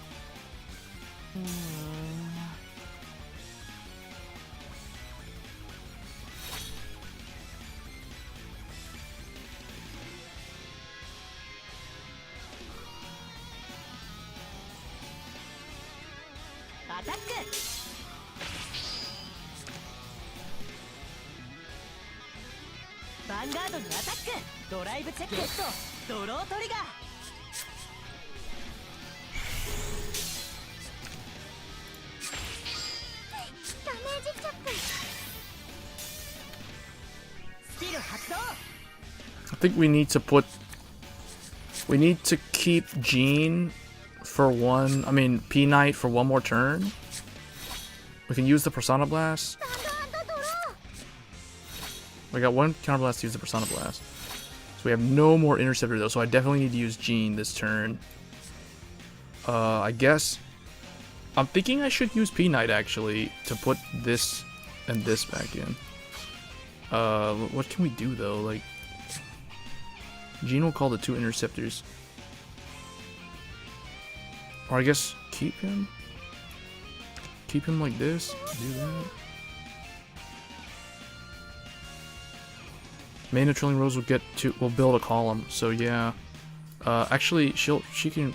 I think we need to put... We need to keep Jean for one... I mean, P-Knight for one more turn. We can use the Persona Blast. We got one Counter Blast to use the Persona Blast. So we have no more Interceptor though, so I definitely need to use Gene this turn. I guess I'm thinking I should use P-Knight actually to put this and this back in. What can we do though? Like, Gene will call the 2 Interceptors. Or I guess keep him? Keep him like this? Do that? Mana Trilling Rose will build a column, so yeah. Actually, she can...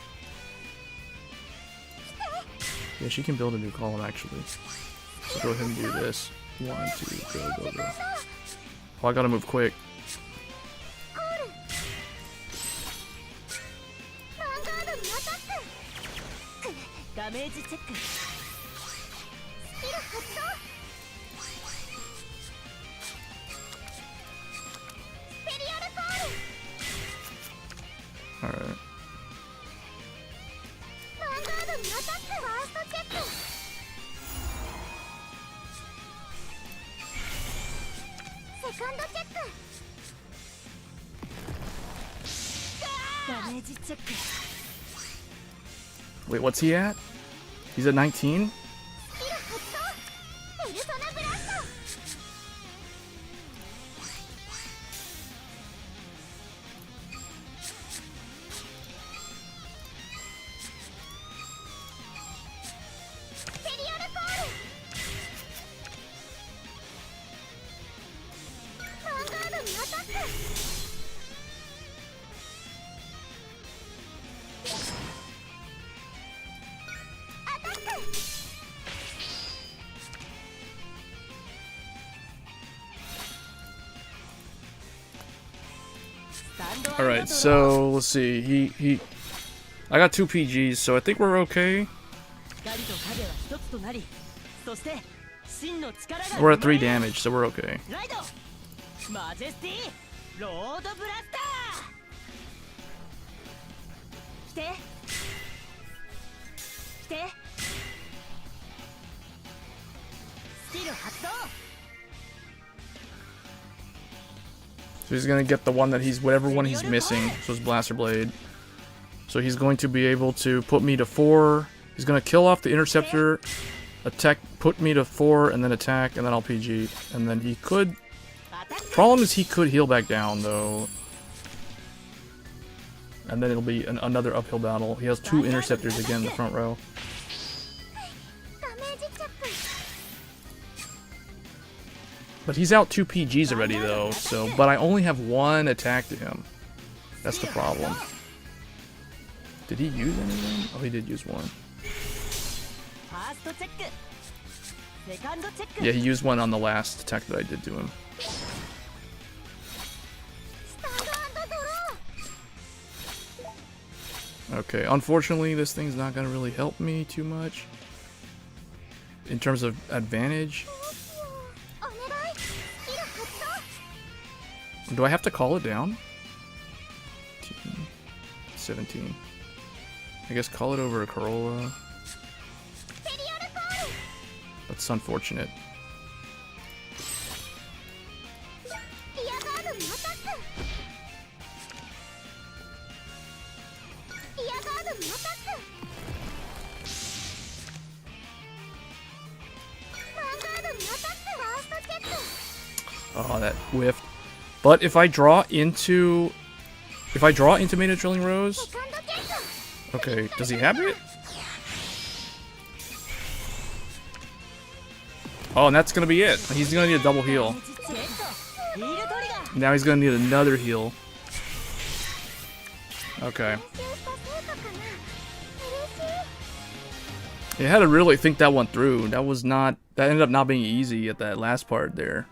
Yeah, she can build a new column actually. So go ahead and do this. 1, 2, go. Oh, I gotta move quick. Alright. Wait, what's he at? He's at 19? Alright, so let's see. I got 2 PGs, so I think we're okay. We're at 3 damage, so we're okay. So he's gonna get the one that whatever one he's missing, so his Blaster Blade. So he's going to be able to put me to 4. He's gonna kill off the Interceptor, attack, put me to 4, and then attack, and then I'll PG. And then he could... Problem is he could heal back down, though. And then it'll be another uphill battle. He has 2 Interceptors again in the front row. But he's out 2 PGs already, though, so... But I only have 1 attack to him. That's the problem. Did he use anything? Oh, he did use 1. Yeah, he used 1 on the last attack that I did to him. Okay, unfortunately, this thing's not gonna really help me too much. In terms of advantage. Do I have to call it down? 18, 17. I guess call it over a Corolla. That's unfortunate. Oh, that whiffed. But if I draw into Mana Trilling Rose, okay, does he have it? Oh, and that's gonna be it. He's gonna need a double heal. Now he's gonna need another heal. Okay. You had to really think that one through. That ended up not being easy at that last part there.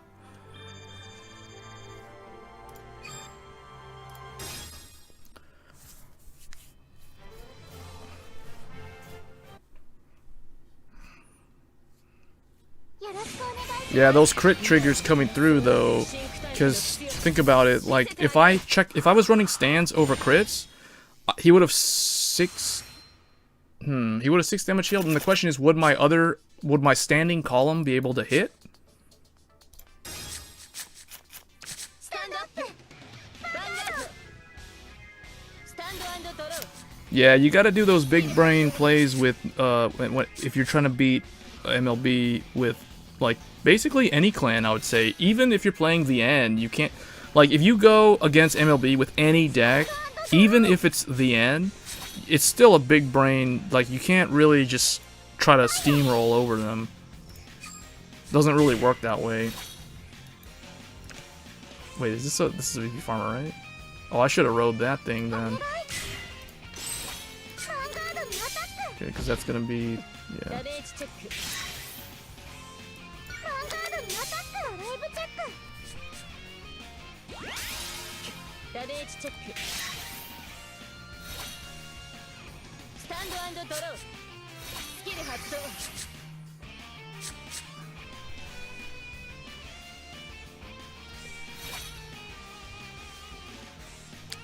Yeah, those crit triggers coming through though, because think about it, like if I was running stands over crits, he would have 6 damage shield, and the question is, would my standing column be able to hit? Yeah, you gotta do those big brain plays with, if you're trying to beat MLB with, like, basically any clan, I would say. Even if you're playing the end, you can't, like, if you go against MLB with any deck, even if it's the end, it's still a big brain, like, you can't really just try to steamroll over them. Doesn't really work that way. Wait, is this is a VP farmer, right? Oh, I should have rode that thing then. Okay, because that's gonna be, yeah.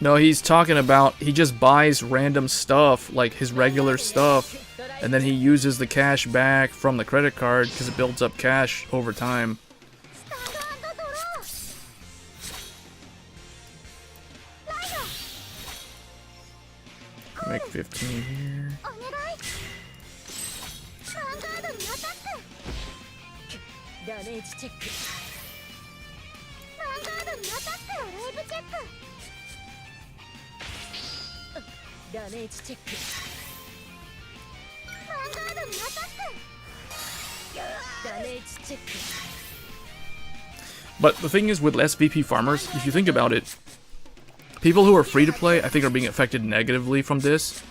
No, he's talking about, he just buys random stuff, like his regular stuff, and then he uses the cash back from the credit card because it builds up cash over time. Make 15 here. But the thing is, with less VP farmers, if you think about it, people who are free to play, I think, are being affected negatively from this.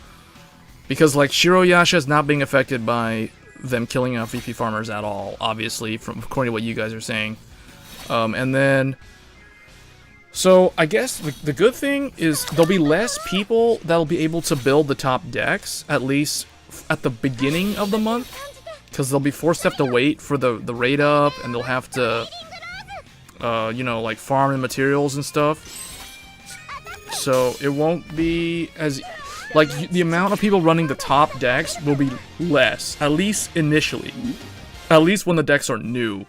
Because, like, Shiroyasha is not being affected by them killing off VP farmers at all, obviously, according to what you guys are saying. And then, so I guess the good thing is there'll be less people that'll be able to build the top decks, at least at the beginning of the month, because they'll be forced to have to wait for the raid up, and they'll have to, you know, like, farm the materials and stuff. So it won't be as, like, the amount of people running the top decks will be less, at least initially, at least when the decks are new.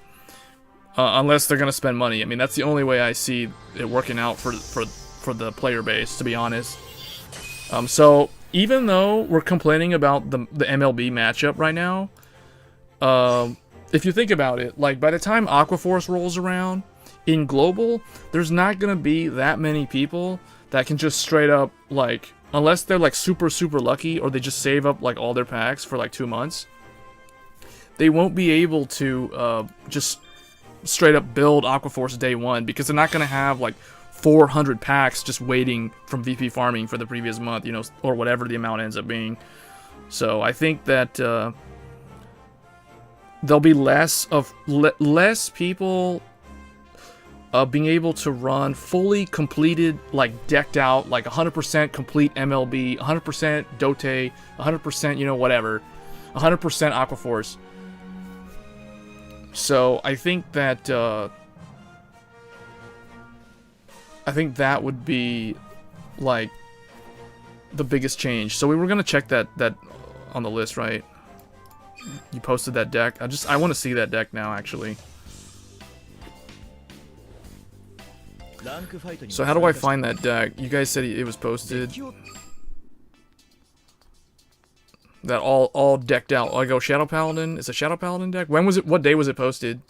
Unless they're gonna spend money. I mean, that's the only way I see it working out for the player base, to be honest. So even though we're complaining about the MLB matchup right now, if you think about it, like, by the time Aquaforce rolls around in global, there's not gonna be that many people that can just straight up, like, unless they're like super lucky, or they just save up like all their packs for like 2 months, they won't be able to just straight up build Aquaforce day one, because they're not going to have like 400 packs just waiting from VP farming for the previous month, you know, or whatever the amount ends up being. So I think that there'll be less people being able to run fully completed, like, decked out, like 100% complete MLB, 100% Dote, 100%, you know, whatever, 100% Aquaforce. So I think that would be, like, the biggest change. So we were gonna check that on the list, right? You posted that deck. I want to see that deck now, actually. So how do I find that deck? You guys said it was posted. That all decked out. I go Shadow Paladin. It's a Shadow Paladin deck. When was it? What day was it posted?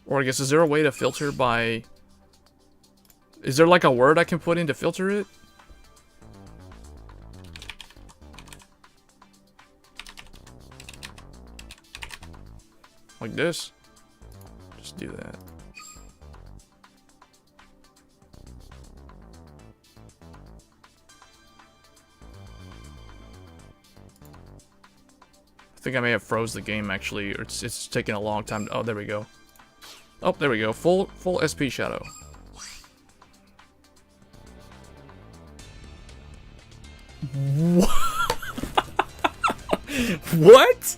Or I guess, is there a way to filter by? Is there like a word I can put in to filter it? Like this? Just do that. I think I may have froze the game, actually, or it's taking a long time. Oh, there we go. Oh, there we go. Full SP Shadow. What?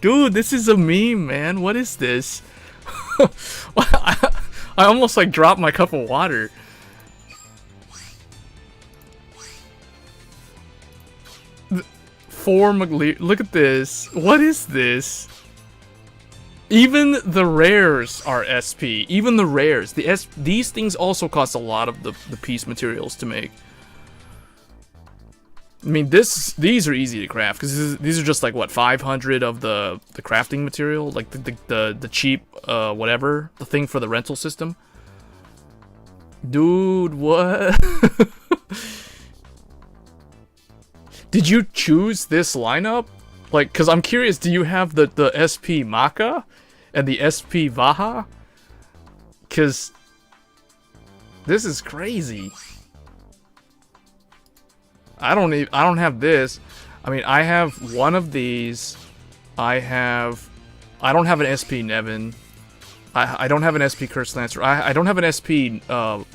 Dude, this is a meme, man. What is this? I almost, like, dropped my cup of water. Look at this. What is this? Even the rares are SP. Even the rares. These things also cost a lot of the piece materials to make. I mean, these are easy to craft because these are just like what 500 of the crafting material, like the cheap whatever, the thing for the rental system. Dude, what? Did you choose this lineup? Like, cause I'm curious. Do you have the SP Maka and the SP Vaha? Cause this is crazy. I don't have this. I mean, I have one of these. I don't have an SP Nevin. I don't have an SP Curse Lancer. I don't have an SP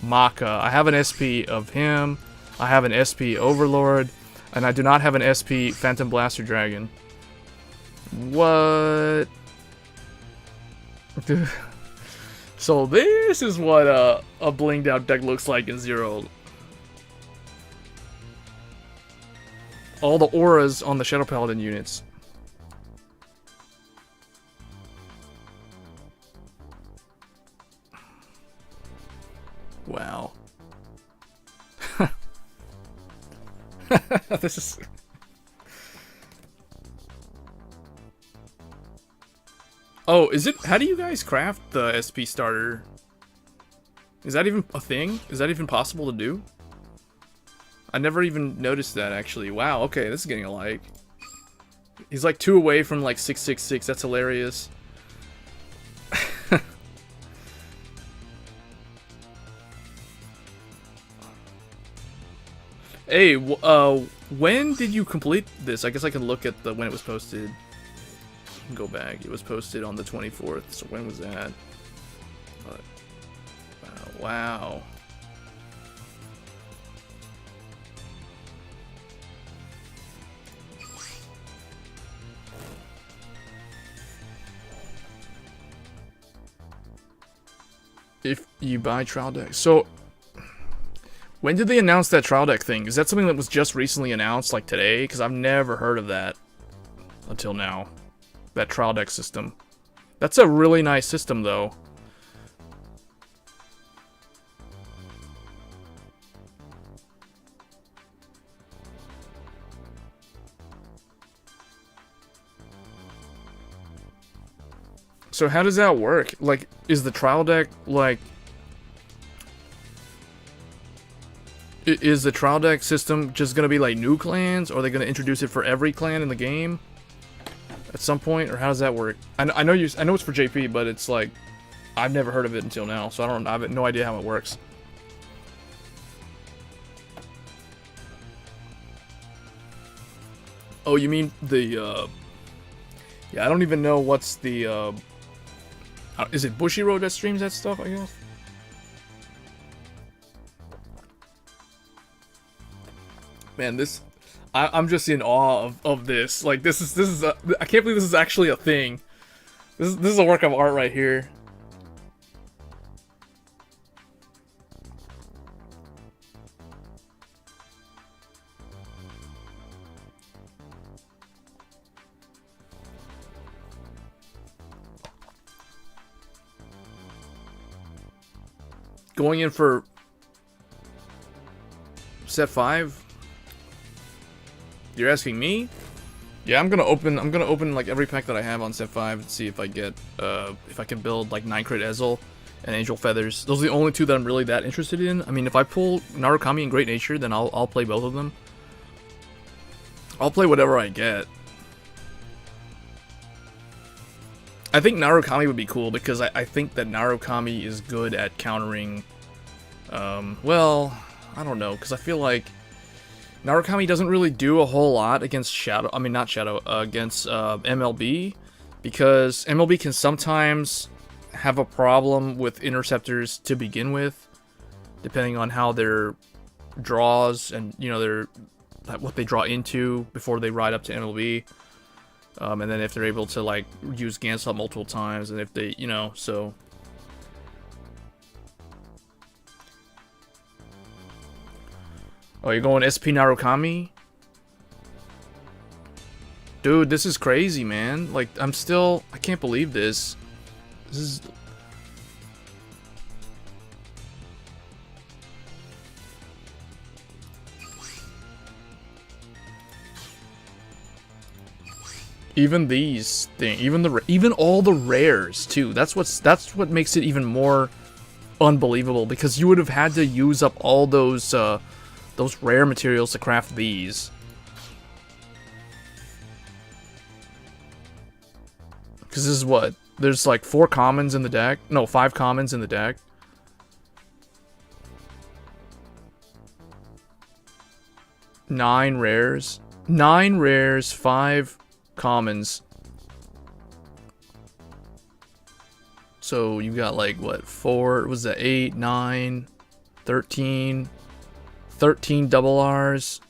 Maka. I have an SP of him. I have an SP Overlord. And I do not have an SP Phantom Blaster Dragon. What? So this is what a blinged out deck looks like in Zero. All the auras on the Shadow Paladin units. Wow. This is... Oh, is it... How do you guys craft the SP starter? Is that even a thing? Is that even possible to do? I never even noticed that, actually. Wow, okay, this is getting a like. He's like 2 away from like 666. That's hilarious. Hey, when did you complete this? I guess I can look at when it was posted. Go back. It was posted on the 24th. So when was that? Wow. If you buy trial deck. So, when did they announce that trial deck thing? Is that something that was just recently announced, like today? Because I've never heard of that until now. That trial deck system. That's a really nice system, though. So how does that work? Like, is the trial deck, like... Is the trial deck system just gonna be like new clans? Or are they gonna introduce it for every clan in the game? At some point? Or how does that work? I know it's for JP, but it's like... I've never heard of it until now, so I have no idea how it works. Oh, you mean the, Yeah, I don't even know what's the, is it Bushiroad that streams that stuff, I guess? Man, I'm just in awe of this. Like, this is I can't believe this is actually a thing. This is a work of art right here. Going in for set 5? You're asking me? Yeah, I'm gonna open like every pack that I have on set 5 and see if I get if I can build like 9 crit Ezel and Angel Feathers. Those are the only two that I'm really that interested in. I mean, if I pull Narukami and Great Nature, then I'll play both of them. I'll play whatever I get. I think Narukami would be cool because I think that Narukami is good at countering, well, I don't know, because I feel like Narukami doesn't really do a whole lot against against MLB, because MLB can sometimes have a problem with interceptors to begin with, depending on how their draws and, you know, what they draw into before they ride up to MLB. And then if they're able to, like, use Gansop multiple times, and if they, you know, so... Oh, you're going SP Narukami? Dude, this is crazy, man. Like, I can't believe this. This is... Even these things, even all the rares too. That's what makes it even more unbelievable, because you would have had to use up all those rare materials to craft these. Because this is what, there's like 4 commons in the deck. No, 5 commons in the deck. Nine rares, 5 commons. So you got like what, 4, was that 8, 9, 13 double R's,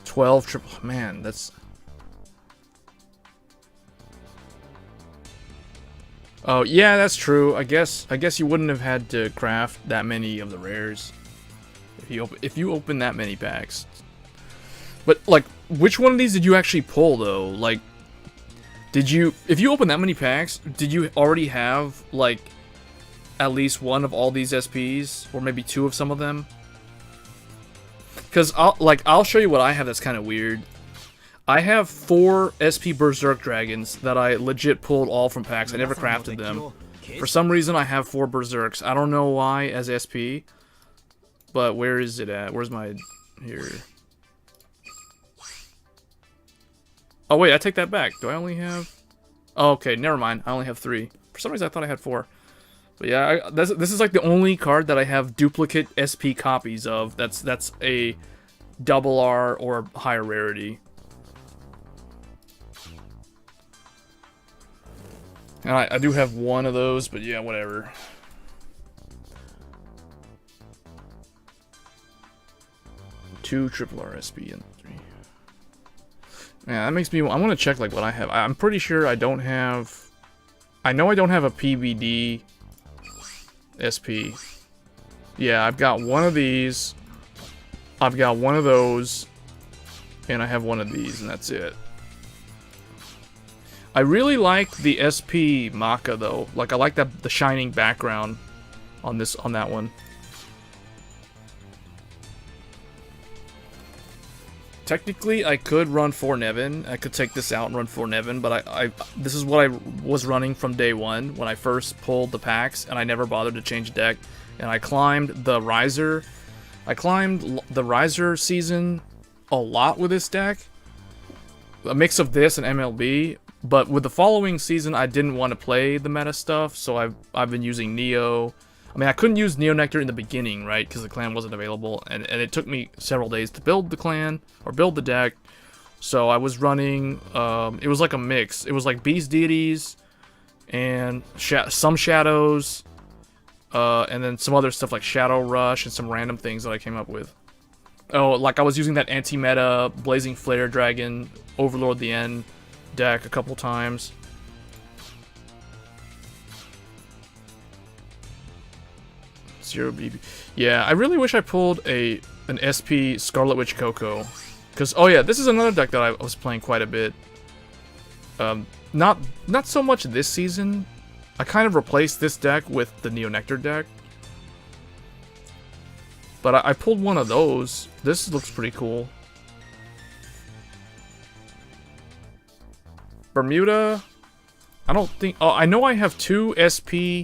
12 triple, man, that's... Oh, yeah, that's true. I guess you wouldn't have had to craft that many of the rares if you open that many packs. But like, which one of these did you actually pull though? Like, if you open that many packs, did you already have like at least one of all these SPs, or maybe 2 of some of them? Because I'll show you what I have that's kind of weird. I have 4 SP Berserk Dragons that I legit pulled all from packs. I never crafted them. For some reason, I have 4 Berserks. I don't know why as SP, but where is it at? Where's my... Here. Oh, wait, I take that back. Do I only have... Oh, okay, never mind. I only have 3. For some reason, I thought I had 4. But yeah, this is like the only card that I have duplicate SP copies of. That's a double R or higher rarity. And I do have 1 of those, but yeah, whatever. Two triple R SP and 3. Yeah, that makes me... I want to check like what I have. I'm pretty sure I don't have... I know I don't have a PBD SP. Yeah, I've got 1 of these. I've got 1 of those. And I have 1 of these, and that's it. I really like the SP Maka though. Like, I like the shining background on that one. Technically, I could run 4 Nevin. I could take this out and run 4 Nevin, but this is what I was running from day 1 when I first pulled the packs, and I never bothered to change deck. And I climbed the Riser. I climbed the Riser season a lot with this deck. A mix of this and MLB. But with the following season, I didn't want to play the meta stuff, so I've been using Neo. I mean, I couldn't use Neo Nectar in the beginning, right? Because the clan wasn't available, and it took me several days to build the clan, or build the deck. So I was running, it was like a mix. It was like Beast Deities, and some Shadows, and then some other stuff like Shadow Rush, and some random things that I came up with. Oh, like I was using that anti-meta Blazing Flare Dragon, Overlord the End deck a couple times. Zero BB. Yeah, I really wish I pulled an SP Scarlet Witch Coco. Because, oh yeah, this is another deck that I was playing quite a bit. Not so much this season. I kind of replaced this deck with the Neo Nectar deck. But I pulled one of those. This looks pretty cool. Bermuda, I don't think... Oh, I know I have 2 SP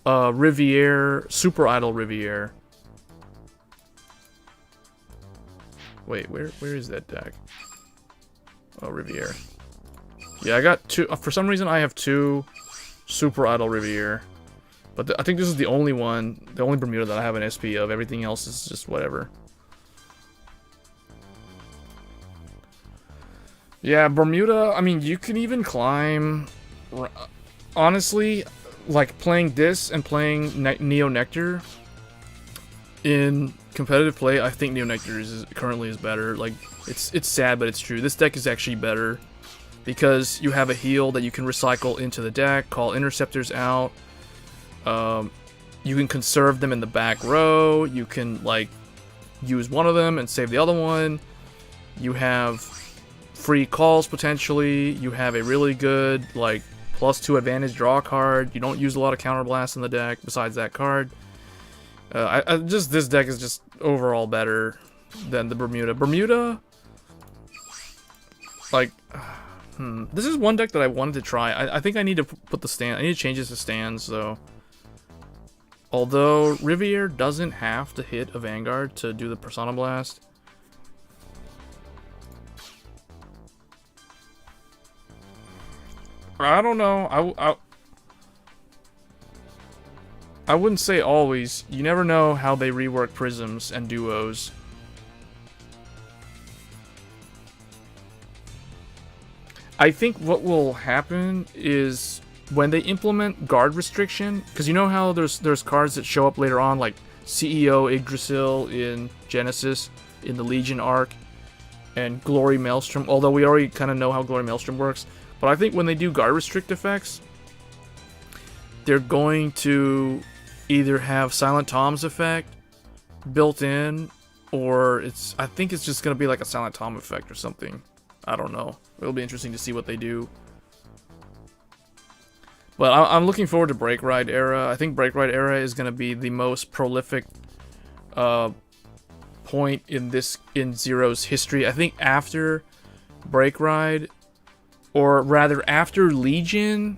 Riviere, Super Idol Riviere. Wait, where is that deck? Oh, Riviere. Yeah, I got 2... for some reason, I have 2 Super Idol Riviere. But I think this is the only one, the only Bermuda that I have an SP of. Everything else is just whatever. Yeah, Bermuda, I mean, you can even climb... Honestly, like, playing this and playing Neo Nectar in competitive play, I think Neo Nectar currently is better. Like, it's sad, but it's true. This deck is actually better because you have a heal that you can recycle into the deck, call Interceptors out. You can conserve them in the back row. You can, like, use one of them and save the other one. You have free calls, potentially. You have a really good, like, +2 advantage, draw a card. You don't use a lot of counterblast in the deck besides that card. This deck is just overall better than the Bermuda. Bermuda, like, this is one deck that I wanted to try. I think I need to put the stand. I need to change this to stands, though. Although Riviere doesn't have to hit a Vanguard to do the Persona Blast. I don't know. I wouldn't say always. You never know how they rework prisms and duos. I think what will happen is when they implement guard restriction, because you know how there's cards that show up later on, like CEO Yggdrasil in Genesis, in the Legion arc, and Glory Maelstrom, although we already kind of know how Glory Maelstrom works. But I think when they do guard restrict effects, they're going to either have Silent Tom's effect built in, or I think it's just going to be like a Silent Tom effect or something. I don't know. It'll be interesting to see what they do. But I'm looking forward to Break Ride Era. I think Break Ride Era is going to be the most prolific point in Zero's history. I think after Break Ride, or rather after Legion,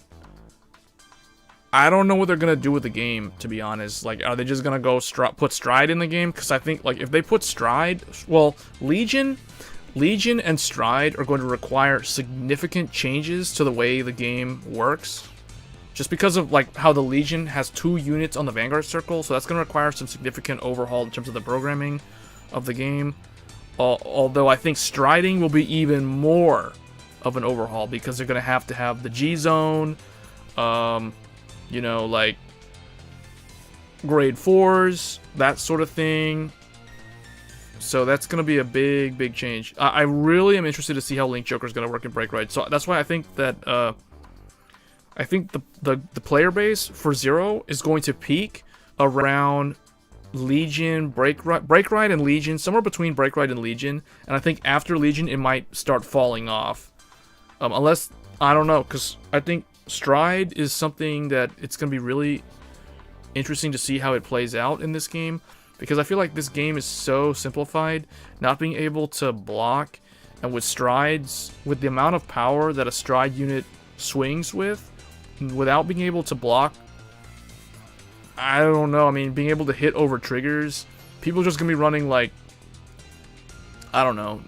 I don't know what they're going to do with the game, to be honest. Like, are they just going to go put Stride in the game? Because I think, like, if they put Stride, well, Legion and Stride are going to require significant changes to the way the game works. Just because of, like, how the Legion has 2 units on the Vanguard Circle, so that's going to require some significant overhaul in terms of the programming of the game. Although I think Striding will be even more of an overhaul, because they're going to have the G-Zone, you know, like, grade 4s, that sort of thing. So that's going to be a big, big change. I really am interested to see how Link Joker is going to work in Break Ride. So that's why I think that the player base for Zero is going to peak around Legion, Break Ride and Legion, somewhere between Break Ride and Legion. And I think after Legion, it might start falling off. Unless, I don't know, because I think Stride is something that it's going to be really interesting to see how it plays out in this game. Because I feel like this game is so simplified, not being able to block, and with strides, with the amount of power that a stride unit swings with, without being able to block, I don't know, I mean, being able to hit over triggers, people are just going to be running, like, I don't know,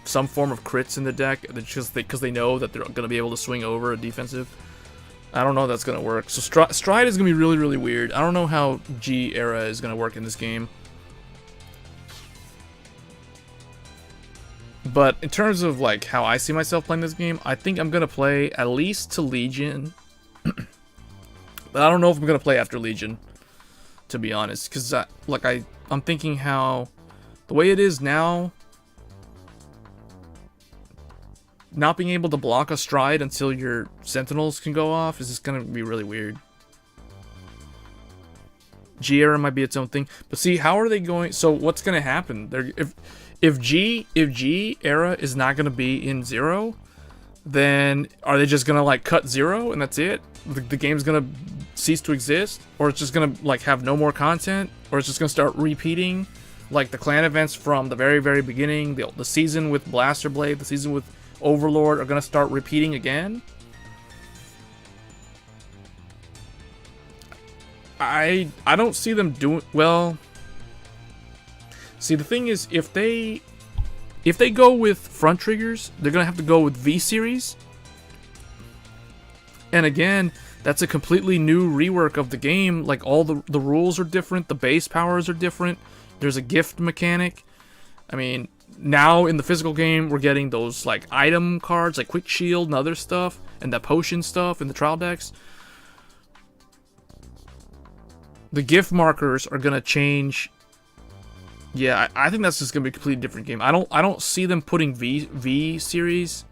some form of crits in the deck, just because they know that they're going to be able to swing over a defensive. I don't know if that's going to work. So Stride is going to be really, really weird. I don't know how G Era is going to work in this game. But in terms of, like, how I see myself playing this game, I think I'm going to play at least to Legion. But I don't know if I'm going to play after Legion, to be honest. Because, I'm thinking how the way it is now, not being able to block a stride until your sentinels can go off is just gonna be really weird. G Era might be its own thing, but see, how are they going? So what's gonna happen? If G Era is not gonna be in Zero, then are they just gonna, like, cut Zero and that's it? The game's gonna cease to exist, or it's just gonna, like, have no more content, or it's just gonna start repeating, like, the clan events from the very, very beginning, the season with Blaster Blade, the season with Overlord are going to start repeating again. I don't see them doing well. See, the thing is, if they go with front triggers, they're going to have to go with V-Series. And again, that's a completely new rework of the game. Like, all the rules are different, the base powers are different. There's a gift mechanic. I mean, now in the physical game, we're getting those, like, item cards, like Quick Shield and other stuff, and that potion stuff in the trial decks. The gift markers are gonna change. Yeah, I think that's just gonna be a completely different game. I don't see them putting V series.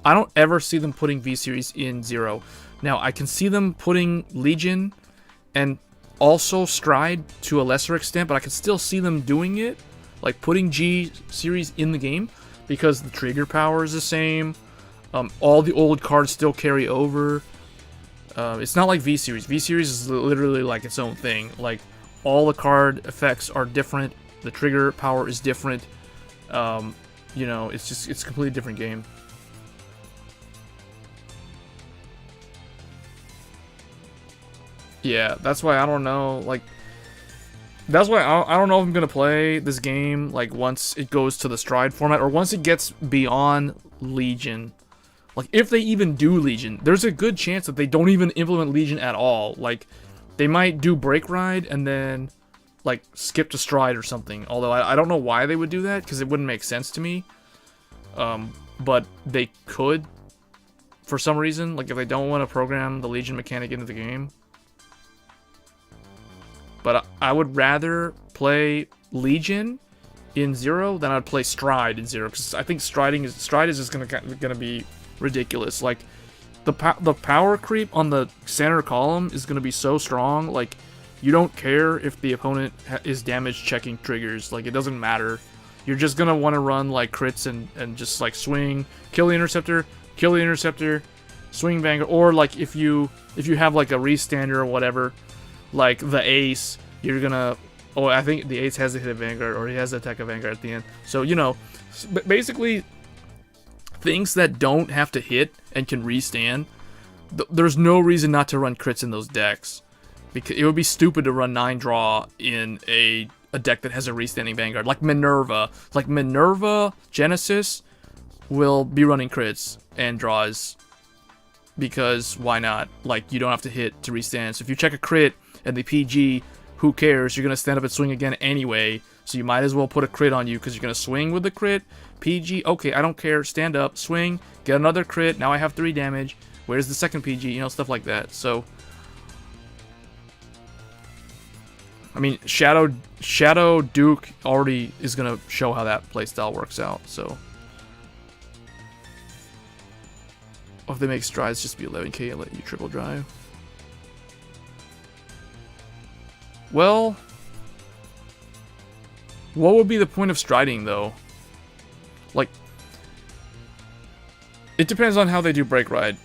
I don't ever see them putting V series in Zero. Now I can see them putting Legion and also Stride to a lesser extent, but I can still see them doing it. Like, putting G series in the game, because the trigger power is the same. All the old cards still carry over. It's not like V Series. V Series is literally like its own thing. Like, all the card effects are different. The trigger power is different. You know, it's a completely different game. Yeah, that's why I don't know, like, that's why I don't know if I'm gonna play this game, like, once it goes to the Stride format, or once it gets beyond Legion. Like, if they even do Legion, there's a good chance that they don't even implement Legion at all. Like, they might do Break Ride and then, like, skip to Stride or something. Although, I don't know why they would do that, because it wouldn't make sense to me. But they could, for some reason, like, if they don't want to program the Legion mechanic into the game. But I would rather play Legion in Zero than I'd play Stride in Zero, because I think Stride is just gonna be ridiculous. Like, the power creep on the center column is gonna be so strong. Like, you don't care if the opponent is damage checking triggers. Like, it doesn't matter. You're just gonna want to run like crits and just like swing, kill the interceptor, swing Vanguard, or like if you have like a restander or whatever, like the Ace, you're gonna. Oh, I think the Ace has to hit a Vanguard, or he has to attack a Vanguard at the end. So, you know, basically, things that don't have to hit and can restand, there's no reason not to run crits in those decks. Because it would be stupid to run 9 draw in a deck that has a restanding Vanguard. Like Minerva. Like Minerva Genesis will be running crits and draws. Because why not? Like, you don't have to hit to restand. So if you check a crit and the PG, who cares? You're going to stand up and swing again anyway. So you might as well put a crit on you because you're going to swing with the crit. PG, okay, I don't care. Stand up, swing, get another crit. Now I have 3 damage. Where's the second PG? You know, stuff like that. So, I mean, Shadow Duke already is going to show how that playstyle works out. So, or if they make strides, just be 11k and let you triple drive. Well, what would be the point of striding, though? Like, it depends on how they do Break Ride.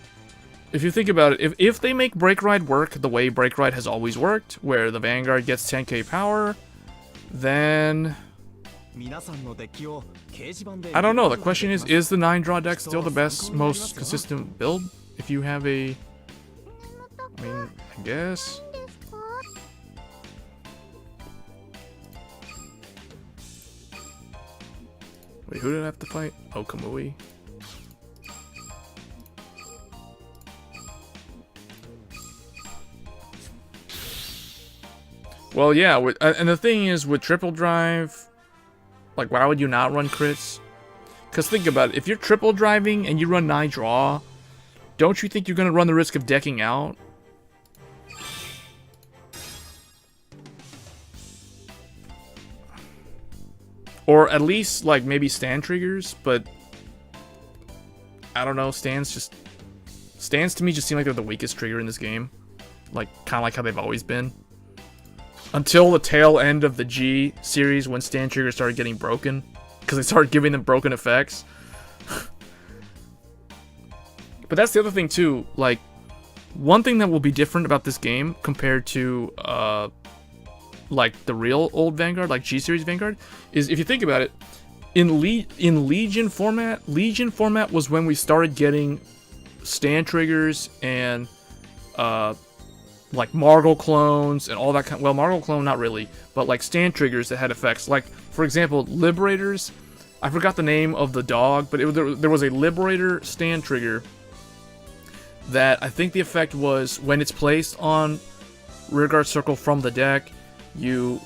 If you think about it, if they make Break Ride work the way Break Ride has always worked, where the Vanguard gets 10k power, then I don't know. The question is the 9-draw deck still the best, most consistent build? If you have a... I mean, I guess... Wait, who did I have to fight? Oh, Kamui. Well, yeah, and the thing is, with triple drive, like, why would you not run crits? Because think about it, if you're triple driving and you run 9 draw, don't you think you're going to run the risk of decking out? Or at least, like, maybe stand triggers, but I don't know, stands to me just seem like they're the weakest trigger in this game. Like, kind of like how they've always been. Until the tail end of the G series, when stand triggers started getting broken. Because they started giving them broken effects. But that's the other thing, too. Like, one thing that will be different about this game compared to, like, the real old Vanguard, like G-Series Vanguard, is, if you think about it, in Legion format was when we started getting stand triggers and, like, Margle clones and all that kind. Well, Margle clone, not really, but, like, stand triggers that had effects. Like, for example, Liberators. I forgot the name of the dog, but there was a Liberator stand trigger that I think the effect was when it's placed on Rearguard Circle from the deck, you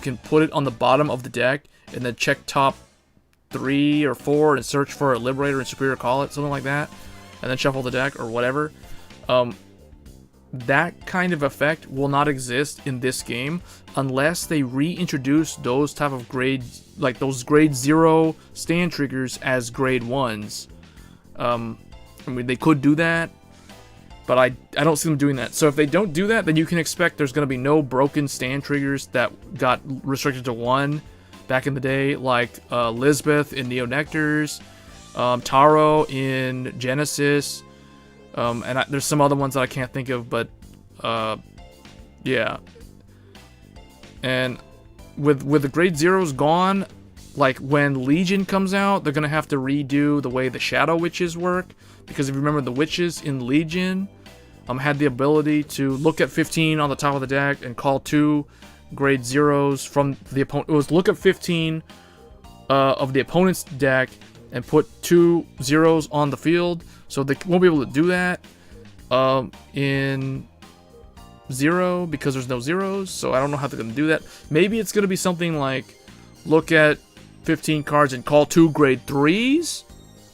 can put it on the bottom of the deck and then check top 3 or 4 and search for a Liberator and Superior Call It, something like that, and then shuffle the deck or whatever. That kind of effect will not exist in this game unless they reintroduce those type of those grade 0 stand triggers as grade 1s. I mean, they could do that, but I don't see them doing that. So if they don't do that, then you can expect there's going to be no broken stand triggers that got restricted to 1 back in the day, like Lisbeth in Neo Nectars, Taro in Genesis, And there's some other ones that I can't think of, but yeah. And with the grade zeros gone, like when Legion comes out, they're gonna have to redo the way the Shadow Witches work, because if you remember, the witches in Legion had the ability to look at 15 on the top of the deck and call 2 grade zeros from the opponent. It was look at 15 of the opponent's deck and put 2 zeros on the field. So they won't be able to do that in 0 because there's no zeros. So I don't know how they're going to do that. Maybe it's going to be something like look at 15 cards and call 2 grade 3s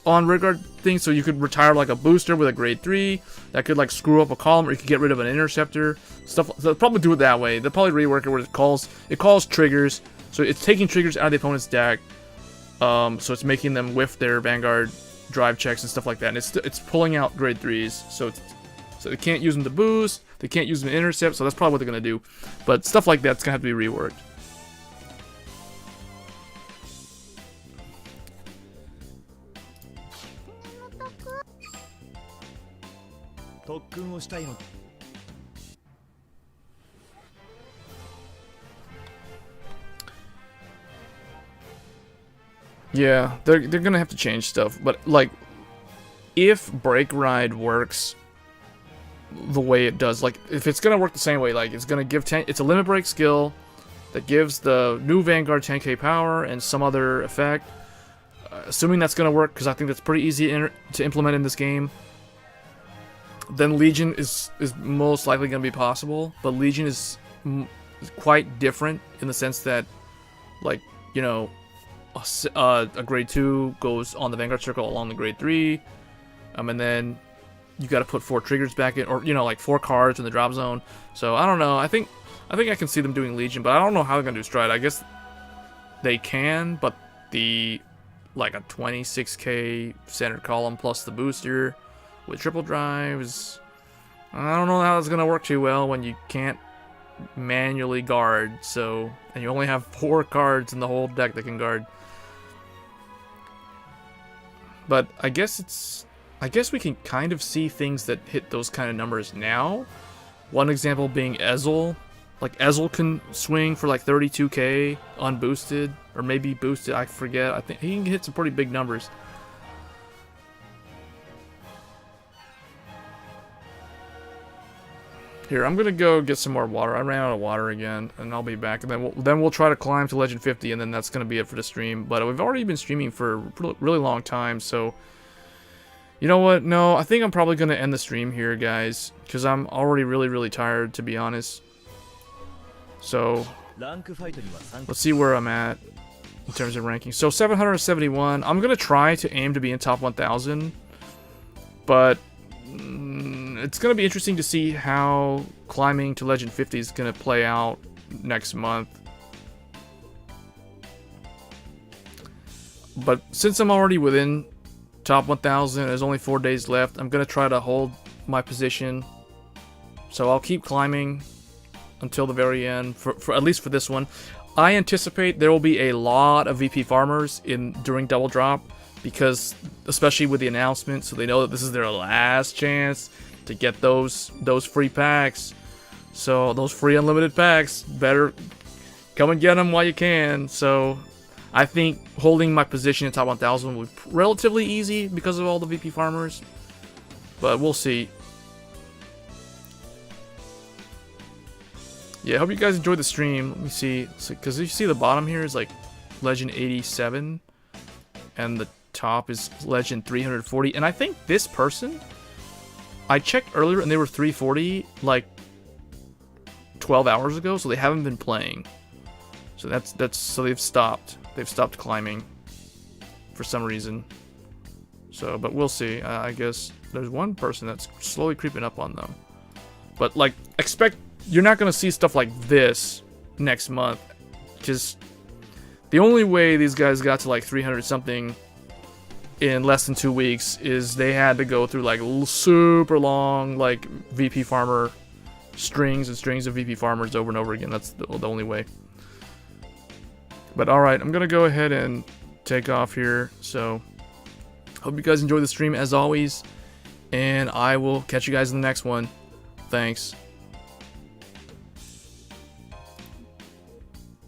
on Rigard things. So you could retire like a booster with a grade 3 that could like screw up a column, or you could get rid of an interceptor. Stuff. So they'll probably do it that way. They'll probably rework it where it calls triggers. So it's taking triggers out of the opponent's deck. So it's making them whiff their Vanguard drive checks and stuff like that. And it's pulling out grade 3s. So they can't use them to boost. They can't use them to intercept. So that's probably what they're gonna do. But stuff like that's gonna have to be reworked. 特訓をしたいの。 Yeah, they're gonna have to change stuff, but like, if Break Ride works the way it does, like if it's gonna work the same way, like it's gonna give 10, it's a limit break skill that gives the new Vanguard 10k power and some other effect. Assuming that's gonna work, because I think that's pretty easy to implement in this game. Then Legion is most likely gonna be possible, but Legion is quite different in the sense that, like, you know, a grade 2 goes on the Vanguard circle along the grade 3, and then you got to put 4 triggers back in, or you know, like 4 cards in the drop zone. So I don't know. I think I can see them doing Legion, but I don't know how they're gonna do Stride. I guess they can, but the like a 26k centered column plus the booster with triple drives, I don't know how that's gonna work too well when you can't manually guard. So, and you only have 4 cards in the whole deck that can guard. But I guess we can kind of see things that hit those kind of numbers now. One example being Ezel. Like Ezel can swing for like 32k unboosted, or maybe boosted, I forget. I think he can hit some pretty big numbers. Here, I'm gonna go get some more water. I ran out of water again, and I'll be back. And then we'll try to climb to Legend 50, and then that's gonna be it for the stream. But we've already been streaming for a really long time, so you know what? No, I think I'm probably gonna end the stream here, guys, because I'm already really tired, to be honest. So let's see where I'm at in terms of ranking. So 771. I'm gonna try to aim to be in top 1,000, but it's going to be interesting to see how climbing to Legend 50 is going to play out next month. But since I'm already within top 1,000, there's only 4 days left, I'm going to try to hold my position. So I'll keep climbing until the very end, for at least for this one. I anticipate there will be a lot of VP farmers during Double Drop, because especially with the announcement, so they know that this is their last chance to get those free packs. So those free unlimited packs, better come and get them while you can. So I think holding my position in top 1,000 will be relatively easy because of all the VP farmers, but we'll see. Yeah, I hope you guys enjoyed the stream. Let me see, because you see the bottom here is like Legend 87, and the top is Legend 340, and I think this person, I checked earlier and they were 340 like 12 hours ago, so they haven't been playing. So so they've stopped climbing for some reason. So, but we'll see. I guess there's one person that's slowly creeping up on them. But like, you're not gonna see stuff like this next month, because the only way these guys got to like 300 something in less than 2 weeks is they had to go through like super long like VP farmer strings and strings of VP farmers over and over again. That's the only way. But alright, I'm gonna go ahead and take off here. So hope you guys enjoy the stream as always. and I will catch you guys in the next one. Thanks.